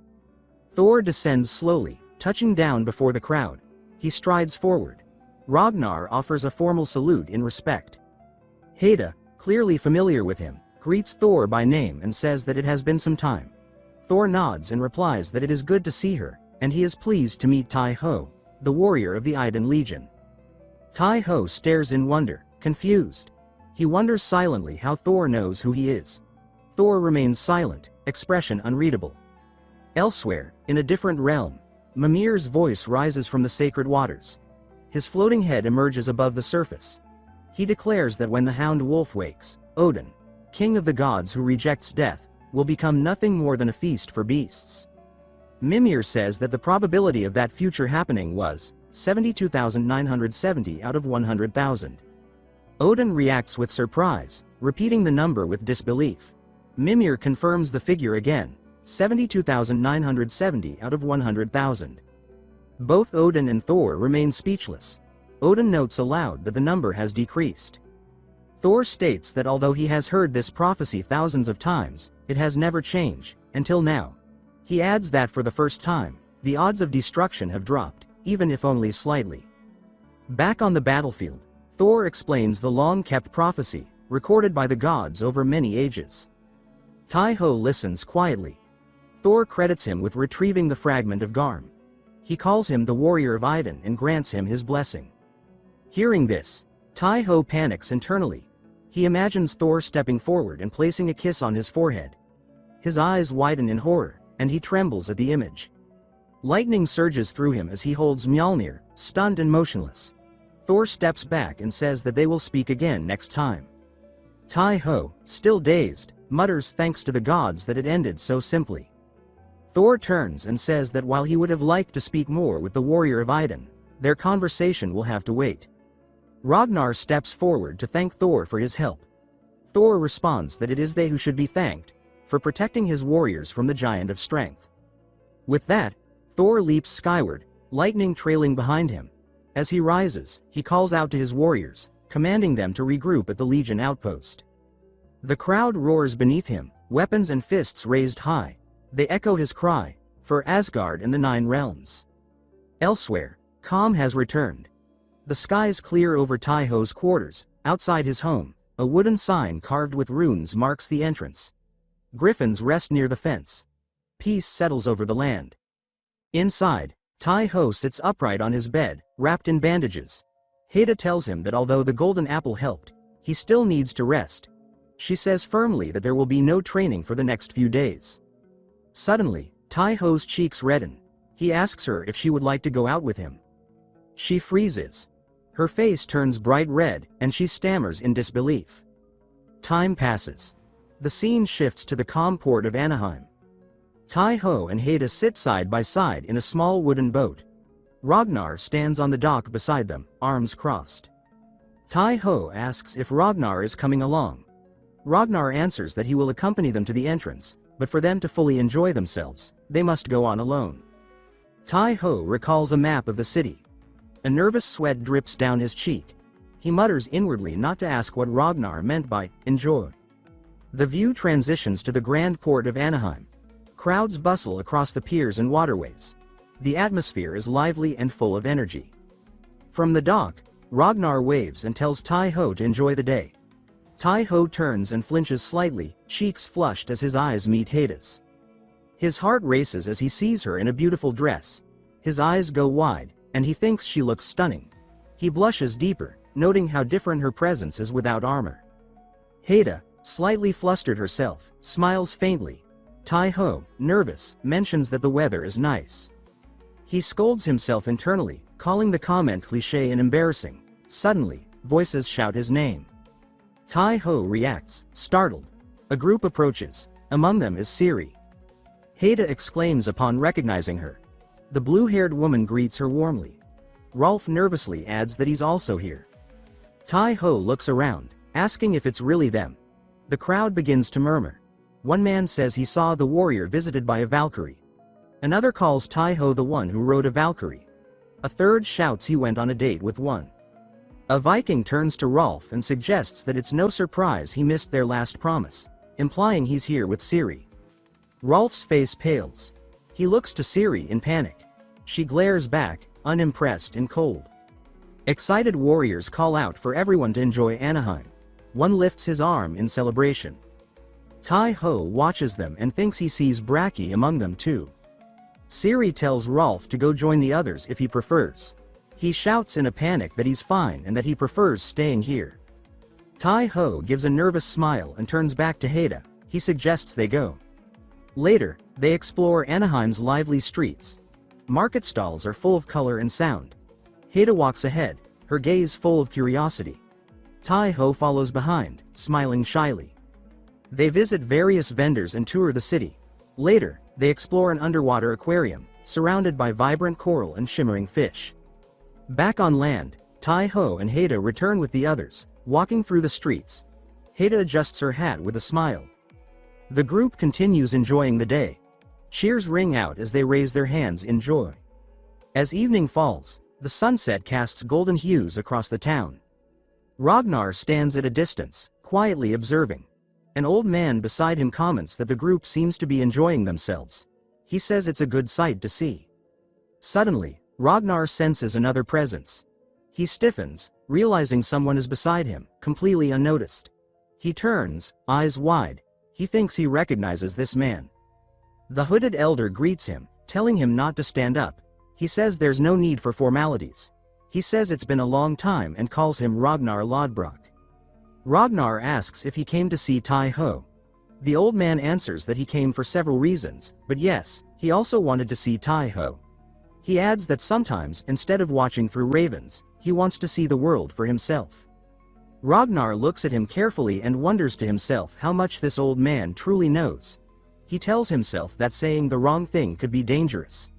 Thor descends slowly, touching down before the crowd. He strides forward. Ragnar offers a formal salute in respect. Heda, clearly familiar with him, greets Thor by name and says that it has been some time. Thor nods and replies that it is good to see her, and he is pleased to meet Tai-Ho, the warrior of the Iden Legion. Tai-Ho stares in wonder, confused. He wonders silently how Thor knows who he is. Thor remains silent, expression unreadable. Elsewhere, in a different realm, Mimir's voice rises from the sacred waters. His floating head emerges above the surface. He declares that when the hound wolf wakes, Odin, king of the gods who rejects death, will become nothing more than a feast for beasts. Mimir says that the probability of that future happening was 72,970 out of 100,000. Odin reacts with surprise, repeating the number with disbelief. Mimir confirms the figure again, 72,970 out of 100,000. Both Odin and Thor remain speechless. Odin notes aloud that the number has decreased. Thor states that although he has heard this prophecy thousands of times, it has never changed, until now. He adds that for the first time, the odds of destruction have dropped, even if only slightly. Back on the battlefield, Thor explains the long-kept prophecy, recorded by the gods over many ages. Tai-Ho listens quietly. Thor credits him with retrieving the fragment of Garm. He calls him the warrior of Idun and grants him his blessing. Hearing this, Tai-Ho panics internally. He imagines Thor stepping forward and placing a kiss on his forehead. His eyes widen in horror, and he trembles at the image. Lightning surges through him as he holds Mjolnir, stunned and motionless. Thor steps back and says that they will speak again next time. Tai-Ho, still dazed, mutters thanks to the gods that it ended so simply. Thor turns and says that while he would have liked to speak more with the warrior of Idun, their conversation will have to wait. Ragnar steps forward to thank Thor for his help. Thor responds that it is they who should be thanked, for protecting his warriors from the giant of strength. With that, Thor leaps skyward, lightning trailing behind him. As he rises, he calls out to his warriors, commanding them to regroup at the Legion outpost. The crowd roars beneath him, weapons and fists raised high. They echo his cry, for Asgard and the 9 realms. Elsewhere, calm has returned. The skies clear over Tai-Ho's quarters. Outside his home, a wooden sign carved with runes marks the entrance. Griffins rest near the fence. Peace settles over the land. Inside, Tai-Ho sits upright on his bed, wrapped in bandages. Heda tells him that although the golden apple helped, he still needs to rest. She says firmly that there will be no training for the next few days. Suddenly, Tai-Ho's cheeks redden. He asks her if she would like to go out with him. She freezes. Her face turns bright red, and she stammers in disbelief. Time passes. The scene shifts to the calm port of Anaheim. Tai-Ho and Heda sit side by side in a small wooden boat. Ragnar stands on the dock beside them, arms crossed. Tai-Ho asks if Ragnar is coming along. Ragnar answers that he will accompany them to the entrance, but for them to fully enjoy themselves, they must go on alone. Tai-Ho recalls a map of the city. A nervous sweat drips down his cheek. He mutters inwardly not to ask what Ragnar meant by enjoy. The view transitions to the grand port of Anaheim. Crowds bustle across the piers and waterways. The atmosphere is lively and full of energy. From the dock, Ragnar waves and tells Tai-Ho to enjoy the day. Tai-Ho turns and flinches slightly, cheeks flushed as his eyes meet Heda's. His heart races as he sees her in a beautiful dress. His eyes go wide, and he thinks she looks stunning. He blushes deeper, noting how different her presence is without armor. Heda, slightly flustered herself, smiles faintly. Tai-Ho, nervous, mentions that the weather is nice. He scolds himself internally, calling the comment cliché and embarrassing. Suddenly, voices shout his name. Tai-Ho reacts, startled. A group approaches. Among them is Ciri. Heda exclaims upon recognizing her. The blue-haired woman greets her warmly. Rolf nervously adds that he's also here. Tai-Ho looks around, asking if it's really them. The crowd begins to murmur. One man says he saw the warrior visited by a Valkyrie. Another calls Tai-Ho the one who rode a Valkyrie. A third shouts he went on a date with one. A Viking turns to Rolf and suggests that it's no surprise he missed their last promise, implying he's here with Ciri. Rolf's face pales. He looks to Ciri in panic. She glares back, unimpressed and cold. Excited warriors call out for everyone to enjoy Anaheim. One lifts his arm in celebration. Tai-Ho watches them and thinks he sees Braki among them too. Ciri tells Rolf to go join the others if he prefers. He shouts in a panic that he's fine and that he prefers staying here. Tai Ho gives a nervous smile and turns back to Haida. He suggests they go. Later, they explore Anaheim's lively streets. Market stalls are full of color and sound. Haida walks ahead, her gaze full of curiosity. Tai Ho follows behind, smiling shyly. They visit various vendors and tour the city. Later, they explore an underwater aquarium, surrounded by vibrant coral and shimmering fish. Back on land, Tai Ho and Haida return with the others, walking through the streets. Haida adjusts her hat with a smile. The group continues enjoying the day. Cheers ring out as they raise their hands in joy. As evening falls, the sunset casts golden hues across the town. Ragnar stands at a distance, quietly observing. An old man beside him comments that the group seems to be enjoying themselves. He says it's a good sight to see. Suddenly, Ragnar senses another presence. He stiffens, realizing someone is beside him, completely unnoticed. He turns, eyes wide. He thinks he recognizes this man. The hooded elder greets him, telling him not to stand up. He says there's no need for formalities. He says it's been a long time and calls him Ragnar Lodbrok. Ragnar asks if he came to see Tai Ho. The old man answers that he came for several reasons, but yes, he also wanted to see Tai Ho. He adds that sometimes, instead of watching through ravens, he wants to see the world for himself. Ragnar looks at him carefully and wonders to himself how much this old man truly knows. He tells himself that saying the wrong thing could be dangerous.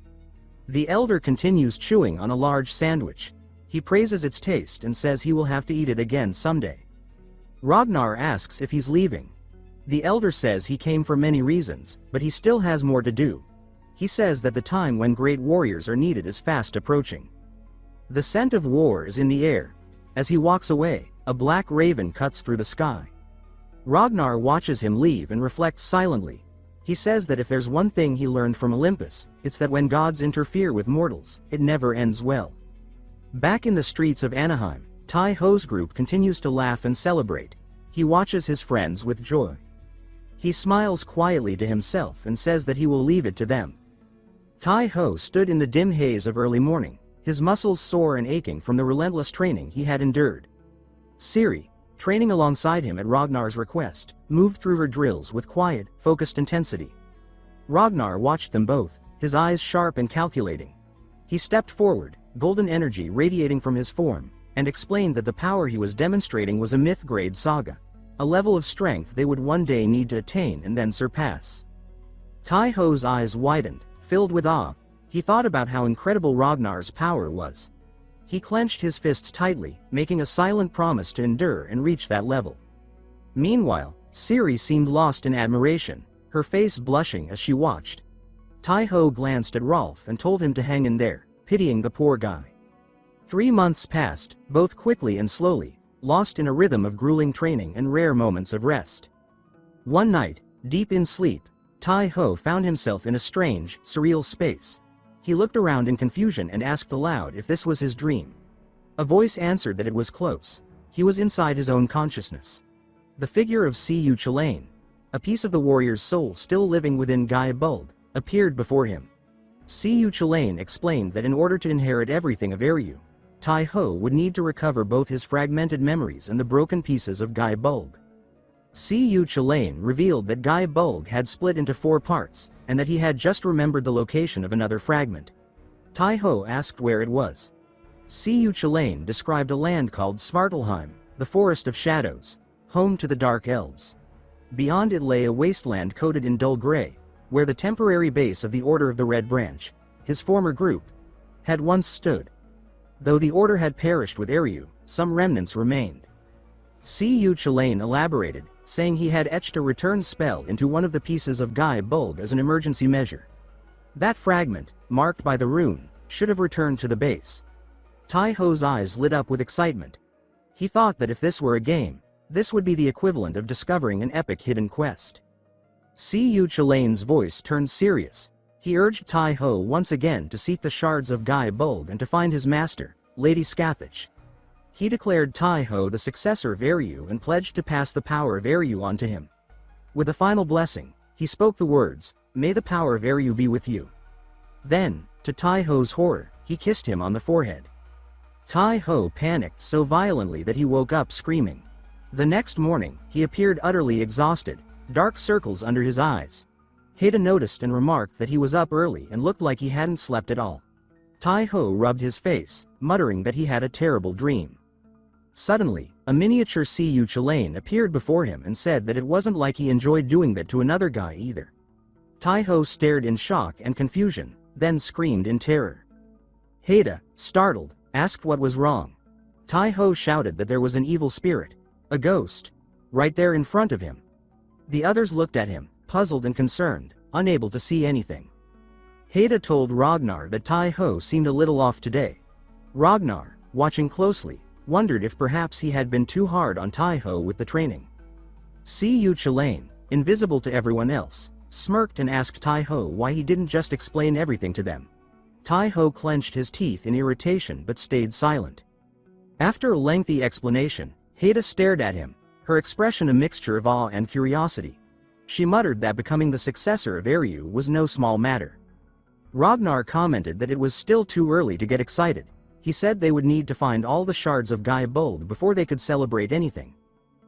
The elder continues chewing on a large sandwich. He praises its taste and says he will have to eat it again someday. Ragnar asks if he's leaving. The elder says he came for many reasons, but he still has more to do. He says that the time when great warriors are needed is fast approaching. The scent of war is in the air. As he walks away, a black raven cuts through the sky. Ragnar watches him leave and reflects silently. He says that if there's one thing he learned from Olympus, it's that when gods interfere with mortals, it never ends well. Back in the streets of Anaheim, Tai Ho's group continues to laugh and celebrate. He watches his friends with joy. He smiles quietly to himself and says that he will leave it to them. Tai Ho stood in the dim haze of early morning, his muscles sore and aching from the relentless training he had endured. Siri, training alongside him at Ragnar's request, moved through her drills with quiet, focused intensity. Ragnar watched them both, his eyes sharp and calculating. He stepped forward, golden energy radiating from his form, and explained that the power he was demonstrating was a myth-grade saga, a level of strength they would one day need to attain and then surpass. Tai Ho's eyes widened, filled with awe. He thought about how incredible Ragnar's power was. He clenched his fists tightly, making a silent promise to endure and reach that level. Meanwhile, Siri seemed lost in admiration, her face blushing as she watched. Tai Ho glanced at Rolf and told him to hang in there, pitying the poor guy. 3 months passed, both quickly and slowly, lost in a rhythm of grueling training and rare moments of rest. One night, deep in sleep, Tai Ho found himself in a strange, surreal space. He looked around in confusion and asked aloud if this was his dream. A voice answered that it was close. He was inside his own consciousness. The figure of Siyu Chalain, a piece of the warrior's soul still living within Guy Bulg, appeared before him. Siyu Chalain explained that in order to inherit everything of Eryu, Tai Ho would need to recover both his fragmented memories and the broken pieces of Guy Bulg. Siyu Chalain revealed that Guy Bulg had split into 4 parts, and that he had just remembered the location of another fragment. Tai Ho asked where it was. Siyu Chalain described a land called Svartalheim, the Forest of Shadows, home to the Dark Elves. Beyond it lay a wasteland coated in dull gray, where the temporary base of the Order of the Red Branch, his former group, had once stood. Though the order had perished with Eryu, some remnants remained. Siyu Chalain elaborated, saying he had etched a return spell into one of the pieces of Guy Bulg as an emergency measure. That fragment, marked by the rune, should have returned to the base. Tai Ho's eyes lit up with excitement. He thought that if this were a game, this would be the equivalent of discovering an epic hidden quest. Siyu Chalain's voice turned serious. He urged Tai Ho once again to seek the shards of Guy Bulg and to find his master, Lady Scathach. He declared Tai Ho the successor of Eryu and pledged to pass the power of Eryu on to him. With a final blessing, he spoke the words, "May the power of Eryu be with you." Then, to Tai Ho's horror, he kissed him on the forehead. Tai Ho panicked so violently that he woke up screaming. The next morning, he appeared utterly exhausted, dark circles under his eyes. Haida noticed and remarked that he was up early and looked like he hadn't slept at all. Tai-ho rubbed his face, muttering that he had a terrible dream. Suddenly, a miniature Siyu Chilane appeared before him and said that it wasn't like he enjoyed doing that to another guy either. Tai-ho stared in shock and confusion, then screamed in terror. Haida, startled, asked what was wrong. Tai-ho shouted that there was an evil spirit, a ghost, right there in front of him. The others looked at him, puzzled and concerned, unable to see anything. Haida told Ragnar that Tai-ho seemed a little off today. Ragnar, watching closely, wondered if perhaps he had been too hard on Tai-ho with the training. Siyu Chilane, invisible to everyone else, smirked and asked Tai-ho why he didn't just explain everything to them. Tai-ho clenched his teeth in irritation but stayed silent. After a lengthy explanation, Haida stared at him, her expression a mixture of awe and curiosity. She muttered that becoming the successor of Eryu was no small matter. Ragnar commented that it was still too early to get excited. He said they would need to find all the shards of Gaia Bulg before they could celebrate anything.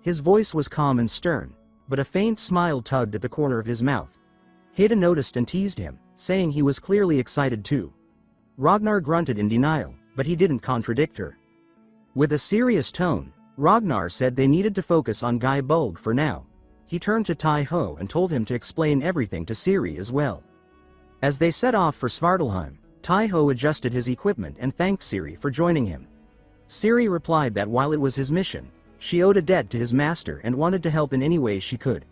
His voice was calm and stern, but a faint smile tugged at the corner of his mouth. Haida noticed and teased him, saying he was clearly excited too. Ragnar grunted in denial, but he didn't contradict her. With a serious tone, Ragnar said they needed to focus on Gaia Bulg for now. He turned to Tai-ho and told him to explain everything to Siri as well. As they set off for Svartalheim, Tai-ho adjusted his equipment and thanked Siri for joining him. Siri replied that while it was his mission, she owed a debt to his master and wanted to help in any way she could.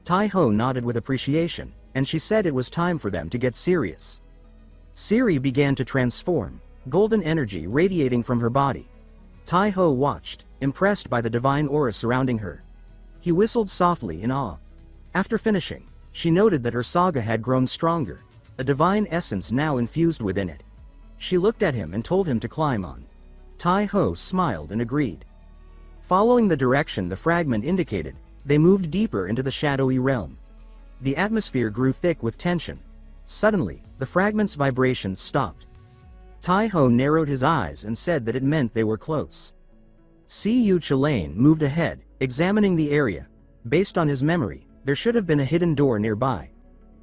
Tai-ho nodded with appreciation, and she said it was time for them to get serious. Siri began to transform, golden energy radiating from her body. Tai-ho watched, impressed by the divine aura surrounding her. He whistled softly in awe. After finishing, she noted that her saga had grown stronger, a divine essence now infused within it. She looked at him and told him to climb on. Tai-ho smiled and agreed. Following the direction the fragment indicated, they moved deeper into the shadowy realm. The atmosphere grew thick with tension. Suddenly, the fragment's vibrations stopped. Tai-ho narrowed his eyes and said that it meant they were close. Siyu Chilane moved ahead, examining the area. Based on his memory, there should have been a hidden door nearby.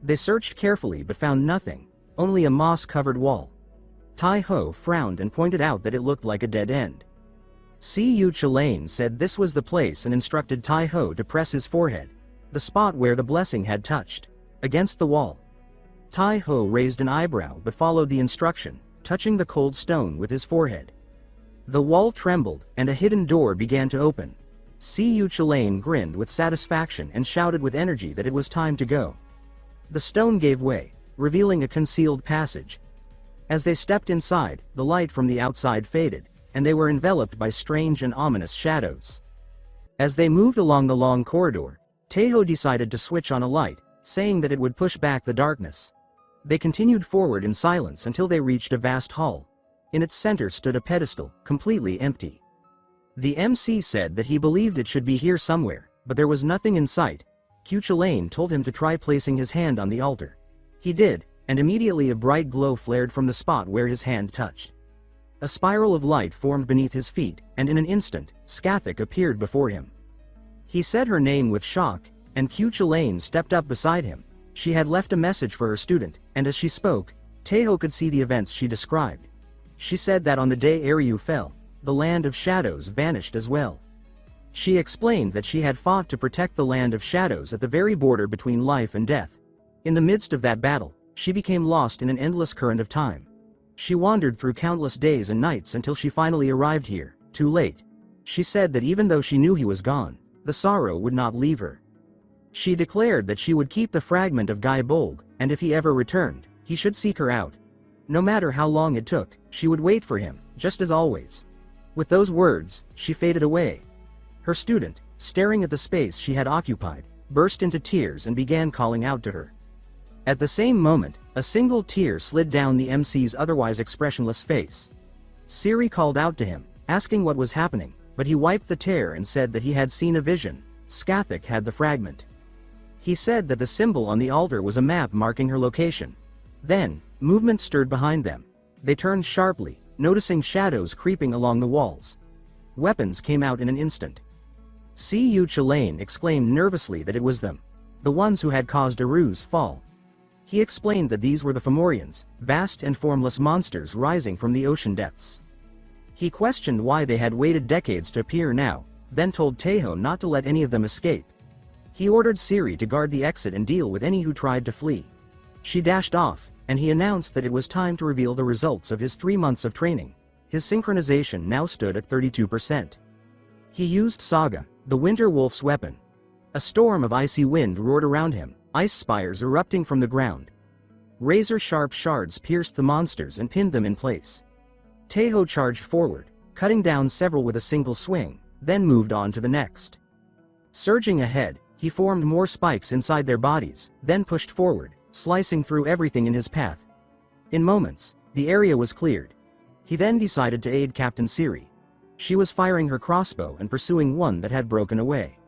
They searched carefully but found nothing, only a moss-covered wall. Tai-ho frowned and pointed out that it looked like a dead end. Siyu Chilane said this was the place and instructed Tai-ho to press his forehead, the spot where the blessing had touched, against the wall. Tai-ho raised an eyebrow but followed the instruction, touching the cold stone with his forehead. The wall trembled, and a hidden door began to open. Siyu Chilane grinned with satisfaction and shouted with energy that it was time to go. The stone gave way, revealing a concealed passage. As they stepped inside, the light from the outside faded, and they were enveloped by strange and ominous shadows. As they moved along the long corridor, Tai-ho decided to switch on a light, saying that it would push back the darkness. They continued forward in silence until they reached a vast hall. In its center stood a pedestal, completely empty. The MC said that he believed it should be here somewhere, but there was nothing in sight. Chilane told him to try placing his hand on the altar. He did, and immediately a bright glow flared from the spot where his hand touched. A spiral of light formed beneath his feet, and in an instant, Skathik appeared before him. He said her name with shock, and Chilane stepped up beside him. She had left a message for her student, and as she spoke, Tai-ho could see the events she described. She said that on the day Eryu fell, the land of shadows vanished as well. She explained that she had fought to protect the land of shadows at the very border between life and death. In the midst of that battle, she became lost in an endless current of time. She wandered through countless days and nights until she finally arrived here, too late. She said that even though she knew he was gone, the sorrow would not leave her. She declared that she would keep the fragment of Gaia Bulg, and if he ever returned, he should seek her out. No matter how long it took, she would wait for him, just as always. With those words, she faded away. Her student, staring at the space she had occupied, burst into tears and began calling out to her. At the same moment, a single tear slid down the MC's otherwise expressionless face. Siri called out to him, asking what was happening, but he wiped the tear and said that he had seen a vision. Skathik had the fragment. He said that the symbol on the altar was a map marking her location. Then, movement stirred behind them. They turned sharply, noticing shadows creeping along the walls. Weapons came out in an instant. Cu Chulain exclaimed nervously that it was them. The ones who had caused Aru's fall. He explained that these were the Fomorians, vast and formless monsters rising from the ocean depths. He questioned why they had waited decades to appear now, then told Taeho not to let any of them escape. He ordered Siri to guard the exit and deal with any who tried to flee. She dashed off, and he announced that it was time to reveal the results of his 3 months of training. His synchronization now stood at 32%. He used Saga, the Winter Wolf's weapon. A storm of icy wind roared around him, ice spires erupting from the ground. Razor-sharp shards pierced the monsters and pinned them in place. Taeho charged forward, cutting down several with a single swing, then moved on to the next. Surging ahead, he formed more spikes inside their bodies, then pushed forward, slicing through everything in his path. In moments, the area was cleared. He then decided to aid Captain Siri. She was firing her crossbow and pursuing one that had broken away.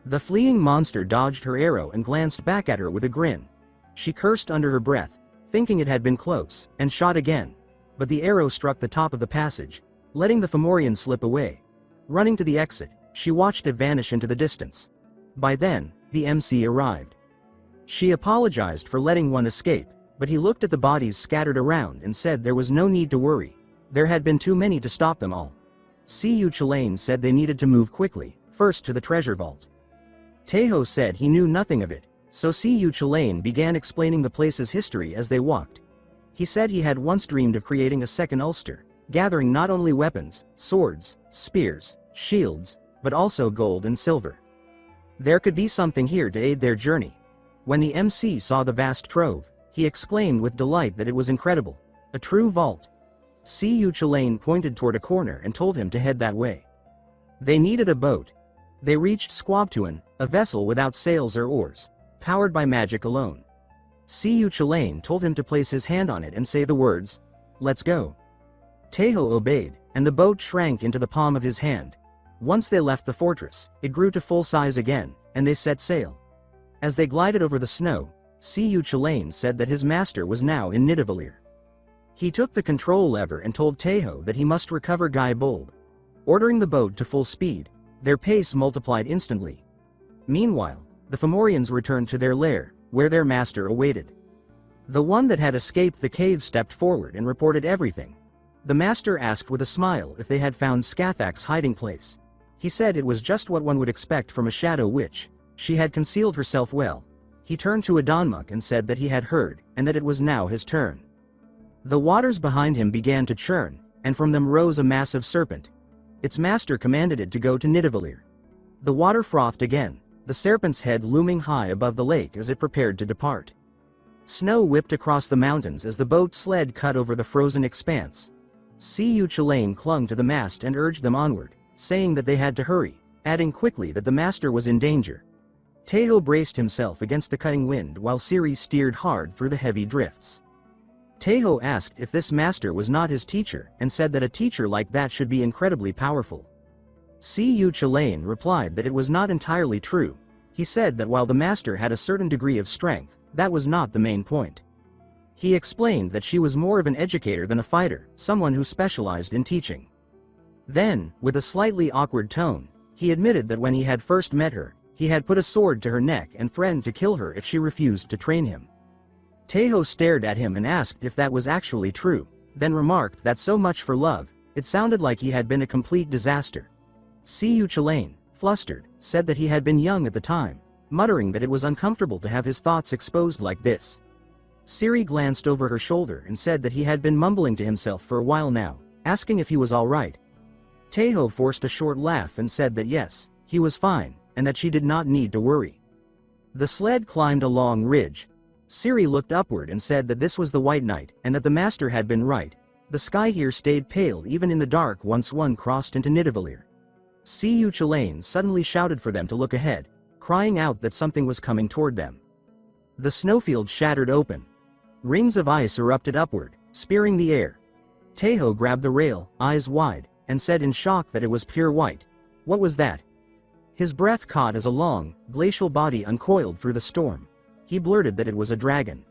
The fleeing monster dodged her arrow and glanced back at her with a grin. She cursed under her breath, thinking it had been close, and shot again. But the arrow struck the top of the passage, letting the Fomorian slip away. Running to the exit, she watched it vanish into the distance. By then, the MC arrived. She apologized for letting one escape, but he looked at the bodies scattered around and said there was no need to worry. There had been too many to stop them all. Cu Chulain said they needed to move quickly, first to the treasure vault. Taeho said he knew nothing of it, so Cu Chulain began explaining the place's history as they walked. He said he had once dreamed of creating a second Ulster, gathering not only weapons, swords, spears, shields, but also gold and silver. There could be something here to aid their journey. When the MC saw the vast trove, he exclaimed with delight that it was incredible. A true vault. Cu Chulain pointed toward a corner and told him to head that way. They needed a boat. They reached Squabtuan, a vessel without sails or oars, powered by magic alone. Cu Chulain told him to place his hand on it and say the words, "Let's go." Taeho obeyed, and the boat shrank into the palm of his hand. Once they left the fortress, it grew to full size again, and they set sail. As they glided over the snow, Cu Chulain said that his master was now in Nidavellir. He took the control lever and told Taeho that he must recover Guy Bulb. Ordering the boat to full speed, their pace multiplied instantly. Meanwhile, the Fomorians returned to their lair, where their master awaited. The one that had escaped the cave stepped forward and reported everything. The master asked with a smile if they had found Scathach's hiding place. He said it was just what one would expect from a shadow witch. She had concealed herself well. He turned to Adonmuk and said that he had heard, and that it was now his turn. The waters behind him began to churn, and from them rose a massive serpent. Its master commanded it to go to Nidavellir. The water frothed again, the serpent's head looming high above the lake as it prepared to depart. Snow whipped across the mountains as the boat sled cut over the frozen expanse. Cu Chulain clung to the mast and urged them onward, saying that they had to hurry, adding quickly that the master was in danger. Taeho braced himself against the cutting wind while Siri steered hard through the heavy drifts. Taeho asked if this master was not his teacher and said that a teacher like that should be incredibly powerful. Cu Chulain replied that it was not entirely true. He said that while the master had a certain degree of strength, that was not the main point. He explained that she was more of an educator than a fighter, someone who specialized in teaching. Then, with a slightly awkward tone, he admitted that when he had first met her, he had put a sword to her neck and threatened to kill her if she refused to train him. Taeho stared at him and asked if that was actually true, then remarked that so much for love, it sounded like he had been a complete disaster. Cu Chulain, flustered, said that he had been young at the time, muttering that it was uncomfortable to have his thoughts exposed like this. Siri glanced over her shoulder and said that he had been mumbling to himself for a while now, asking if he was all right. Taeho forced a short laugh and said that yes, he was fine, and that she did not need to worry. The sled climbed a long ridge. Siri looked upward and said that this was the White Night and that the master had been right. The sky here stayed pale even in the dark once one crossed into Nidavellir. Cu Chulain suddenly shouted for them to look ahead, crying out that something was coming toward them. The snowfield shattered open. Rings of ice erupted upward, spearing the air. Taeho grabbed the rail, eyes wide, and said in shock that it was pure white. What was that? His breath caught as a long, glacial body uncoiled through the storm. He blurted that it was a dragon.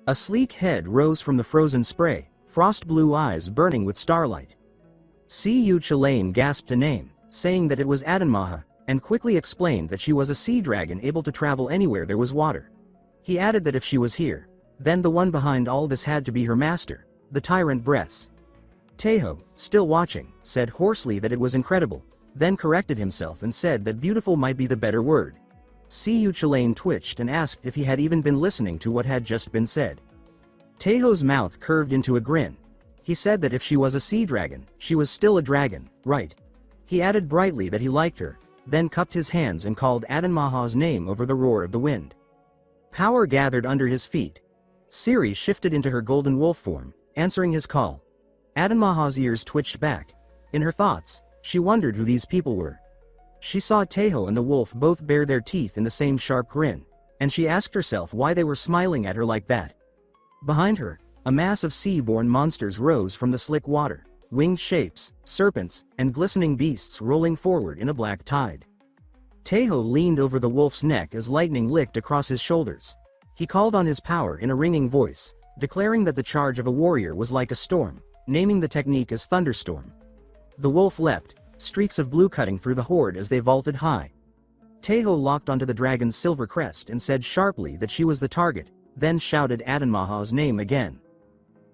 A sleek head rose from the frozen spray, frost-blue eyes burning with starlight. Cu Chulain gasped a name, saying that it was Adonmaha, and quickly explained that she was a sea dragon able to travel anywhere there was water. He added that if she was here, then the one behind all this had to be her master, the tyrant Bress. Taeho, still watching, said hoarsely that it was incredible, then corrected himself and said that beautiful might be the better word. Siyu Chilane twitched and asked if he had even been listening to what had just been said. Taeho's mouth curved into a grin. He said that if she was a sea dragon, she was still a dragon, right? He added brightly that he liked her, then cupped his hands and called Adanmaha's name over the roar of the wind. Power gathered under his feet. Siri shifted into her golden wolf form, answering his call. Adanmaha's ears twitched back. In her thoughts, she wondered who these people were. She saw Taeho and the wolf both bare their teeth in the same sharp grin, and she asked herself why they were smiling at her like that. Behind her, a mass of sea-born monsters rose from the slick water, winged shapes, serpents, and glistening beasts rolling forward in a black tide. Taeho leaned over the wolf's neck as lightning licked across his shoulders. He called on his power in a ringing voice, declaring that the charge of a warrior was like a storm, naming the technique as thunderstorm. The wolf leapt, streaks of blue cutting through the horde as they vaulted high. Taeho locked onto the dragon's silver crest and said sharply that she was the target, then shouted Adanmaha's name again.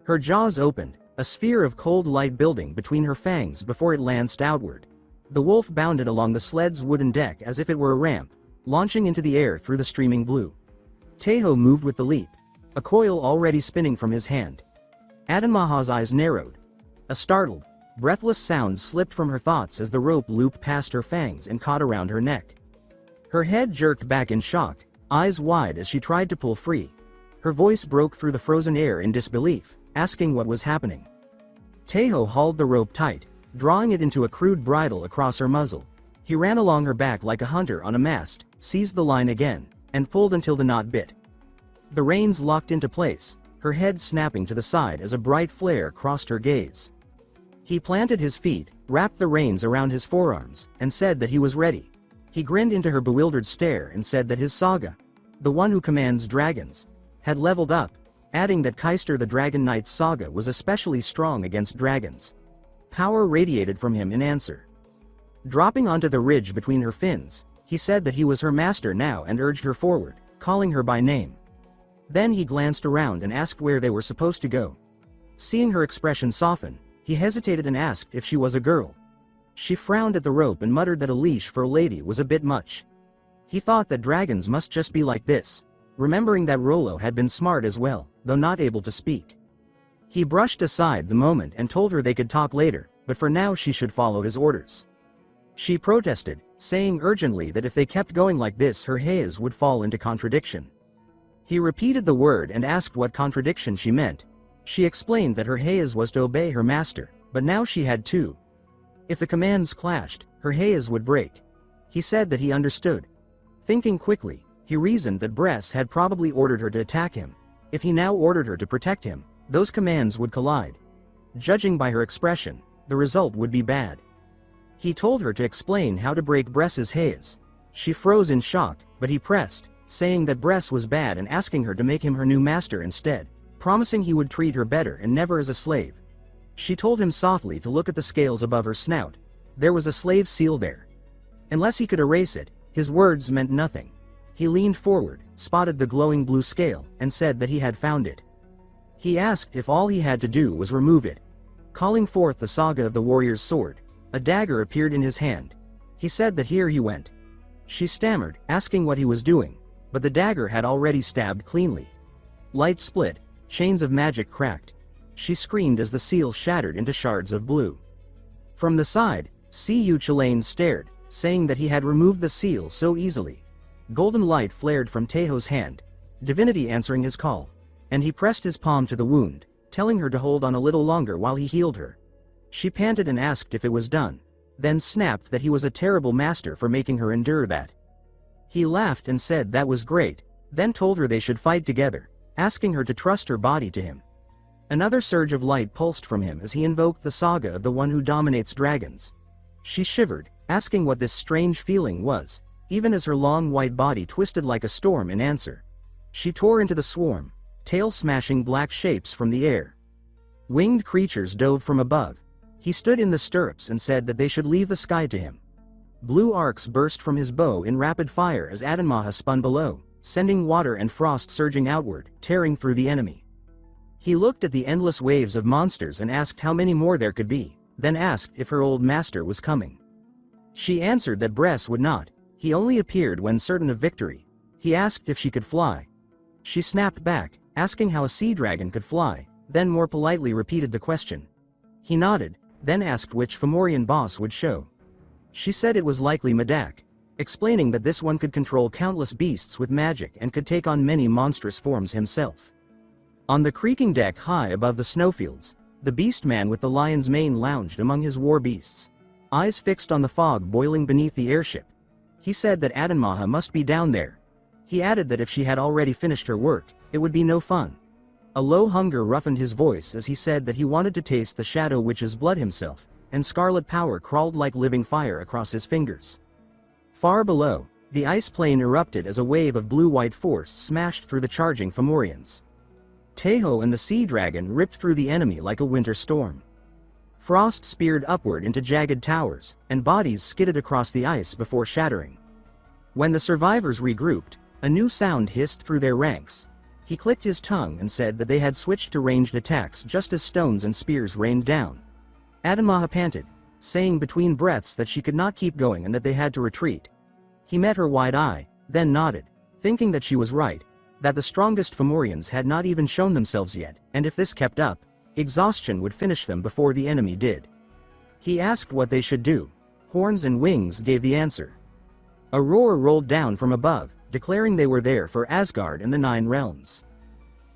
Her jaws opened, a sphere of cold light building between her fangs before it lanced outward. The wolf bounded along the sled's wooden deck as if it were a ramp, launching into the air through the streaming blue. Taeho moved with the leap, a coil already spinning from his hand. Adanmaha's eyes narrowed. A startled, breathless sound slipped from her thoughts as the rope looped past her fangs and caught around her neck. Her head jerked back in shock, eyes wide as she tried to pull free. Her voice broke through the frozen air in disbelief, asking what was happening. Taeho hauled the rope tight, drawing it into a crude bridle across her muzzle. He ran along her back like a hunter on a mast, seized the line again, and pulled until the knot bit. The reins locked into place, her head snapping to the side as a bright flare crossed her gaze. He planted his feet, wrapped the reins around his forearms, and said that he was ready. He grinned into her bewildered stare and said that his saga, the one who commands dragons, had leveled up, adding that Keister the Dragon Knight's saga was especially strong against dragons. Power radiated from him in answer. Dropping onto the ridge between her fins, he said that he was her master now and urged her forward, calling her by name. Then he glanced around and asked where they were supposed to go. Seeing her expression soften, he hesitated and asked if she was a girl. She frowned at the rope and muttered that a leash for a lady was a bit much. He thought that dragons must just be like this, remembering that Rollo had been smart as well, though not able to speak. He brushed aside the moment and told her they could talk later, but for now she should follow his orders. She protested, saying urgently that if they kept going like this her heirs would fall into contradiction. He repeated the word and asked what contradiction she meant. She explained that her heirs was to obey her master, but now she had two. If the commands clashed, her heirs would break. He said that he understood. Thinking quickly, he reasoned that Bress had probably ordered her to attack him. If he now ordered her to protect him, those commands would collide. Judging by her expression, the result would be bad. He told her to explain how to break Bress's heirs. She froze in shock, but he pressed, saying that Bress was bad and asking her to make him her new master instead, promising he would treat her better and never as a slave. She told him softly to look at the scales above her snout. There was a slave seal there. Unless he could erase it, his words meant nothing. He leaned forward, spotted the glowing blue scale, and said that he had found it. He asked if all he had to do was remove it. Calling forth the saga of the warrior's sword, a dagger appeared in his hand. He said that here he went. She stammered, asking what he was doing, but the dagger had already stabbed cleanly. Light split, chains of magic cracked. She screamed as the seal shattered into shards of blue. From the side, Siyu Chilane stared, saying that he had removed the seal so easily. Golden light flared from Taeho's hand, divinity answering his call, and he pressed his palm to the wound, telling her to hold on a little longer while he healed her. She panted and asked if it was done, then snapped that he was a terrible master for making her endure that. He laughed and said that was great, then told her they should fight together, asking her to trust her body to him. Another surge of light pulsed from him as he invoked the saga of the one who dominates dragons. She shivered, asking what this strange feeling was, even as her long white body twisted like a storm in answer. She tore into the swarm, tail-smashing black shapes from the air. Winged creatures dove from above. He stood in the stirrups and said that they should leave the sky to him. Blue arcs burst from his bow in rapid fire as Adanmaha spun below, sending water and frost surging outward, tearing through the enemy. He looked at the endless waves of monsters and asked how many more there could be, then asked if her old master was coming. She answered that Bress would not, he only appeared when certain of victory. He asked if she could fly. She snapped back, asking how a sea dragon could fly, then more politely repeated the question. He nodded, then asked which Fomorian boss would show. She said it was likely Medak, explaining that this one could control countless beasts with magic and could take on many monstrous forms himself. On the creaking deck high above the snowfields, the beast man with the lion's mane lounged among his war beasts, eyes fixed on the fog boiling beneath the airship. He said that Adanmaha must be down there. He added that if she had already finished her work, it would be no fun. A low hunger roughened his voice as he said that he wanted to taste the Shadow Witch's blood himself, and scarlet power crawled like living fire across his fingers. Far below, the ice plain erupted as a wave of blue-white force smashed through the charging Fomorians. Teho and the sea dragon ripped through the enemy like a winter storm. Frost speared upward into jagged towers, and bodies skidded across the ice before shattering. When the survivors regrouped, a new sound hissed through their ranks. He clicked his tongue and said that they had switched to ranged attacks just as stones and spears rained down. Adanmaha panted, saying between breaths that she could not keep going and that they had to retreat. He met her wide eye, then nodded, thinking that she was right, that the strongest Fomorians had not even shown themselves yet, and if this kept up, exhaustion would finish them before the enemy did. He asked what they should do. Horns and Wings gave the answer. A roar rolled down from above, declaring they were there for Asgard and the Nine Realms.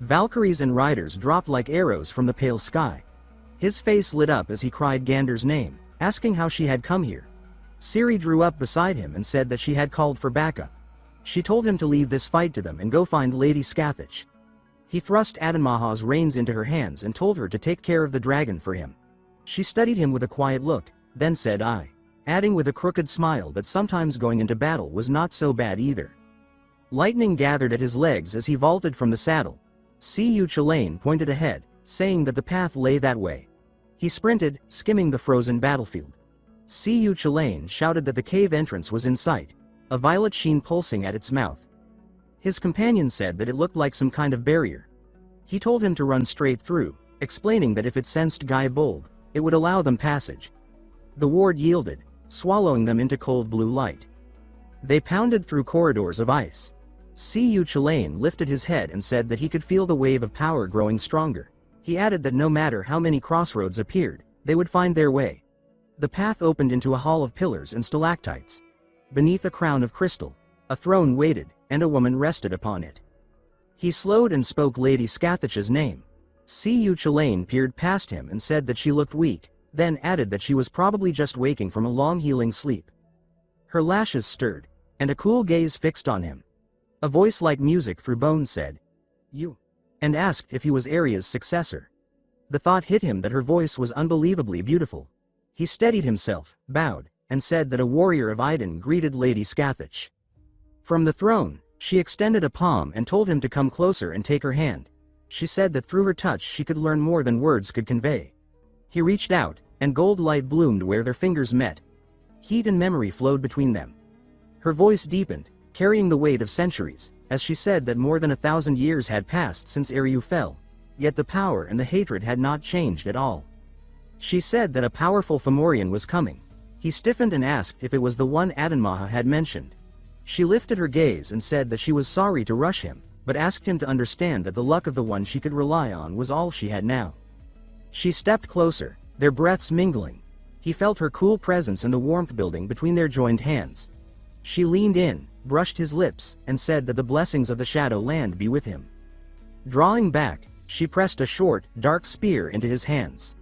Valkyries and riders dropped like arrows from the pale sky. His face lit up as he cried Gander's name, asking how she had come here. Ciri drew up beside him and said that she had called for backup. She told him to leave this fight to them and go find Lady Scathach. He thrust Adanmaha's reins into her hands and told her to take care of the dragon for him. She studied him with a quiet look, then said aye, adding with a crooked smile that sometimes going into battle was not so bad either. Lightning gathered at his legs as he vaulted from the saddle. Cu Chulainn pointed ahead, saying that the path lay that way. He sprinted, skimming the frozen battlefield. Cu Chulainn shouted that the cave entrance was in sight, a violet sheen pulsing at its mouth. His companion said that it looked like some kind of barrier. He told him to run straight through, explaining that if it sensed Guy Bulb, it would allow them passage. The ward yielded, swallowing them into cold blue light. They pounded through corridors of ice. Cu Chulainn lifted his head and said that he could feel the wave of power growing stronger. He added that no matter how many crossroads appeared, they would find their way. The path opened into a hall of pillars and stalactites. Beneath a crown of crystal, a throne waited, and a woman rested upon it. He slowed and spoke Lady Scathach's name. Cu Chulainn peered past him and said that she looked weak, then added that she was probably just waking from a long healing sleep. Her lashes stirred, and a cool gaze fixed on him. A voice like music through bones said, "You," and asked if he was Arya's successor. The thought hit him that her voice was unbelievably beautiful. He steadied himself, bowed, and said that a warrior of Iden greeted Lady Scathach. From the throne, she extended a palm and told him to come closer and take her hand. She said that through her touch she could learn more than words could convey. He reached out, and gold light bloomed where their fingers met. Heat and memory flowed between them. Her voice deepened, carrying the weight of centuries, as she said that more than 1,000 years had passed since Eru fell, yet the power and the hatred had not changed at all. She said that a powerful Fomorian was coming. He stiffened and asked if it was the one Adanmaha had mentioned. She lifted her gaze and said that she was sorry to rush him, but asked him to understand that the luck of the one she could rely on was all she had now. She stepped closer, their breaths mingling. He felt her cool presence and the warmth building between their joined hands. She leaned in, brushed his lips, and said that the blessings of the Shadow Land be with him. Drawing back, she pressed a short, dark spear into his hands.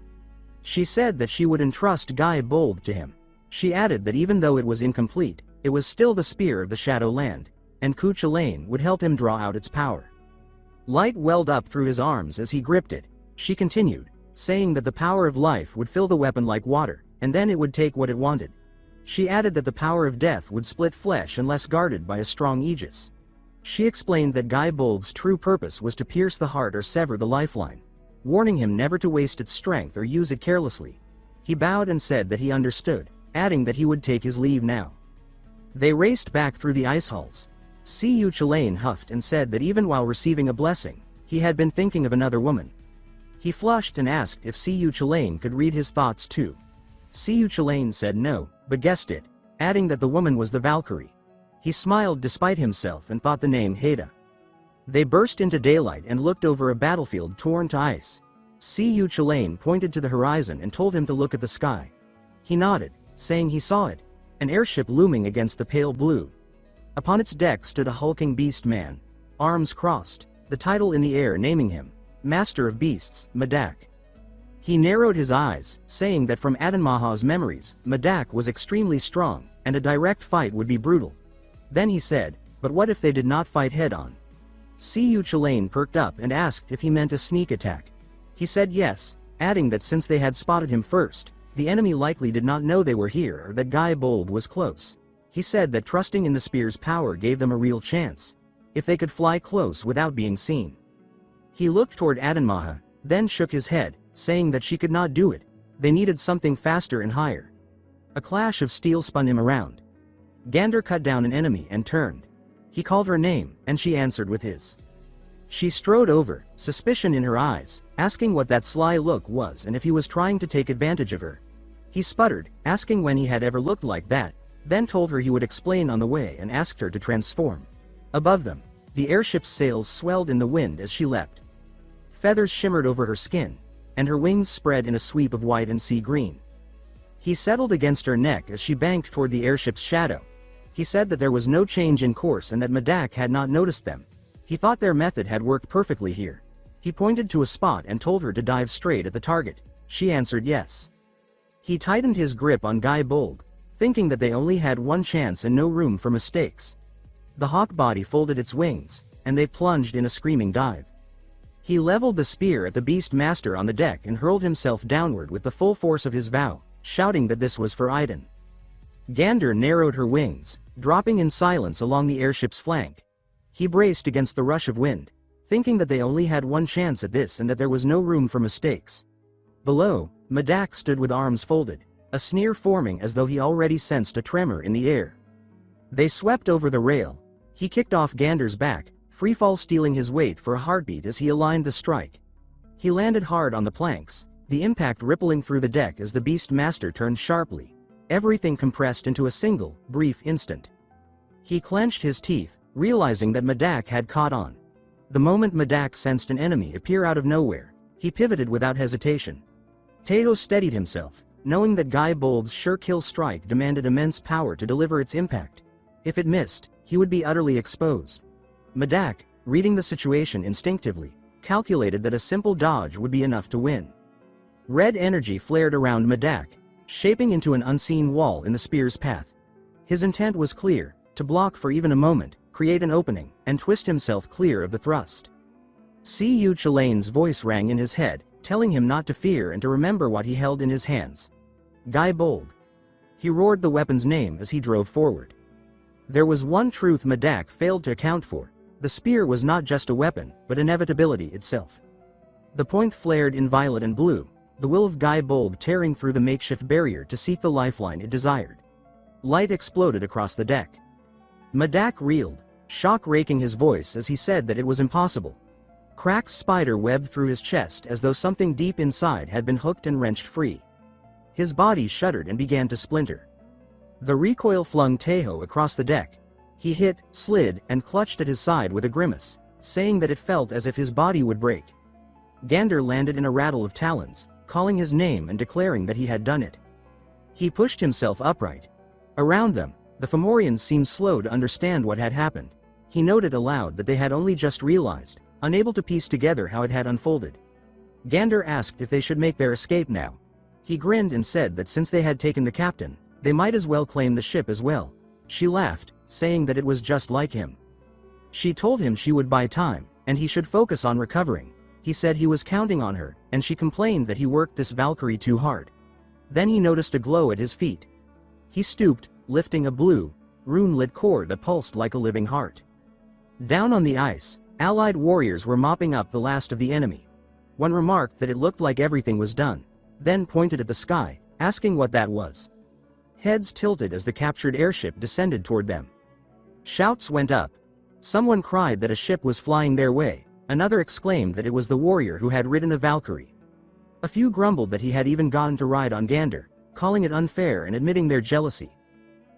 She said that she would entrust Guy Bulb to him. She added that even though it was incomplete, it was still the spear of the Shadow Land, and Cu Chulainn would help him draw out its power. Light welled up through his arms as he gripped it. She continued, saying that the power of life would fill the weapon like water, and then it would take what it wanted. She added that the power of death would split flesh unless guarded by a strong aegis. She explained that Guy Bulb's true purpose was to pierce the heart or sever the lifeline, warning him never to waste its strength or use it carelessly. He bowed and said that he understood. adding that he would take his leave now. They raced back through the ice halls. Siyu Chilane huffed and said that even while receiving a blessing, he had been thinking of another woman. He flushed and asked if Siyu Chilane could read his thoughts too. Siyu Chilane said no, but guessed it, adding that the woman was the Valkyrie. He smiled despite himself and thought the name Haida. They burst into daylight and looked over a battlefield torn to ice. Siyu Chilane pointed to the horizon and told him to look at the sky. He nodded, saying he saw it, an airship looming against the pale blue. Upon its deck stood a hulking beast man, arms crossed, the title in the air naming him Master of Beasts, Madak. He narrowed his eyes, saying that from Adanmaha's memories, Madak was extremely strong, and a direct fight would be brutal. Then he said, but what if they did not fight head-on? Siyu Chilane perked up and asked if he meant a sneak attack. He said yes, adding that since they had spotted him first, the enemy likely did not know they were here or that Guy Bold was close. He said that trusting in the spear's power gave them a real chance, if they could fly close without being seen. He looked toward Adanmaha, then shook his head, saying that she could not do it, they needed something faster and higher. A clash of steel spun him around. Gander cut down an enemy and turned. He called her name, and she answered with his. She strode over, suspicion in her eyes, asking what that sly look was and if he was trying to take advantage of her. He sputtered, asking when he had ever looked like that, then told her he would explain on the way and asked her to transform. Above them, the airship's sails swelled in the wind as she leapt. Feathers shimmered over her skin, and her wings spread in a sweep of white and sea green. He settled against her neck as she banked toward the airship's shadow. He said that there was no change in course and that Madak had not noticed them. He thought their method had worked perfectly here. He pointed to a spot and told her to dive straight at the target. She answered yes. He tightened his grip on Guy Bold, thinking that they only had one chance and no room for mistakes. The hawk body folded its wings, and they plunged in a screaming dive. He leveled the spear at the beast master on the deck and hurled himself downward with the full force of his vow, shouting that this was for Iden. Gander narrowed her wings, dropping in silence along the airship's flank. He braced against the rush of wind, thinking that they only had one chance at this and that there was no room for mistakes. Below, Madak stood with arms folded, a sneer forming as though he already sensed a tremor in the air. They swept over the rail. He kicked off Gander's back, freefall stealing his weight for a heartbeat as he aligned the strike. He landed hard on the planks, the impact rippling through the deck as the beast master turned sharply, everything compressed into a single, brief instant. He clenched his teeth, realizing that Madak had caught on. The moment Madak sensed an enemy appear out of nowhere, he pivoted without hesitation. Tejo steadied himself, knowing that Guy Bold's sure kill strike demanded immense power to deliver its impact. If it missed, he would be utterly exposed. Madak, reading the situation instinctively, calculated that a simple dodge would be enough to win. Red energy flared around Madak, shaping into an unseen wall in the spear's path. His intent was clear, to block for even a moment, create an opening, and twist himself clear of the thrust. Siyu Chilane's voice rang in his head, telling him not to fear and to remember what he held in his hands. Guy Bold. He roared the weapon's name as he drove forward. There was one truth Madak failed to account for. The spear was not just a weapon, but inevitability itself. The point flared in violet and blue, the will of Guy Bold tearing through the makeshift barrier to seek the lifeline it desired. Light exploded across the deck. Madak reeled, shock raking his voice as he said that it was impossible. Cracks spider webbed through his chest as though something deep inside had been hooked and wrenched free. His body shuddered and began to splinter. The recoil flung Tejo across the deck. He hit, slid, and clutched at his side with a grimace, saying that it felt as if his body would break. Gander landed in a rattle of talons, calling his name and declaring that he had done it. He pushed himself upright. Around them, the Fomorians seemed slow to understand what had happened. He noted aloud that they had only just realized, unable to piece together how it had unfolded. Gander asked if they should make their escape now. He grinned and said that since they had taken the captain, they might as well claim the ship as well. She laughed, saying that it was just like him. She told him she would buy time, and he should focus on recovering. He said he was counting on her, and she complained that he worked this Valkyrie too hard. Then he noticed a glow at his feet. He stooped, lifting a blue, rune-lit core that pulsed like a living heart. Down on the ice, allied warriors were mopping up the last of the enemy. One remarked that it looked like everything was done, then pointed at the sky, asking what that was. Heads tilted as the captured airship descended toward them. Shouts went up. Someone cried that a ship was flying their way, another exclaimed that it was the warrior who had ridden a Valkyrie. A few grumbled that he had even gotten to ride on Gander, calling it unfair and admitting their jealousy.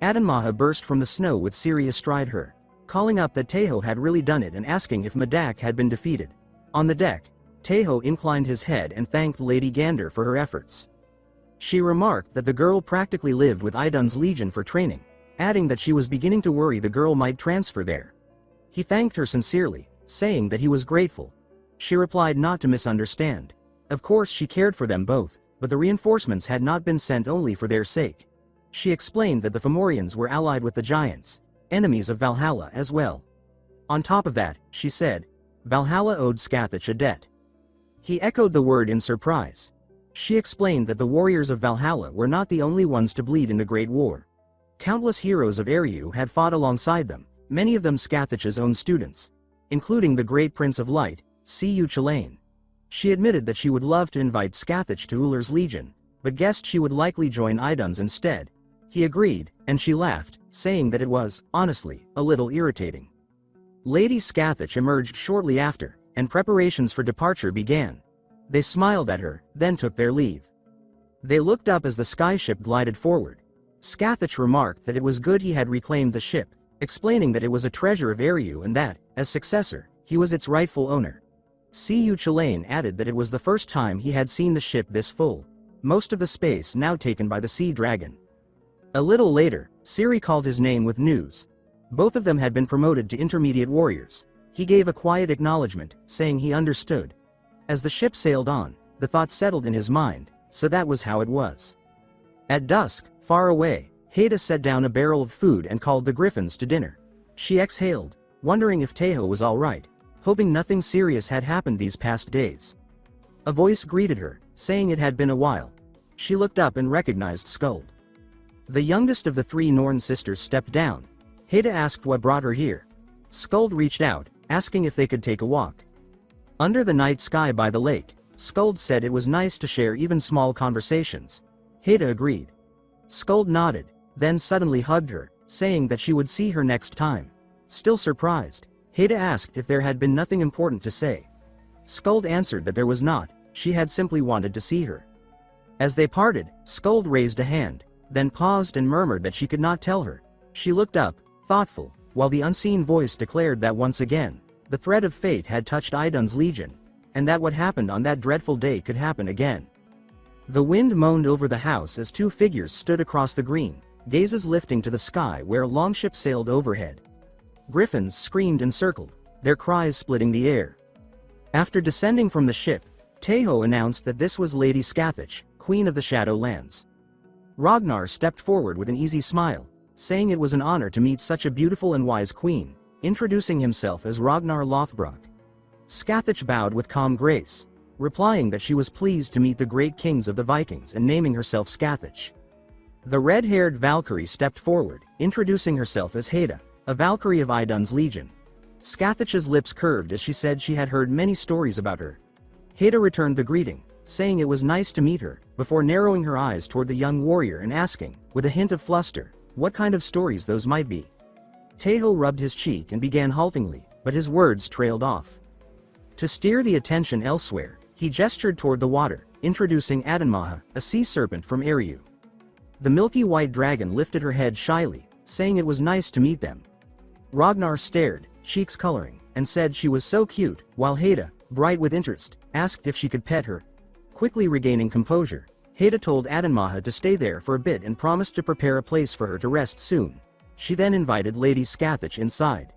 Adanmaha burst from the snow with Siri astride her, calling up that Teho had really done it and asking if Madak had been defeated. On the deck, Teho inclined his head and thanked Lady Gander for her efforts. She remarked that the girl practically lived with Idun's legion for training, adding that she was beginning to worry the girl might transfer there. He thanked her sincerely, saying that he was grateful. She replied not to misunderstand. Of course she cared for them both, but the reinforcements had not been sent only for their sake. She explained that the Fomorians were allied with the giants, enemies of Valhalla as well. On top of that, she said, Valhalla owed Skathich a debt. He echoed the word in surprise. She explained that the warriors of Valhalla were not the only ones to bleed in the Great War. Countless heroes of Eriu had fought alongside them, many of them Skathich's own students, including the great Prince of Light, Cu Chulainn. She admitted that she would love to invite Skathich to Ullr's legion, but guessed she would likely join Idun's instead. He agreed, and she laughed, saying that it was, honestly, a little irritating. Lady Skathich emerged shortly after, and preparations for departure began. They smiled at her, then took their leave. They looked up as the skyship glided forward. Skathich remarked that it was good he had reclaimed the ship, explaining that it was a treasure of Eriu and that, as successor, he was its rightful owner. Cu Chulainn added that it was the first time he had seen the ship this full, most of the space now taken by the sea dragon. A little later, Siri called his name with news. Both of them had been promoted to intermediate warriors. He gave a quiet acknowledgement, saying he understood. As the ship sailed on, the thought settled in his mind, so that was how it was. At dusk, far away, Haida set down a barrel of food and called the griffins to dinner. She exhaled, wondering if Teho was all right, hoping nothing serious had happened these past days. A voice greeted her, saying it had been a while. She looked up and recognized Skuld. The youngest of the three Norn sisters stepped down. Haida asked what brought her here. Skuld reached out, asking if they could take a walk. Under the night sky by the lake, Skuld said it was nice to share even small conversations. Haida agreed. Skuld nodded, then suddenly hugged her, saying that she would see her next time. Still surprised, Haida asked if there had been nothing important to say. Skuld answered that there was not, she had simply wanted to see her. As they parted, Skuld raised a hand, then paused and murmured that she could not tell her. She looked up, thoughtful, while the unseen voice declared that once again, the thread of fate had touched Idun's legion, and that what happened on that dreadful day could happen again. The wind moaned over the house as two figures stood across the green, gazes lifting to the sky where a longship sailed overhead. Griffins screamed and circled, their cries splitting the air. After descending from the ship, Teho announced that this was Lady Skathich, Queen of the Shadowlands. Ragnar stepped forward with an easy smile, saying it was an honor to meet such a beautiful and wise queen, introducing himself as Ragnar Lothbrok. Skathich bowed with calm grace, replying that she was pleased to meet the great kings of the Vikings and naming herself Skathich. The red-haired Valkyrie stepped forward, introducing herself as Haida, a Valkyrie of Idun's legion. Skathich's lips curved as she said she had heard many stories about her. Haida returned the greeting, saying it was nice to meet her, before narrowing her eyes toward the young warrior and asking, with a hint of fluster, what kind of stories those might be. Teho rubbed his cheek and began haltingly, but his words trailed off. To steer the attention elsewhere, he gestured toward the water, introducing Adanmaha, a sea serpent from Eriu. The milky white dragon lifted her head shyly, saying it was nice to meet them. Ragnar stared, cheeks coloring, and said she was so cute, while Haida, bright with interest, asked if she could pet her. Quickly regaining composure, Haida told Adanmaha to stay there for a bit and promised to prepare a place for her to rest soon. She then invited Lady Skathich inside.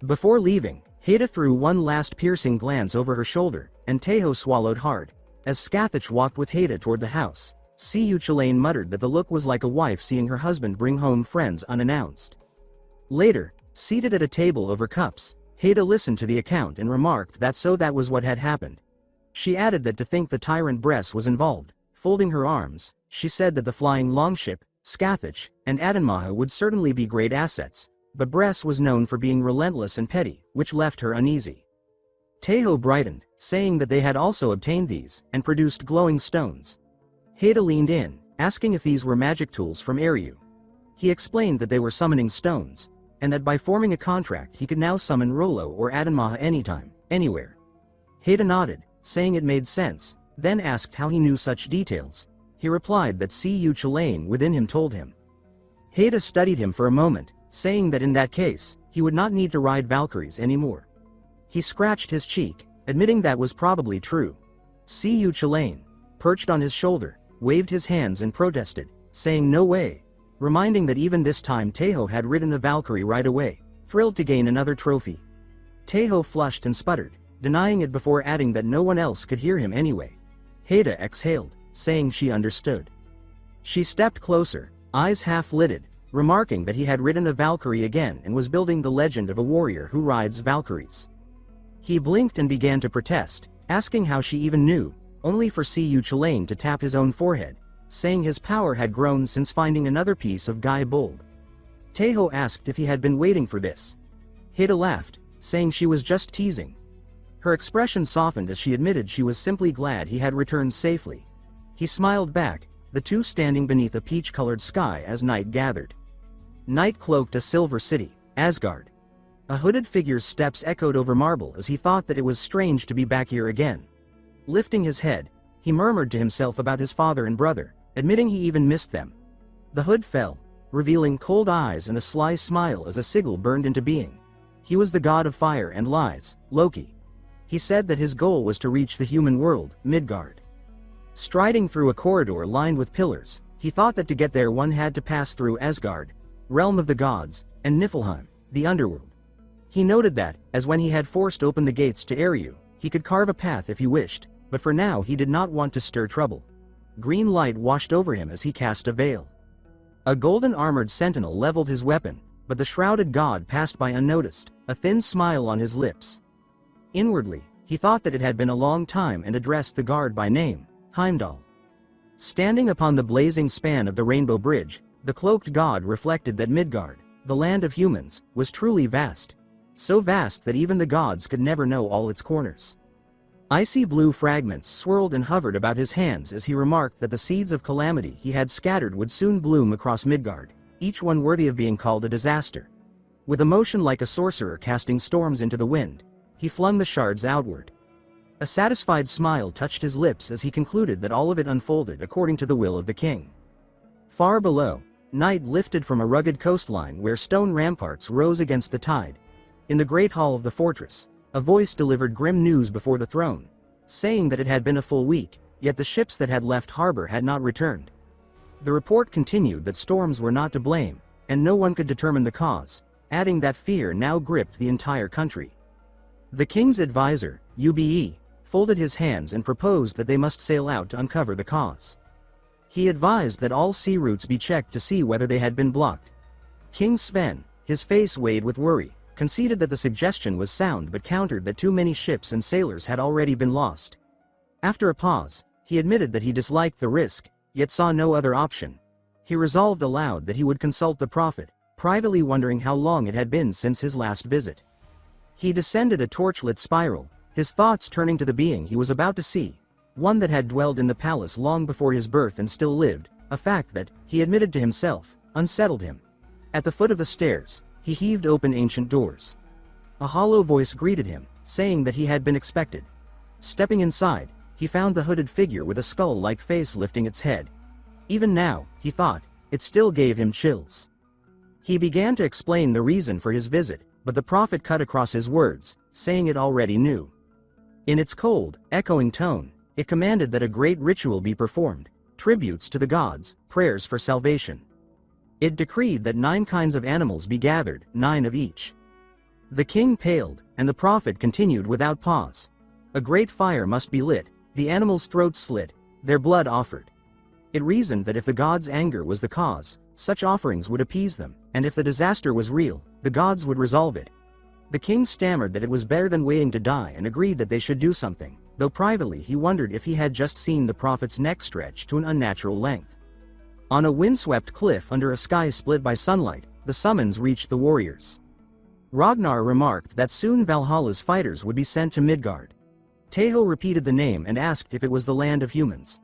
Before leaving, Haida threw one last piercing glance over her shoulder, and Teho swallowed hard. As Skathich walked with Haida toward the house, Cu Chulainn muttered that the look was like a wife seeing her husband bring home friends unannounced. Later, seated at a table over cups, Haida listened to the account and remarked that was what had happened. She added that to think the tyrant Bress was involved. Folding her arms, she said that the flying longship, Skathich, and Adanmaha would certainly be great assets, but Bress was known for being relentless and petty, which left her uneasy. Teho brightened, saying that they had also obtained these, and produced glowing stones. Haida leaned in, asking if these were magic tools from Eru. He explained that they were summoning stones, and that by forming a contract he could now summon Rollo or Adanmaha anytime, anywhere. Haida nodded, saying it made sense, then asked how he knew such details. He replied that Cu Chulain within him told him. Haida studied him for a moment, saying that in that case, he would not need to ride Valkyries anymore. He scratched his cheek, admitting that was probably true. Cu Chulain, perched on his shoulder, waved his hands and protested, saying no way, reminding that even this time Teho had ridden a Valkyrie right away, thrilled to gain another trophy. Teho flushed and sputtered, denying it before adding that no one else could hear him anyway. Haida exhaled, saying she understood. She stepped closer, eyes half-lidded, remarking that he had ridden a Valkyrie again and was building the legend of a warrior who rides Valkyries. He blinked and began to protest, asking how she even knew, only for Cu Chulain to tap his own forehead, saying his power had grown since finding another piece of Guy Bulb. Teho asked if he had been waiting for this. Haida laughed, saying she was just teasing. Her expression softened as she admitted she was simply glad he had returned safely. He smiled back, the two standing beneath a peach-colored sky as night gathered. Night cloaked a silver city, Asgard. A hooded figure's steps echoed over marble as he thought that it was strange to be back here again. Lifting his head, he murmured to himself about his father and brother, admitting he even missed them. The hood fell, revealing cold eyes and a sly smile as a sigil burned into being. He was the god of fire and lies, Loki. He said that his goal was to reach the human world, Midgard. Striding through a corridor lined with pillars, he thought that to get there one had to pass through Asgard, realm of the gods, and Niflheim, the underworld. He noted that, as when he had forced open the gates to Eru, he could carve a path if he wished, but for now he did not want to stir trouble. Green light washed over him as he cast a veil. A golden armored sentinel leveled his weapon, but the shrouded god passed by unnoticed, a thin smile on his lips. Inwardly, he thought that it had been a long time and addressed the guard by name, Heimdall. Standing upon the blazing span of the Rainbow Bridge, the cloaked god reflected that Midgard, the land of humans, was truly vast. So vast that even the gods could never know all its corners. Icy blue fragments swirled and hovered about his hands as he remarked that the seeds of calamity he had scattered would soon bloom across Midgard, each one worthy of being called a disaster. With a motion like a sorcerer casting storms into the wind, he flung the shards outward. A satisfied smile touched his lips as he concluded that all of it unfolded according to the will of the king. Far below, night lifted from a rugged coastline where stone ramparts rose against the tide. In the great hall of the fortress, a voice delivered grim news before the throne, saying that it had been a full week, yet the ships that had left harbor had not returned. The report continued that storms were not to blame, and no one could determine the cause, adding that fear now gripped the entire country. The king's advisor, Ube, folded his hands and proposed that they must sail out to uncover the cause. He advised that all sea routes be checked to see whether they had been blocked. King Sven, his face weighed with worry, conceded that the suggestion was sound but countered that too many ships and sailors had already been lost. After a pause, he admitted that he disliked the risk, yet saw no other option. He resolved aloud that he would consult the prophet, privately wondering how long it had been since his last visit. He descended a torchlit spiral, his thoughts turning to the being he was about to see, one that had dwelled in the palace long before his birth and still lived, a fact that, he admitted to himself, unsettled him. At the foot of the stairs, he heaved open ancient doors. A hollow voice greeted him, saying that he had been expected. Stepping inside, he found the hooded figure with a skull-like face lifting its head. Even now, he thought, it still gave him chills. He began to explain the reason for his visit, but the prophet cut across his words, saying it already knew. In its cold, echoing tone, it commanded that a great ritual be performed, tributes to the gods, prayers for salvation. It decreed that 9 kinds of animals be gathered, 9 of each. The king paled, and the prophet continued without pause. A great fire must be lit, the animals' throats slit, their blood offered. It reasoned that if the gods' anger was the cause, such offerings would appease them, and if the disaster was real, the gods would resolve it. The king stammered that it was better than waiting to die and agreed that they should do something, though privately he wondered if he had just seen the prophet's neck stretch to an unnatural length. On a windswept cliff under a sky split by sunlight, the summons reached the warriors. Ragnar remarked that soon Valhalla's fighters would be sent to Midgard. Teho repeated the name and asked if it was the land of humans.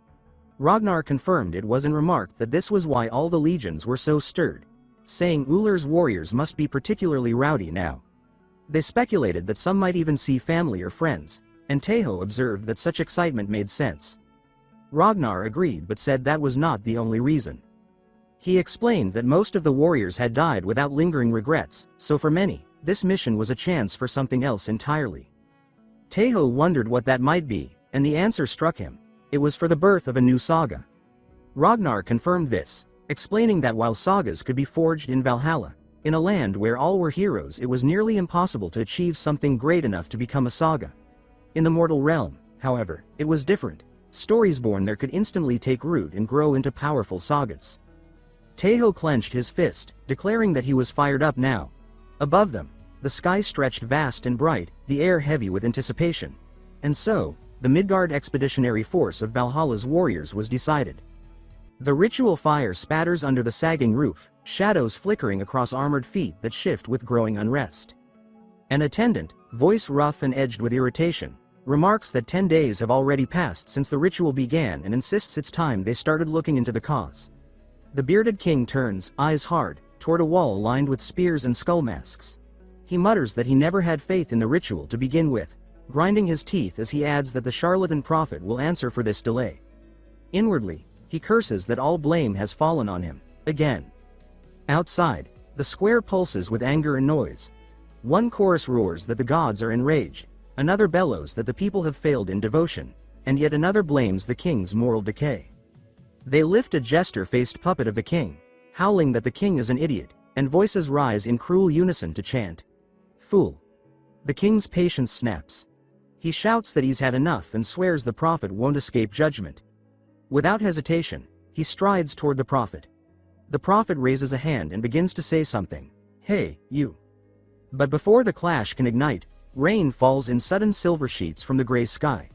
Ragnar confirmed it was and remarked that this was why all the legions were so stirred, saying Ullr's warriors must be particularly rowdy now. They speculated that some might even see family or friends, and Teho observed that such excitement made sense. Ragnar agreed but said that was not the only reason. He explained that most of the warriors had died without lingering regrets, so for many, this mission was a chance for something else entirely. Teho wondered what that might be, and the answer struck him. It was for the birth of a new saga. Ragnar confirmed this, explaining that while sagas could be forged in Valhalla, in a land where all were heroes, it was nearly impossible to achieve something great enough to become a saga. In the mortal realm, however, it was different. Stories born there could instantly take root and grow into powerful sagas. Teho clenched his fist, declaring that he was fired up now. Above them, the sky stretched vast and bright, the air heavy with anticipation. And so, the Midgard expeditionary force of Valhalla's warriors was decided. The ritual fire spatters under the sagging roof, shadows flickering across armored feet that shift with growing unrest. An attendant, voice rough and edged with irritation, remarks that 10 days have already passed since the ritual began and insists it's time they started looking into the cause. The bearded king turns, eyes hard, toward a wall lined with spears and skull masks. He mutters that he never had faith in the ritual to begin with, grinding his teeth as he adds that the charlatan prophet will answer for this delay. Inwardly, he curses that all blame has fallen on him, again. Outside, the square pulses with anger and noise. One chorus roars that the gods are enraged, another bellows that the people have failed in devotion, and yet another blames the king's moral decay. They lift a jester-faced puppet of the king, howling that the king is an idiot, and voices rise in cruel unison to chant, "Fool." The king's patience snaps. He shouts that he's had enough and swears the prophet won't escape judgment. Without hesitation, he strides toward the prophet. The prophet raises a hand and begins to say something. "Hey, you." But before the clash can ignite, rain falls in sudden silver sheets from the gray sky.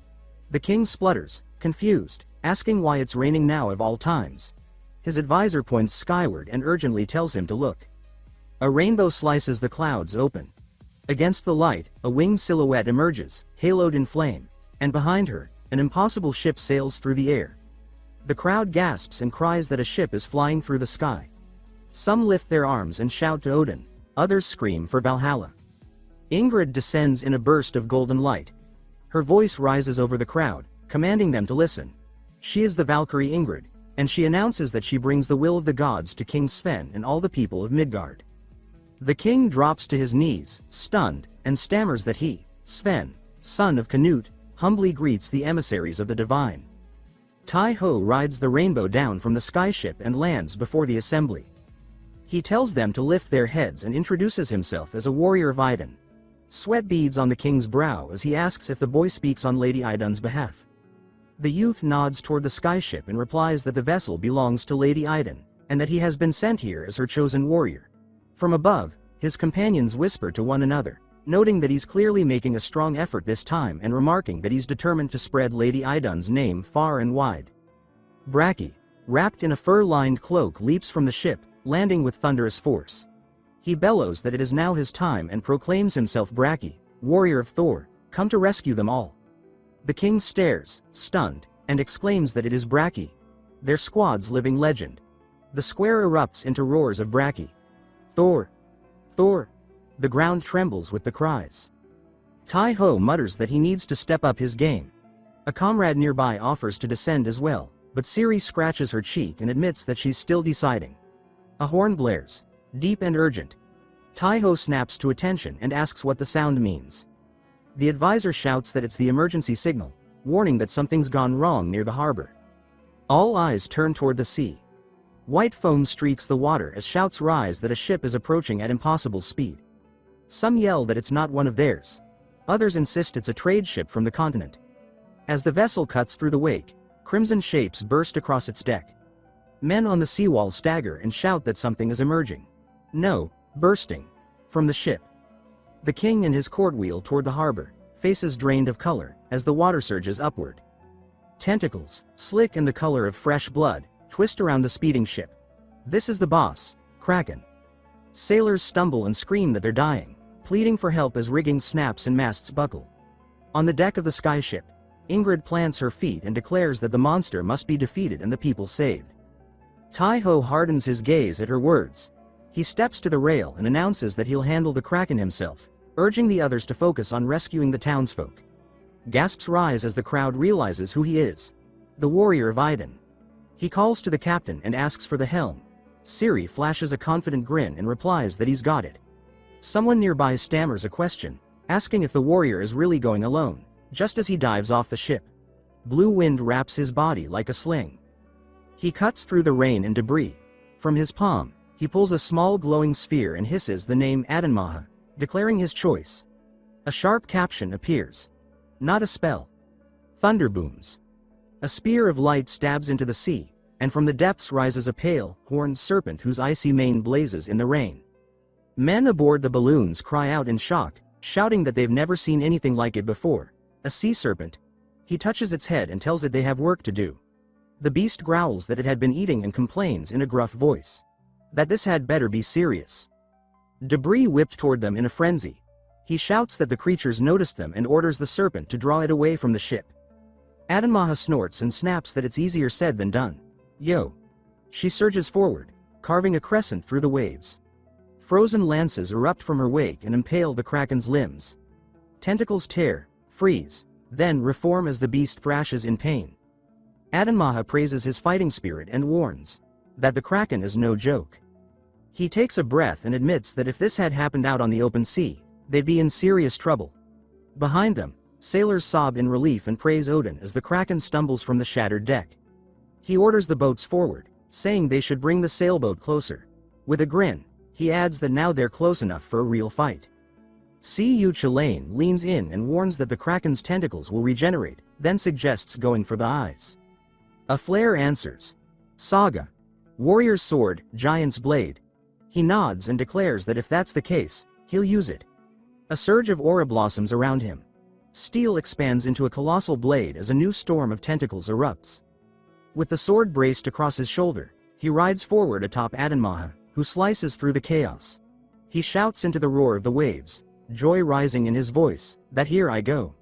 The king splutters, confused, asking why it's raining now of all times. His advisor points skyward and urgently tells him to look. A rainbow slices the clouds open. Against the light, a winged silhouette emerges, haloed in flame, and behind her, an impossible ship sails through the air. The crowd gasps and cries that a ship is flying through the sky. Some lift their arms and shout to Odin, others scream for Valhalla. Ingrid descends in a burst of golden light. Her voice rises over the crowd, commanding them to listen. She is the Valkyrie Ingrid, and she announces that she brings the will of the gods to King Sven and all the people of Midgard. The king drops to his knees, stunned, and stammers that he, Sven, son of Canute, humbly greets the emissaries of the divine. Tai-Ho rides the rainbow down from the skyship and lands before the assembly. He tells them to lift their heads and introduces himself as a warrior of Idun. Sweat beads on the king's brow as he asks if the boy speaks on Lady Idun's behalf. The youth nods toward the skyship and replies that the vessel belongs to Lady Idun, and that he has been sent here as her chosen warrior. From above, his companions whisper to one another, noting that he's clearly making a strong effort this time and remarking that he's determined to spread Lady Idun's name far and wide. Braki, wrapped in a fur-lined cloak, leaps from the ship, landing with thunderous force. He bellows that it is now his time and proclaims himself Braki, warrior of Thor, come to rescue them all. The king stares, stunned, and exclaims that it is Braki, their squad's living legend. The square erupts into roars of Braki. "Thor! Thor!" The ground trembles with the cries. Tai-Ho mutters that he needs to step up his game. A comrade nearby offers to descend as well, but Ciri scratches her cheek and admits that she's still deciding. A horn blares, deep and urgent. Tai-Ho snaps to attention and asks what the sound means. The advisor shouts that it's the emergency signal, warning that something's gone wrong near the harbor. All eyes turn toward the sea. White foam streaks the water as shouts rise that a ship is approaching at impossible speed. Some yell that it's not one of theirs. Others insist it's a trade ship from the continent. As the vessel cuts through the wake, crimson shapes burst across its deck. Men on the seawall stagger and shout that something is emerging. No, bursting. From the ship. The king and his court wheel toward the harbor, faces drained of color, as the water surges upward. Tentacles, slick in the color of fresh blood, twist around the speeding ship. This is the boss, Kraken. Sailors stumble and scream that they're dying, pleading for help as rigging snaps and masts buckle. On the deck of the skyship, Ingrid plants her feet and declares that the monster must be defeated and the people saved. Tai-Ho hardens his gaze at her words. He steps to the rail and announces that he'll handle the Kraken himself, urging the others to focus on rescuing the townsfolk. Gasps rise as the crowd realizes who he is. The warrior of Iden. He calls to the captain and asks for the helm. Siri flashes a confident grin and replies that he's got it. Someone nearby stammers a question, asking if the warrior is really going alone, just as he dives off the ship. Blue wind wraps his body like a sling. He cuts through the rain and debris. From his palm, he pulls a small glowing sphere and hisses the name Adanmaha, declaring his choice. A sharp caption appears. Not a spell. Thunder booms. A spear of light stabs into the sea, and from the depths rises a pale, horned serpent whose icy mane blazes in the rain. Men aboard the balloons cry out in shock, shouting that they've never seen anything like it before. A sea serpent. He touches its head and tells it they have work to do. The beast growls that it had been eating and complains in a gruff voice that this had better be serious. Debris whipped toward them in a frenzy. He shouts that the creatures noticed them and orders the serpent to draw it away from the ship. Adanmaha snorts and snaps that it's easier said than done. Yo. She surges forward, carving a crescent through the waves. Frozen lances erupt from her wake and impale the Kraken's limbs. Tentacles tear, freeze, then reform as the beast thrashes in pain. Adanmaha praises his fighting spirit and warns that the Kraken is no joke. He takes a breath and admits that if this had happened out on the open sea, they'd be in serious trouble. Behind them, sailors sob in relief and praise Odin as the Kraken stumbles from the shattered deck. He orders the boats forward, saying they should bring the sailboat closer. With a grin, he adds that now they're close enough for a real fight. C.U. Chalain leans in and warns that the Kraken's tentacles will regenerate, then suggests going for the eyes. A flare answers. Saga. Warrior's sword, giant's blade. He nods and declares that if that's the case, he'll use it. A surge of aura blossoms around him. Steel expands into a colossal blade as a new storm of tentacles erupts. With the sword braced across his shoulder, he rides forward atop Adanmaha, who slices through the chaos. He shouts into the roar of the waves, joy rising in his voice, that here I go.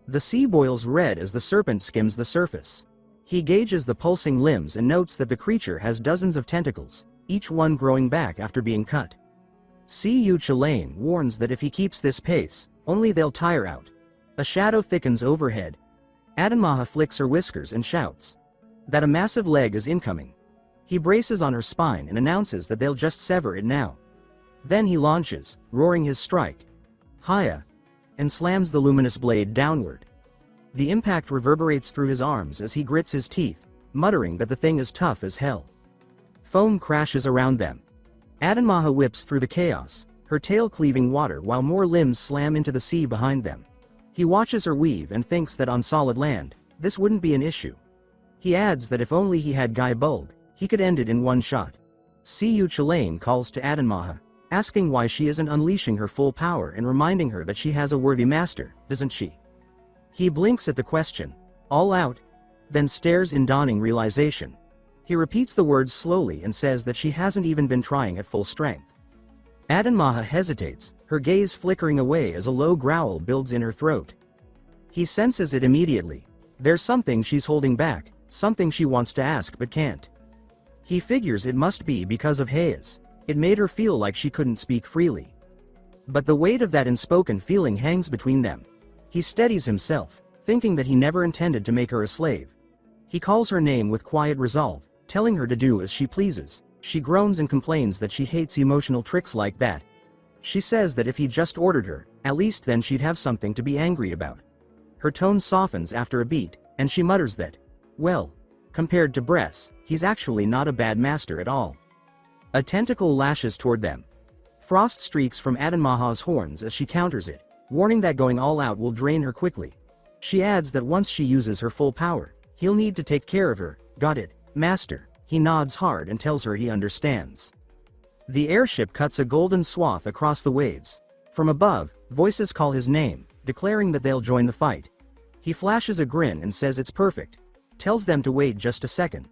The sea boils red as the serpent skims the surface. He gauges the pulsing limbs and notes that the creature has dozens of tentacles, each one growing back after being cut. C.U. Chalain warns that if he keeps this pace, only they'll tire out. A shadow thickens overhead. Adanmaha flicks her whiskers and shouts that a massive leg is incoming. He braces on her spine and announces that they'll just sever it now. Then he launches, roaring his strike, Haya, and slams the luminous blade downward. The impact reverberates through his arms as he grits his teeth, muttering that the thing is tough as hell. Foam crashes around them. Adanmaha whips through the chaos, her tail cleaving water while more limbs slam into the sea behind them. He watches her weave and thinks that on solid land, this wouldn't be an issue. He adds that if only he had Guy Bulg, he could end it in one shot. C.U. Chalain calls to Adanmaha, asking why she isn't unleashing her full power and reminding her that she has a worthy master, doesn't she? He blinks at the question, all out, then stares in dawning realization. He repeats the words slowly and says that she hasn't even been trying at full strength. Adanmaha hesitates, her gaze flickering away as a low growl builds in her throat. He senses it immediately. There's something she's holding back, something she wants to ask but can't. He figures it must be because of Hayes. It made her feel like she couldn't speak freely. But the weight of that unspoken feeling hangs between them. He steadies himself, thinking that he never intended to make her a slave. He calls her name with quiet resolve, telling her to do as she pleases. She groans and complains that she hates emotional tricks like that. She says that if he just ordered her, at least then she'd have something to be angry about. Her tone softens after a beat, and she mutters that, well, compared to Bress, he's actually not a bad master at all. A tentacle lashes toward them. Frost streaks from Adanmaha's horns as she counters it, warning that going all out will drain her quickly. She adds that once she uses her full power, he'll need to take care of her. Got it, master. He nods hard and tells her he understands. The airship cuts a golden swath across the waves. From above, voices call his name, declaring that they'll join the fight. He flashes a grin and says it's perfect, tells them to wait just a second.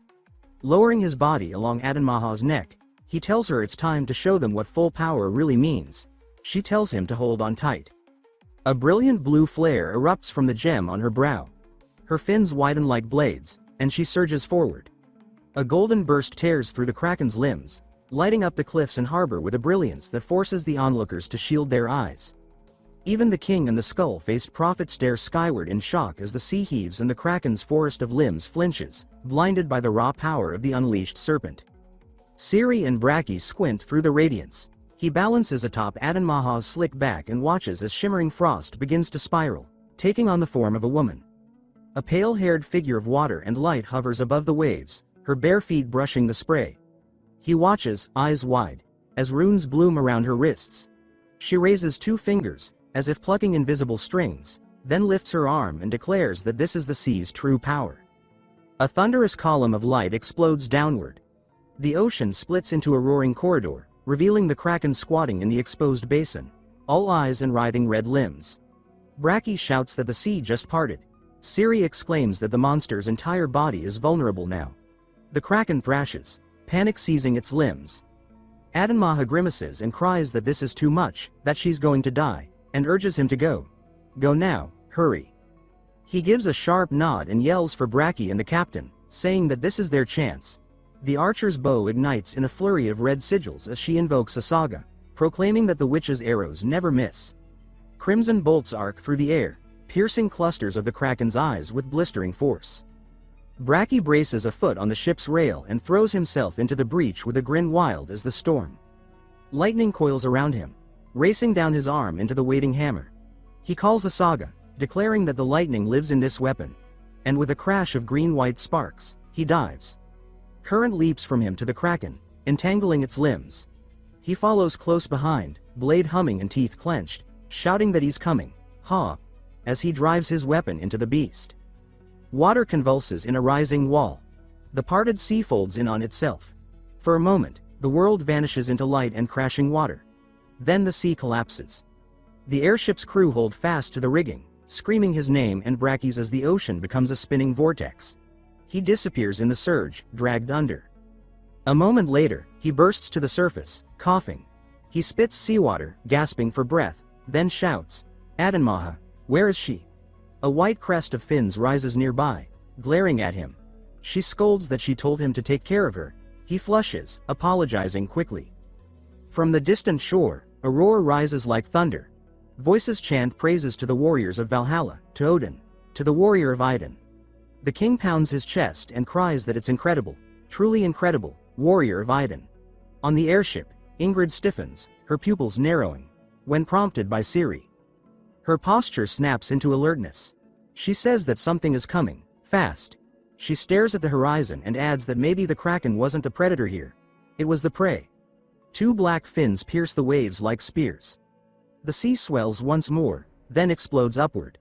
Lowering his body along Adanmaha's neck, he tells her it's time to show them what full power really means. She tells him to hold on tight. A brilliant blue flare erupts from the gem on her brow. Her fins widen like blades, and she surges forward. A golden burst tears through the kraken's limbs, lighting up the cliffs and harbor with a brilliance that forces the onlookers to shield their eyes. Even the king and the skull-faced prophet stare skyward in shock as the sea heaves and the kraken's forest of limbs flinches, blinded by the raw power of the unleashed serpent. Ciri and Braki squint through the radiance. He balances atop Adanmaha's slick back and watches as shimmering frost begins to spiral, taking on the form of a woman. A pale-haired figure of water and light hovers above the waves, her bare feet brushing the spray. He watches, eyes wide, as runes bloom around her wrists. She raises 2 fingers, as if plucking invisible strings, then lifts her arm and declares that this is the sea's true power. A thunderous column of light explodes downward. The ocean splits into a roaring corridor, revealing the kraken squatting in the exposed basin, all eyes and writhing red limbs. Braki shouts that the sea just parted. Ciri exclaims that the monster's entire body is vulnerable now. The kraken thrashes, panic seizing its limbs. Adanmaha grimaces and cries that this is too much, that she's going to die, and urges him to go. Go now, hurry. He gives a sharp nod and yells for Braki and the captain, saying that this is their chance. The archer's bow ignites in a flurry of red sigils as she invokes a saga, proclaiming that the witch's arrows never miss. Crimson bolts arc through the air, piercing clusters of the kraken's eyes with blistering force. Braki braces a foot on the ship's rail and throws himself into the breach with a grin wild as the storm. Lightning coils around him, racing down his arm into the waiting hammer. He calls a saga, declaring that the lightning lives in this weapon, and with a crash of green-white sparks, he dives. Current leaps from him to the kraken, entangling its limbs. He follows close behind, blade humming and teeth clenched, shouting that he's coming, ha, as he drives his weapon into the beast. Water convulses in a rising wall. The parted sea folds in on itself. For a moment, the world vanishes into light and crashing water. Then the sea collapses. The airship's crew hold fast to the rigging, screaming his name and Braki's as the ocean becomes a spinning vortex. He disappears in the surge, dragged under. A moment later, he bursts to the surface, coughing. He spits seawater, gasping for breath, then shouts, "Adanmaha, where is she?" A white crest of fins rises nearby, glaring at him. She scolds that she told him to take care of her. He flushes, apologizing quickly. From the distant shore, a roar rises like thunder. Voices chant praises to the warriors of Valhalla, to Odin, to the warrior of Idun. The king pounds his chest and cries that it's incredible, truly incredible, warrior of Idun. On the airship, Ingrid stiffens, her pupils narrowing, when prompted by Ciri. Her posture snaps into alertness. She says that something is coming, fast. She stares at the horizon and adds that maybe the kraken wasn't the predator here. It was the prey. 2 black fins pierce the waves like spears. The sea swells once more, then explodes upward.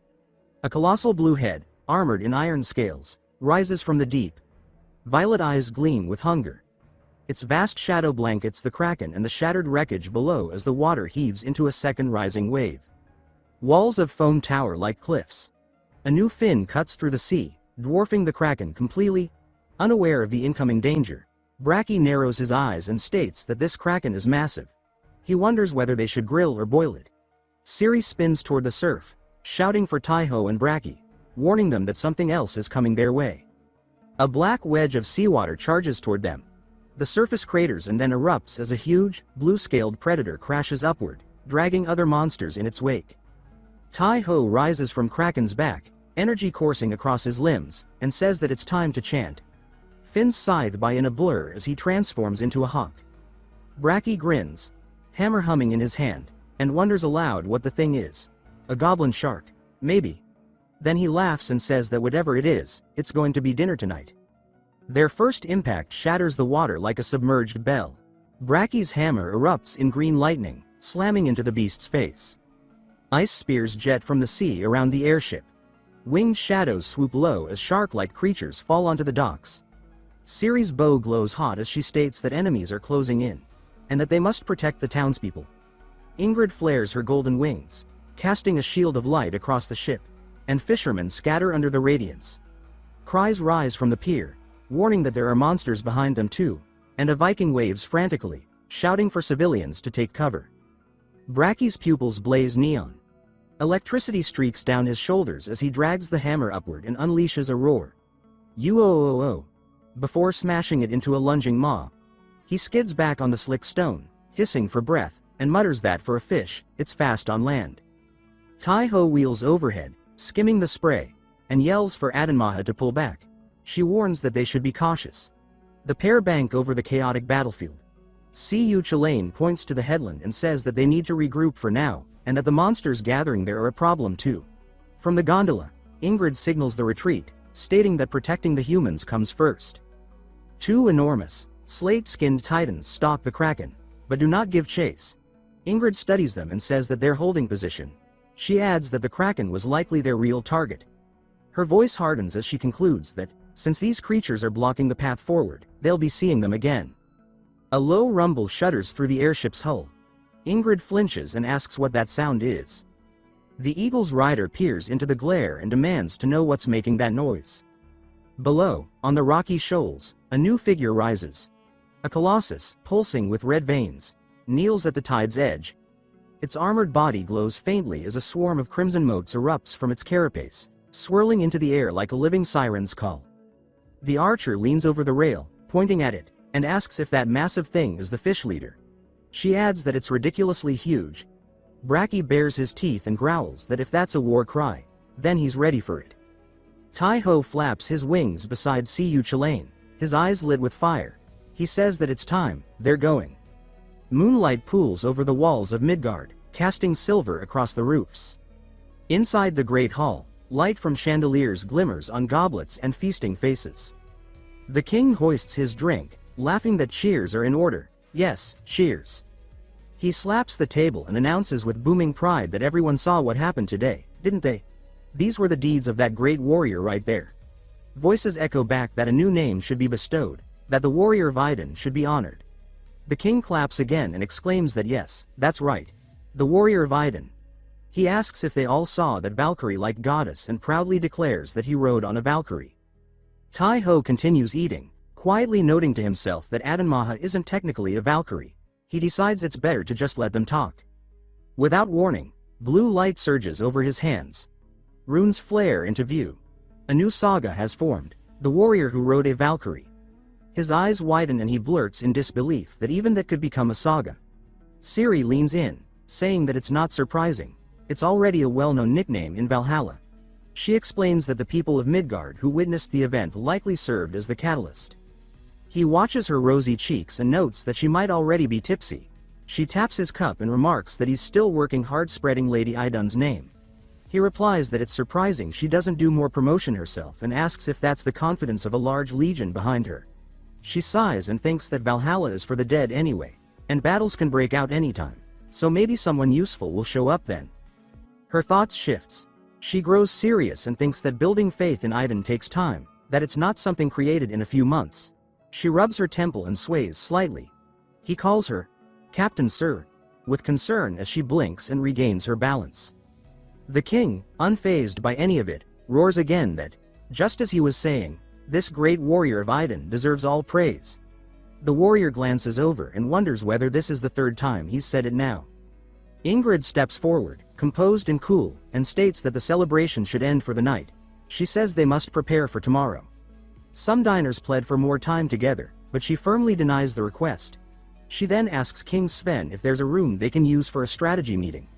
A colossal blue head, armored in iron scales, rises from the deep. Violet eyes gleam with hunger. Its vast shadow blankets the kraken and the shattered wreckage below as the water heaves into a second rising wave. Walls of foam tower like cliffs. A new fin cuts through the sea, dwarfing the kraken completely. Unaware of the incoming danger, Braki narrows his eyes and states that this kraken is massive. He wonders whether they should grill or boil it. Ciri spins toward the surf, shouting for Taiho and Braki, warning them that something else is coming their way. A black wedge of seawater charges toward them. The surface craters and then erupts as a huge, blue-scaled predator crashes upward, dragging other monsters in its wake. Taiho rises from Kraken's back, energy coursing across his limbs, and says that it's time to chant. Fins scythe by in a blur as he transforms into a hawk. Braki grins, hammer humming in his hand, and wonders aloud what the thing is. A goblin shark, maybe. Then he laughs and says that whatever it is, it's going to be dinner tonight. Their first impact shatters the water like a submerged bell. Braki's hammer erupts in green lightning, slamming into the beast's face. Ice spears jet from the sea around the airship. Winged shadows swoop low as shark-like creatures fall onto the docks. Ciri's bow glows hot as she states that enemies are closing in, and that they must protect the townspeople. Ingrid flares her golden wings, casting a shield of light across the ship, and fishermen scatter under the radiance. Cries rise from the pier, warning that there are monsters behind them too, and a Viking waves frantically, shouting for civilians to take cover. Braki's pupils blaze neon. Electricity streaks down his shoulders as he drags the hammer upward and unleashes a roar. "You-oh-oh-oh," before smashing it into a lunging maw. He skids back on the slick stone, hissing for breath, and mutters that for a fish, it's fast on land. Tai-Ho wheels overhead, skimming the spray, and yells for Adanmaha to pull back. She warns that they should be cautious. The pair bank over the chaotic battlefield. Siyu Chilane points to the headland and says that they need to regroup for now, and that the monsters gathering there are a problem too. From the gondola, Ingrid signals the retreat, stating that protecting the humans comes first. Two enormous, slate-skinned titans stalk the Kraken, but do not give chase. Ingrid studies them and says that their holding position. She adds that the Kraken was likely their real target. Her voice hardens as she concludes that, since these creatures are blocking the path forward, they'll be seeing them again. A low rumble shudders through the airship's hull. Ingrid flinches and asks what that sound is. The Eagle's rider peers into the glare and demands to know what's making that noise. Below, on the rocky shoals, a new figure rises. A colossus, pulsing with red veins, kneels at the tide's edge. Its armored body glows faintly as a swarm of crimson motes erupts from its carapace, swirling into the air like a living siren's call. The archer leans over the rail, pointing at it, and asks if that massive thing is the fish leader. She adds that it's ridiculously huge. Bracky bares his teeth and growls that if that's a war cry, then he's ready for it. Tai-Ho flaps his wings beside Siyu Chilane, his eyes lit with fire. He says that it's time, they're going. Moonlight pools over the walls of Midgard, casting silver across the roofs. Inside the great hall, light from chandeliers glimmers on goblets and feasting faces. The king hoists his drink, laughing that cheers are in order. Yes, cheers. He slaps the table and announces with booming pride that everyone saw what happened today, didn't they? These were the deeds of that great warrior right there. Voices echo back that a new name should be bestowed, that the warrior Vidin should be honored. The king claps again and exclaims that yes, that's right. The warrior Vidin. He asks if they all saw that Valkyrie-like goddess and proudly declares that he rode on a Valkyrie. Tai-Ho continues eating, quietly noting to himself that Adanmaha isn't technically a Valkyrie. He decides it's better to just let them talk. Without warning, blue light surges over his hands. Runes flare into view. A new saga has formed, the warrior who rode a Valkyrie. His eyes widen and he blurts in disbelief that even that could become a saga. Ciri leans in, saying that it's not surprising. It's already a well-known nickname in Valhalla. She explains that the people of Midgard who witnessed the event likely served as the catalyst. He watches her rosy cheeks and notes that she might already be tipsy. She taps his cup and remarks that he's still working hard spreading Lady Idun's name. He replies that it's surprising she doesn't do more promotion herself and asks if that's the confidence of a large legion behind her. She sighs and thinks that Valhalla is for the dead anyway, and battles can break out anytime, so maybe someone useful will show up then. Her thoughts shifts. She grows serious and thinks that building faith in Idun takes time, that it's not something created in a few months. She rubs her temple and sways slightly. He calls her, "Captain Sir," with concern as she blinks and regains her balance. The king, unfazed by any of it, roars again that, just as he was saying, this great warrior of Idun deserves all praise. The warrior glances over and wonders whether this is the third time he's said it now. Ingrid steps forward, composed and cool, and states that the celebration should end for the night. She says they must prepare for tomorrow. Some diners pled for more time together, but she firmly denies the request. She then asks King Sven if there's a room they can use for a strategy meeting.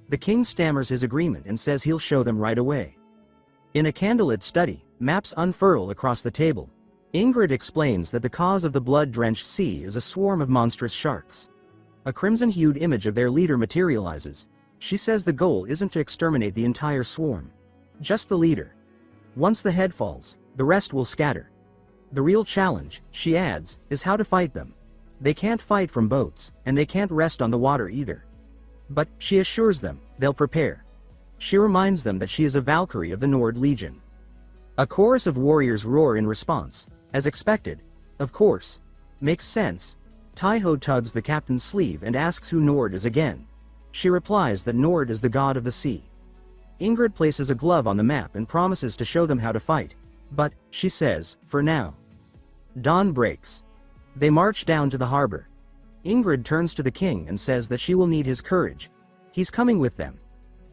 The king stammers his agreement and says he'll show them right away. In a candlelit study, maps unfurl across the table. Ingrid explains that the cause of the blood-drenched sea is a swarm of monstrous sharks. A crimson-hued image of their leader materializes. She says the goal isn't to exterminate the entire swarm, just the leader. Once the head falls, the rest will scatter. The real challenge, she adds, is how to fight them. They can't fight from boats, and they can't rest on the water either. But, she assures them, they'll prepare. She reminds them that she is a Valkyrie of the Nord Legion. A chorus of warriors roar in response, as expected. Of course. Makes sense. Tai-Ho tugs the captain's sleeve and asks who Nord is again. She replies that Nord is the god of the sea. Ingrid places a glove on the map and promises to show them how to fight. But, she says, for now. Dawn breaks. They march down to the harbor. Ingrid turns to the king and says that she will need his courage. He's coming with them.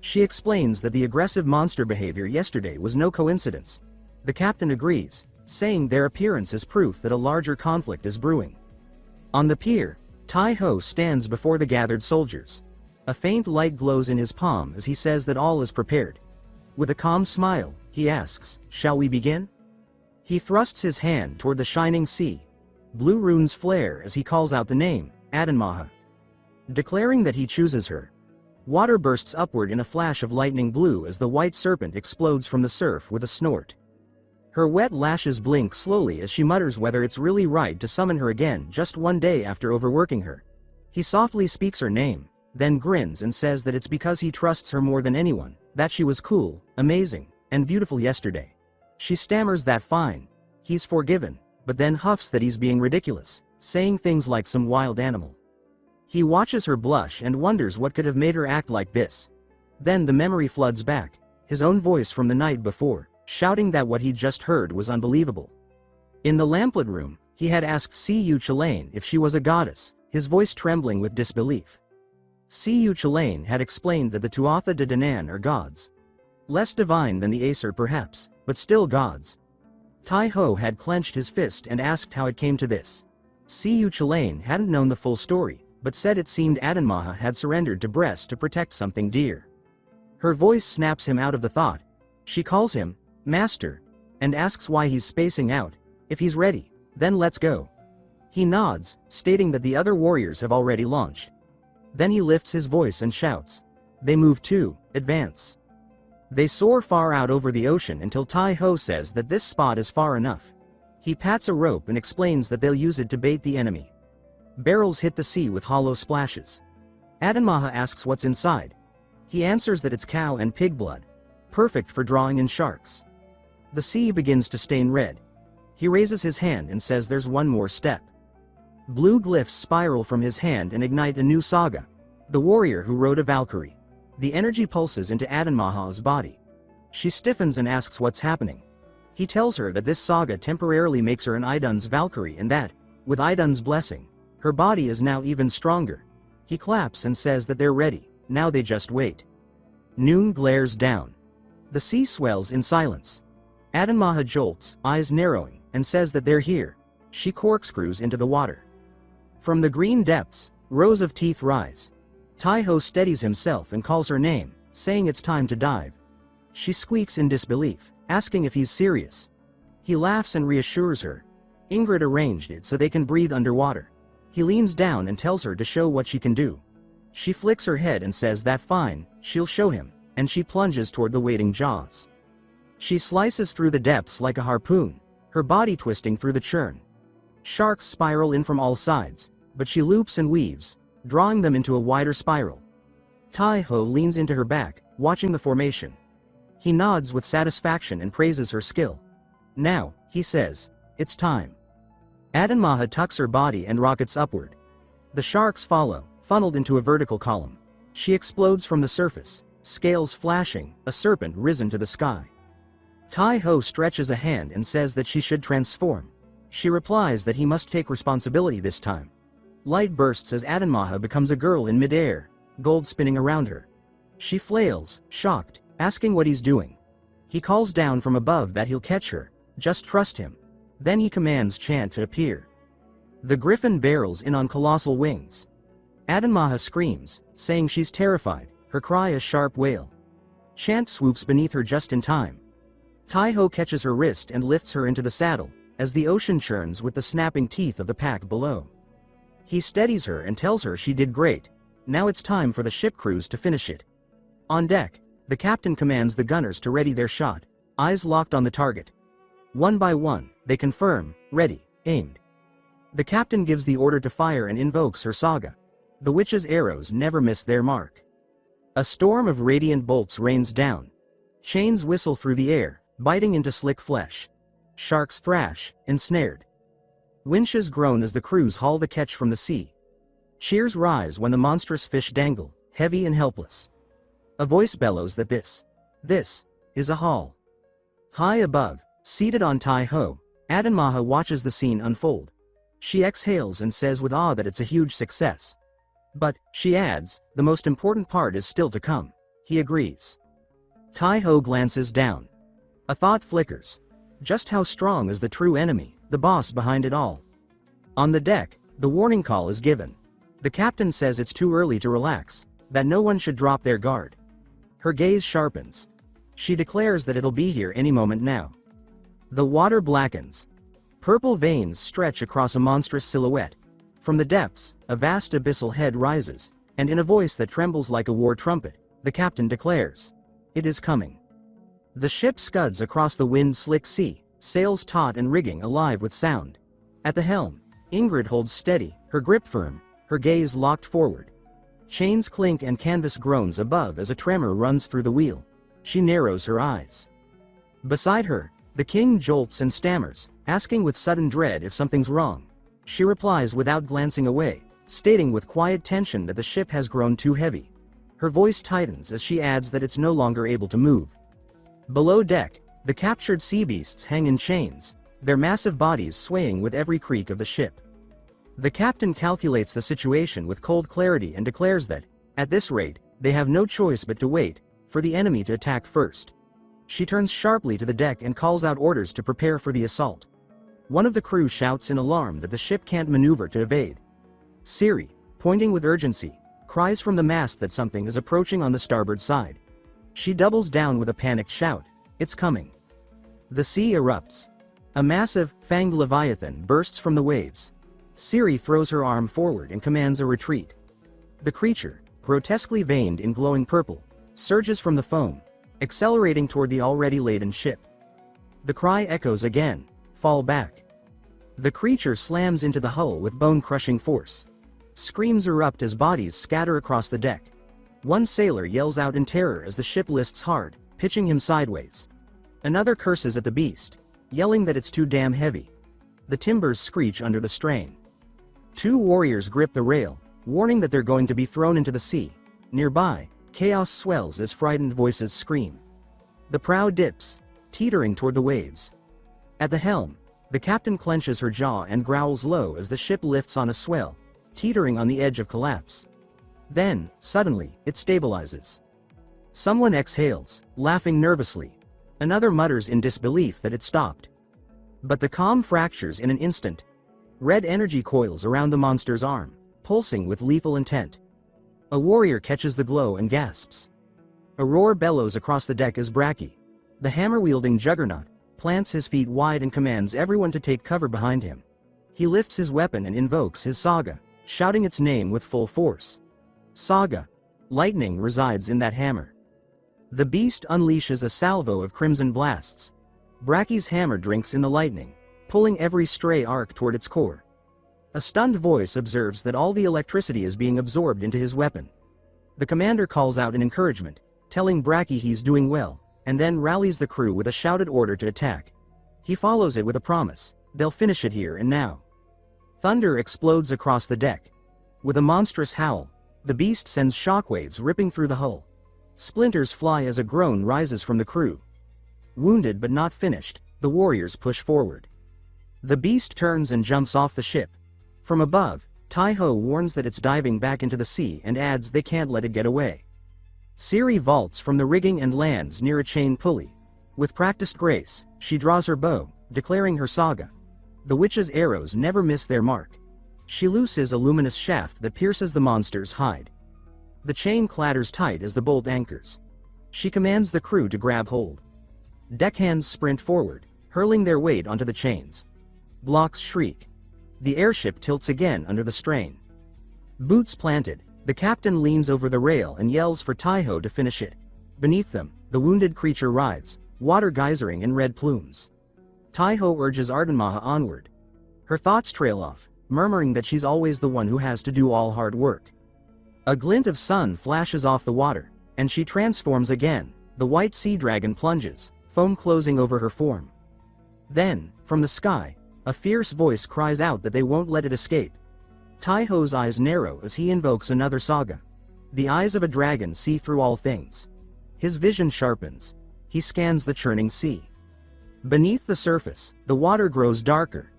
She explains that the aggressive monster behavior yesterday was no coincidence. The captain agrees, saying their appearance is proof that a larger conflict is brewing. On the pier, Tai-ho stands before the gathered soldiers. A faint light glows in his palm as he says that all is prepared. With a calm smile, he asks, "Shall we begin?" He thrusts his hand toward the shining sea. Blue runes flare as he calls out the name, Adanmaha. Declaring that he chooses her. Water bursts upward in a flash of lightning blue as the white serpent explodes from the surf with a snort. Her wet lashes blink slowly as she mutters whether it's really right to summon her again just one day after overworking her. He softly speaks her name, then grins and says that it's because he trusts her more than anyone, that she was cool, amazing, and beautiful yesterday. She stammers that fine. He's forgiven, but then huffs that he's being ridiculous, saying things like some wild animal. He watches her blush and wonders what could have made her act like this. Then the memory floods back, his own voice from the night before, shouting that what he'd just heard was unbelievable. In the lamplit room, he had asked Siyu Chalain if she was a goddess, his voice trembling with disbelief. Siyu Chalain had explained that the Tuatha De Danann are gods. Less divine than the Aesir perhaps, but still gods. Tai-ho had clenched his fist and asked how it came to this. Siyu Chalain hadn't known the full story, but said it seemed Adanmaha had surrendered to Brest to protect something dear. Her voice snaps him out of the thought. She calls him Master, and asks why he's spacing out. If he's ready, then let's go. He nods, stating that the other warriors have already launched. Then he lifts his voice and shouts. They move too, advance. They soar far out over the ocean until Tai-ho says that this spot is far enough. He pats a rope and explains that they'll use it to bait the enemy. Barrels hit the sea with hollow splashes. Adanmaha asks what's inside. He answers that it's cow and pig blood, perfect for drawing in sharks. The sea begins to stain red. He raises his hand and says there's one more step. Blue glyphs spiral from his hand and ignite a new saga. The warrior who rode a Valkyrie. The energy pulses into Adanmaha's body. She stiffens and asks what's happening. He tells her that this saga temporarily makes her an Idun's Valkyrie and that, with Idun's blessing, her body is now even stronger. He claps and says that they're ready, now they just wait. Noon glares down. The sea swells in silence. Adanmaha jolts, eyes narrowing, and says that they're here. She corkscrews into the water. From the green depths, rows of teeth rise. Tai-ho steadies himself and calls her name, saying it's time to dive. She squeaks in disbelief, asking if he's serious. He laughs and reassures her. Ingrid arranged it so they can breathe underwater. He leans down and tells her to show what she can do. She flicks her head and says that fine, she'll show him, and she plunges toward the waiting jaws. She slices through the depths like a harpoon, her body twisting through the churn. Sharks spiral in from all sides, but she loops and weaves, drawing them into a wider spiral. Tai-ho leans into her back, watching the formation. He nods with satisfaction and praises her skill. Now, he says, it's time. Adanmaha tucks her body and rockets upward. The sharks follow, funneled into a vertical column. She explodes from the surface, scales flashing, a serpent risen to the sky. Tai-ho stretches a hand and says that she should transform. She replies that he must take responsibility this time. Light bursts as Adanmaha becomes a girl in midair, gold spinning around her. She flails, shocked, asking what he's doing. He calls down from above that he'll catch her, just trust him. Then he commands Chant to appear. The griffin barrels in on colossal wings. Adanmaha screams, saying she's terrified, her cry a sharp wail. Chant swoops beneath her just in time. Tai-ho catches her wrist and lifts her into the saddle, as the ocean churns with the snapping teeth of the pack below. He steadies her and tells her she did great. Now it's time for the ship crews to finish it. On deck, the captain commands the gunners to ready their shot, eyes locked on the target. One by one, they confirm, ready, aimed. The captain gives the order to fire and invokes her saga. The witch's arrows never miss their mark. A storm of radiant bolts rains down. Chains whistle through the air, biting into slick flesh. Sharks thrash, ensnared. Winches groan as the crews haul the catch from the sea. Cheers rise when the monstrous fish dangle, heavy and helpless. A voice bellows that this is a haul. High above, seated on Tai-ho, Adanmaha watches the scene unfold. She exhales and says with awe that it's a huge success. But, she adds, the most important part is still to come. He agrees. Tai-ho glances down. A thought flickers. Just how strong is the true enemy, the boss behind it all? On the deck, the warning call is given. The captain says it's too early to relax, that no one should drop their guard. Her gaze sharpens. She declares that it'll be here any moment now. The water blackens. Purple veins stretch across a monstrous silhouette. From the depths, a vast abyssal head rises, and in a voice that trembles like a war trumpet, the captain declares, "It is coming." The ship scuds across the wind-slick sea, sails taut and rigging alive with sound. At the helm, Ingrid holds steady, her grip firm, her gaze locked forward. Chains clink and canvas groans above as a tremor runs through the wheel. She narrows her eyes. Beside her, the king jolts and stammers, asking with sudden dread if something's wrong. She replies without glancing away, stating with quiet tension that the ship has grown too heavy. Her voice tightens as she adds that it's no longer able to move. Below deck, the captured sea beasts hang in chains, their massive bodies swaying with every creak of the ship. The captain calculates the situation with cold clarity and declares that, at this rate, they have no choice but to wait for the enemy to attack first. She turns sharply to the deck and calls out orders to prepare for the assault. One of the crew shouts in alarm that the ship can't maneuver to evade. Siri, pointing with urgency, cries from the mast that something is approaching on the starboard side. She doubles down with a panicked shout, "It's coming." The sea erupts. A massive, fanged leviathan bursts from the waves. Siri throws her arm forward and commands a retreat. The creature, grotesquely veined in glowing purple, surges from the foam, accelerating toward the already laden ship. The cry echoes again, "Fall back." The creature slams into the hull with bone-crushing force. Screams erupt as bodies scatter across the deck. One sailor yells out in terror as the ship lists hard, pitching him sideways. Another curses at the beast, yelling that it's too damn heavy. The timbers screech under the strain. Two warriors grip the rail, warning that they're going to be thrown into the sea. Nearby, chaos swells as frightened voices scream. The prow dips, teetering toward the waves. At the helm, the captain clenches her jaw and growls low as the ship lifts on a swell, teetering on the edge of collapse. Then, suddenly, it stabilizes. Someone exhales, laughing nervously. Another mutters in disbelief that it stopped. But the calm fractures in an instant. Red energy coils around the monster's arm, pulsing with lethal intent. A warrior catches the glow and gasps. A roar bellows across the deck as Bracky, the hammer-wielding juggernaut, plants his feet wide and commands everyone to take cover behind him. He lifts his weapon and invokes his saga, shouting its name with full force. Saga. Lightning resides in that hammer. The beast unleashes a salvo of crimson blasts. Bracky's hammer drinks in the lightning, pulling every stray arc toward its core. A stunned voice observes that all the electricity is being absorbed into his weapon. The commander calls out an encouragement, telling Bracky he's doing well, and then rallies the crew with a shouted order to attack. He follows it with a promise, they'll finish it here and now. Thunder explodes across the deck. With a monstrous howl, the beast sends shockwaves ripping through the hull. Splinters fly as a groan rises from the crew. Wounded but not finished, the warriors push forward. The beast turns and jumps off the ship. From above, Tai-ho warns that it's diving back into the sea and adds they can't let it get away. Siri vaults from the rigging and lands near a chain pulley. With practiced grace, she draws her bow, declaring her saga. The witch's arrows never miss their mark. She looses a luminous shaft that pierces the monster's hide. The chain clatters tight as the bolt anchors. She commands the crew to grab hold. Deckhands sprint forward, hurling their weight onto the chains. Blocks shriek. The airship tilts again under the strain. Boots planted, the captain leans over the rail and yells for Tai-ho to finish it. Beneath them, the wounded creature writhes, water geysering in red plumes. Tai-ho urges Ardenmaha onward. Her thoughts trail off, murmuring that she's always the one who has to do all hard work. A glint of sun flashes off the water, and she transforms again. The white sea dragon plunges, foam closing over her form. Then, from the sky, a fierce voice cries out that they won't let it escape. Tai-ho's eyes narrow as he invokes another saga. The eyes of a dragon see through all things. His vision sharpens. He scans the churning sea. Beneath the surface, the water grows darker.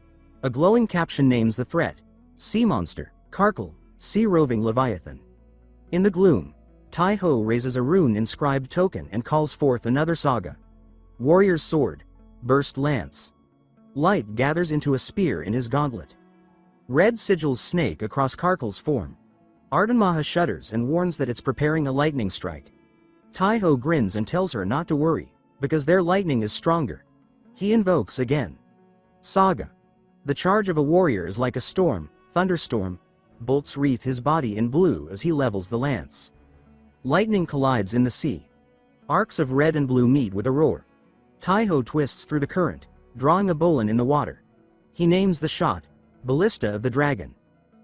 A glowing caption names the threat: Sea Monster, Karkle, Sea Roving Leviathan. In the gloom, Tai-Ho raises a rune-inscribed token and calls forth another saga. Warrior's sword. Burst lance. Light gathers into a spear in his gauntlet. Red sigils snake across Karkal's form. Ardenmaha shudders and warns that it's preparing a lightning strike. Tai-Ho grins and tells her not to worry, because their lightning is stronger. He invokes again. Saga. The charge of a warrior is like a storm, thunderstorm. Bolts wreath his body in blue as he levels the lance. Lightning collides in the sea. Arcs of red and blue meet with a roar. Tai-Ho twists through the current, drawing a bowline in the water. He names the shot, Ballista of the Dragon.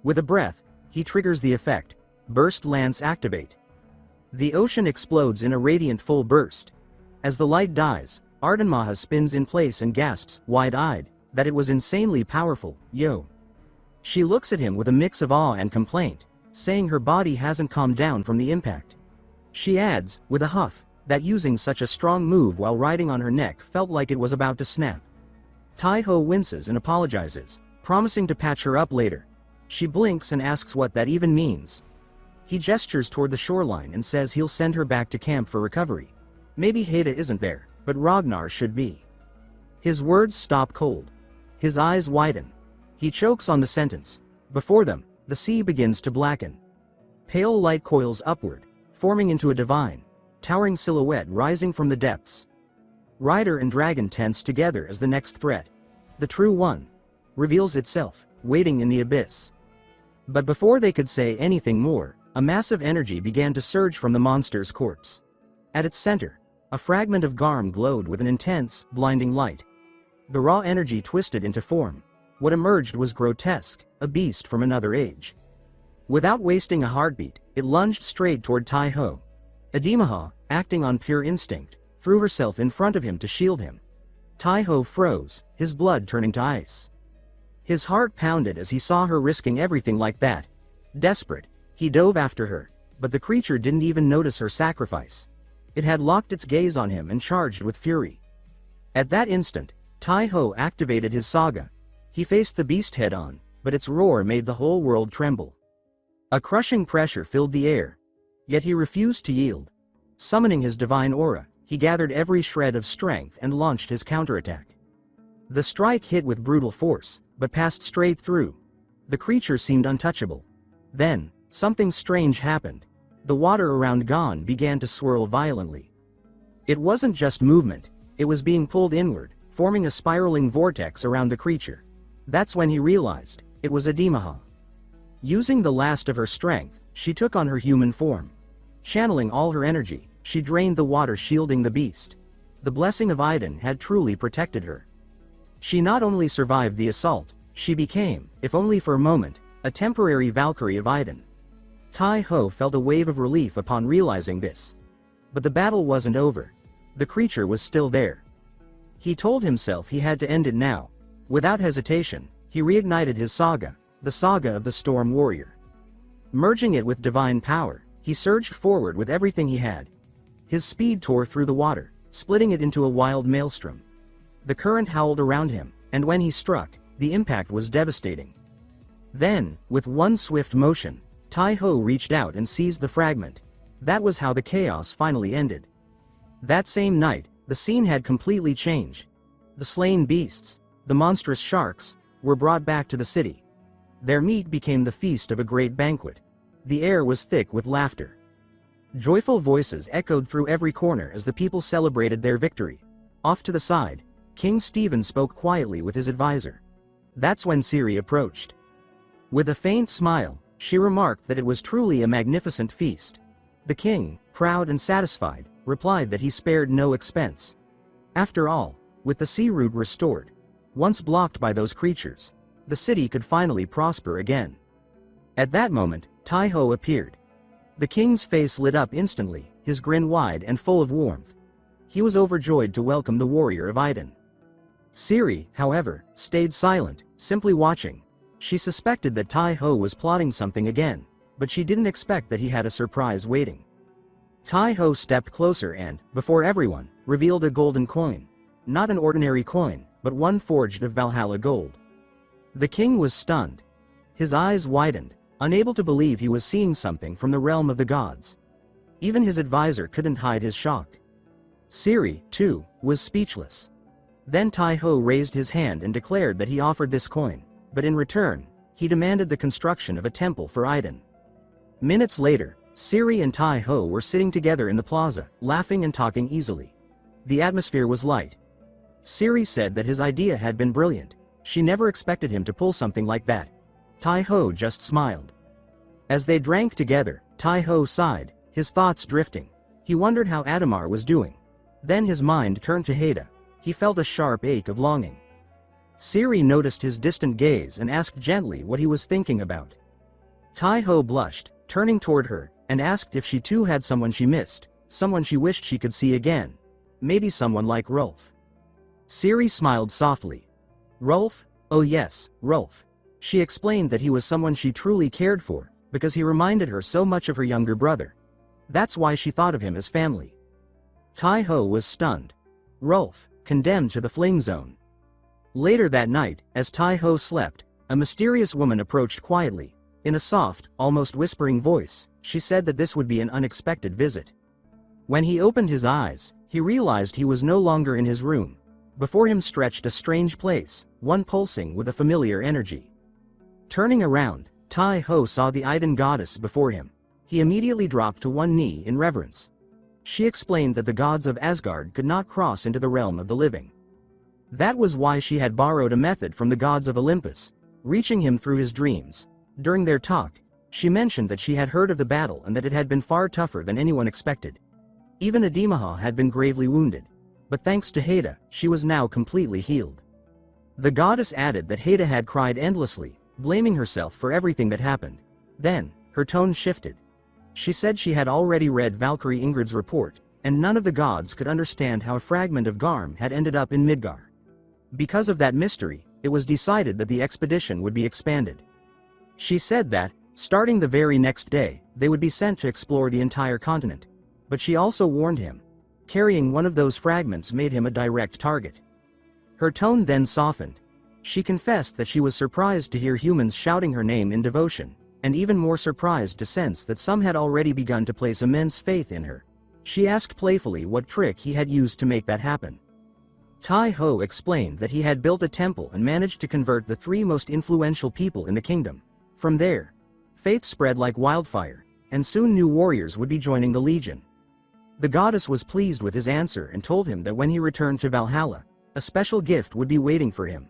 With a breath, he triggers the effect, Burst Lance activate. The ocean explodes in a radiant full burst. As the light dies, Ardenmaha spins in place and gasps, wide-eyed, that it was insanely powerful, yo. She looks at him with a mix of awe and complaint, saying her body hasn't calmed down from the impact. She adds, with a huff, that using such a strong move while riding on her neck felt like it was about to snap. Tai-Ho winces and apologizes, promising to patch her up later. She blinks and asks what that even means. He gestures toward the shoreline and says he'll send her back to camp for recovery. Maybe Heda isn't there, but Ragnar should be. His words stop cold. His eyes widen. He chokes on the sentence. Before them, the sea begins to blacken. Pale light coils upward, forming into a divine, towering silhouette rising from the depths. Rider and dragon tense together as the next threat, the true one, reveals itself, waiting in the abyss. But before they could say anything more, a massive energy began to surge from the monster's corpse. At its center, a fragment of Garm glowed with an intense, blinding light. The raw energy twisted into form. What emerged was grotesque, a beast from another age. Without wasting a heartbeat, it lunged straight toward Tai-Ho. Ademaha, acting on pure instinct, threw herself in front of him to shield him. Tai-Ho froze, his blood turning to ice. His heart pounded as he saw her risking everything like that. Desperate, he dove after her, but the creature didn't even notice her sacrifice. It had locked its gaze on him and charged with fury. At that instant, Tai-Ho activated his saga. He faced the beast head-on, but its roar made the whole world tremble. A crushing pressure filled the air, yet he refused to yield. Summoning his divine aura, he gathered every shred of strength and launched his counterattack. The strike hit with brutal force, but passed straight through. The creature seemed untouchable. Then, something strange happened. The water around Gon began to swirl violently. It wasn't just movement, it was being pulled inward, forming a spiraling vortex around the creature. That's when he realized, it was Ademaha. Using the last of her strength, she took on her human form. Channeling all her energy, she drained the water shielding the beast. The blessing of Iden had truly protected her. She not only survived the assault, she became, if only for a moment, a temporary Valkyrie of Iden. Tai-Ho felt a wave of relief upon realizing this. But the battle wasn't over. The creature was still there. He told himself he had to end it now. Without hesitation, he reignited his saga, the saga of the Storm Warrior. Merging it with divine power, he surged forward with everything he had. His speed tore through the water, splitting it into a wild maelstrom. The current howled around him, and when he struck, the impact was devastating. Then, with one swift motion, Tai-Ho reached out and seized the fragment. That was how the chaos finally ended. That same night, the scene had completely changed. The slain beasts, the monstrous sharks, were brought back to the city. Their meat became the feast of a great banquet. The air was thick with laughter. Joyful voices echoed through every corner as the people celebrated their victory. Off to the side, King Stephen spoke quietly with his advisor. That's when Ciri approached. With a faint smile, she remarked that it was truly a magnificent feast. The king, proud and satisfied, replied that he spared no expense. After all, with the sea route restored, once blocked by those creatures, the city could finally prosper again. At that moment, Tai-Ho appeared. The king's face lit up instantly, his grin wide and full of warmth. He was overjoyed to welcome the warrior of Iden. Ciri, however, stayed silent, simply watching. She suspected that Tai-Ho was plotting something again, but she didn't expect that he had a surprise waiting. Tai-Ho stepped closer and, before everyone, revealed a golden coin. Not an ordinary coin, but one forged of Valhalla gold. The king was stunned. His eyes widened, unable to believe he was seeing something from the realm of the gods. Even his advisor couldn't hide his shock. Siri, too, was speechless. Then Tai-ho raised his hand and declared that he offered this coin, but in return, he demanded the construction of a temple for Idun. Minutes later, Siri and Tai-ho were sitting together in the plaza, laughing and talking easily. The atmosphere was light. Siri said that his idea had been brilliant. She never expected him to pull something like that. Tai-ho just smiled. As they drank together, Tai-ho sighed, his thoughts drifting. He wondered how Adamar was doing. Then his mind turned to Haida. He felt a sharp ache of longing. Siri noticed his distant gaze and asked gently what he was thinking about. Tai-ho blushed, turning toward her, and asked if she too had someone she missed, someone she wished she could see again. Maybe someone like Rolf. Siri smiled softly. Rolf? Oh yes, Rolf. She explained that he was someone she truly cared for, because he reminded her so much of her younger brother. That's why she thought of him as family. Tai-ho was stunned. Rolf, condemned to the fling zone. Later that night, as Tai-ho slept, a mysterious woman approached quietly. In a soft, almost whispering voice, she said that this would be an unexpected visit. When he opened his eyes, he realized he was no longer in his room. Before him stretched a strange place, one pulsing with a familiar energy. Turning around, Tai-ho saw the Idun goddess before him. He immediately dropped to one knee in reverence. She explained that the gods of Asgard could not cross into the realm of the living. That was why she had borrowed a method from the gods of Olympus, reaching him through his dreams. During their talk, she mentioned that she had heard of the battle and that it had been far tougher than anyone expected. Even Ademaha had been gravely wounded. But thanks to Haida, she was now completely healed. The goddess added that Haida had cried endlessly, blaming herself for everything that happened. Then, her tone shifted. She said she had already read Valkyrie Ingrid's report, and none of the gods could understand how a fragment of Garm had ended up in Midgar. Because of that mystery, it was decided that the expedition would be expanded. She said that, starting the very next day, they would be sent to explore the entire continent. But she also warned him. Carrying one of those fragments made him a direct target. Her tone then softened. She confessed that she was surprised to hear humans shouting her name in devotion, and even more surprised to sense that some had already begun to place immense faith in her. She asked playfully what trick he had used to make that happen. Tai-ho explained that he had built a temple and managed to convert the 3 most influential people in the kingdom. From there, faith spread like wildfire, and soon new warriors would be joining the legion. The goddess was pleased with his answer and told him that when he returned to Valhalla, a special gift would be waiting for him.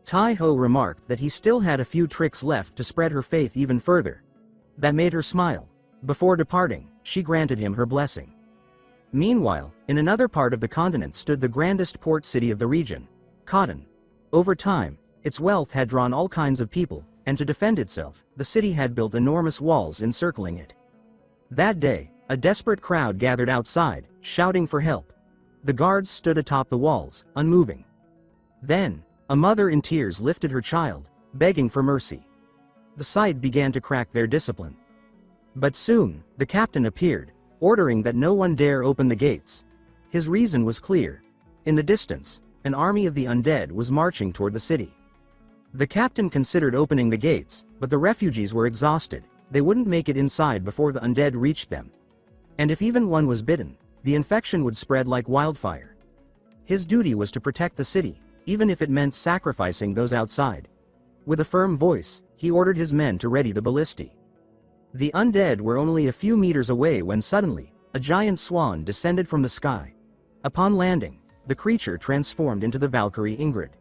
Tai-ho remarked that he still had a few tricks left to spread her faith even further. That made her smile. Before departing, she granted him her blessing. Meanwhile, in another part of the continent stood the grandest port city of the region, Khotun. Over time, its wealth had drawn all kinds of people, and to defend itself, the city had built enormous walls encircling it. That day, a desperate crowd gathered outside, shouting for help. The guards stood atop the walls, unmoving. Then, a mother in tears lifted her child, begging for mercy. The sight began to crack their discipline. But soon, the captain appeared, ordering that no one dare open the gates. His reason was clear. In the distance, an army of the undead was marching toward the city. The captain considered opening the gates, but the refugees were exhausted. They wouldn't make it inside before the undead reached them. And if even one was bitten, the infection would spread like wildfire. His duty was to protect the city, even if it meant sacrificing those outside. With a firm voice, he ordered his men to ready the ballistae. The undead were only a few meters away when suddenly, a giant swan descended from the sky. Upon landing, the creature transformed into the Valkyrie Ingrid.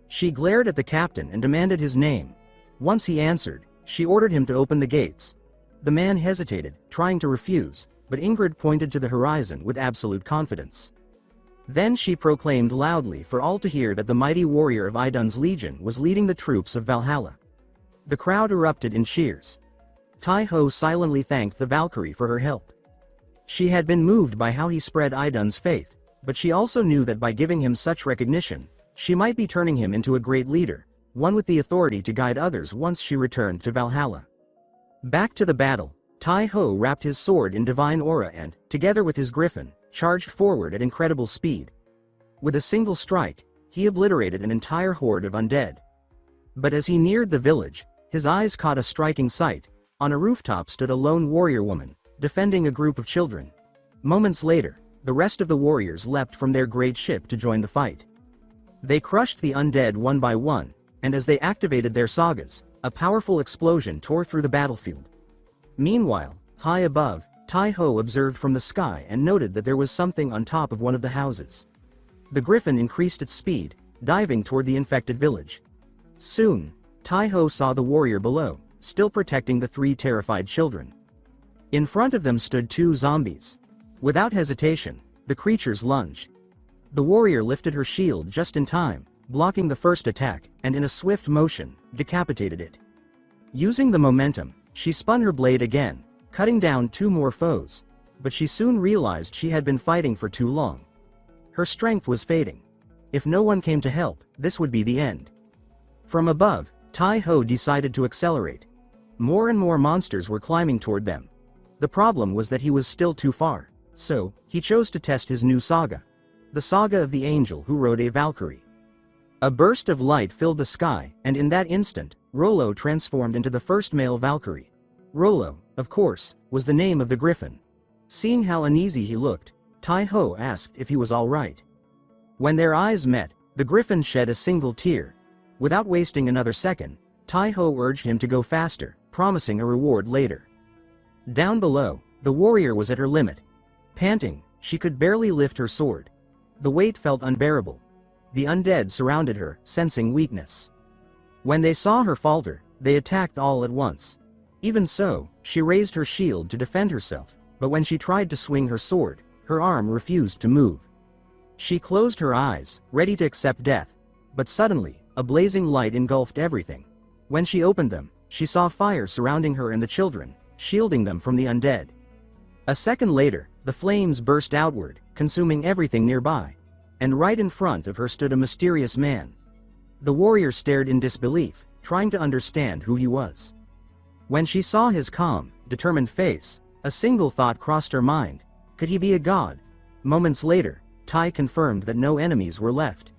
She glared at the captain and demanded his name. Once he answered, she ordered him to open the gates. The man hesitated, trying to refuse, but Ingrid pointed to the horizon with absolute confidence. Then she proclaimed loudly for all to hear that the mighty warrior of Idun's legion was leading the troops of Valhalla. The crowd erupted in cheers. Tai-ho silently thanked the Valkyrie for her help. She had been moved by how he spread Idun's faith, but she also knew that by giving him such recognition, she might be turning him into a great leader, one with the authority to guide others once she returned to Valhalla. Back to the battle, Tai-ho wrapped his sword in divine aura and, together with his griffin, charged forward at incredible speed. With a single strike, he obliterated an entire horde of undead. But as he neared the village, his eyes caught a striking sight. On a rooftop stood a lone warrior woman, defending a group of children. Moments later, the rest of the warriors leapt from their great ship to join the fight. They crushed the undead one by one, and as they activated their sagas, a powerful explosion tore through the battlefield. Meanwhile, high above, Tai-Ho observed from the sky and noted that there was something on top of one of the houses. The griffin increased its speed, diving toward the infected village. Soon, Tai-Ho saw the warrior below, still protecting the three terrified children. In front of them stood two zombies. Without hesitation, the creatures lunged. The warrior lifted her shield just in time, blocking the first attack, and in a swift motion, decapitated it. Using the momentum, she spun her blade again, cutting down two more foes, but she soon realized she had been fighting for too long. Her strength was fading. If no one came to help, this would be the end. From above, Tai-Ho decided to accelerate. More and more monsters were climbing toward them. The problem was that he was still too far, so he chose to test his new saga. The saga of the angel who rode a Valkyrie. A burst of light filled the sky, and in that instant, Rollo transformed into the first male Valkyrie. Rollo, of course, was the name of the griffin. Seeing how uneasy he looked, Tai-Ho asked if he was all right. When their eyes met, the griffin shed a single tear. Without wasting another second, Tai-Ho urged him to go faster, promising a reward later. Down below, the warrior was at her limit. Panting, she could barely lift her sword. The weight felt unbearable. The undead surrounded her, sensing weakness. When they saw her falter, they attacked all at once. Even so, she raised her shield to defend herself, but when she tried to swing her sword, her arm refused to move. She closed her eyes, ready to accept death, but suddenly, a blazing light engulfed everything. When she opened them, she saw fire surrounding her and the children, shielding them from the undead. A second later, the flames burst outward, consuming everything nearby, and right in front of her stood a mysterious man. The warrior stared in disbelief, trying to understand who he was. When she saw his calm, determined face, a single thought crossed her mind: could he be a god? Moments later, Tai confirmed that no enemies were left.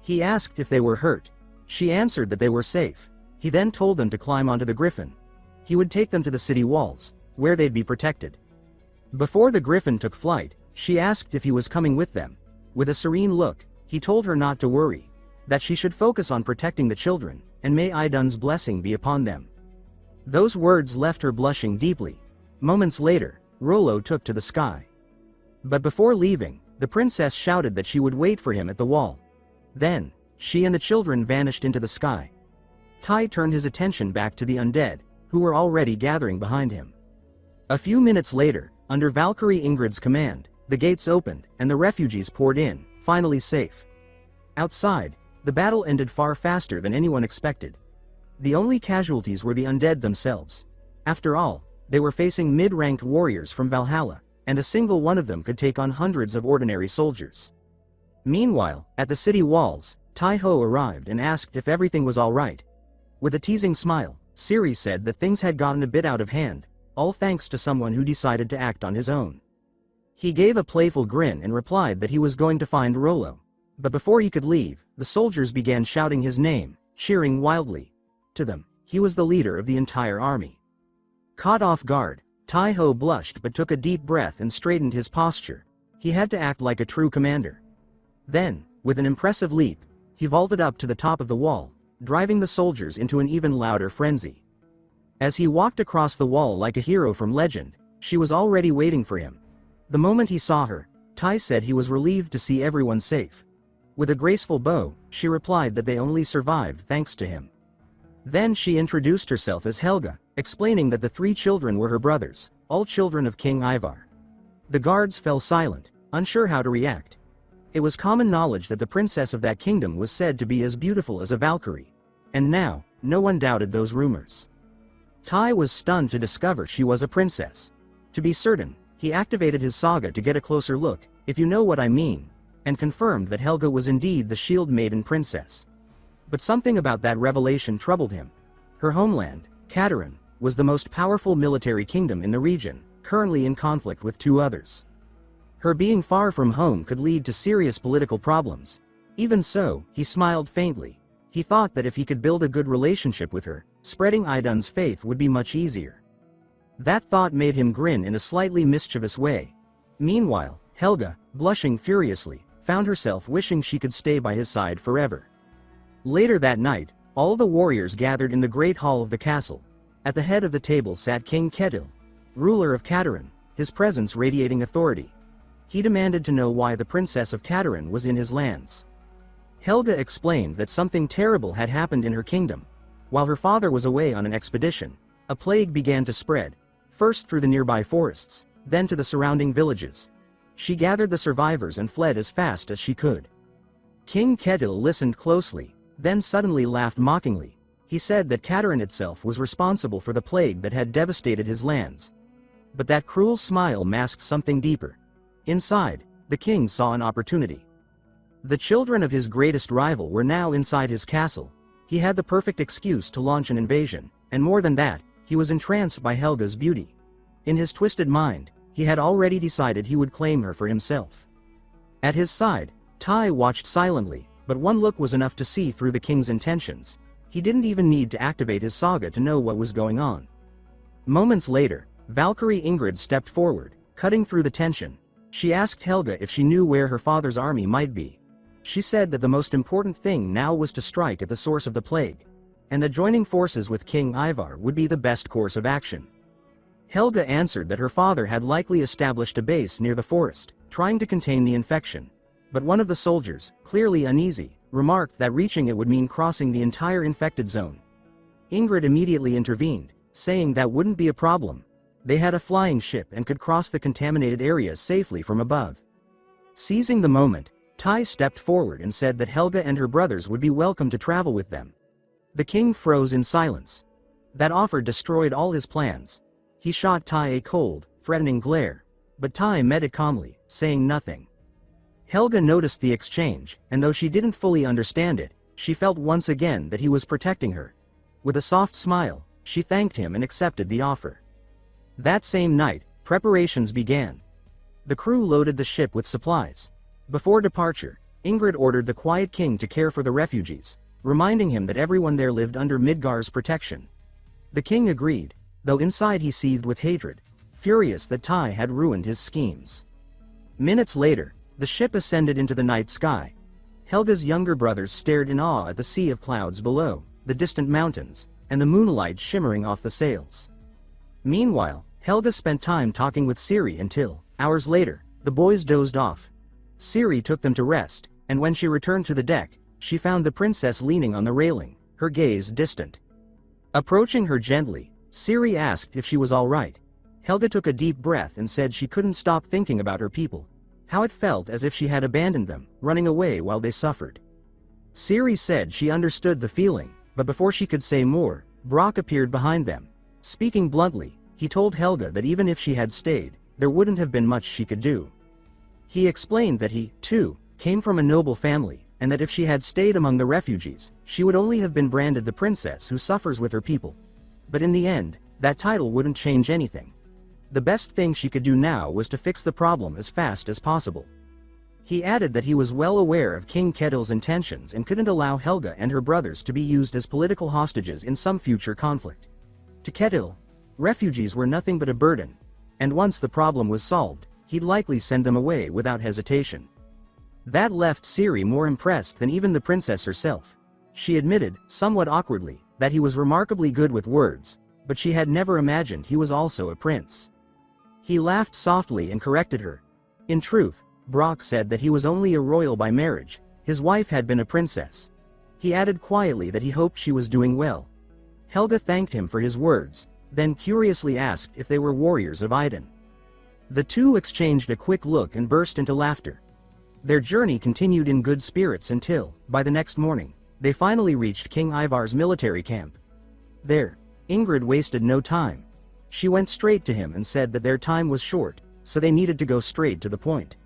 He asked if they were hurt. She answered that they were safe. He then told them to climb onto the griffin. He would take them to the city walls, where they'd be protected. Before the griffin took flight, she asked if he was coming with them. With a serene look, he told her not to worry, that she should focus on protecting the children, and may Idun's blessing be upon them. Those words left her blushing deeply. Moments later, Rollo took to the sky. But before leaving, the princess shouted that she would wait for him at the wall. Then, she and the children vanished into the sky. Tai turned his attention back to the undead, who were already gathering behind him. A few minutes later, under Valkyrie Ingrid's command, the gates opened, and the refugees poured in, finally safe. Outside, the battle ended far faster than anyone expected. The only casualties were the undead themselves. After all, they were facing mid-ranked warriors from Valhalla, and a single one of them could take on hundreds of ordinary soldiers. Meanwhile, at the city walls, Tai-Ho arrived and asked if everything was all right. With a teasing smile, Siri said that things had gotten a bit out of hand, all thanks to someone who decided to act on his own. He gave a playful grin and replied that he was going to find Rollo. But before he could leave, the soldiers began shouting his name, cheering wildly. To them, he was the leader of the entire army. Caught off guard, Tai-Ho blushed but took a deep breath and straightened his posture. He had to act like a true commander. Then, with an impressive leap, he vaulted up to the top of the wall, driving the soldiers into an even louder frenzy. As he walked across the wall like a hero from legend, she was already waiting for him. The moment he saw her, Tai said he was relieved to see everyone safe. With a graceful bow, she replied that they only survived thanks to him. Then she introduced herself as Helga, explaining that the three children were her brothers, all children of King Ivar. The guards fell silent, unsure how to react. It was common knowledge that the princess of that kingdom was said to be as beautiful as a Valkyrie. And now, no one doubted those rumors. Tai was stunned to discover she was a princess. To be certain, he activated his saga to get a closer look, if you know what I mean, and confirmed that Helga was indeed the Shield Maiden princess. But something about that revelation troubled him. Her homeland, Katerin, was the most powerful military kingdom in the region, currently in conflict with two others. Her being far from home could lead to serious political problems. Even so, he smiled faintly. He thought that if he could build a good relationship with her, spreading Idun's faith would be much easier. That thought made him grin in a slightly mischievous way. Meanwhile, Helga, blushing furiously, found herself wishing she could stay by his side forever. Later that night, all the warriors gathered in the great hall of the castle. At the head of the table sat King Ketil, ruler of Katarin, his presence radiating authority. He demanded to know why the princess of Katarin was in his lands. Helga explained that something terrible had happened in her kingdom. While her father was away on an expedition, a plague began to spread, first through the nearby forests, then to the surrounding villages. She gathered the survivors and fled as fast as she could. King Ketil listened closely, then suddenly laughed mockingly. He said that Katarin itself was responsible for the plague that had devastated his lands. But that cruel smile masked something deeper. Inside, the king saw an opportunity. The children of his greatest rival were now inside his castle. He had the perfect excuse to launch an invasion, and more than that, he was entranced by Helga's beauty. In his twisted mind, he had already decided he would claim her for himself. At his side, Tai watched silently, but one look was enough to see through the king's intentions. He didn't even need to activate his saga to know what was going on. Moments later, Valkyrie Ingrid stepped forward, cutting through the tension. She asked Helga if she knew where her father's army might be. She said that the most important thing now was to strike at the source of the plague, and that joining forces with King Ivar would be the best course of action. Helga answered that her father had likely established a base near the forest, trying to contain the infection. But one of the soldiers, clearly uneasy, remarked that reaching it would mean crossing the entire infected zone. Ingrid immediately intervened, saying that wouldn't be a problem. They had a flying ship and could cross the contaminated areas safely from above. Seizing the moment, Tai stepped forward and said that Helga and her brothers would be welcome to travel with them. The king froze in silence. That offer destroyed all his plans. He shot Tai a cold, threatening glare, but Tai met it calmly, saying nothing. Helga noticed the exchange, and though she didn't fully understand it, she felt once again that he was protecting her. With a soft smile, she thanked him and accepted the offer. That same night, preparations began. The crew loaded the ship with supplies. Before departure, Ingrid ordered the Quiet King to care for the refugees, reminding him that everyone there lived under Midgar's protection. The king agreed, though inside he seethed with hatred, furious that Tai had ruined his schemes. Minutes later, the ship ascended into the night sky. Helga's younger brothers stared in awe at the sea of clouds below, the distant mountains, and the moonlight shimmering off the sails. Meanwhile, Helga spent time talking with Ciri until, hours later, the boys dozed off. Ciri took them to rest, and when she returned to the deck, she found the princess leaning on the railing, her gaze distant. Approaching her gently, Ciri asked if she was all right. Helga took a deep breath and said she couldn't stop thinking about her people. How it felt as if she had abandoned them, running away while they suffered. Ciri said she understood the feeling, but before she could say more, Brock appeared behind them. Speaking bluntly, he told Helga that even if she had stayed, there wouldn't have been much she could do. He explained that he, too, came from a noble family, and that if she had stayed among the refugees, she would only have been branded the princess who suffers with her people. But in the end, that title wouldn't change anything. The best thing she could do now was to fix the problem as fast as possible. He added that he was well aware of King Ketil's intentions and couldn't allow Helga and her brothers to be used as political hostages in some future conflict. To Ketil, refugees were nothing but a burden, and once the problem was solved, he'd likely send them away without hesitation. That left Ciri more impressed than even the princess herself. She admitted, somewhat awkwardly, that he was remarkably good with words, but she had never imagined he was also a prince. He laughed softly and corrected her. In truth, Brock said that he was only a royal by marriage. His wife had been a princess. He added quietly that he hoped she was doing well. Helga thanked him for his words, then curiously asked if they were warriors of Iden. The two exchanged a quick look and burst into laughter. Their journey continued in good spirits until, by the next morning, they finally reached King Ivar's military camp. There, Ingrid wasted no time. She went straight to him and said that their time was short, so they needed to go straight to the point.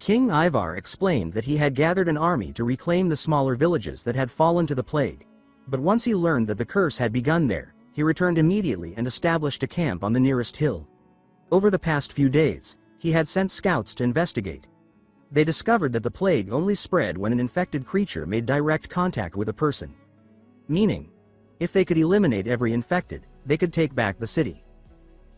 King Ivar explained that he had gathered an army to reclaim the smaller villages that had fallen to the plague. But once he learned that the curse had begun there, he returned immediately and established a camp on the nearest hill. Over the past few days, he had sent scouts to investigate. They discovered that the plague only spread when an infected creature made direct contact with a person. Meaning, if they could eliminate every infected, they could take back the city.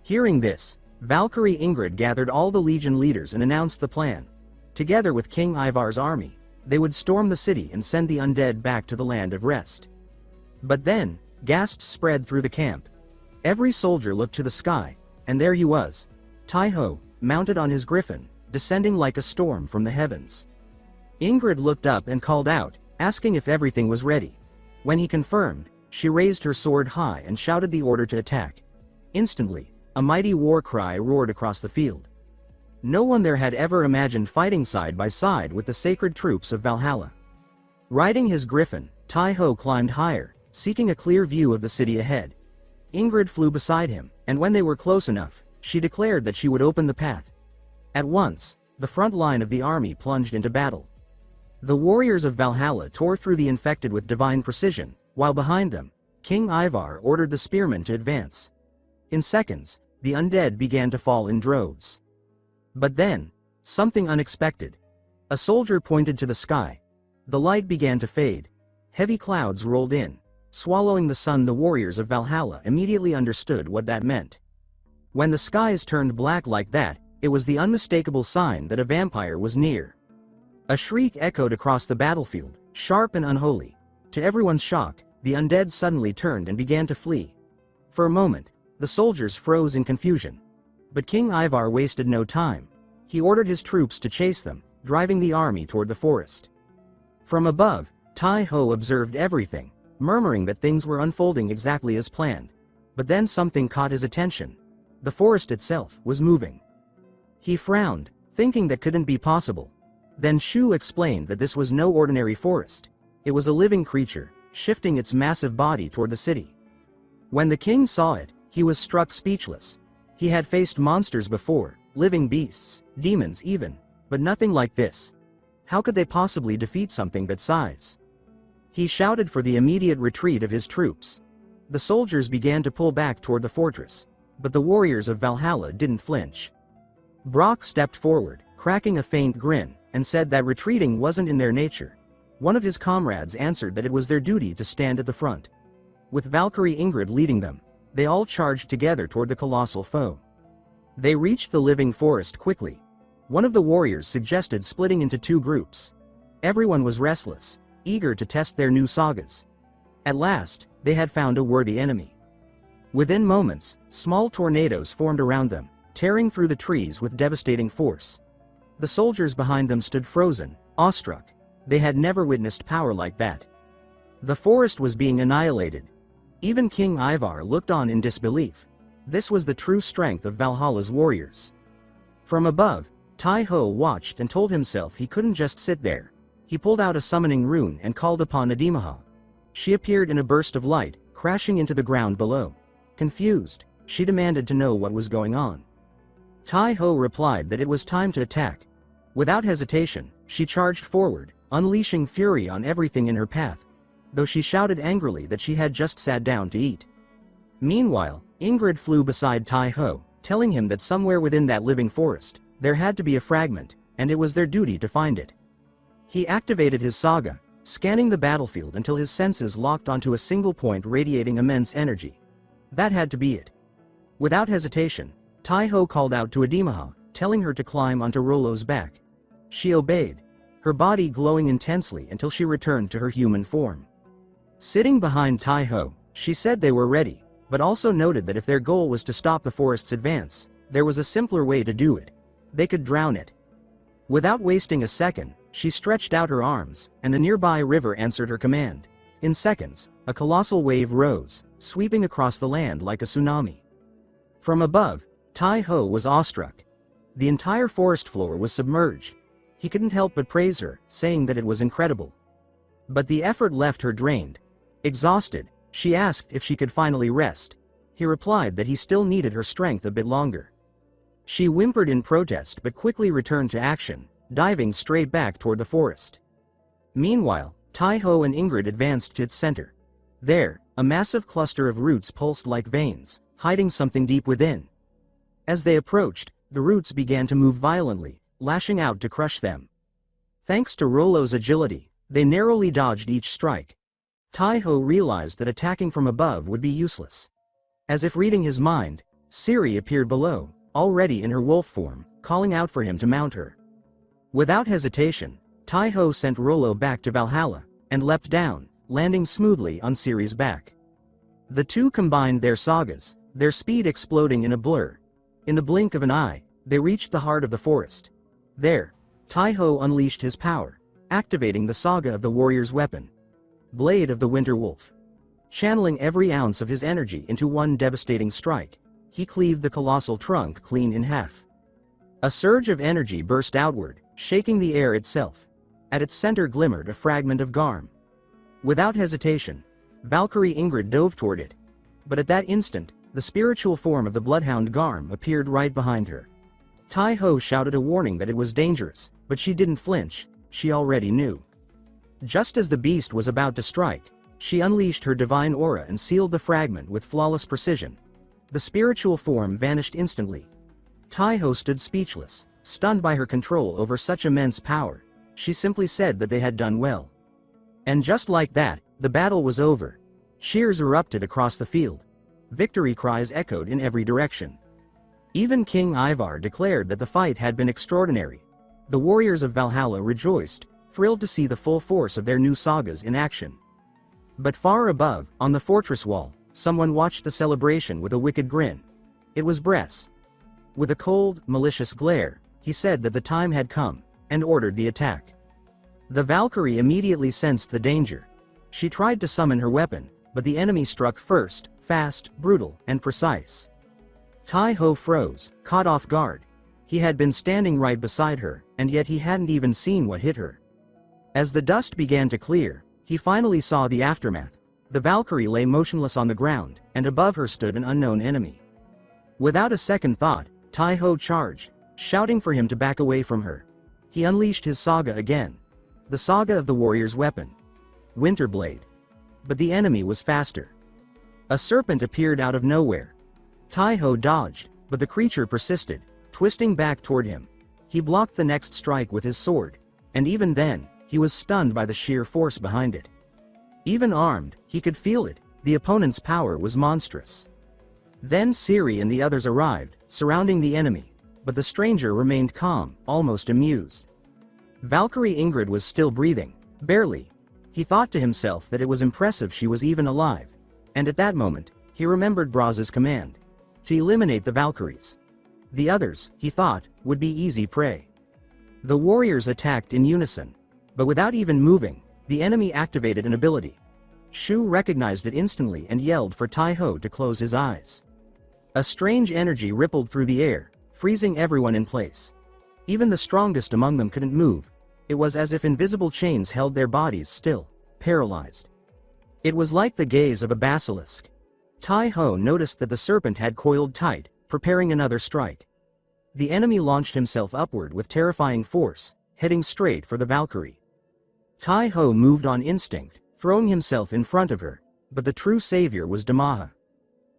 Hearing this, Valkyrie Ingrid gathered all the legion leaders and announced the plan. Together with King Ivar's army, they would storm the city and send the undead back to the land of rest. But then, gasps spread through the camp. Every soldier looked to the sky, and there he was, Tai-ho, mounted on his griffin, descending like a storm from the heavens. Ingrid looked up and called out, asking if everything was ready. When he confirmed, she raised her sword high and shouted the order to attack. Instantly, a mighty war cry roared across the field. No one there had ever imagined fighting side by side with the sacred troops of Valhalla. Riding his griffin, Tai-ho climbed higher, seeking a clear view of the city ahead. Ingrid flew beside him, and when they were close enough, she declared that she would open the path. At once, the front line of the army plunged into battle. The warriors of Valhalla tore through the infected with divine precision, while behind them, King Ivar ordered the spearmen to advance. In seconds, the undead began to fall in droves. But then, something unexpected. A soldier pointed to the sky. The light began to fade. Heavy clouds rolled in, swallowing the sun. The warriors of Valhalla immediately understood what that meant. When the skies turned black like that, it was the unmistakable sign that a vampire was near. A shriek echoed across the battlefield, sharp and unholy. To everyone's shock, the undead suddenly turned and began to flee. For a moment, the soldiers froze in confusion. But King Ivar wasted no time. He ordered his troops to chase them, driving the army toward the forest. From above, Tai-ho observed everything, murmuring that things were unfolding exactly as planned. But then something caught his attention. The forest itself was moving. He frowned, thinking that couldn't be possible. Then Shu explained that this was no ordinary forest. It was a living creature, shifting its massive body toward the city. When the king saw it, he was struck speechless. He had faced monsters before, living beasts, demons even, but nothing like this. How could they possibly defeat something that size? He shouted for the immediate retreat of his troops. The soldiers began to pull back toward the fortress, but the warriors of Valhalla didn't flinch. Brock stepped forward, cracking a faint grin, and said that retreating wasn't in their nature. One of his comrades answered that it was their duty to stand at the front. With Valkyrie Ingrid leading them, they all charged together toward the colossal foe. They reached the living forest quickly. One of the warriors suggested splitting into two groups. Everyone was restless, eager to test their new sagas. At last, they had found a worthy enemy. Within moments, small tornadoes formed around them, tearing through the trees with devastating force. The soldiers behind them stood frozen, awestruck. They had never witnessed power like that. The forest was being annihilated. Even King Ivar looked on in disbelief. This was the true strength of Valhalla's warriors. From above, Tai-ho watched and told himself he couldn't just sit there. He pulled out a summoning rune and called upon Adimaha. She appeared in a burst of light, crashing into the ground below. Confused, she demanded to know what was going on. Tai-ho replied that it was time to attack. Without hesitation, she charged forward, unleashing fury on everything in her path, though she shouted angrily that she had just sat down to eat. Meanwhile, Ingrid flew beside Tai-ho, telling him that somewhere within that living forest, there had to be a fragment, and it was their duty to find it. He activated his saga, scanning the battlefield until his senses locked onto a single point radiating immense energy. That had to be it. Without hesitation, Tai-ho called out to Adimaha, telling her to climb onto Rollo's back. She obeyed, her body glowing intensely until she returned to her human form. Sitting behind Tai-ho, she said they were ready, but also noted that if their goal was to stop the forest's advance, there was a simpler way to do it. They could drown it. Without wasting a second, she stretched out her arms, and the nearby river answered her command. In seconds, a colossal wave rose, sweeping across the land like a tsunami. From above, Tai-ho was awestruck. The entire forest floor was submerged. He couldn't help but praise her, saying that it was incredible. But the effort left her drained. Exhausted, she asked if she could finally rest. He replied that he still needed her strength a bit longer. She whimpered in protest but quickly returned to action, diving straight back toward the forest. Meanwhile, Tai-ho and Ingrid advanced to its center. There, a massive cluster of roots pulsed like veins, hiding something deep within. As they approached, the roots began to move violently, lashing out to crush them. Thanks to Rollo's agility, they narrowly dodged each strike. Tai-ho realized that attacking from above would be useless. As if reading his mind, Ciri appeared below, already in her wolf form, calling out for him to mount her. Without hesitation, Taiho sent Rollo back to Valhalla, and leapt down, landing smoothly on Ciri's back. The two combined their sagas, their speed exploding in a blur. In the blink of an eye, they reached the heart of the forest. There, Taiho unleashed his power, activating the saga of the warrior's weapon, Blade of the Winter Wolf. Channeling every ounce of his energy into one devastating strike, he cleaved the colossal trunk clean in half. A surge of energy burst outward, shaking the air itself. At its center glimmered a fragment of Garm. Without hesitation, Valkyrie Ingrid dove toward it. But at that instant, the spiritual form of the bloodhound Garm appeared right behind her. Taiho shouted a warning that it was dangerous, but she didn't flinch. She already knew. Just as the beast was about to strike, she unleashed her divine aura and sealed the fragment with flawless precision. The spiritual form vanished instantly. Taiho stood speechless, stunned by her control over such immense power. She simply said that they had done well. And just like that, the battle was over. Cheers erupted across the field. Victory cries echoed in every direction. Even King Ivar declared that the fight had been extraordinary. The warriors of Valhalla rejoiced, thrilled to see the full force of their new sagas in action. But far above, on the fortress wall, someone watched the celebration with a wicked grin. It was Bress. With a cold, malicious glare, he said that the time had come, and ordered the attack. The Valkyrie immediately sensed the danger. She tried to summon her weapon, but the enemy struck first, fast, brutal, and precise. Taiho froze, caught off guard. He had been standing right beside her, and yet he hadn't even seen what hit her. As the dust began to clear, he finally saw the aftermath. The Valkyrie lay motionless on the ground, and above her stood an unknown enemy. Without a second thought, Taiho charged, shouting for him to back away from her. He unleashed his saga again. The saga of the warrior's weapon, Winterblade. But the enemy was faster. A serpent appeared out of nowhere. Taiho dodged, but the creature persisted, twisting back toward him. He blocked the next strike with his sword, and even then, he was stunned by the sheer force behind it. Even armed, he could feel it. The opponent's power was monstrous. Then Ciri and the others arrived, surrounding the enemy, but the stranger remained calm, almost amused. Valkyrie Ingrid was still breathing, barely. He thought to himself that it was impressive she was even alive, and at that moment, he remembered Braz's command to eliminate the Valkyries. The others, he thought, would be easy prey. The warriors attacked in unison, but without even moving, the enemy activated an ability. Shu recognized it instantly and yelled for Taiho to close his eyes. A strange energy rippled through the air, freezing everyone in place. Even the strongest among them couldn't move. It was as if invisible chains held their bodies still, paralyzed. It was like the gaze of a basilisk. Taiho noticed that the serpent had coiled tight, preparing another strike. The enemy launched himself upward with terrifying force, heading straight for the Valkyrie. Taiho moved on instinct, throwing himself in front of her, but the true savior was Damaha.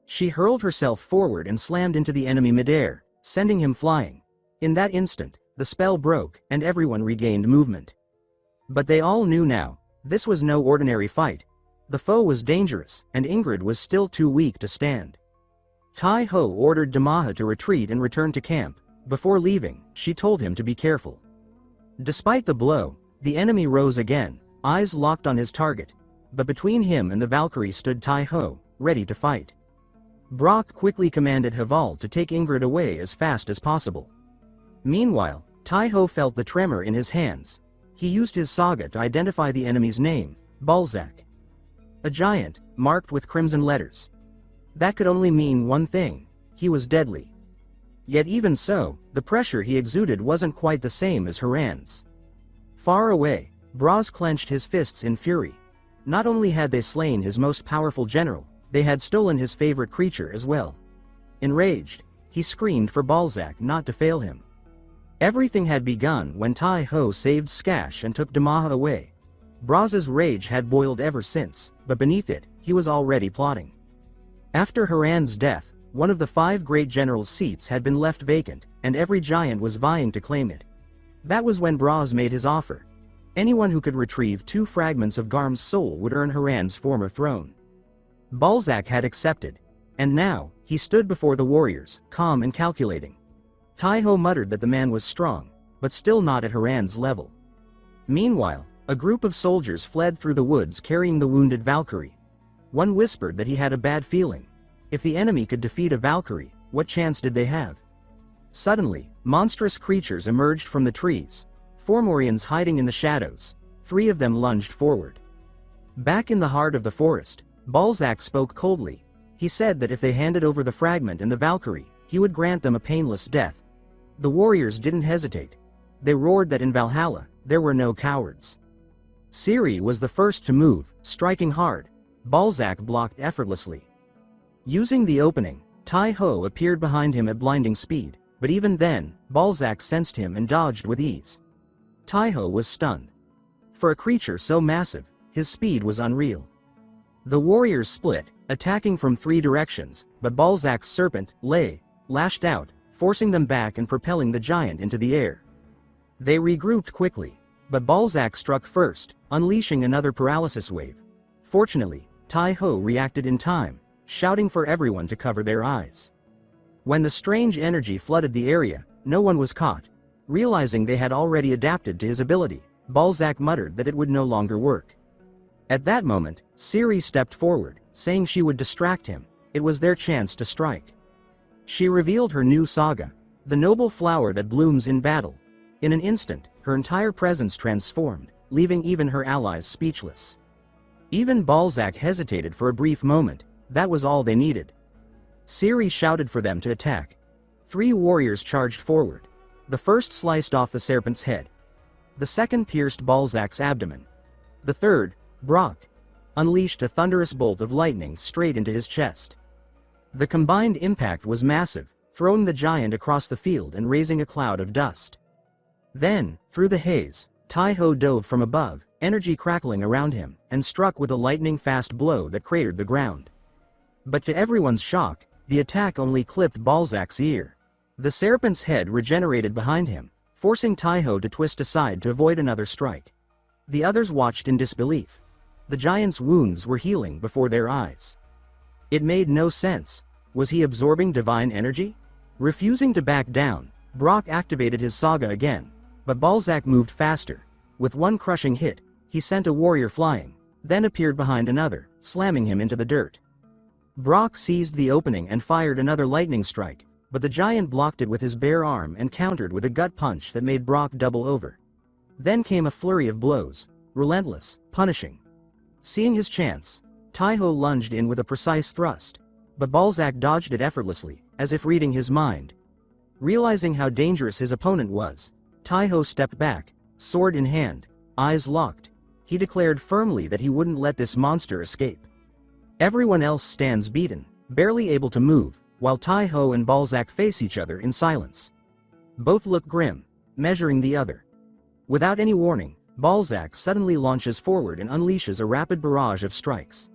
She hurled herself forward and slammed into the enemy midair, sending him flying. In that instant, the spell broke, and everyone regained movement. But they all knew now, this was no ordinary fight. The foe was dangerous, and Ingrid was still too weak to stand. Taiho ordered Damaha to retreat and return to camp. Before leaving, she told him to be careful. Despite the blow, the enemy rose again, eyes locked on his target. But between him and the Valkyrie stood Taiho, ready to fight. Brock quickly commanded Haval to take Ingrid away as fast as possible. Meanwhile, Taiho felt the tremor in his hands. He used his saga to identify the enemy's name, Balzac. A giant, marked with crimson letters. That could only mean one thing: he was deadly. Yet even so, the pressure he exuded wasn't quite the same as Haran's. Far away, Braz clenched his fists in fury. Not only had they slain his most powerful general, they had stolen his favorite creature as well. Enraged, he screamed for Balzac not to fail him. Everything had begun when Taiho saved Skash and took Damaha away. Braz's rage had boiled ever since, but beneath it, he was already plotting. After Haran's death, one of the 5 great generals' seats had been left vacant, and every giant was vying to claim it. That was when Braz made his offer. Anyone who could retrieve 2 fragments of Garm's soul would earn Haran's former throne. Balzac had accepted. And now, he stood before the warriors, calm and calculating. Tai-Ho muttered that the man was strong, but still not at Haran's level. Meanwhile, a group of soldiers fled through the woods carrying the wounded Valkyrie. One whispered that he had a bad feeling. If the enemy could defeat a Valkyrie, what chance did they have? Suddenly, monstrous creatures emerged from the trees. Fomorians hiding in the shadows. 3 of them lunged forward. Back in the heart of the forest, Balzac spoke coldly. He said that if they handed over the fragment and the Valkyrie, he would grant them a painless death. The warriors didn't hesitate. They roared that in Valhalla, there were no cowards. Ciri was the first to move, striking hard. Balzac blocked effortlessly. Using the opening, Tai-Ho appeared behind him at blinding speed, but even then, Balzac sensed him and dodged with ease. Tai-Ho was stunned. For a creature so massive, his speed was unreal. The warriors split, attacking from 3 directions, but Balzac's serpent, lashed out, forcing them back and propelling the giant into the air. They regrouped quickly, but Balzac struck first, unleashing another paralysis wave. Fortunately, Tai-Ho reacted in time, shouting for everyone to cover their eyes. When the strange energy flooded the area, no one was caught. Realizing they had already adapted to his ability, Balzac muttered that it would no longer work. At that moment, Ciri stepped forward, saying she would distract him. It was their chance to strike. She revealed her new saga, the noble flower that blooms in battle. In an instant, her entire presence transformed, leaving even her allies speechless. Even Balzac hesitated for a brief moment. That was all they needed. Ciri shouted for them to attack. 3 warriors charged forward. The first sliced off the serpent's head. The second pierced Balzac's abdomen. The third, Brock, unleashed a thunderous bolt of lightning straight into his chest. The combined impact was massive, throwing the giant across the field and raising a cloud of dust. Then, through the haze, Tai-Ho dove from above, energy crackling around him, and struck with a lightning-fast blow that cratered the ground. But to everyone's shock, the attack only clipped Balzac's ear. The serpent's head regenerated behind him, forcing Tai-Ho to twist aside to avoid another strike. The others watched in disbelief. The giant's wounds were healing before their eyes. It made no sense. Was he absorbing divine energy? Refusing to back down, Brock activated his saga again, but Balzac moved faster. With one crushing hit, he sent a warrior flying, then appeared behind another, slamming him into the dirt. Brock seized the opening and fired another lightning strike, but the giant blocked it with his bare arm and countered with a gut punch that made Brock double over. Then came a flurry of blows, relentless, punishing. Seeing his chance, Tai-Ho lunged in with a precise thrust, but Balzac dodged it effortlessly, as if reading his mind. Realizing how dangerous his opponent was, Tai-Ho stepped back, sword in hand, eyes locked. He declared firmly that he wouldn't let this monster escape. Everyone else stands beaten, barely able to move, while Tai-Ho and Balzac face each other in silence. Both look grim, measuring the other. Without any warning, Balzac suddenly launches forward and unleashes a rapid barrage of strikes.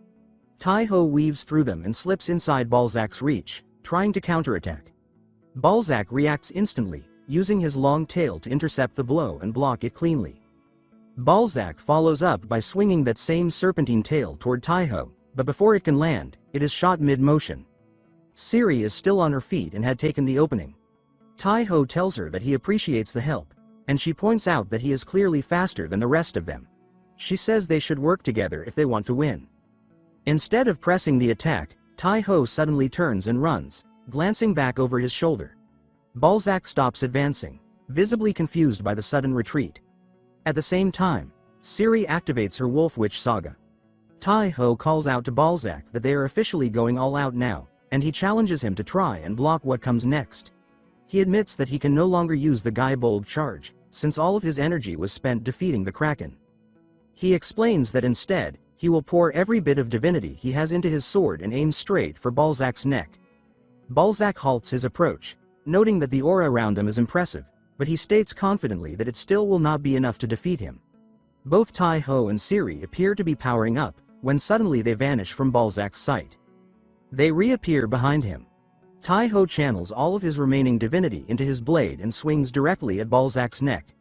Tai-Ho weaves through them and slips inside Balzac's reach, trying to counterattack. Balzac reacts instantly, using his long tail to intercept the blow and block it cleanly. Balzac follows up by swinging that same serpentine tail toward Tai-Ho, but before it can land, it is shot mid-motion. Ciri is still on her feet and had taken the opening. Tai-Ho tells her that he appreciates the help, and she points out that he is clearly faster than the rest of them. She says they should work together if they want to win. Instead of pressing the attack, Tai-Ho suddenly turns and runs, glancing back over his shoulder. Balzac stops advancing, visibly confused by the sudden retreat. At the same time, Ciri activates her Wolf Witch saga. Tai-Ho calls out to Balzac that they are officially going all out now, and he challenges him to try and block what comes next. He admits that he can no longer use the Guy-Bold charge, since all of his energy was spent defeating the Kraken. He explains that instead, he will pour every bit of divinity he has into his sword and aim straight for Balzac's neck. Balzac halts his approach, noting that the aura around them is impressive, but he states confidently that it still will not be enough to defeat him. Both Tai-Ho and Ciri appear to be powering up, when suddenly they vanish from Balzac's sight. They reappear behind him. Tai-Ho channels all of his remaining divinity into his blade and swings directly at Balzac's neck.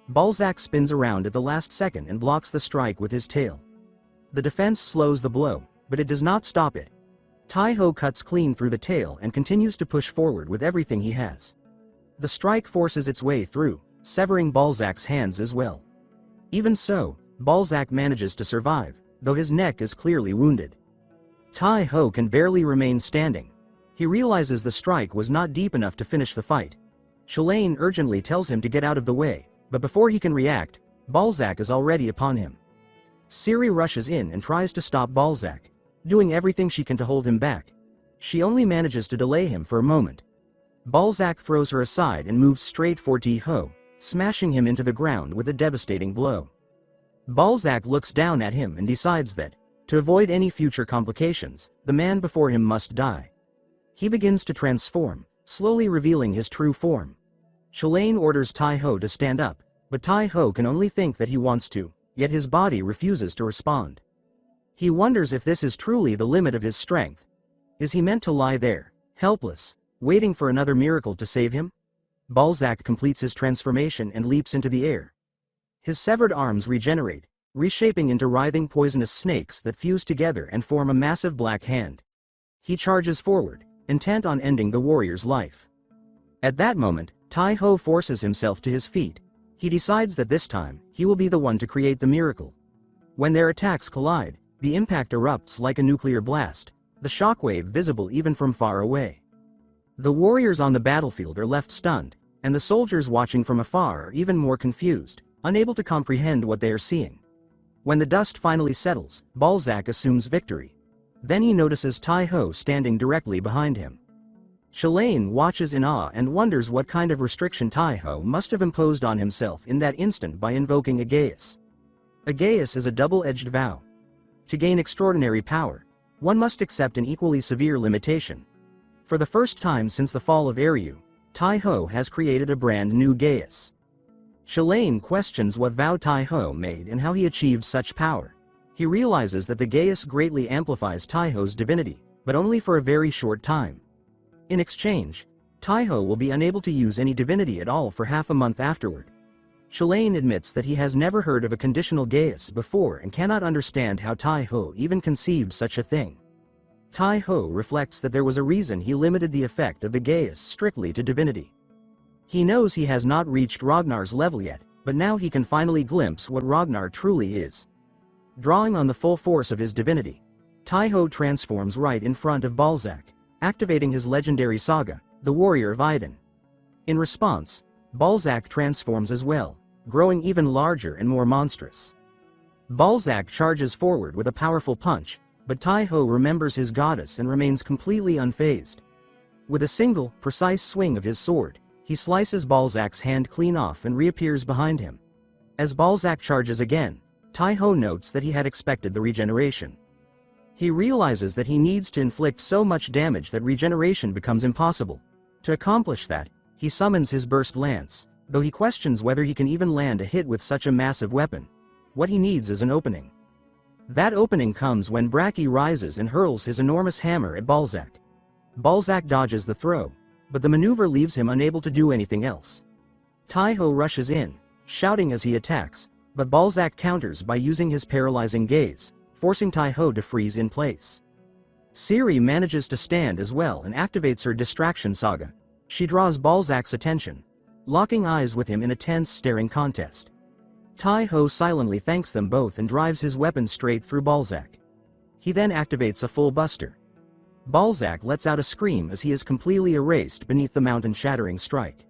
Balzac spins around at the last second and blocks the strike with his tail. The defense slows the blow, but it does not stop it. Tai-Ho cuts clean through the tail and continues to push forward with everything he has. The strike forces its way through, severing Balzac's hands as well. Even so, Balzac manages to survive, though his neck is clearly wounded. Tai-Ho can barely remain standing. He realizes the strike was not deep enough to finish the fight. Shalane urgently tells him to get out of the way, but before he can react, Balzac is already upon him. Siri rushes in and tries to stop Balzac, doing everything she can to hold him back. She only manages to delay him for a moment. Balzac throws her aside and moves straight for Tai-Ho, smashing him into the ground with a devastating blow. Balzac looks down at him and decides that, to avoid any future complications, the man before him must die. He begins to transform, slowly revealing his true form. Shalane orders Tai-Ho to stand up, but Tai-Ho can only think that he wants to, yet his body refuses to respond. He wonders if this is truly the limit of his strength. Is he meant to lie there, helpless, waiting for another miracle to save him? Balzac completes his transformation and leaps into the air. His severed arms regenerate, reshaping into writhing poisonous snakes that fuse together and form a massive black hand. He charges forward, intent on ending the warrior's life. At that moment, Tai-Ho forces himself to his feet. He decides that this time, he will be the one to create the miracle. When their attacks collide, the impact erupts like a nuclear blast, the shockwave visible even from far away. The warriors on the battlefield are left stunned, and the soldiers watching from afar are even more confused, unable to comprehend what they are seeing. When the dust finally settles, Balzac assumes victory. Then he notices Tai-Ho standing directly behind him. Shalane watches in awe and wonders what kind of restriction Tai-Ho must have imposed on himself in that instant by invoking Aegeus. Aegeus is a double-edged vow. To gain extraordinary power, one must accept an equally severe limitation. For the first time since the fall of Eriu, Tai-Ho has created a brand new Gaius. Shalane questions what vow Tai-Ho made and how he achieved such power. He realizes that the Gaius greatly amplifies Tai-Ho's divinity, but only for a very short time. In exchange, Tai-Ho will be unable to use any divinity at all for half a month afterward. Shalane admits that he has never heard of a conditional Gaius before and cannot understand how Tai-Ho even conceived such a thing. Tai-Ho reflects that there was a reason he limited the effect of the Gaius strictly to divinity. He knows he has not reached Ragnar's level yet, but now he can finally glimpse what Ragnar truly is. Drawing on the full force of his divinity, Tai-Ho transforms right in front of Balzac, activating his legendary saga, the Warrior of Iden. In response, Balzac transforms as well, growing even larger and more monstrous. Balzac charges forward with a powerful punch, but Tai-Ho remembers his goddess and remains completely unfazed. With a single, precise swing of his sword, he slices Balzac's hand clean off and reappears behind him. As Balzac charges again, Tai-Ho notes that he had expected the regeneration. He realizes that he needs to inflict so much damage that regeneration becomes impossible. To accomplish that, he summons his burst lance, though he questions whether he can even land a hit with such a massive weapon. What he needs is an opening. That opening comes when Braki rises and hurls his enormous hammer at Balzac. Balzac dodges the throw, but the maneuver leaves him unable to do anything else. Tai-Ho rushes in, shouting as he attacks, but Balzac counters by using his paralyzing gaze, forcing Tai-Ho to freeze in place. Siri manages to stand as well and activates her distraction saga. She draws Balzac's attention, locking eyes with him in a tense staring contest. Tai-Ho silently thanks them both and drives his weapon straight through Balzac. He then activates a full buster. Balzac lets out a scream as he is completely erased beneath the mountain-shattering strike.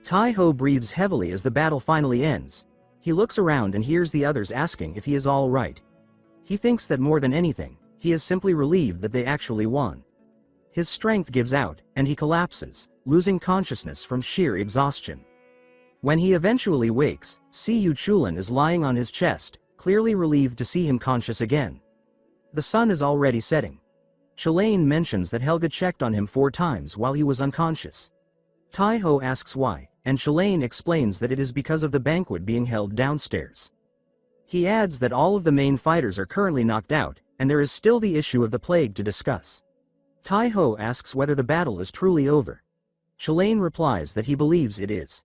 Tai-Ho breathes heavily as the battle finally ends. He looks around and hears the others asking if he is all right. He thinks that more than anything, he is simply relieved that they actually won. His strength gives out, and he collapses, losing consciousness from sheer exhaustion. When he eventually wakes, Siyu Chulin is lying on his chest, clearly relieved to see him conscious again. The sun is already setting. Shalane mentions that Helga checked on him 4 times while he was unconscious. Tai-Ho asks why, and Shalane explains that it is because of the banquet being held downstairs. He adds that all of the main fighters are currently knocked out, and there is still the issue of the plague to discuss. Tai-Ho asks whether the battle is truly over. Shalane replies that he believes it is.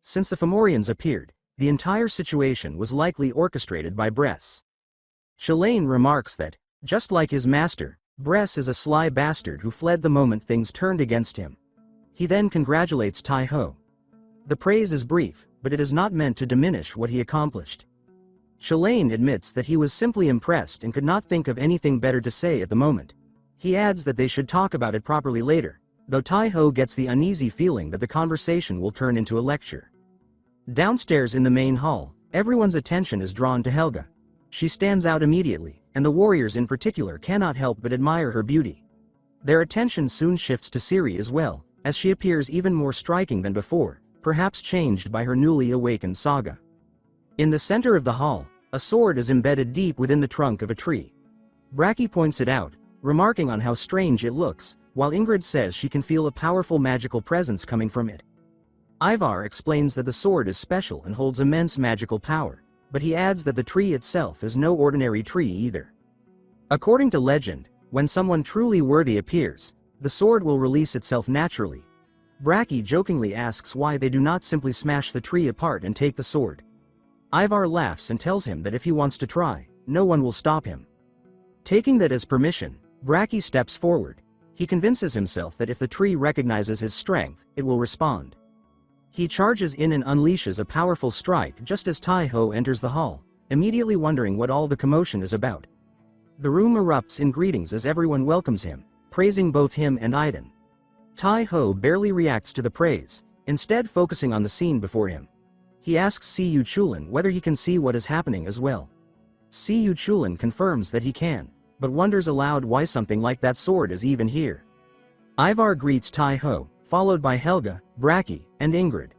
Since the Fomorians appeared, the entire situation was likely orchestrated by Bress. Shalane remarks that, just like his master, Bress is a sly bastard who fled the moment things turned against him. He then congratulates Tai-ho. The praise is brief, but it is not meant to diminish what he accomplished. Shalane admits that he was simply impressed and could not think of anything better to say at the moment. He adds that they should talk about it properly later, though Tai-ho gets the uneasy feeling that the conversation will turn into a lecture. Downstairs in the main hall, everyone's attention is drawn to Helga. She stands out immediately, and the warriors in particular cannot help but admire her beauty. Their attention soon shifts to Ciri as well, as she appears even more striking than before, perhaps changed by her newly awakened saga. In the center of the hall, a sword is embedded deep within the trunk of a tree. Bracky points it out, remarking on how strange it looks, while Ingrid says she can feel a powerful magical presence coming from it. Ivar explains that the sword is special and holds immense magical power, but he adds that the tree itself is no ordinary tree either. According to legend, when someone truly worthy appears, the sword will release itself naturally. Bracky jokingly asks why they do not simply smash the tree apart and take the sword. Ivar laughs and tells him that if he wants to try, no one will stop him. Taking that as permission, Bracky steps forward. He convinces himself that if the tree recognizes his strength, it will respond. He charges in and unleashes a powerful strike just as Tai-ho enters the hall, immediately wondering what all the commotion is about. The room erupts in greetings as everyone welcomes him, praising both him and Iden. Tai-ho barely reacts to the praise, instead focusing on the scene before him. He asks Siyu Chulin whether he can see what is happening as well. Siyu Chulin confirms that he can, but wonders aloud why something like that sword is even here. Ivar greets Tai-ho, followed by Helga, Bracky, and Ingrid.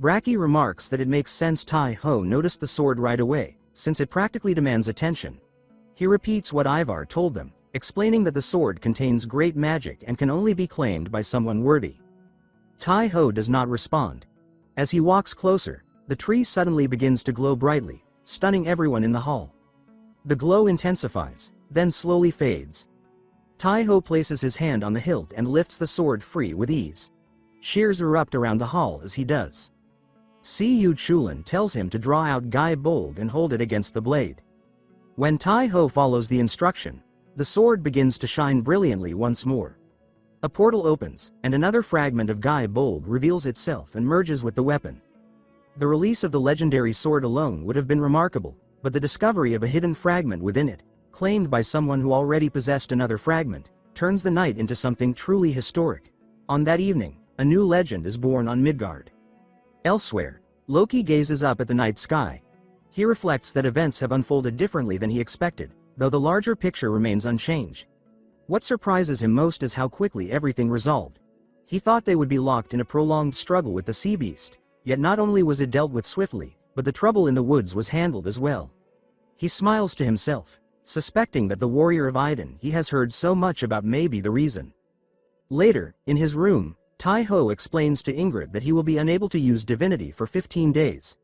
Bracky remarks that it makes sense Tai-ho noticed the sword right away, since it practically demands attention. He repeats what Ivar told them, explaining that the sword contains great magic and can only be claimed by someone worthy. Tai-ho does not respond. As he walks closer, the tree suddenly begins to glow brightly, stunning everyone in the hall. The glow intensifies, then slowly fades. Tai-ho places his hand on the hilt and lifts the sword free with ease. Shears erupt around the hall as he does. Siyu Chulin tells him to draw out Gai Bolg and hold it against the blade. When Tai-ho follows the instruction, the sword begins to shine brilliantly once more. A portal opens, and another fragment of Gai Bolg reveals itself and merges with the weapon. The release of the legendary sword alone would have been remarkable, but the discovery of a hidden fragment within it, claimed by someone who already possessed another fragment, turns the night into something truly historic. On that evening, a new legend is born on Midgard. Elsewhere, Loki gazes up at the night sky. He reflects that events have unfolded differently than he expected, though the larger picture remains unchanged. What surprises him most is how quickly everything resolved. He thought they would be locked in a prolonged struggle with the sea beast, yet not only was it dealt with swiftly, but the trouble in the woods was handled as well. He smiles to himself, suspecting that the warrior of Iden he has heard so much about may be the reason. Later, in his room, Tai-ho explains to Ingrid that he will be unable to use divinity for 15 days.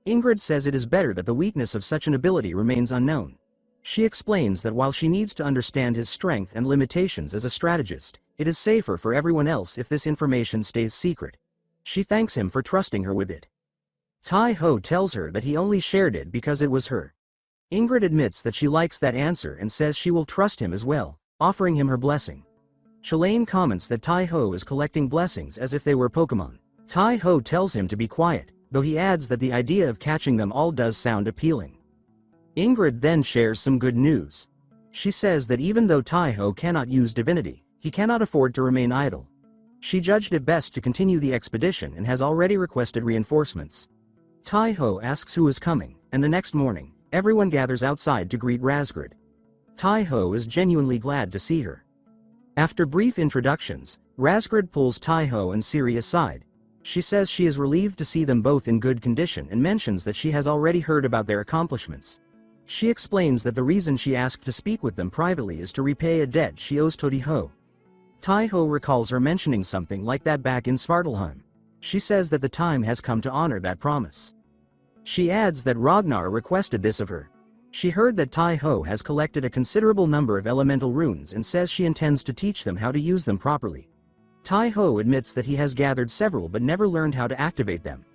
Ingrid says it is better that the weakness of such an ability remains unknown. She explains that while she needs to understand his strength and limitations as a strategist, it is safer for everyone else if this information stays secret. She thanks him for trusting her with it. Tai-ho tells her that he only shared it because it was her. Ingrid admits that she likes that answer and says she will trust him as well, offering him her blessing. Shalane comments that Tai-ho is collecting blessings as if they were Pokemon. Tai-ho tells him to be quiet, though he adds that the idea of catching them all does sound appealing. Ingrid then shares some good news. She says that even though Tai-ho cannot use divinity, he cannot afford to remain idle. She judged it best to continue the expedition and has already requested reinforcements. Tai-ho asks who is coming, and the next morning, everyone gathers outside to greet Razgrid. Tai-ho is genuinely glad to see her. After brief introductions, Razgrid pulls Tai-ho and Ciri aside. She says she is relieved to see them both in good condition and mentions that she has already heard about their accomplishments. She explains that the reason she asked to speak with them privately is to repay a debt she owes Todi-ho. Tai-ho recalls her mentioning something like that back in Svartalheim. She says that the time has come to honor that promise. She adds that Ragnar requested this of her. She heard that Tai-ho has collected a considerable number of elemental runes and says she intends to teach them how to use them properly. Tai-ho admits that he has gathered several but never learned how to activate them.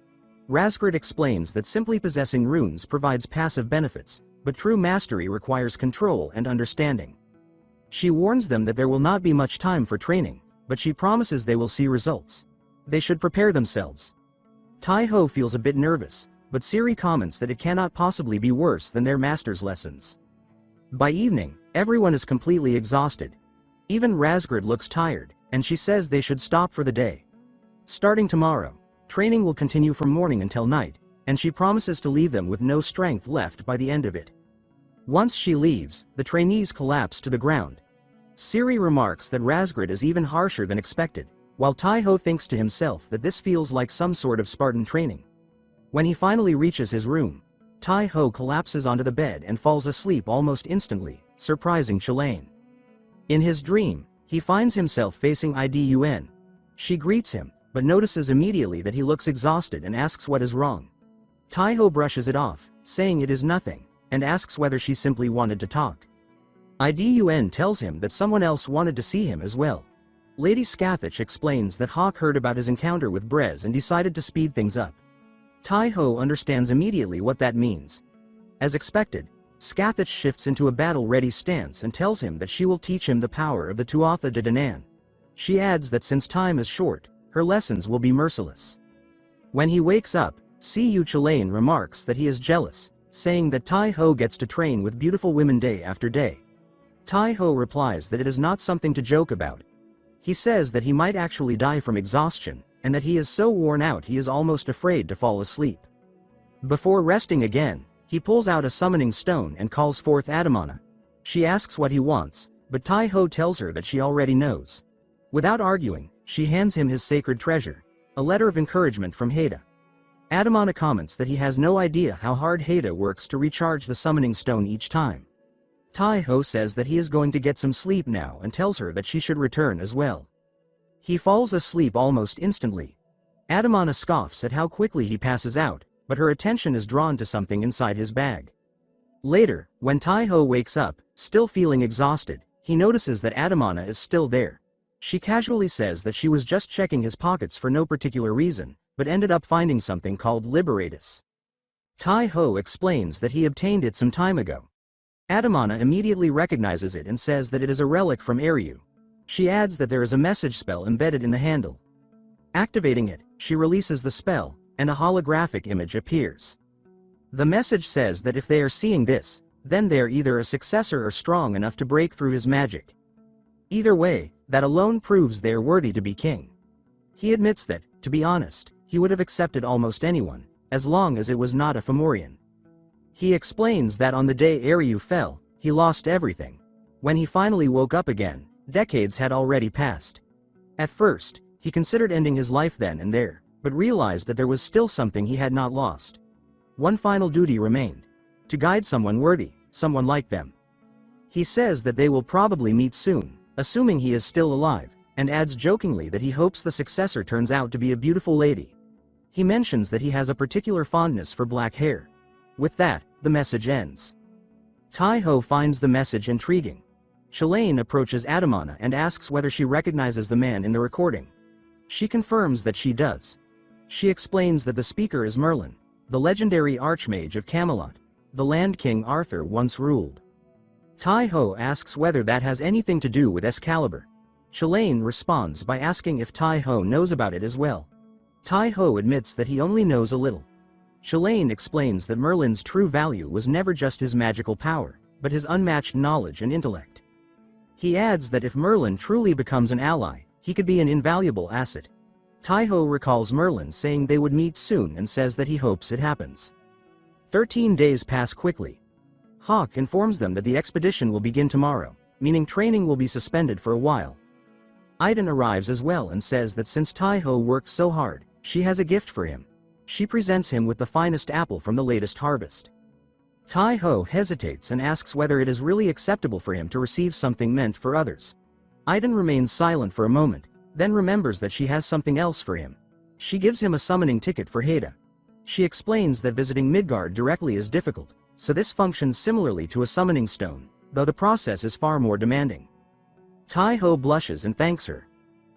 Razgrid explains that simply possessing runes provides passive benefits, but true mastery requires control and understanding. She warns them that there will not be much time for training, but she promises they will see results. They should prepare themselves. Tai-ho feels a bit nervous, but Siri comments that it cannot possibly be worse than their master's lessons. By evening, everyone is completely exhausted. Even Razgrid looks tired, and she says they should stop for the day. Starting tomorrow, training will continue from morning until night, and she promises to leave them with no strength left by the end of it. Once she leaves, the trainees collapse to the ground. Siri remarks that Razgrid is even harsher than expected, while Tai-ho thinks to himself that this feels like some sort of Spartan training. When he finally reaches his room, Tai-ho collapses onto the bed and falls asleep almost instantly, surprising Chalain. In his dream, he finds himself facing Idun. She greets him, but notices immediately that he looks exhausted and asks what is wrong. Tai-ho brushes it off, saying it is nothing, and asks whether she simply wanted to talk. Idun tells him that someone else wanted to see him as well. Lady Scathach explains that Hawk heard about his encounter with Brez and decided to speed things up. Tai-ho understands immediately what that means. As expected, Scathach shifts into a battle-ready stance and tells him that she will teach him the power of the Tuatha De Danann. She adds that since time is short, her lessons will be merciless. When he wakes up, Cu Chalain remarks that he is jealous, saying that Tai-ho gets to train with beautiful women day after day. Tai-ho replies that it is not something to joke about. He says that he might actually die from exhaustion, and that he is so worn out he is almost afraid to fall asleep. Before resting again, he pulls out a summoning stone and calls forth Adamana. She asks what he wants, but Tai-ho tells her that she already knows. Without arguing, she hands him his sacred treasure, a letter of encouragement from Haida. Adamana comments that he has no idea how hard Haida works to recharge the summoning stone each time. Tai-ho says that he is going to get some sleep now and tells her that she should return as well. He falls asleep almost instantly. Adamana scoffs at how quickly he passes out, but her attention is drawn to something inside his bag. Later, when Tai-ho wakes up, still feeling exhausted, he notices that Adamana is still there. She casually says that she was just checking his pockets for no particular reason, but ended up finding something called Liberatus. Tai-ho explains that he obtained it some time ago. Adamana immediately recognizes it and says that it is a relic from Eru. She adds that there is a message spell embedded in the handle. Activating it, she releases the spell, and a holographic image appears. The message says that if they are seeing this, then they are either a successor or strong enough to break through his magic. Either way, that alone proves they are worthy to be king. He admits that, to be honest, he would have accepted almost anyone, as long as it was not a Fomorian. He explains that on the day Eru fell, he lost everything. When he finally woke up again, decades had already passed. At first, he considered ending his life then and there, but realized that there was still something he had not lost. One final duty remained: to guide someone worthy, someone like them. He says that they will probably meet soon, assuming he is still alive, and adds jokingly that he hopes the successor turns out to be a beautiful lady. He mentions that he has a particular fondness for black hair. With that, the message ends. Tai-ho finds the message intriguing. Chalain approaches Adamana and asks whether she recognizes the man in the recording. She confirms that she does. She explains that the speaker is Merlin, the legendary archmage of Camelot, the land king Arthur once ruled. Tai-ho asks whether that has anything to do with Excalibur. Chalain responds by asking if Tai-ho knows about it as well. Tai-ho admits that he only knows a little. Chalain explains that Merlin's true value was never just his magical power, but his unmatched knowledge and intellect. He adds that if Merlin truly becomes an ally, he could be an invaluable asset. Tai-ho recalls Merlin saying they would meet soon and says that he hopes it happens. 13 days pass quickly. Hawk informs them that the expedition will begin tomorrow, meaning training will be suspended for a while. Iden arrives as well and says that since Tai-ho worked so hard, she has a gift for him. She presents him with the finest apple from the latest harvest. Tai-ho hesitates and asks whether it is really acceptable for him to receive something meant for others. Iden remains silent for a moment, then remembers that she has something else for him. She gives him a summoning ticket for Haida. She explains that visiting Midgard directly is difficult, so this functions similarly to a summoning stone, though the process is far more demanding. Tai-ho blushes and thanks her.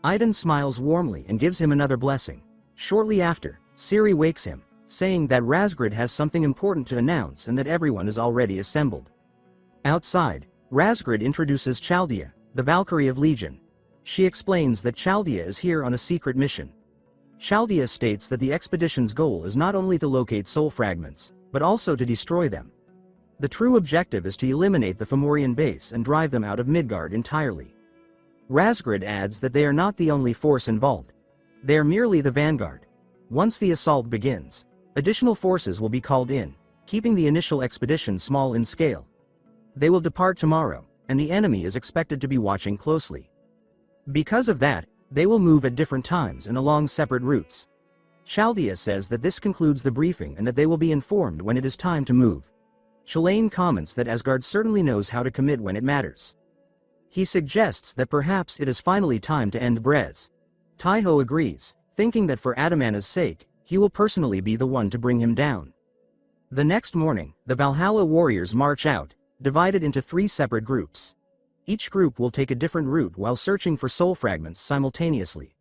Iden smiles warmly and gives him another blessing. Shortly after, Siri wakes him, saying that Razgrid has something important to announce and that everyone is already assembled. Outside, Razgrid introduces Chaldea, the Valkyrie of Legion. She explains that Chaldea is here on a secret mission. Chaldea states that the expedition's goal is not only to locate soul fragments, but also to destroy them. The true objective is to eliminate the Fomorian base and drive them out of Midgard entirely. Razgrid adds that they are not the only force involved. They are merely the vanguard. Once the assault begins, additional forces will be called in, keeping the initial expedition small in scale. They will depart tomorrow, and the enemy is expected to be watching closely. Because of that, they will move at different times and along separate routes. Chaldea says that this concludes the briefing and that they will be informed when it is time to move. Shalane comments that Asgard certainly knows how to commit when it matters. He suggests that perhaps it is finally time to end Brez. Taiho agrees, thinking that for Adamana's sake, he will personally be the one to bring him down. The next morning, the Valhalla warriors march out, divided into 3 separate groups. Each group will take a different route while searching for soul fragments simultaneously.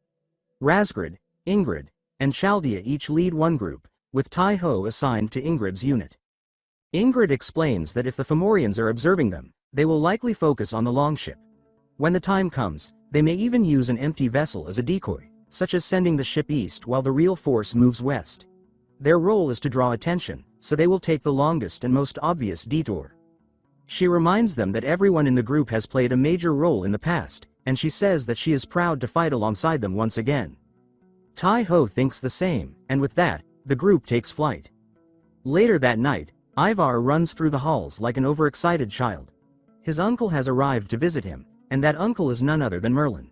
Razgrid, Ingrid, and Chaldea each lead one group, with Taiho assigned to Ingrid's unit. Ingrid explains that if the Fomorians are observing them, they will likely focus on the longship. When the time comes, they may even use an empty vessel as a decoy, such as sending the ship east while the real force moves west. Their role is to draw attention, so they will take the longest and most obvious detour. She reminds them that everyone in the group has played a major role in the past, and she says that she is proud to fight alongside them once again. Taiho thinks the same, and with that, the group takes flight. Later that night, Ivar runs through the halls like an overexcited child. His uncle has arrived to visit him, and that uncle is none other than Merlin.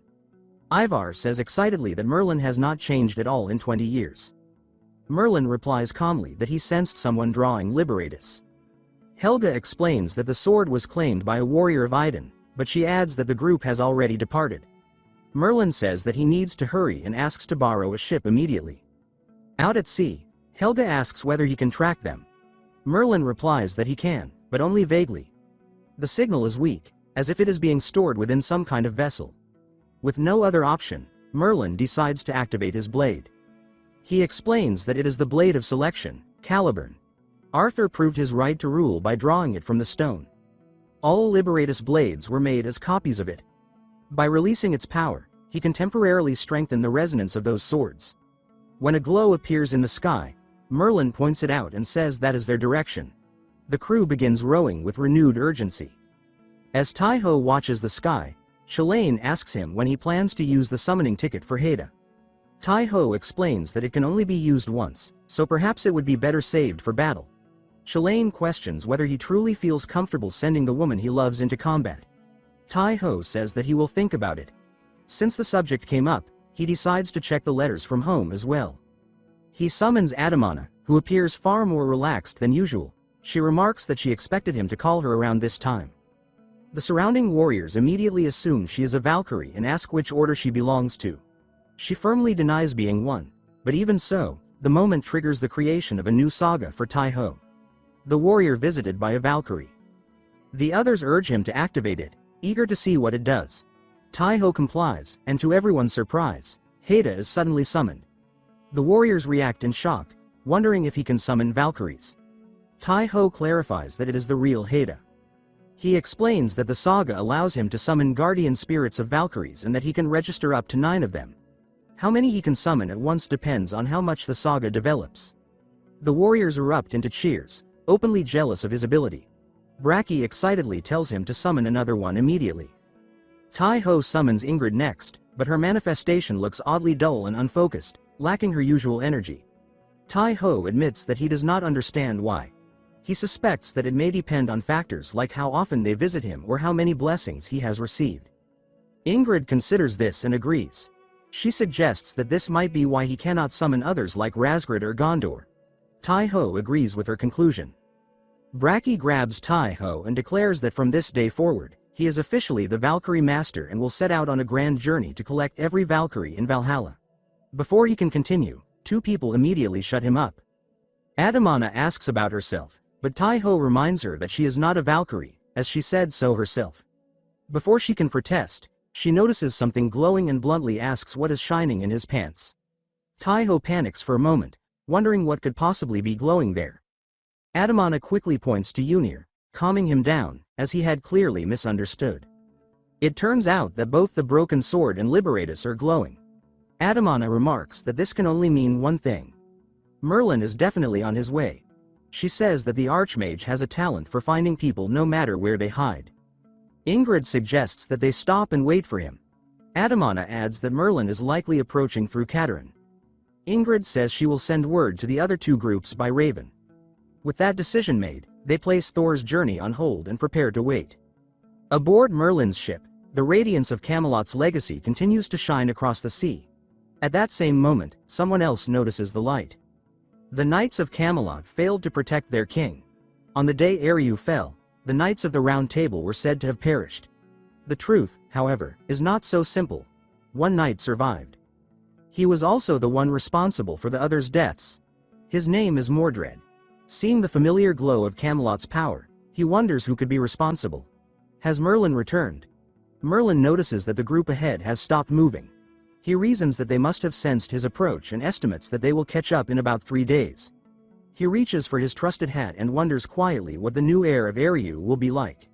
Ivar says excitedly that Merlin has not changed at all in 20 years. Merlin replies calmly that he sensed someone drawing Liberatus. Helga explains that the sword was claimed by a warrior of Iden, but she adds that the group has already departed. Merlin says that he needs to hurry and asks to borrow a ship immediately. Out at sea, Helga asks whether he can track them. Merlin replies that he can, but only vaguely. The signal is weak, as if it is being stored within some kind of vessel. With no other option, Merlin decides to activate his blade. He explains that it is the blade of selection, Caliburn. Arthur proved his right to rule by drawing it from the stone. All Liberatus blades were made as copies of it. By releasing its power, he can temporarily strengthen the resonance of those swords. When a glow appears in the sky, Merlin points it out and says that is their direction. The crew begins rowing with renewed urgency. As Taiho watches the sky, Shalane asks him when he plans to use the summoning ticket for Heda. Taiho explains that it can only be used once, so perhaps it would be better saved for battle. Shalane questions whether he truly feels comfortable sending the woman he loves into combat. Taiho says that he will think about it. Since the subject came up, he decides to check the letters from home as well. He summons Adamana, who appears far more relaxed than usual. She remarks that she expected him to call her around this time. The surrounding warriors immediately assume she is a Valkyrie and ask which order she belongs to. She firmly denies being one, but even so, the moment triggers the creation of a new saga for Taiho. The warrior visited by a Valkyrie. The others urge him to activate it, eager to see what it does. Taiho complies, and to everyone's surprise, Heda is suddenly summoned. The warriors react in shock, wondering if he can summon Valkyries. Taiho clarifies that it is the real Heda. He explains that the saga allows him to summon guardian spirits of Valkyries and that he can register up to 9 of them. How many he can summon at once depends on how much the saga develops. The warriors erupt into cheers, openly jealous of his ability. Braki excitedly tells him to summon another one immediately. Taiho summons Ingrid next, but her manifestation looks oddly dull and unfocused, lacking her usual energy. Taiho admits that he does not understand why. He suspects that it may depend on factors like how often they visit him or how many blessings he has received. Ingrid considers this and agrees. She suggests that this might be why he cannot summon others like Razgrid or Gondor. Taiho agrees with her conclusion. Braki grabs Taiho and declares that from this day forward, he is officially the Valkyrie Master and will set out on a grand journey to collect every Valkyrie in Valhalla. Before he can continue, 2 people immediately shut him up. Adamana asks about herself, but Taiho reminds her that she is not a Valkyrie, as she said so herself. Before she can protest, she notices something glowing and bluntly asks what is shining in his pants. Taiho panics for a moment, wondering what could possibly be glowing there. Adamana quickly points to Ynir, calming him down, as he had clearly misunderstood. It turns out that both the broken sword and liberatus are glowing. Adamana remarks that this can only mean one thing. Merlin is definitely on his way. She says that the Archmage has a talent for finding people no matter where they hide. Ingrid suggests that they stop and wait for him. Adamana adds that Merlin is likely approaching through Katerin. Ingrid says she will send word to the other two groups by Raven. With that decision made, they place Thor's journey on hold and prepare to wait. Aboard Merlin's ship, the radiance of Camelot's legacy continues to shine across the sea. At that same moment, someone else notices the light. The Knights of Camelot failed to protect their king. On the day Ariu fell, the Knights of the Round Table were said to have perished. The truth, however, is not so simple. One knight survived. He was also the one responsible for the others' deaths. His name is Mordred. Seeing the familiar glow of Camelot's power, he wonders who could be responsible. Has Merlin returned? Merlin notices that the group ahead has stopped moving. He reasons that they must have sensed his approach and estimates that they will catch up in about 3 days. He reaches for his trusted hat and wonders quietly what the new heir of Ariu will be like.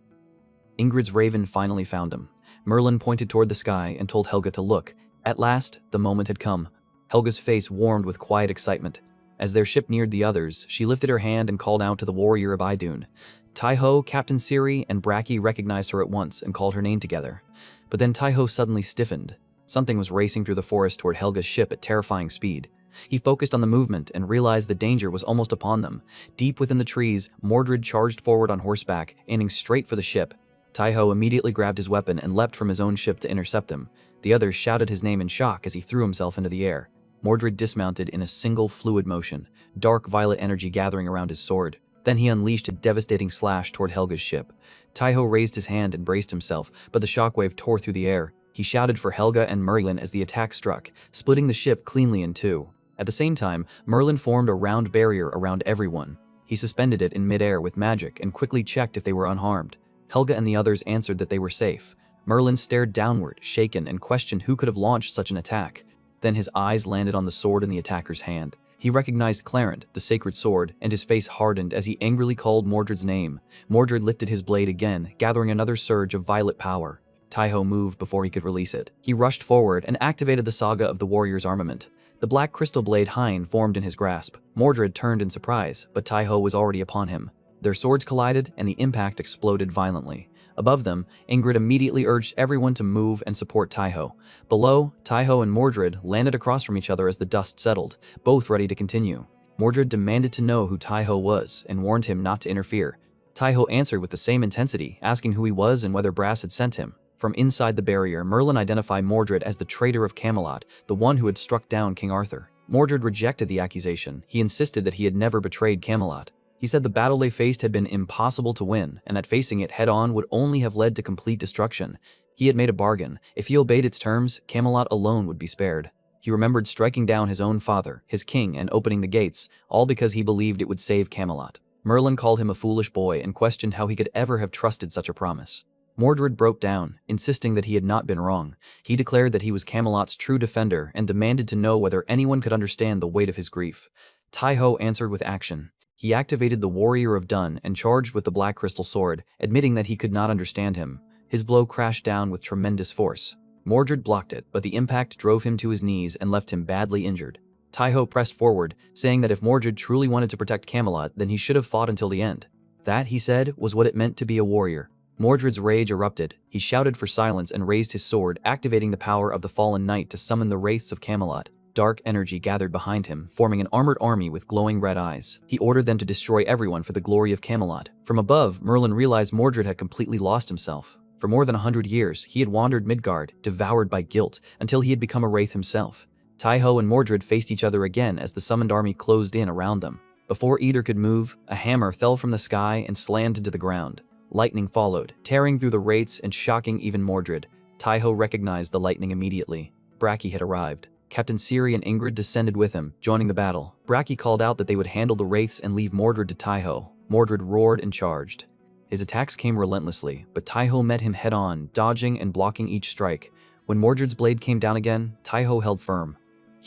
Ingrid's raven finally found him. Merlin pointed toward the sky and told Helga to look. At last, the moment had come. Helga's face warmed with quiet excitement. As their ship neared the others, she lifted her hand and called out to the warrior of Idun. Taiho, Captain Siri, and Braki recognized her at once and called her name together. But then Taiho suddenly stiffened. Something was racing through the forest toward Helga's ship at terrifying speed. He focused on the movement and realized the danger was almost upon them. Deep within the trees, Mordred charged forward on horseback, aiming straight for the ship. Taiho immediately grabbed his weapon and leapt from his own ship to intercept him. The others shouted his name in shock as he threw himself into the air. Mordred dismounted in a single fluid motion, dark violet energy gathering around his sword. Then he unleashed a devastating slash toward Helga's ship. Taiho raised his hand and braced himself, but the shockwave tore through the air. He shouted for Helga and Merlin as the attack struck, splitting the ship cleanly in two. At the same time, Merlin formed a round barrier around everyone. He suspended it in midair with magic and quickly checked if they were unharmed. Helga and the others answered that they were safe. Merlin stared downward, shaken, and questioned who could have launched such an attack. Then his eyes landed on the sword in the attacker's hand. He recognized Clarent, the sacred sword, and his face hardened as he angrily called Mordred's name. Mordred lifted his blade again, gathering another surge of violet power. Taiho moved before he could release it. He rushed forward and activated the saga of the warrior's armament. The black crystal blade Hein formed in his grasp. Mordred turned in surprise, but Taiho was already upon him. Their swords collided, and the impact exploded violently. Above them, Ingrid immediately urged everyone to move and support Taiho. Below, Taiho and Mordred landed across from each other as the dust settled, both ready to continue. Mordred demanded to know who Taiho was and warned him not to interfere. Taiho answered with the same intensity, asking who he was and whether Brass had sent him. From inside the barrier, Merlin identified Mordred as the traitor of Camelot, the one who had struck down King Arthur. Mordred rejected the accusation. He insisted that he had never betrayed Camelot. He said the battle they faced had been impossible to win, and that facing it head-on would only have led to complete destruction. He had made a bargain. If he obeyed its terms, Camelot alone would be spared. He remembered striking down his own father, his king, and opening the gates, all because he believed it would save Camelot. Merlin called him a foolish boy and questioned how he could ever have trusted such a promise. Mordred broke down, insisting that he had not been wrong. He declared that he was Camelot's true defender and demanded to know whether anyone could understand the weight of his grief. Taiho answered with action. He activated the Warrior of Dun and charged with the Black Crystal Sword, admitting that he could not understand him. His blow crashed down with tremendous force. Mordred blocked it, but the impact drove him to his knees and left him badly injured. Taiho pressed forward, saying that if Mordred truly wanted to protect Camelot, then he should have fought until the end. That, he said, was what it meant to be a warrior. Mordred's rage erupted. He shouted for silence and raised his sword, activating the power of the fallen knight to summon the wraiths of Camelot. Dark energy gathered behind him, forming an armored army with glowing red eyes. He ordered them to destroy everyone for the glory of Camelot. From above, Merlin realized Mordred had completely lost himself. For more than 100 years, he had wandered Midgard, devoured by guilt, until he had become a wraith himself. Taiho and Mordred faced each other again as the summoned army closed in around them. Before either could move, a hammer fell from the sky and slammed into the ground. Lightning followed, tearing through the wraiths and shocking even Mordred. Taiho recognized the lightning immediately. Braki had arrived. Captain Siri and Ingrid descended with him, joining the battle. Braki called out that they would handle the wraiths and leave Mordred to Taiho. Mordred roared and charged. His attacks came relentlessly, but Taiho met him head-on, dodging and blocking each strike. When Mordred's blade came down again, Taiho held firm.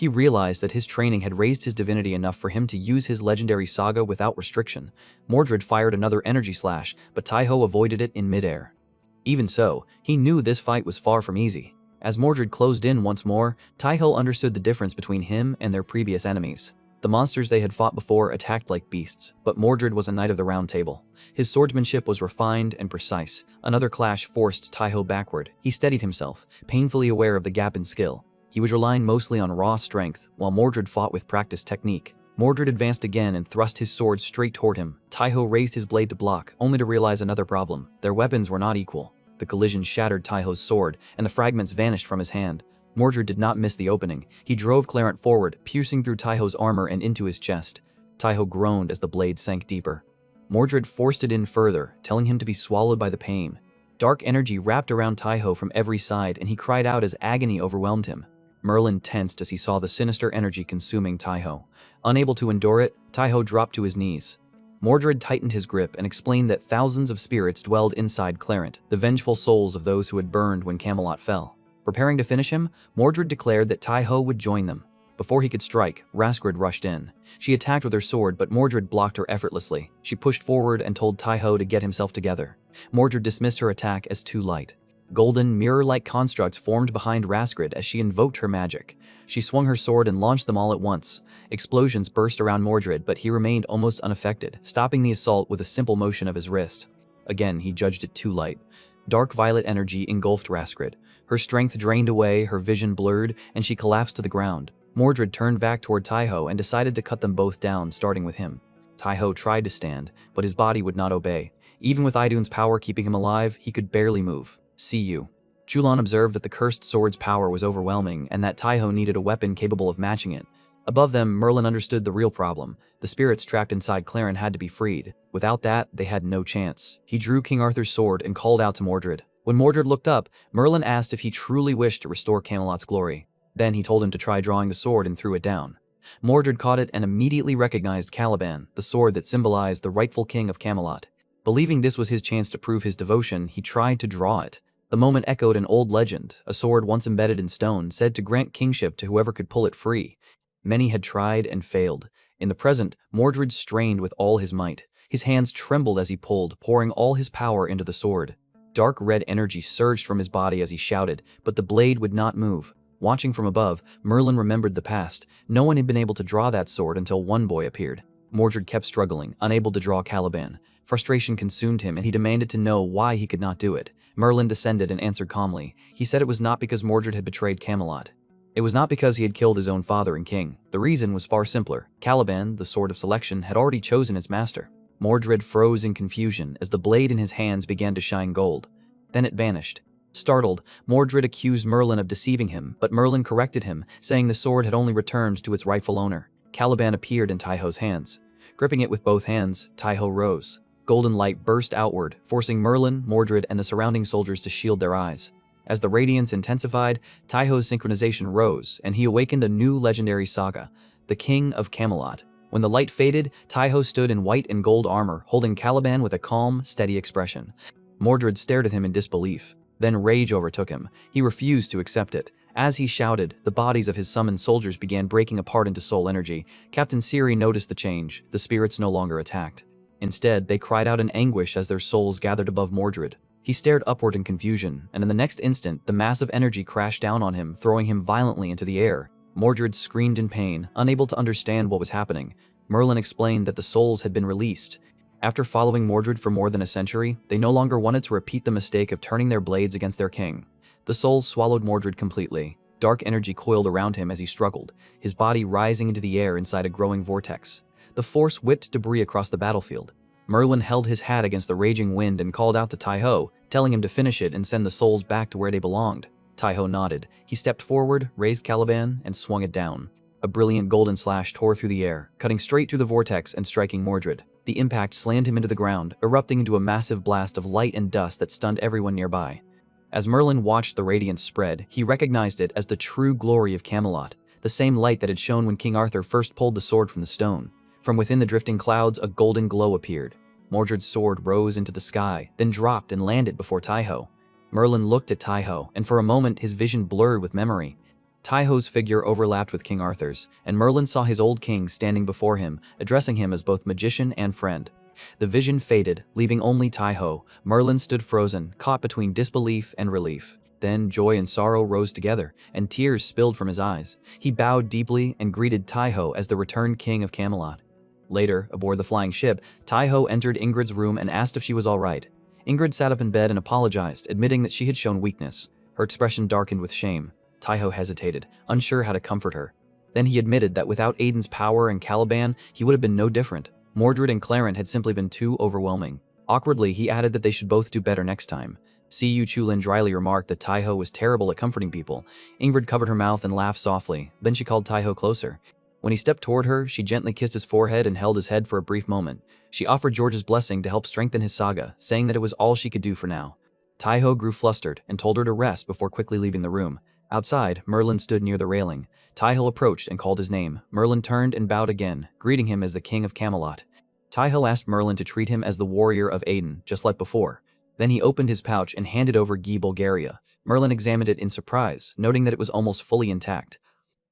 He realized that his training had raised his divinity enough for him to use his legendary saga without restriction. Mordred fired another energy slash, but Taiho avoided it in midair. Even so, he knew this fight was far from easy. As Mordred closed in once more, Taiho understood the difference between him and their previous enemies. The monsters they had fought before attacked like beasts, but Mordred was a knight of the Round Table. His swordsmanship was refined and precise. Another clash forced Taiho backward. He steadied himself, painfully aware of the gap in skill. He was relying mostly on raw strength, while Mordred fought with practiced technique. Mordred advanced again and thrust his sword straight toward him. Taiho raised his blade to block, only to realize another problem. Their weapons were not equal. The collision shattered Taiho's sword, and the fragments vanished from his hand. Mordred did not miss the opening. He drove Clarent forward, piercing through Taiho's armor and into his chest. Taiho groaned as the blade sank deeper. Mordred forced it in further, telling him to be swallowed by the pain. Dark energy wrapped around Taiho from every side, and he cried out as agony overwhelmed him. Merlin tensed as he saw the sinister energy consuming Taiho. Unable to endure it, Taiho dropped to his knees. Mordred tightened his grip and explained that thousands of spirits dwelled inside Clarent, the vengeful souls of those who had burned when Camelot fell. Preparing to finish him, Mordred declared that Taiho would join them. Before he could strike, Raskrid rushed in. She attacked with her sword, but Mordred blocked her effortlessly. She pushed forward and told Taiho to get himself together. Mordred dismissed her attack as too light. Golden, mirror-like constructs formed behind Raskrid as she invoked her magic. She swung her sword and launched them all at once. Explosions burst around Mordred, but he remained almost unaffected, stopping the assault with a simple motion of his wrist. Again, he judged it too light. Dark violet energy engulfed Raskrid. Her strength drained away, her vision blurred, and she collapsed to the ground. Mordred turned back toward Taiho and decided to cut them both down, starting with him. Taiho tried to stand, but his body would not obey. Even with Idun's power keeping him alive, he could barely move. See you. Chulon observed that the cursed sword's power was overwhelming and that Taiho needed a weapon capable of matching it. Above them, Merlin understood the real problem. The spirits trapped inside Clarent had to be freed. Without that, they had no chance. He drew King Arthur's sword and called out to Mordred. When Mordred looked up, Merlin asked if he truly wished to restore Camelot's glory. Then he told him to try drawing the sword and threw it down. Mordred caught it and immediately recognized Caliban, the sword that symbolized the rightful king of Camelot. Believing this was his chance to prove his devotion, he tried to draw it. The moment echoed an old legend, a sword once embedded in stone, said to grant kingship to whoever could pull it free. Many had tried and failed. In the present, Mordred strained with all his might. His hands trembled as he pulled, pouring all his power into the sword. Dark red energy surged from his body as he shouted, but the blade would not move. Watching from above, Merlin remembered the past. No one had been able to draw that sword until one boy appeared. Mordred kept struggling, unable to draw Caliban. Frustration consumed him, and he demanded to know why he could not do it. Merlin descended and answered calmly. He said it was not because Mordred had betrayed Camelot. It was not because he had killed his own father and king. The reason was far simpler. Caliban, the sword of selection, had already chosen its master. Mordred froze in confusion as the blade in his hands began to shine gold. Then it vanished. Startled, Mordred accused Merlin of deceiving him, but Merlin corrected him, saying the sword had only returned to its rightful owner. Caliban appeared in Taiho's hands. Gripping it with both hands, Taiho rose. Golden light burst outward, forcing Merlin, Mordred, and the surrounding soldiers to shield their eyes. As the radiance intensified, Taiho's synchronization rose, and he awakened a new legendary saga, the King of Camelot. When the light faded, Taiho stood in white and gold armor, holding Caliban with a calm, steady expression. Mordred stared at him in disbelief. Then rage overtook him. He refused to accept it. As he shouted, the bodies of his summoned soldiers began breaking apart into soul energy. Captain Siri noticed the change. The spirits no longer attacked. Instead, they cried out in anguish as their souls gathered above Mordred. He stared upward in confusion, and in the next instant, the mass of energy crashed down on him, throwing him violently into the air. Mordred screamed in pain, unable to understand what was happening. Merlin explained that the souls had been released. After following Mordred for more than a century, they no longer wanted to repeat the mistake of turning their blades against their king. The souls swallowed Mordred completely. Dark energy coiled around him as he struggled, his body rising into the air inside a growing vortex. The force whipped debris across the battlefield. Merlin held his hat against the raging wind and called out to Taiho, telling him to finish it and send the souls back to where they belonged. Taiho nodded. He stepped forward, raised Caliban, and swung it down. A brilliant golden slash tore through the air, cutting straight through the vortex and striking Mordred. The impact slammed him into the ground, erupting into a massive blast of light and dust that stunned everyone nearby. As Merlin watched the radiance spread, he recognized it as the true glory of Camelot, the same light that had shone when King Arthur first pulled the sword from the stone. From within the drifting clouds, a golden glow appeared. Mordred's sword rose into the sky, then dropped and landed before Taiho. Merlin looked at Taiho, and for a moment his vision blurred with memory. Taiho's figure overlapped with King Arthur's, and Merlin saw his old king standing before him, addressing him as both magician and friend. The vision faded, leaving only Taiho. Merlin stood frozen, caught between disbelief and relief. Then joy and sorrow rose together, and tears spilled from his eyes. He bowed deeply and greeted Taiho as the returned king of Camelot. Later, aboard the flying ship, Taiho entered Ingrid's room and asked if she was all right. Ingrid sat up in bed and apologized, admitting that she had shown weakness. Her expression darkened with shame. Taiho hesitated, unsure how to comfort her. Then he admitted that without Aiden's power and Caliban, he would have been no different. Mordred and Clarent had simply been too overwhelming. Awkwardly, he added that they should both do better next time. Siyu Chulin dryly remarked that Taiho was terrible at comforting people. Ingrid covered her mouth and laughed softly. Then she called Taiho closer. When he stepped toward her, she gently kissed his forehead and held his head for a brief moment. She offered George's blessing to help strengthen his saga, saying that it was all she could do for now. Taiho grew flustered and told her to rest before quickly leaving the room. Outside, Merlin stood near the railing. Taiho approached and called his name. Merlin turned and bowed again, greeting him as the king of Camelot. Taiho asked Merlin to treat him as the warrior of Aiden, just like before. Then he opened his pouch and handed over Guy Bulgaria. Merlin examined it in surprise, noting that it was almost fully intact.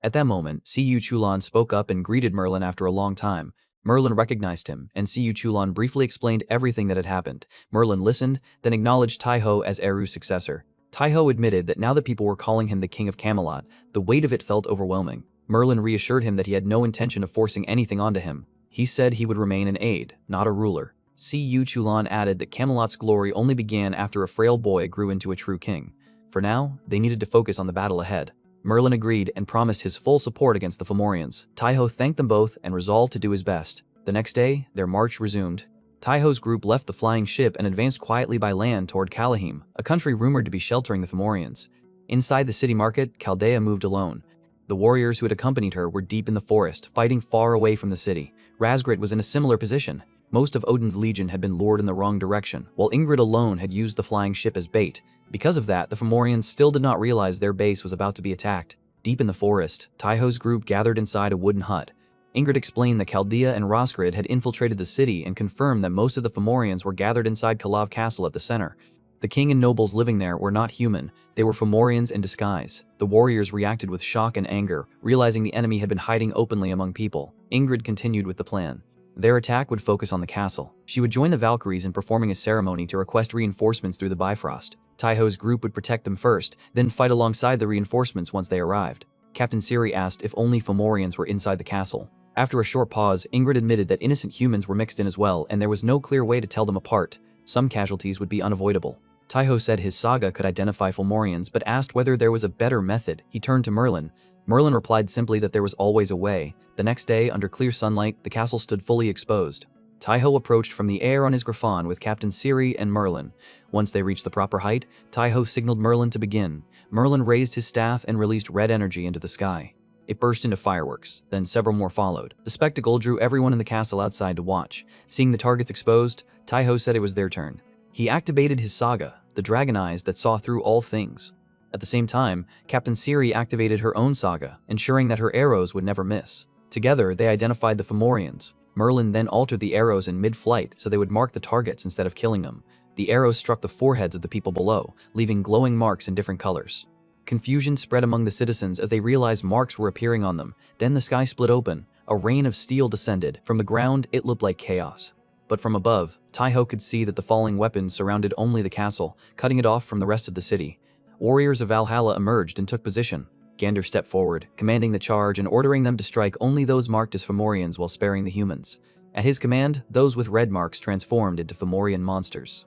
At that moment, Siyu Chulon spoke up and greeted Merlin after a long time. Merlin recognized him, and Siyu Chulon briefly explained everything that had happened. Merlin listened, then acknowledged Taiho as Eru's successor. Taiho admitted that now that people were calling him the King of Camelot, the weight of it felt overwhelming. Merlin reassured him that he had no intention of forcing anything onto him. He said he would remain an aide, not a ruler. Siyu Chulon added that Camelot's glory only began after a frail boy grew into a true king. For now, they needed to focus on the battle ahead. Merlin agreed and promised his full support against the Fomorians. Taiho thanked them both and resolved to do his best. The next day, their march resumed. Taiho's group left the flying ship and advanced quietly by land toward Kalahim, a country rumored to be sheltering the Fomorians. Inside the city market, Chaldea moved alone. The warriors who had accompanied her were deep in the forest, fighting far away from the city. Razgrid was in a similar position. Most of Odin's legion had been lured in the wrong direction, while Ingrid alone had used the flying ship as bait. Because of that, the Fomorians still did not realize their base was about to be attacked. Deep in the forest, Taiho's group gathered inside a wooden hut. Ingrid explained that Chaldea and Razgrid had infiltrated the city and confirmed that most of the Fomorians were gathered inside Kalav Castle at the center. The king and nobles living there were not human, they were Fomorians in disguise. The warriors reacted with shock and anger, realizing the enemy had been hiding openly among people. Ingrid continued with the plan. Their attack would focus on the castle. She would join the Valkyries in performing a ceremony to request reinforcements through the Bifrost. Taiho's group would protect them first, then fight alongside the reinforcements once they arrived. Captain Siri asked if only Fomorians were inside the castle. After a short pause, Ingrid admitted that innocent humans were mixed in as well, and there was no clear way to tell them apart. Some casualties would be unavoidable. Taiho said his saga could identify Fomorians, but asked whether there was a better method. He turned to Merlin. Merlin replied simply that there was always a way. The next day, under clear sunlight, the castle stood fully exposed. Taiho approached from the air on his Griffon with Captain Siri and Merlin. Once they reached the proper height, Taiho signaled Merlin to begin. Merlin raised his staff and released red energy into the sky. It burst into fireworks, then several more followed. The spectacle drew everyone in the castle outside to watch. Seeing the targets exposed, Taiho said it was their turn. He activated his saga, the dragon eyes that saw through all things. At the same time, Captain Siri activated her own saga, ensuring that her arrows would never miss. Together, they identified the Fomorians. Merlin then altered the arrows in mid-flight so they would mark the targets instead of killing them. The arrows struck the foreheads of the people below, leaving glowing marks in different colors. Confusion spread among the citizens as they realized marks were appearing on them. Then the sky split open. A rain of steel descended. From the ground, it looked like chaos. But from above, Taiho could see that the falling weapons surrounded only the castle, cutting it off from the rest of the city. Warriors of Valhalla emerged and took position. Gander stepped forward, commanding the charge and ordering them to strike only those marked as Fomorians while sparing the humans. At his command, those with red marks transformed into Fomorian monsters.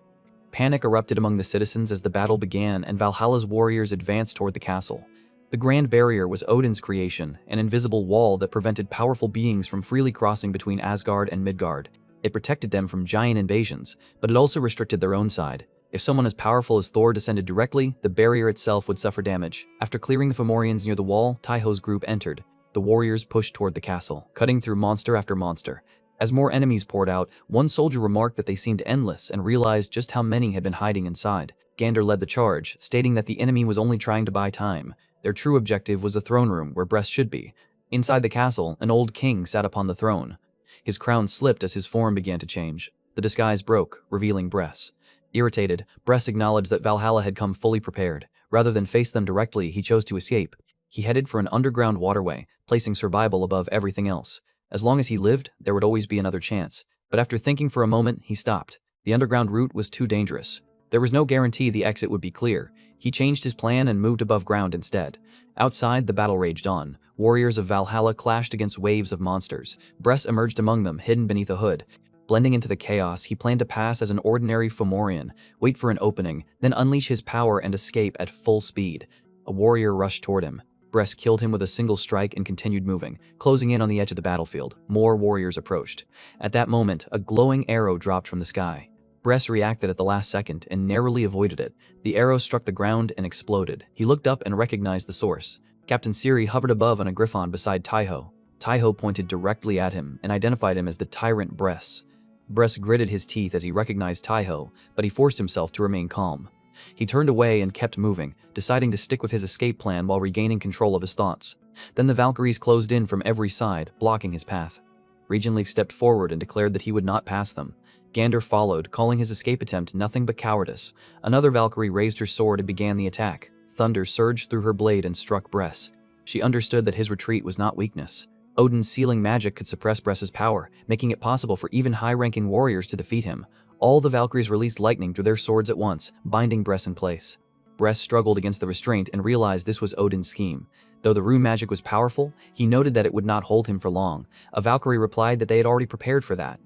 Panic erupted among the citizens as the battle began and Valhalla's warriors advanced toward the castle. The Grand Barrier was Odin's creation, an invisible wall that prevented powerful beings from freely crossing between Asgard and Midgard. It protected them from giant invasions, but it also restricted their own side. If someone as powerful as Thor descended directly, the barrier itself would suffer damage. After clearing the Fomorians near the wall, Taiho's group entered. The warriors pushed toward the castle, cutting through monster after monster. As more enemies poured out, one soldier remarked that they seemed endless and realized just how many had been hiding inside. Gander led the charge, stating that the enemy was only trying to buy time. Their true objective was the throne room where Bress should be. Inside the castle, an old king sat upon the throne. His crown slipped as his form began to change. The disguise broke, revealing Bress. Irritated, Bress acknowledged that Valhalla had come fully prepared. Rather than face them directly, he chose to escape. He headed for an underground waterway, placing survival above everything else. As long as he lived, there would always be another chance. But after thinking for a moment, he stopped. The underground route was too dangerous. There was no guarantee the exit would be clear. He changed his plan and moved above ground instead. Outside, the battle raged on. Warriors of Valhalla clashed against waves of monsters. Bress emerged among them, hidden beneath a hood. Blending into the chaos, he planned to pass as an ordinary Fomorian, wait for an opening, then unleash his power and escape at full speed. A warrior rushed toward him. Bress killed him with a single strike and continued moving, closing in on the edge of the battlefield. More warriors approached. At that moment, a glowing arrow dropped from the sky. Bress reacted at the last second and narrowly avoided it. The arrow struck the ground and exploded. He looked up and recognized the source. Captain Siri hovered above on a griffon beside Taiho. Taiho pointed directly at him and identified him as the tyrant Bress. Bress gritted his teeth as he recognized Taiho, but he forced himself to remain calm. He turned away and kept moving, deciding to stick with his escape plan while regaining control of his thoughts. Then the Valkyries closed in from every side, blocking his path. Regenleaf stepped forward and declared that he would not pass them. Gander followed, calling his escape attempt nothing but cowardice. Another Valkyrie raised her sword and began the attack. Thunder surged through her blade and struck Bress. She understood that his retreat was not weakness. Odin's sealing magic could suppress Bress's power, making it possible for even high-ranking warriors to defeat him. All the Valkyries released lightning through their swords at once, binding Bress in place. Bress struggled against the restraint and realized this was Odin's scheme. Though the rune magic was powerful, he noted that it would not hold him for long. A Valkyrie replied that they had already prepared for that.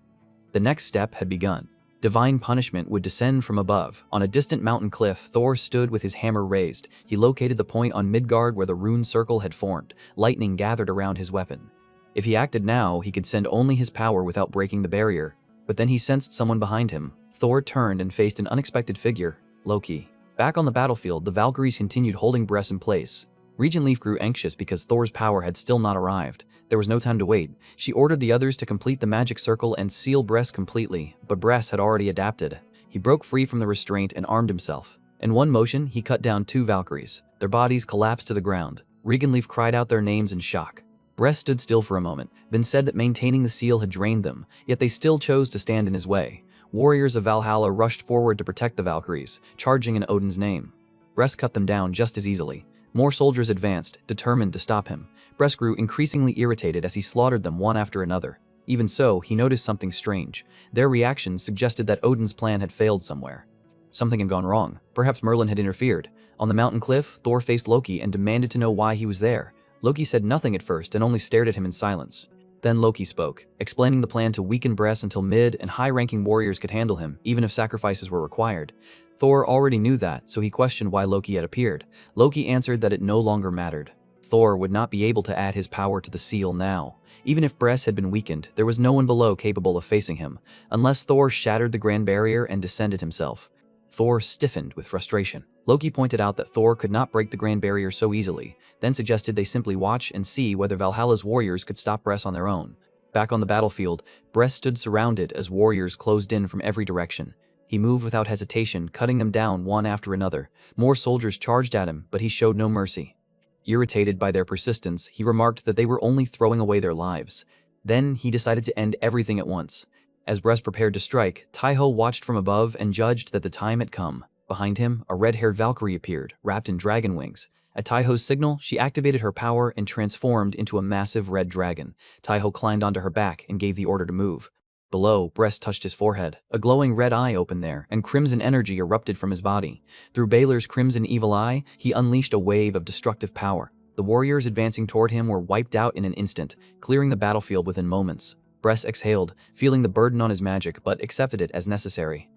The next step had begun. Divine punishment would descend from above. On a distant mountain cliff, Thor stood with his hammer raised. He located the point on Midgard where the rune circle had formed. Lightning gathered around his weapon. If he acted now, he could send only his power without breaking the barrier. But then he sensed someone behind him. Thor turned and faced an unexpected figure, Loki. Back on the battlefield, the Valkyries continued holding Bress in place. Regenleaf grew anxious because Thor's power had still not arrived. There was no time to wait. She ordered the others to complete the magic circle and seal Bress completely, but Bress had already adapted. He broke free from the restraint and armed himself. In one motion, he cut down 2 Valkyries. Their bodies collapsed to the ground. Regenleaf cried out their names in shock. Bress stood still for a moment, then said that maintaining the seal had drained them, yet they still chose to stand in his way. Warriors of Valhalla rushed forward to protect the Valkyries, charging in Odin's name. Bress cut them down just as easily. More soldiers advanced, determined to stop him. Bress grew increasingly irritated as he slaughtered them one after another. Even so, he noticed something strange. Their reactions suggested that Odin's plan had failed somewhere. Something had gone wrong. Perhaps Merlin had interfered. On the mountain cliff, Thor faced Loki and demanded to know why he was there. Loki said nothing at first and only stared at him in silence. Then Loki spoke, explaining the plan to weaken Bress until mid- and high-ranking warriors could handle him, even if sacrifices were required. Thor already knew that, so he questioned why Loki had appeared. Loki answered that it no longer mattered. Thor would not be able to add his power to the seal now. Even if Bress had been weakened, there was no one below capable of facing him, unless Thor shattered the Grand Barrier and descended himself. Thor stiffened with frustration. Loki pointed out that Thor could not break the Grand Barrier so easily, then suggested they simply watch and see whether Valhalla's warriors could stop Bress on their own. Back on the battlefield, Bress stood surrounded as warriors closed in from every direction. He moved without hesitation, cutting them down one after another. More soldiers charged at him, but he showed no mercy. Irritated by their persistence, he remarked that they were only throwing away their lives. Then he decided to end everything at once. As Bress prepared to strike, Taiho watched from above and judged that the time had come. Behind him, a red-haired Valkyrie appeared, wrapped in dragon wings. At Taiho's signal, she activated her power and transformed into a massive red dragon. Taiho climbed onto her back and gave the order to move. Below, Bress touched his forehead. A glowing red eye opened there, and crimson energy erupted from his body. Through Balor's crimson evil eye, he unleashed a wave of destructive power. The warriors advancing toward him were wiped out in an instant, clearing the battlefield within moments. Bress exhaled, feeling the burden on his magic, but accepted it as necessary.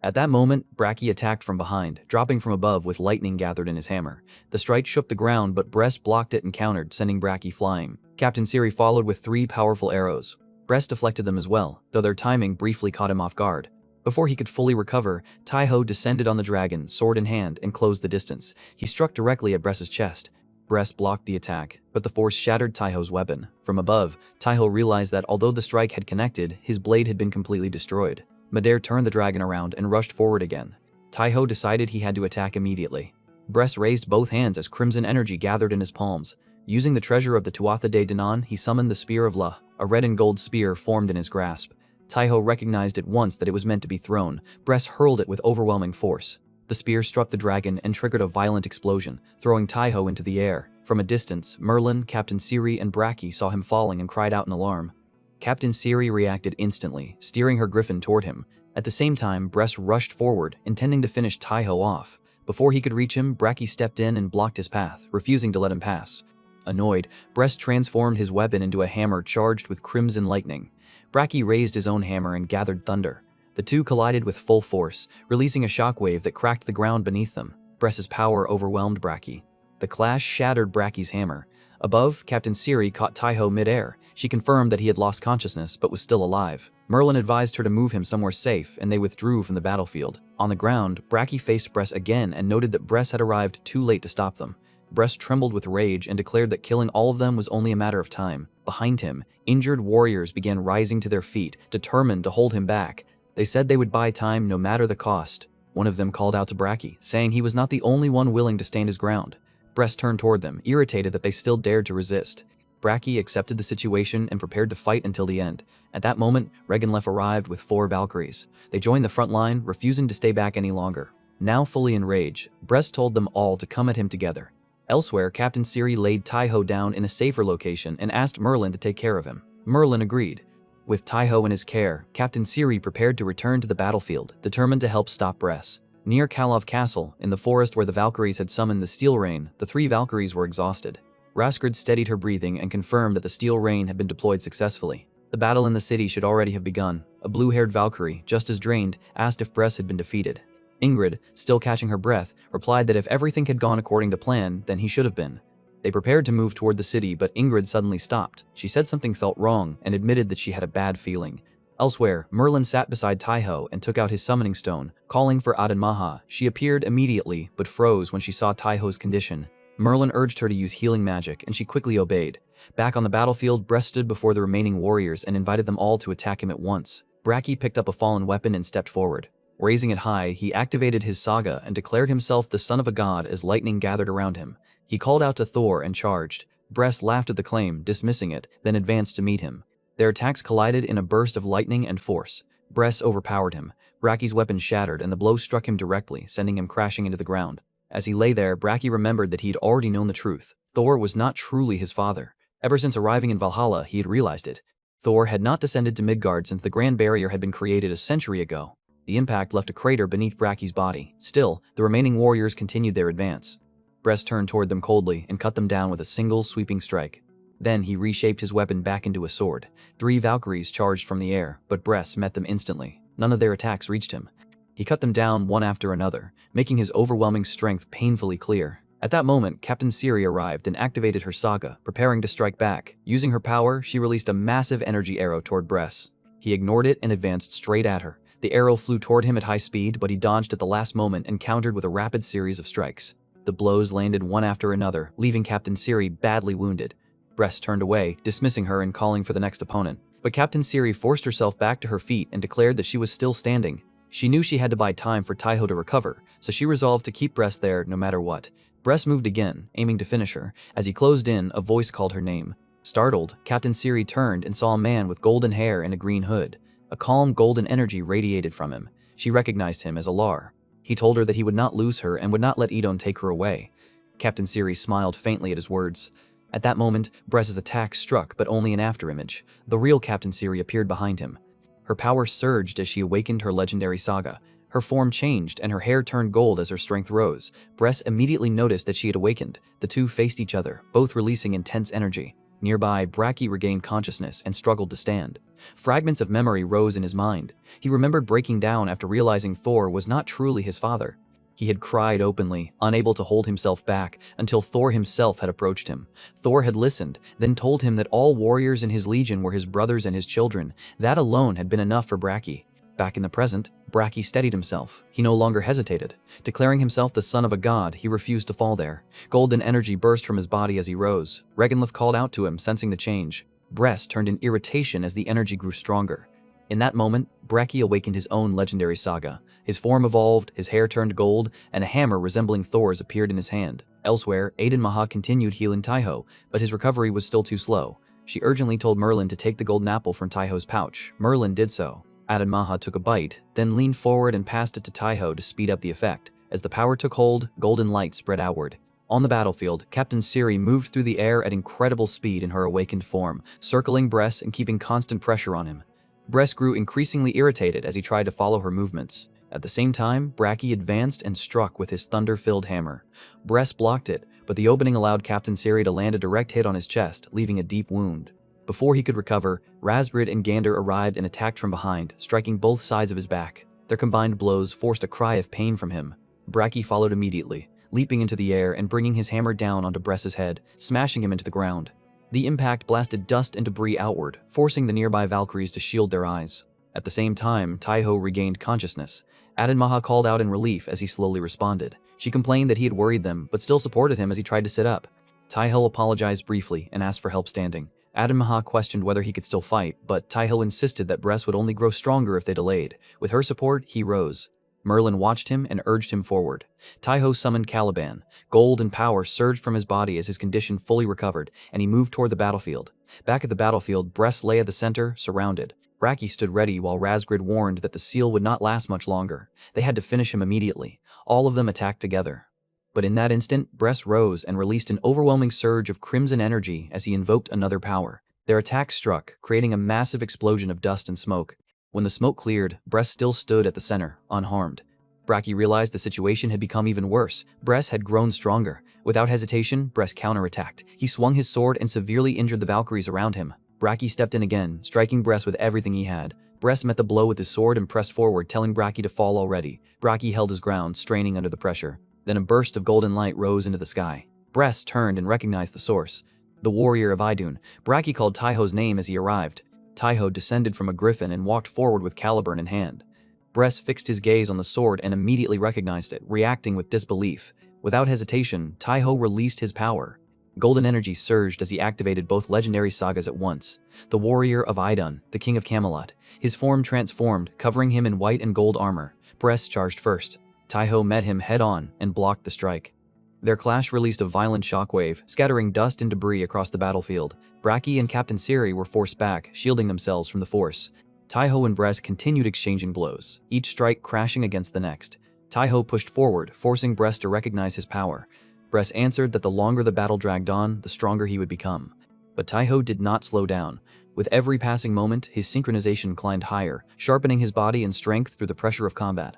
At that moment, Braki attacked from behind, dropping from above with lightning gathered in his hammer. The strike shook the ground, but Bress blocked it and countered, sending Braki flying. Captain Siri followed with 3 powerful arrows. Bress deflected them as well, though their timing briefly caught him off guard. Before he could fully recover, Taiho descended on the dragon, sword in hand, and closed the distance. He struck directly at Bress's chest. Bress blocked the attack, but the force shattered Taiho's weapon. From above, Taiho realized that although the strike had connected, his blade had been completely destroyed. Madare turned the dragon around and rushed forward again. Taiho decided he had to attack immediately. Bress raised both hands as crimson energy gathered in his palms. Using the treasure of the Tuatha De Danann, he summoned the Spear of La. A red and gold spear formed in his grasp. Taiho recognized at once that it was meant to be thrown. Bress hurled it with overwhelming force. The spear struck the dragon and triggered a violent explosion, throwing Taiho into the air. From a distance, Merlin, Captain Siri, and Bracky saw him falling and cried out in alarm. Captain Siri reacted instantly, steering her griffin toward him. At the same time, Bress rushed forward, intending to finish Taiho off. Before he could reach him, Bracky stepped in and blocked his path, refusing to let him pass. Annoyed, Bress transformed his weapon into a hammer charged with crimson lightning. Bracky raised his own hammer and gathered thunder. The two collided with full force, releasing a shockwave that cracked the ground beneath them. Bress's power overwhelmed Bracky. The clash shattered Bracky's hammer. Above, Captain Siri caught Taiho mid-air. She confirmed that he had lost consciousness but was still alive. Merlin advised her to move him somewhere safe, and they withdrew from the battlefield. On the ground, Bracky faced Bress again and noted that Bress had arrived too late to stop them. Bress trembled with rage and declared that killing all of them was only a matter of time. Behind him, injured warriors began rising to their feet, determined to hold him back. They said they would buy time no matter the cost. One of them called out to Bracky, saying he was not the only one willing to stand his ground. Bress turned toward them, irritated that they still dared to resist. Bracky accepted the situation and prepared to fight until the end. At that moment, Regenlef arrived with 4 Valkyries. They joined the front line, refusing to stay back any longer. Now fully enraged, Bress told them all to come at him together. Elsewhere, Captain Siri laid Taiho down in a safer location and asked Merlin to take care of him. Merlin agreed. With Taiho in his care, Captain Siri prepared to return to the battlefield, determined to help stop Bress. Near Kalov Castle, in the forest where the Valkyries had summoned the Steel Rain, the 3 Valkyries were exhausted. Raskard steadied her breathing and confirmed that the Steel Rain had been deployed successfully. The battle in the city should already have begun. A blue-haired Valkyrie, just as drained, asked if Bress had been defeated. Ingrid, still catching her breath, replied that if everything had gone according to plan, then he should have been. They prepared to move toward the city, but Ingrid suddenly stopped. She said something felt wrong and admitted that she had a bad feeling. Elsewhere, Merlin sat beside Taiho and took out his summoning stone, calling for Adanmaha. She appeared immediately, but froze when she saw Taiho's condition. Merlin urged her to use healing magic, and she quickly obeyed. Back on the battlefield, Bress stood before the remaining warriors and invited them all to attack him at once. Bracky picked up a fallen weapon and stepped forward. Raising it high, he activated his saga and declared himself the son of a god as lightning gathered around him. He called out to Thor and charged. Bress laughed at the claim, dismissing it, then advanced to meet him. Their attacks collided in a burst of lightning and force. Bress overpowered him. Bracky's weapon shattered and the blow struck him directly, sending him crashing into the ground. As he lay there, Bracky remembered that he had already known the truth. Thor was not truly his father. Ever since arriving in Valhalla, he had realized it. Thor had not descended to Midgard since the Grand Barrier had been created a century ago. The impact left a crater beneath Bracky's body. Still, the remaining warriors continued their advance. Bress turned toward them coldly and cut them down with a single sweeping strike. Then he reshaped his weapon back into a sword. 3 Valkyries charged from the air, but Bress met them instantly. None of their attacks reached him. He cut them down one after another, making his overwhelming strength painfully clear. At that moment, Captain Siri arrived and activated her saga, preparing to strike back. Using her power, she released a massive energy arrow toward Bress. He ignored it and advanced straight at her. The arrow flew toward him at high speed, but he dodged at the last moment and countered with a rapid series of strikes. The blows landed one after another, leaving Captain Siri badly wounded. Bress turned away, dismissing her and calling for the next opponent. But Captain Siri forced herself back to her feet and declared that she was still standing. She knew she had to buy time for Taiho to recover, so she resolved to keep Bress there no matter what. Bress moved again, aiming to finish her. As he closed in, a voice called her name. Startled, Captain Siri turned and saw a man with golden hair and a green hood. A calm golden energy radiated from him. She recognized him as Alar. He told her that he would not lose her and would not let Idon take her away. Captain Siri smiled faintly at his words. At that moment, Bress's attack struck, but only an afterimage. The real Captain Siri appeared behind him. Her power surged as she awakened her legendary saga. Her form changed and her hair turned gold as her strength rose. Bress immediately noticed that she had awakened. The two faced each other, both releasing intense energy. Nearby, Bracky regained consciousness and struggled to stand. Fragments of memory rose in his mind. He remembered breaking down after realizing Thor was not truly his father. He had cried openly, unable to hold himself back, until Thor himself had approached him. Thor had listened, then told him that all warriors in his legion were his brothers and his children. That alone had been enough for Bracky. Back in the present, Bracky steadied himself. He no longer hesitated. Declaring himself the son of a god, he refused to fall there. Golden energy burst from his body as he rose. Regenlef called out to him, sensing the change. Bress turned in irritation as the energy grew stronger. In that moment, Bracky awakened his own legendary saga. His form evolved, his hair turned gold, and a hammer resembling Thor's appeared in his hand. Elsewhere, Adanmaha continued healing Taiho, but his recovery was still too slow. She urgently told Merlin to take the golden apple from Taiho's pouch. Merlin did so. Adanmaha took a bite, then leaned forward and passed it to Taiho to speed up the effect. As the power took hold, golden light spread outward. On the battlefield, Captain Siri moved through the air at incredible speed in her awakened form, circling Bress and keeping constant pressure on him. Bress grew increasingly irritated as he tried to follow her movements. At the same time, Bracky advanced and struck with his thunder-filled hammer. Bress blocked it, but the opening allowed Captain Siri to land a direct hit on his chest, leaving a deep wound. Before he could recover, Razbrid and Gander arrived and attacked from behind, striking both sides of his back. Their combined blows forced a cry of pain from him. Bracky followed immediately, leaping into the air and bringing his hammer down onto Bress's head, smashing him into the ground. The impact blasted dust and debris outward, forcing the nearby Valkyries to shield their eyes. At the same time, Taiho regained consciousness. Adenmaha called out in relief as he slowly responded. She complained that he had worried them, but still supported him as he tried to sit up. Taiho apologized briefly and asked for help standing. Adenmaha questioned whether he could still fight, but Taiho insisted that Bress would only grow stronger if they delayed. With her support, he rose. Merlin watched him and urged him forward. Taiho summoned Caliban. Gold and power surged from his body as his condition fully recovered, and he moved toward the battlefield. Back at the battlefield, Bress lay at the center, surrounded. Bracky stood ready while Razgrid warned that the seal would not last much longer. They had to finish him immediately. All of them attacked together. But in that instant, Bress rose and released an overwhelming surge of crimson energy as he invoked another power. Their attack struck, creating a massive explosion of dust and smoke. When the smoke cleared, Bress still stood at the center, unharmed. Bracky realized the situation had become even worse. Bress had grown stronger. Without hesitation, Bress counterattacked. He swung his sword and severely injured the Valkyries around him. Bracky stepped in again, striking Bress with everything he had. Bress met the blow with his sword and pressed forward, telling Bracky to fall already. Bracky held his ground, straining under the pressure. Then a burst of golden light rose into the sky. Bress turned and recognized the source. The warrior of Idun. Bracky called Taiho's name as he arrived. Taiho descended from a griffin and walked forward with Caliburn in hand. Bress fixed his gaze on the sword and immediately recognized it, reacting with disbelief. Without hesitation, Taiho released his power. Golden energy surged as he activated both legendary sagas at once. The warrior of Idun, the king of Camelot. His form transformed, covering him in white and gold armor. Bress charged first. Taiho met him head-on and blocked the strike. Their clash released a violent shockwave, scattering dust and debris across the battlefield. Bracky and Captain Siri were forced back, shielding themselves from the force. Taiho and Bress continued exchanging blows, each strike crashing against the next. Taiho pushed forward, forcing Bress to recognize his power. Bress answered that the longer the battle dragged on, the stronger he would become. But Taiho did not slow down. With every passing moment, his synchronization climbed higher, sharpening his body and strength through the pressure of combat.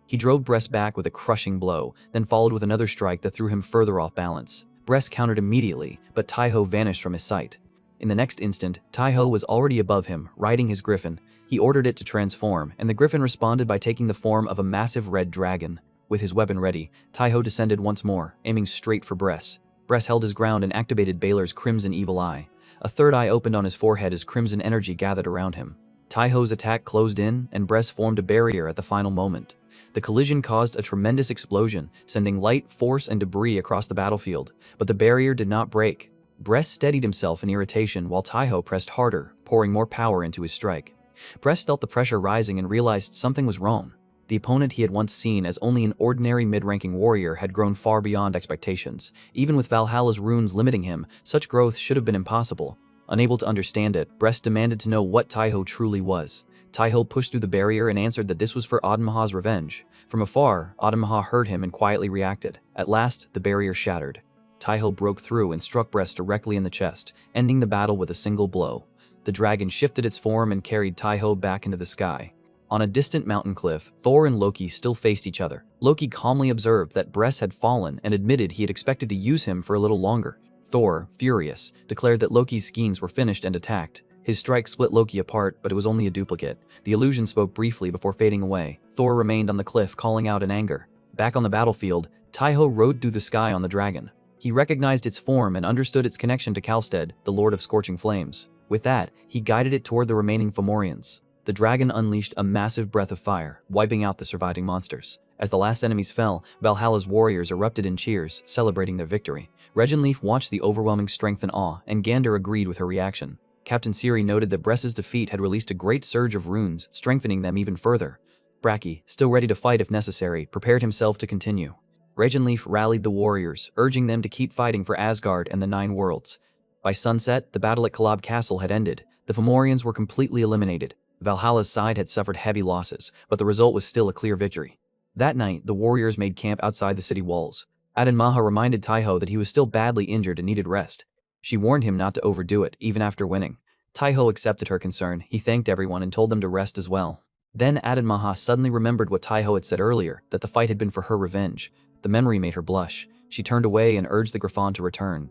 He drove Bress back with a crushing blow, then followed with another strike that threw him further off balance. Bress countered immediately, but Taiho vanished from his sight. In the next instant, Taiho was already above him, riding his griffin. He ordered it to transform, and the griffin responded by taking the form of a massive red dragon. With his weapon ready, Taiho descended once more, aiming straight for Bress. Bress held his ground and activated Baylor's crimson evil eye. A third eye opened on his forehead as crimson energy gathered around him. Taiho's attack closed in, and Bress formed a barrier at the final moment. The collision caused a tremendous explosion, sending light, force, and debris across the battlefield, but the barrier did not break. Bress steadied himself in irritation while Taiho pressed harder, pouring more power into his strike. Bress felt the pressure rising and realized something was wrong. The opponent he had once seen as only an ordinary mid-ranking warrior had grown far beyond expectations. Even with Valhalla's runes limiting him, such growth should have been impossible. Unable to understand it, Bress demanded to know what Taiho truly was. Taiho pushed through the barrier and answered that this was for Adenmaha's revenge. From afar, Adenmaha heard him and quietly reacted. At last, the barrier shattered. Taiho broke through and struck Bress directly in the chest, ending the battle with a single blow. The dragon shifted its form and carried Taiho back into the sky. On a distant mountain cliff, Thor and Loki still faced each other. Loki calmly observed that Bress had fallen and admitted he had expected to use him for a little longer. Thor, furious, declared that Loki's schemes were finished and attacked. His strike split Loki apart, but it was only a duplicate. The illusion spoke briefly before fading away. Thor remained on the cliff, calling out in anger. Back on the battlefield, Taiho rode through the sky on the dragon. He recognized its form and understood its connection to Kalstead, the Lord of Scorching Flames. With that, he guided it toward the remaining Fomorians. The dragon unleashed a massive breath of fire, wiping out the surviving monsters. As the last enemies fell, Valhalla's warriors erupted in cheers, celebrating their victory. Reginleaf watched the overwhelming strength and awe, and Gander agreed with her reaction. Captain Siri noted that Bress's defeat had released a great surge of runes, strengthening them even further. Bracky, still ready to fight if necessary, prepared himself to continue. Reginleaf rallied the warriors, urging them to keep fighting for Asgard and the Nine Worlds. By sunset, the battle at Kolob Castle had ended. The Fomorians were completely eliminated. Valhalla's side had suffered heavy losses, but the result was still a clear victory. That night, the warriors made camp outside the city walls. Maha reminded Taiho that he was still badly injured and needed rest. She warned him not to overdo it, even after winning. Taiho accepted her concern, he thanked everyone and told them to rest as well. Then Maha suddenly remembered what Taiho had said earlier, that the fight had been for her revenge. The memory made her blush. She turned away and urged the Griffon to return.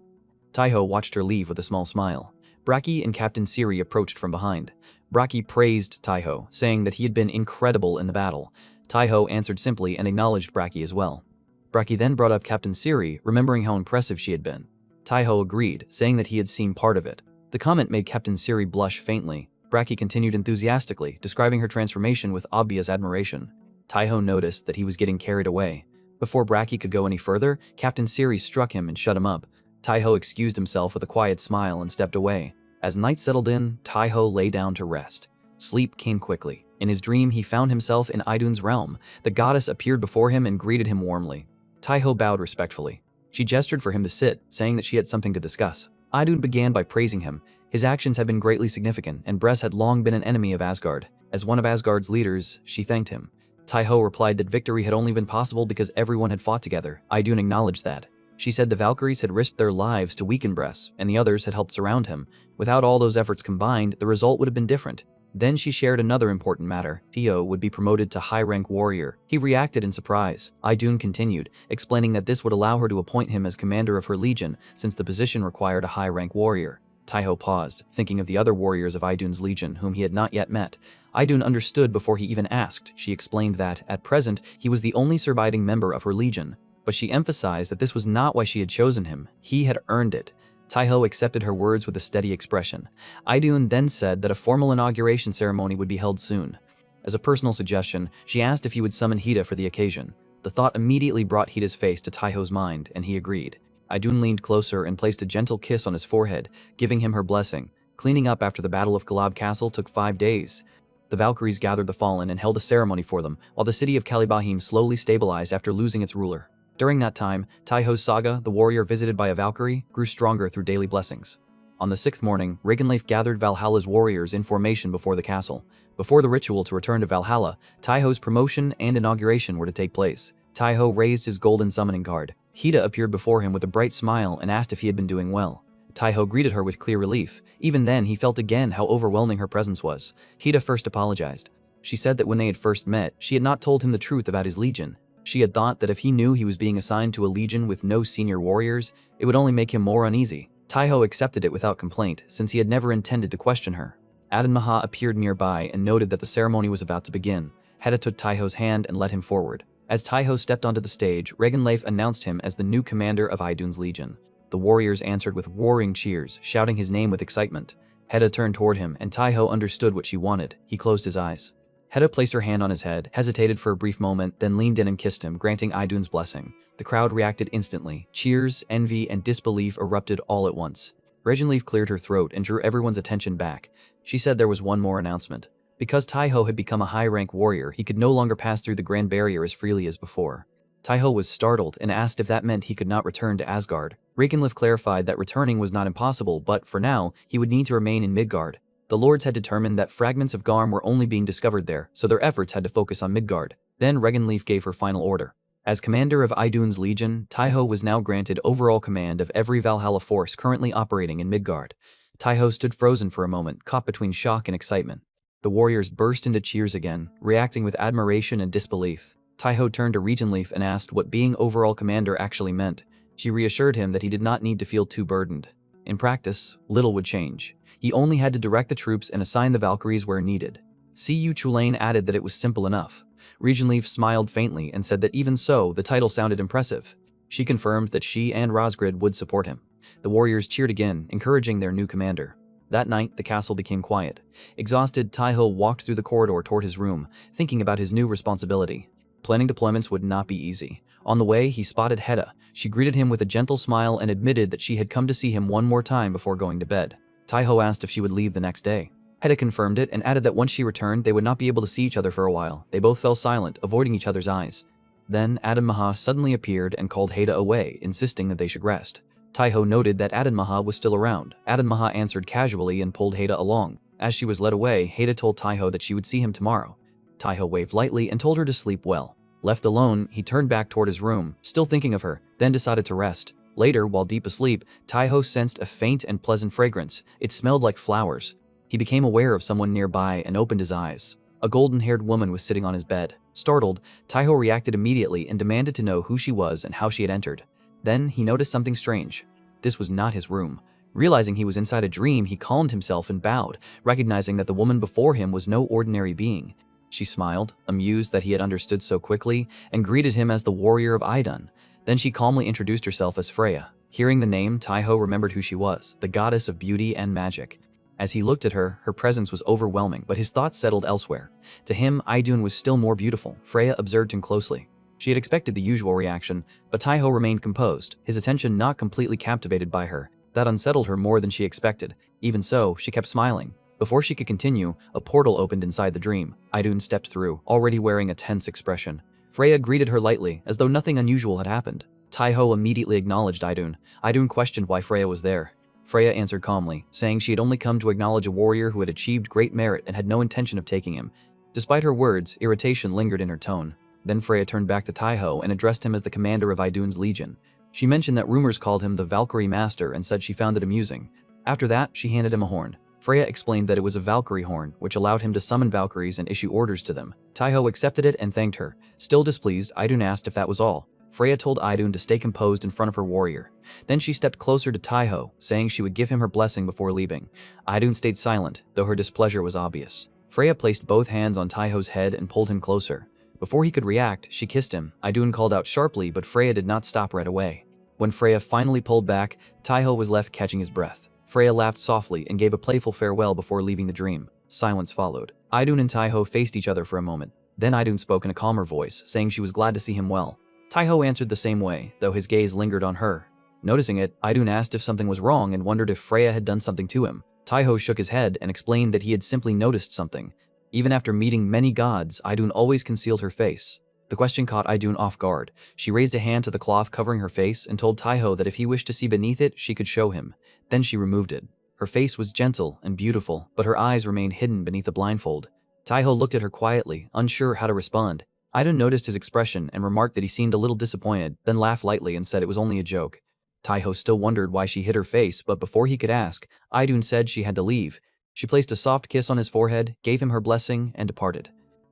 Taiho watched her leave with a small smile. Braki and Captain Siri approached from behind. Braki praised Taiho, saying that he had been incredible in the battle. Taiho answered simply and acknowledged Braki as well. Braki then brought up Captain Siri, remembering how impressive she had been. Taiho agreed, saying that he had seen part of it. The comment made Captain Siri blush faintly. Braki continued enthusiastically, describing her transformation with obvious admiration. Taiho noticed that he was getting carried away. Before Braki could go any further, Captain Siri struck him and shut him up. Taiho excused himself with a quiet smile and stepped away. As night settled in, Taiho lay down to rest. Sleep came quickly. In his dream, he found himself in Idun's realm. The goddess appeared before him and greeted him warmly. Taiho bowed respectfully. She gestured for him to sit, saying that she had something to discuss. Idun began by praising him. His actions had been greatly significant, and Bress had long been an enemy of Asgard. As one of Asgard's leaders, she thanked him. Taiho replied that victory had only been possible because everyone had fought together. Idun acknowledged that. She said the Valkyries had risked their lives to weaken Bress, and the others had helped surround him. Without all those efforts combined, the result would have been different. Then she shared another important matter. Tio would be promoted to high-rank warrior. He reacted in surprise. Idun continued, explaining that this would allow her to appoint him as commander of her legion, since the position required a high-rank warrior. Taiho paused, thinking of the other warriors of Idun's legion whom he had not yet met. Idun understood before he even asked. She explained that, at present, he was the only surviving member of her legion. But she emphasized that this was not why she had chosen him. He had earned it. Taiho accepted her words with a steady expression. Idun then said that a formal inauguration ceremony would be held soon. As a personal suggestion, she asked if he would summon Hida for the occasion. The thought immediately brought Hida's face to Taiho's mind, and he agreed. Idun leaned closer and placed a gentle kiss on his forehead, giving him her blessing. Cleaning up after the Battle of Galab Castle took 5 days. The Valkyries gathered the fallen and held a ceremony for them, while the city of Kalibahim slowly stabilized after losing its ruler. During that time, Taiho's saga, the warrior visited by a Valkyrie, grew stronger through daily blessings. On the 6th morning, Regenleif gathered Valhalla's warriors in formation before the castle. Before the ritual to return to Valhalla, Taiho's promotion and inauguration were to take place. Taiho raised his golden summoning card. Hida appeared before him with a bright smile and asked if he had been doing well. Taiho greeted her with clear relief. Even then, he felt again how overwhelming her presence was. Hida first apologized. She said that when they had first met, she had not told him the truth about his legion. She had thought that if he knew he was being assigned to a legion with no senior warriors, it would only make him more uneasy. Taiho accepted it without complaint, since he had never intended to question her. Maha appeared nearby and noted that the ceremony was about to begin. Heda took Taiho's hand and led him forward. As Taiho stepped onto the stage, Regenleif announced him as the new commander of Idun's legion. The warriors answered with roaring cheers, shouting his name with excitement. Heda turned toward him, and Taiho understood what she wanted. He closed his eyes. Heda placed her hand on his head, hesitated for a brief moment, then leaned in and kissed him, granting Idun's blessing. The crowd reacted instantly. Cheers, envy, and disbelief erupted all at once. Regenleif cleared her throat and drew everyone's attention back. She said there was one more announcement. Because Taiho had become a high-rank warrior, he could no longer pass through the Grand Barrier as freely as before. Taiho was startled and asked if that meant he could not return to Asgard. Regenleif clarified that returning was not impossible, but for now, he would need to remain in Midgard. The lords had determined that fragments of Garm were only being discovered there, so their efforts had to focus on Midgard. Then Regenleif gave her final order. As commander of Idun's legion, Taiho was now granted overall command of every Valhalla force currently operating in Midgard. Taiho stood frozen for a moment, caught between shock and excitement. The warriors burst into cheers again, reacting with admiration and disbelief. Taiho turned to Regenleif and asked what being overall commander actually meant. She reassured him that he did not need to feel too burdened. In practice, little would change. He only had to direct the troops and assign the Valkyries where needed. C.U. Chulain added that it was simple enough. Regenleif smiled faintly and said that even so, the title sounded impressive. She confirmed that she and Rosgrid would support him. The warriors cheered again, encouraging their new commander. That night, the castle became quiet. Exhausted, Taiho walked through the corridor toward his room, thinking about his new responsibility. Planning deployments would not be easy. On the way, he spotted Heda. She greeted him with a gentle smile and admitted that she had come to see him one more time before going to bed. Taiho asked if she would leave the next day. Heda confirmed it and added that once she returned, they would not be able to see each other for a while. They both fell silent, avoiding each other's eyes. Then Maha suddenly appeared and called Heda away, insisting that they should rest. Taiho noted that Maha was still around. Maha answered casually and pulled Heda along. As she was led away, Heda told Taiho that she would see him tomorrow. Taiho waved lightly and told her to sleep well. Left alone, he turned back toward his room, still thinking of her, then decided to rest. Later, while deep asleep, Taiho sensed a faint and pleasant fragrance. It smelled like flowers. He became aware of someone nearby and opened his eyes. A golden-haired woman was sitting on his bed. Startled, Taiho reacted immediately and demanded to know who she was and how she had entered. Then, he noticed something strange. This was not his room. Realizing he was inside a dream, he calmed himself and bowed, recognizing that the woman before him was no ordinary being. She smiled, amused that he had understood so quickly, and greeted him as the warrior of Idun. Then she calmly introduced herself as Freya. Hearing the name, Taiho remembered who she was, the goddess of beauty and magic. As he looked at her, her presence was overwhelming, but his thoughts settled elsewhere. To him, Idun was still more beautiful. Freya observed him closely. She had expected the usual reaction, but Taiho remained composed, his attention not completely captivated by her. That unsettled her more than she expected. Even so, she kept smiling. Before she could continue, a portal opened inside the dream. Idun stepped through, already wearing a tense expression. Freya greeted her lightly, as though nothing unusual had happened. Taiho immediately acknowledged Idun. Idun questioned why Freya was there. Freya answered calmly, saying she had only come to acknowledge a warrior who had achieved great merit and had no intention of taking him. Despite her words, irritation lingered in her tone. Then Freya turned back to Taiho and addressed him as the commander of Idun's legion. She mentioned that rumors called him the Valkyrie Master and said she found it amusing. After that, she handed him a horn. Freya explained that it was a Valkyrie horn, which allowed him to summon Valkyries and issue orders to them. Taiho accepted it and thanked her. Still displeased, Idun asked if that was all. Freya told Idun to stay composed in front of her warrior. Then she stepped closer to Taiho, saying she would give him her blessing before leaving. Idun stayed silent, though her displeasure was obvious. Freya placed both hands on Taiho's head and pulled him closer. Before he could react, she kissed him. Idun called out sharply, but Freya did not stop right away. When Freya finally pulled back, Taiho was left catching his breath. Freya laughed softly and gave a playful farewell before leaving the dream. Silence followed. Idun and Taiho faced each other for a moment. Then Idun spoke in a calmer voice, saying she was glad to see him well. Taiho answered the same way, though his gaze lingered on her. Noticing it, Idun asked if something was wrong and wondered if Freya had done something to him. Taiho shook his head and explained that he had simply noticed something. Even after meeting many gods, Idun always concealed her face. The question caught Idun off guard. She raised a hand to the cloth covering her face and told Taiho that if he wished to see beneath it, she could show him. Then she removed it. Her face was gentle and beautiful, but her eyes remained hidden beneath the blindfold. Taiho looked at her quietly, unsure how to respond. Idun noticed his expression and remarked that he seemed a little disappointed, then laughed lightly and said it was only a joke. Taiho still wondered why she hid her face, but before he could ask, Idun said she had to leave. She placed a soft kiss on his forehead, gave him her blessing, and departed.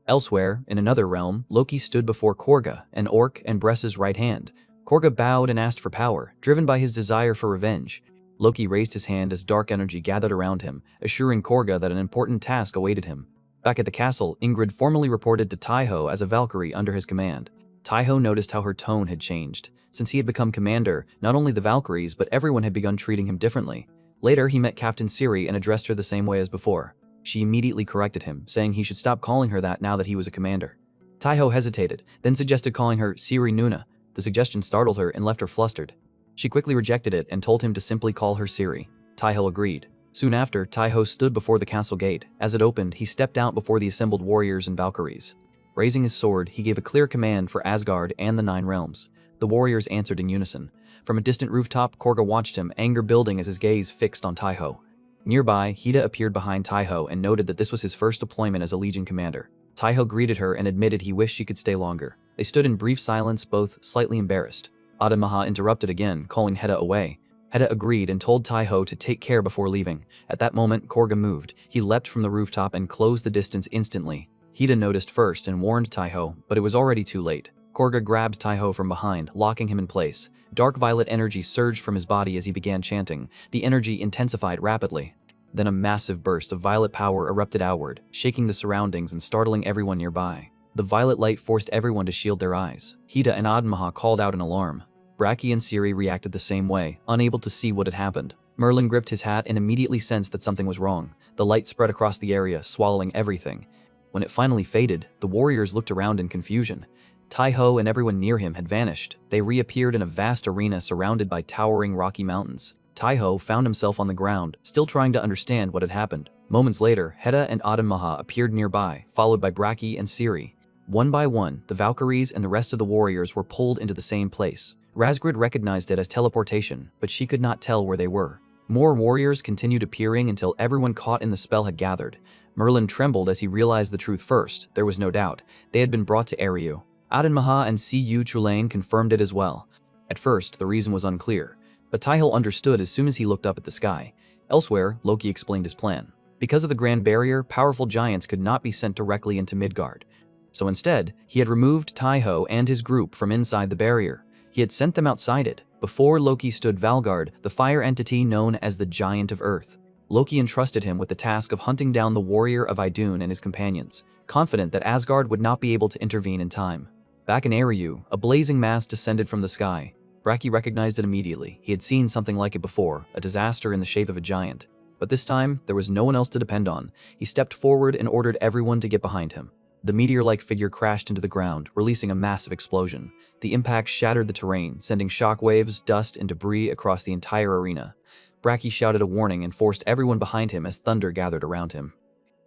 Elsewhere, in another realm, Loki stood before Korga, an orc and Bressa's right hand. Korga bowed and asked for power, driven by his desire for revenge. Loki raised his hand as dark energy gathered around him, assuring Korga that an important task awaited him. Back at the castle, Ingrid formally reported to Taiho as a Valkyrie under his command. Taiho noticed how her tone had changed. Since he had become commander, not only the Valkyries, but everyone had begun treating him differently. Later, he met Captain Siri and addressed her the same way as before. She immediately corrected him, saying he should stop calling her that now that he was a commander. Taiho hesitated, then suggested calling her Siri Nuna. The suggestion startled her and left her flustered. She quickly rejected it and told him to simply call her Siri. Taiho agreed. Soon after, Taiho stood before the castle gate. As it opened, he stepped out before the assembled warriors and Valkyries. Raising his sword, he gave a clear command for Asgard and the 9 realms. The warriors answered in unison. From a distant rooftop, Korga watched him, anger building as his gaze fixed on Taiho. Nearby, Hida appeared behind Taiho and noted that this was his first deployment as a legion commander. Taiho greeted her and admitted he wished she could stay longer. They stood in brief silence, both slightly embarrassed. Adamaha interrupted again, calling Heda away. Heda agreed and told Taiho to take care before leaving. At that moment, Korga moved. He leapt from the rooftop and closed the distance instantly. Hida noticed first and warned Taiho, but it was already too late. Korga grabbed Taiho from behind, locking him in place. Dark violet energy surged from his body as he began chanting. The energy intensified rapidly. Then a massive burst of violet power erupted outward, shaking the surroundings and startling everyone nearby. The violet light forced everyone to shield their eyes. Hida and Adamaha called out in alarm. Braki and Siri reacted the same way, unable to see what had happened. Merlin gripped his hat and immediately sensed that something was wrong. The light spread across the area, swallowing everything. When it finally faded, the warriors looked around in confusion. Taiho and everyone near him had vanished. They reappeared in a vast arena surrounded by towering rocky mountains. Taiho found himself on the ground, still trying to understand what had happened. Moments later, Heda and Adamaha appeared nearby, followed by Braki and Siri. One by one, the Valkyries and the rest of the warriors were pulled into the same place. Razgrid recognized it as teleportation, but she could not tell where they were. More warriors continued appearing until everyone caught in the spell had gathered. Merlin trembled as he realized the truth first. There was no doubt. They had been brought to Eriu. Manhwa and Cu Trulane confirmed it as well. At first, the reason was unclear, but Taiho understood as soon as he looked up at the sky. Elsewhere, Loki explained his plan. Because of the Grand Barrier, powerful giants could not be sent directly into Midgard. So instead, he had removed Taiho and his group from inside the barrier. He had sent them outside it. Before Loki stood Valgard, the fire entity known as the Giant of Earth. Loki entrusted him with the task of hunting down the warrior of Idun and his companions, confident that Asgard would not be able to intervene in time. Back in Eriu, a blazing mass descended from the sky. Braki recognized it immediately. He had seen something like it before, a disaster in the shape of a giant. But this time, there was no one else to depend on. He stepped forward and ordered everyone to get behind him. The meteor-like figure crashed into the ground, releasing a massive explosion. The impact shattered the terrain, sending shockwaves, dust, and debris across the entire arena. Braki shouted a warning and forced everyone behind him as thunder gathered around him.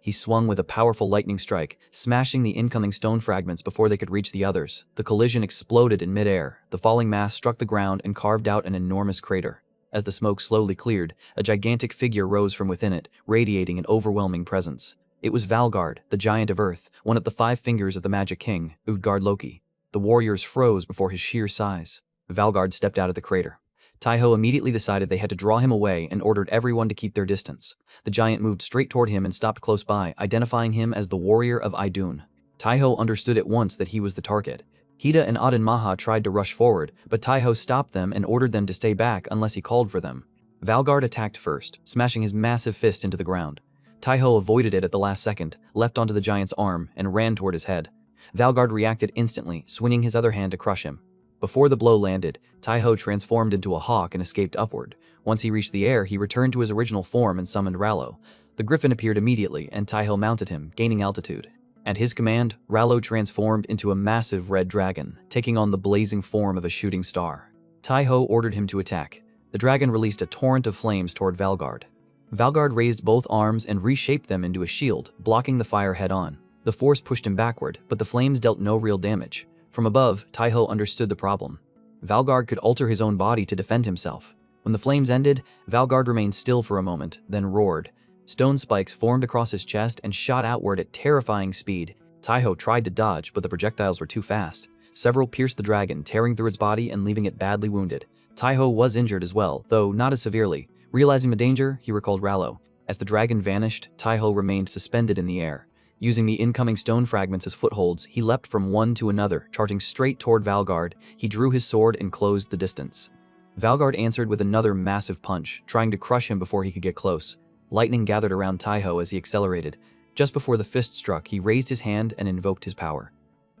He swung with a powerful lightning strike, smashing the incoming stone fragments before they could reach the others. The collision exploded in midair. The falling mass struck the ground and carved out an enormous crater. As the smoke slowly cleared, a gigantic figure rose from within it, radiating an overwhelming presence. It was Valgard, the Giant of Earth, one of the 5 fingers of the Magic King, Utgard Loki. The warriors froze before his sheer size. Valgard stepped out of the crater. Taiho immediately decided they had to draw him away and ordered everyone to keep their distance. The giant moved straight toward him and stopped close by, identifying him as the warrior of Idun. Taiho understood at once that he was the target. Hida and Adin Maha tried to rush forward, but Taiho stopped them and ordered them to stay back unless he called for them. Valgard attacked first, smashing his massive fist into the ground. Taiho avoided it at the last second, leapt onto the giant's arm, and ran toward his head. Valgard reacted instantly, swinging his other hand to crush him. Before the blow landed, Taiho transformed into a hawk and escaped upward. Once he reached the air, he returned to his original form and summoned Rallo. The griffin appeared immediately, and Taiho mounted him, gaining altitude. At his command, Rallo transformed into a massive red dragon, taking on the blazing form of a shooting star. Taiho ordered him to attack. The dragon released a torrent of flames toward Valgard. Valgard raised both arms and reshaped them into a shield, blocking the fire head-on. The force pushed him backward, but the flames dealt no real damage. From above, Taiho understood the problem. Valgard could alter his own body to defend himself. When the flames ended, Valgard remained still for a moment, then roared. Stone spikes formed across his chest and shot outward at terrifying speed. Taiho tried to dodge, but the projectiles were too fast. Several pierced the dragon, tearing through its body and leaving it badly wounded. Taiho was injured as well, though not as severely. Realizing the danger, he recalled Rallo. As the dragon vanished, Taiho remained suspended in the air. Using the incoming stone fragments as footholds, he leapt from one to another, charging straight toward Valgard. He drew his sword and closed the distance. Valgard answered with another massive punch, trying to crush him before he could get close. Lightning gathered around Taiho as he accelerated. Just before the fist struck, he raised his hand and invoked his power.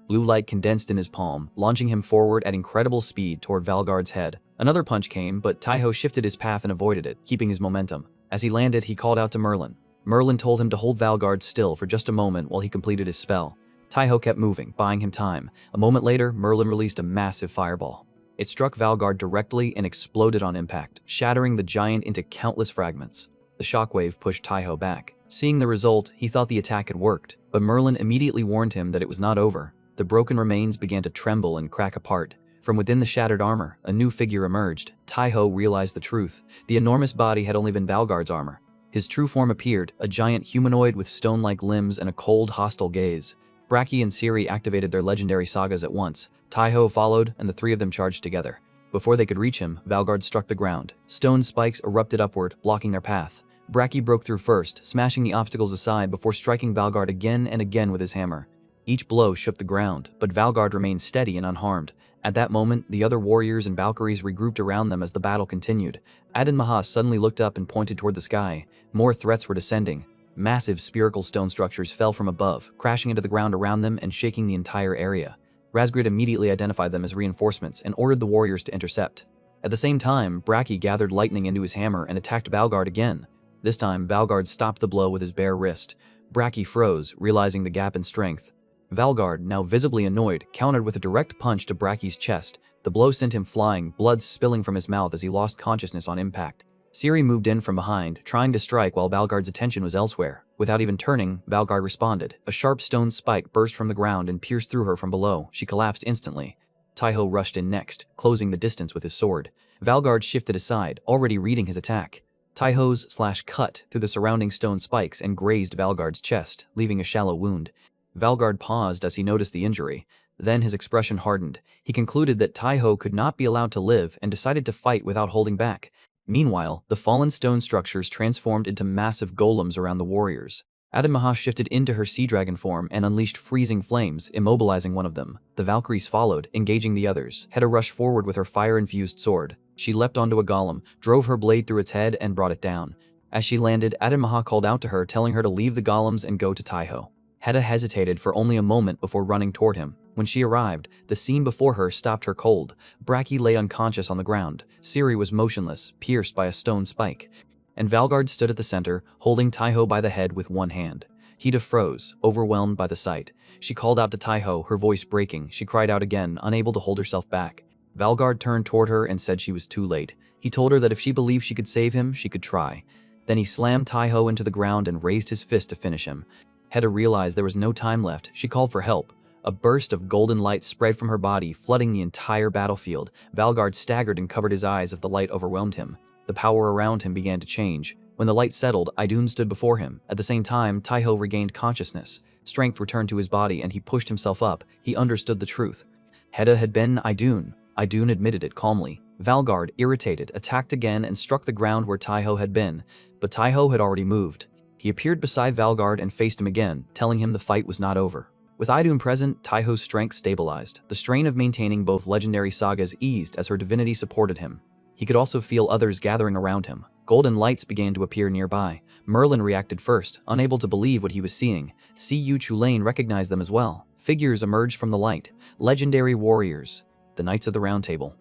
Blue light condensed in his palm, launching him forward at incredible speed toward Valgard's head. Another punch came, but Taiho shifted his path and avoided it, keeping his momentum. As he landed, he called out to Merlin. Merlin told him to hold Valgard still for just a moment while he completed his spell. Taiho kept moving, buying him time. A moment later, Merlin released a massive fireball. It struck Valgard directly and exploded on impact, shattering the giant into countless fragments. The shockwave pushed Taiho back. Seeing the result, he thought the attack had worked, but Merlin immediately warned him that it was not over. The broken remains began to tremble and crack apart. From within the shattered armor, a new figure emerged. Taiho realized the truth. The enormous body had only been Valgard's armor. His true form appeared, a giant humanoid with stone-like limbs and a cold, hostile gaze. Braki and Ciri activated their legendary sagas at once. Taiho followed, and the 3 of them charged together. Before they could reach him, Valgard struck the ground. Stone spikes erupted upward, blocking their path. Braki broke through first, smashing the obstacles aside before striking Valgard again and again with his hammer. Each blow shook the ground, but Valgard remained steady and unharmed. At that moment, the other warriors and Valkyries regrouped around them as the battle continued. Adin Maha suddenly looked up and pointed toward the sky. More threats were descending. Massive spherical stone structures fell from above, crashing into the ground around them and shaking the entire area. Razgrid immediately identified them as reinforcements and ordered the warriors to intercept. At the same time, Braki gathered lightning into his hammer and attacked Valgard again. This time, Valgard stopped the blow with his bare wrist. Braki froze, realizing the gap in strength. Valgard, now visibly annoyed, countered with a direct punch to Braki's chest. The blow sent him flying, blood spilling from his mouth as he lost consciousness on impact. Ciri moved in from behind, trying to strike while Valgard's attention was elsewhere. Without even turning, Valgard responded. A sharp stone spike burst from the ground and pierced through her from below. She collapsed instantly. Taiho rushed in next, closing the distance with his sword. Valgard shifted aside, already reading his attack. Taiho's slash cut through the surrounding stone spikes and grazed Valgard's chest, leaving a shallow wound. Valgard paused as he noticed the injury. Then his expression hardened. He concluded that Taiho could not be allowed to live and decided to fight without holding back. Meanwhile, the fallen stone structures transformed into massive golems around the warriors. Adamaha shifted into her sea dragon form and unleashed freezing flames, immobilizing one of them. The Valkyries followed, engaging the others. Hedda rushed forward with her fire-infused sword. She leapt onto a golem, drove her blade through its head, and brought it down. As she landed, Adamaha called out to her, telling her to leave the golems and go to Taiho. Hedda hesitated for only a moment before running toward him. When she arrived, the scene before her stopped her cold. Braki lay unconscious on the ground. Ciri was motionless, pierced by a stone spike. And Valgard stood at the center, holding Taiho by the head with one hand. Hida froze, overwhelmed by the sight. She called out to Taiho, her voice breaking. She cried out again, unable to hold herself back. Valgard turned toward her and said she was too late. He told her that if she believed she could save him, she could try. Then he slammed Taiho into the ground and raised his fist to finish him. Hedda realized there was no time left. She called for help. A burst of golden light spread from her body, flooding the entire battlefield. Valgard staggered and covered his eyes as the light overwhelmed him. The power around him began to change. When the light settled, Idun stood before him. At the same time, Taiho regained consciousness. Strength returned to his body and he pushed himself up. He understood the truth. Hedda had been Idun. Idun admitted it calmly. Valgard, irritated, attacked again and struck the ground where Taiho had been. But Taiho had already moved. He appeared beside Valgard and faced him again, telling him the fight was not over. With Idun present, Taiho's strength stabilized. The strain of maintaining both legendary sagas eased as her divinity supported him. He could also feel others gathering around him. Golden lights began to appear nearby. Merlin reacted first, unable to believe what he was seeing. Siyu Chulain recognized them as well. Figures emerged from the light. Legendary warriors. The Knights of the Round Table.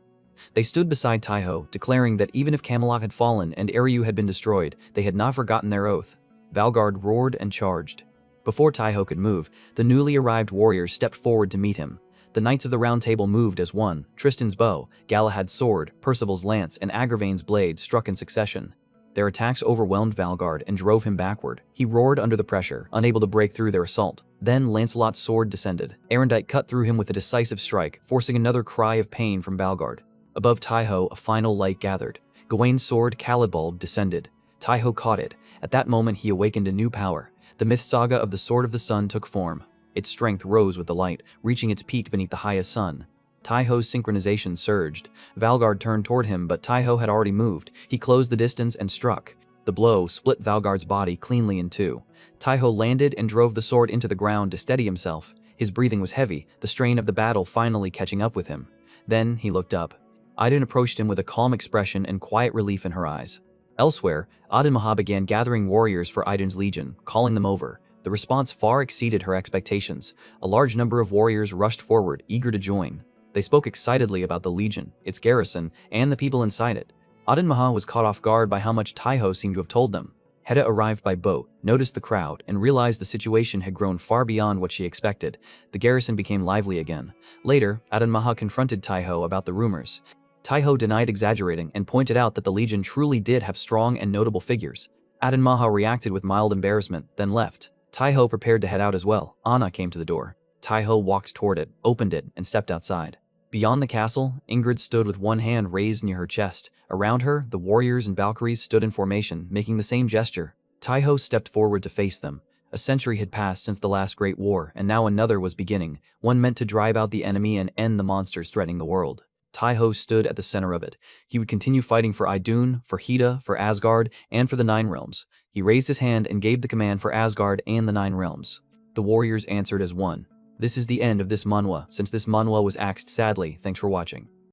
They stood beside Taiho, declaring that even if Camelot had fallen and Eriu had been destroyed, they had not forgotten their oath. Valgard roared and charged. Before Taiho could move, the newly arrived warriors stepped forward to meet him. The Knights of the Round Table moved as one. Tristan's bow, Galahad's sword, Percival's lance, and Agravain's blade struck in succession. Their attacks overwhelmed Valgard and drove him backward. He roared under the pressure, unable to break through their assault. Then Lancelot's sword descended. Arendite cut through him with a decisive strike, forcing another cry of pain from Valgard. Above Taiho, a final light gathered. Gawain's sword, Calibald, descended. Taiho caught it. At that moment, he awakened a new power. The myth saga of the Sword of the Sun took form. Its strength rose with the light, reaching its peak beneath the highest sun. Taiho's synchronization surged. Valgard turned toward him, but Taiho had already moved. He closed the distance and struck. The blow split Valgard's body cleanly in two. Taiho landed and drove the sword into the ground to steady himself. His breathing was heavy, the strain of the battle finally catching up with him. Then he looked up. Idun approached him with a calm expression and quiet relief in her eyes. Elsewhere, Adamaha began gathering warriors for Idun's legion, calling them over. The response far exceeded her expectations. A large number of warriors rushed forward, eager to join. They spoke excitedly about the legion, its garrison, and the people inside it. Adamaha was caught off guard by how much Taiho seemed to have told them. Hedda arrived by boat, noticed the crowd, and realized the situation had grown far beyond what she expected. The garrison became lively again. Later, Adamaha confronted Taiho about the rumors. Taiho denied exaggerating and pointed out that the legion truly did have strong and notable figures. Adamaha reacted with mild embarrassment, then left. Taiho prepared to head out as well. Anna came to the door. Taiho walked toward it, opened it, and stepped outside. Beyond the castle, Ingrid stood with one hand raised near her chest. Around her, the warriors and Valkyries stood in formation, making the same gesture. Taiho stepped forward to face them. A century had passed since the last great war, and now another was beginning, one meant to drive out the enemy and end the monsters threatening the world. Taiho stood at the center of it. He would continue fighting for Idun, for Hida, for Asgard, and for the Nine Realms. He raised his hand and gave the command for Asgard and the Nine Realms. The warriors answered as one. This is the end of this manhwa. Since this manhwa was axed sadly, thanks for watching.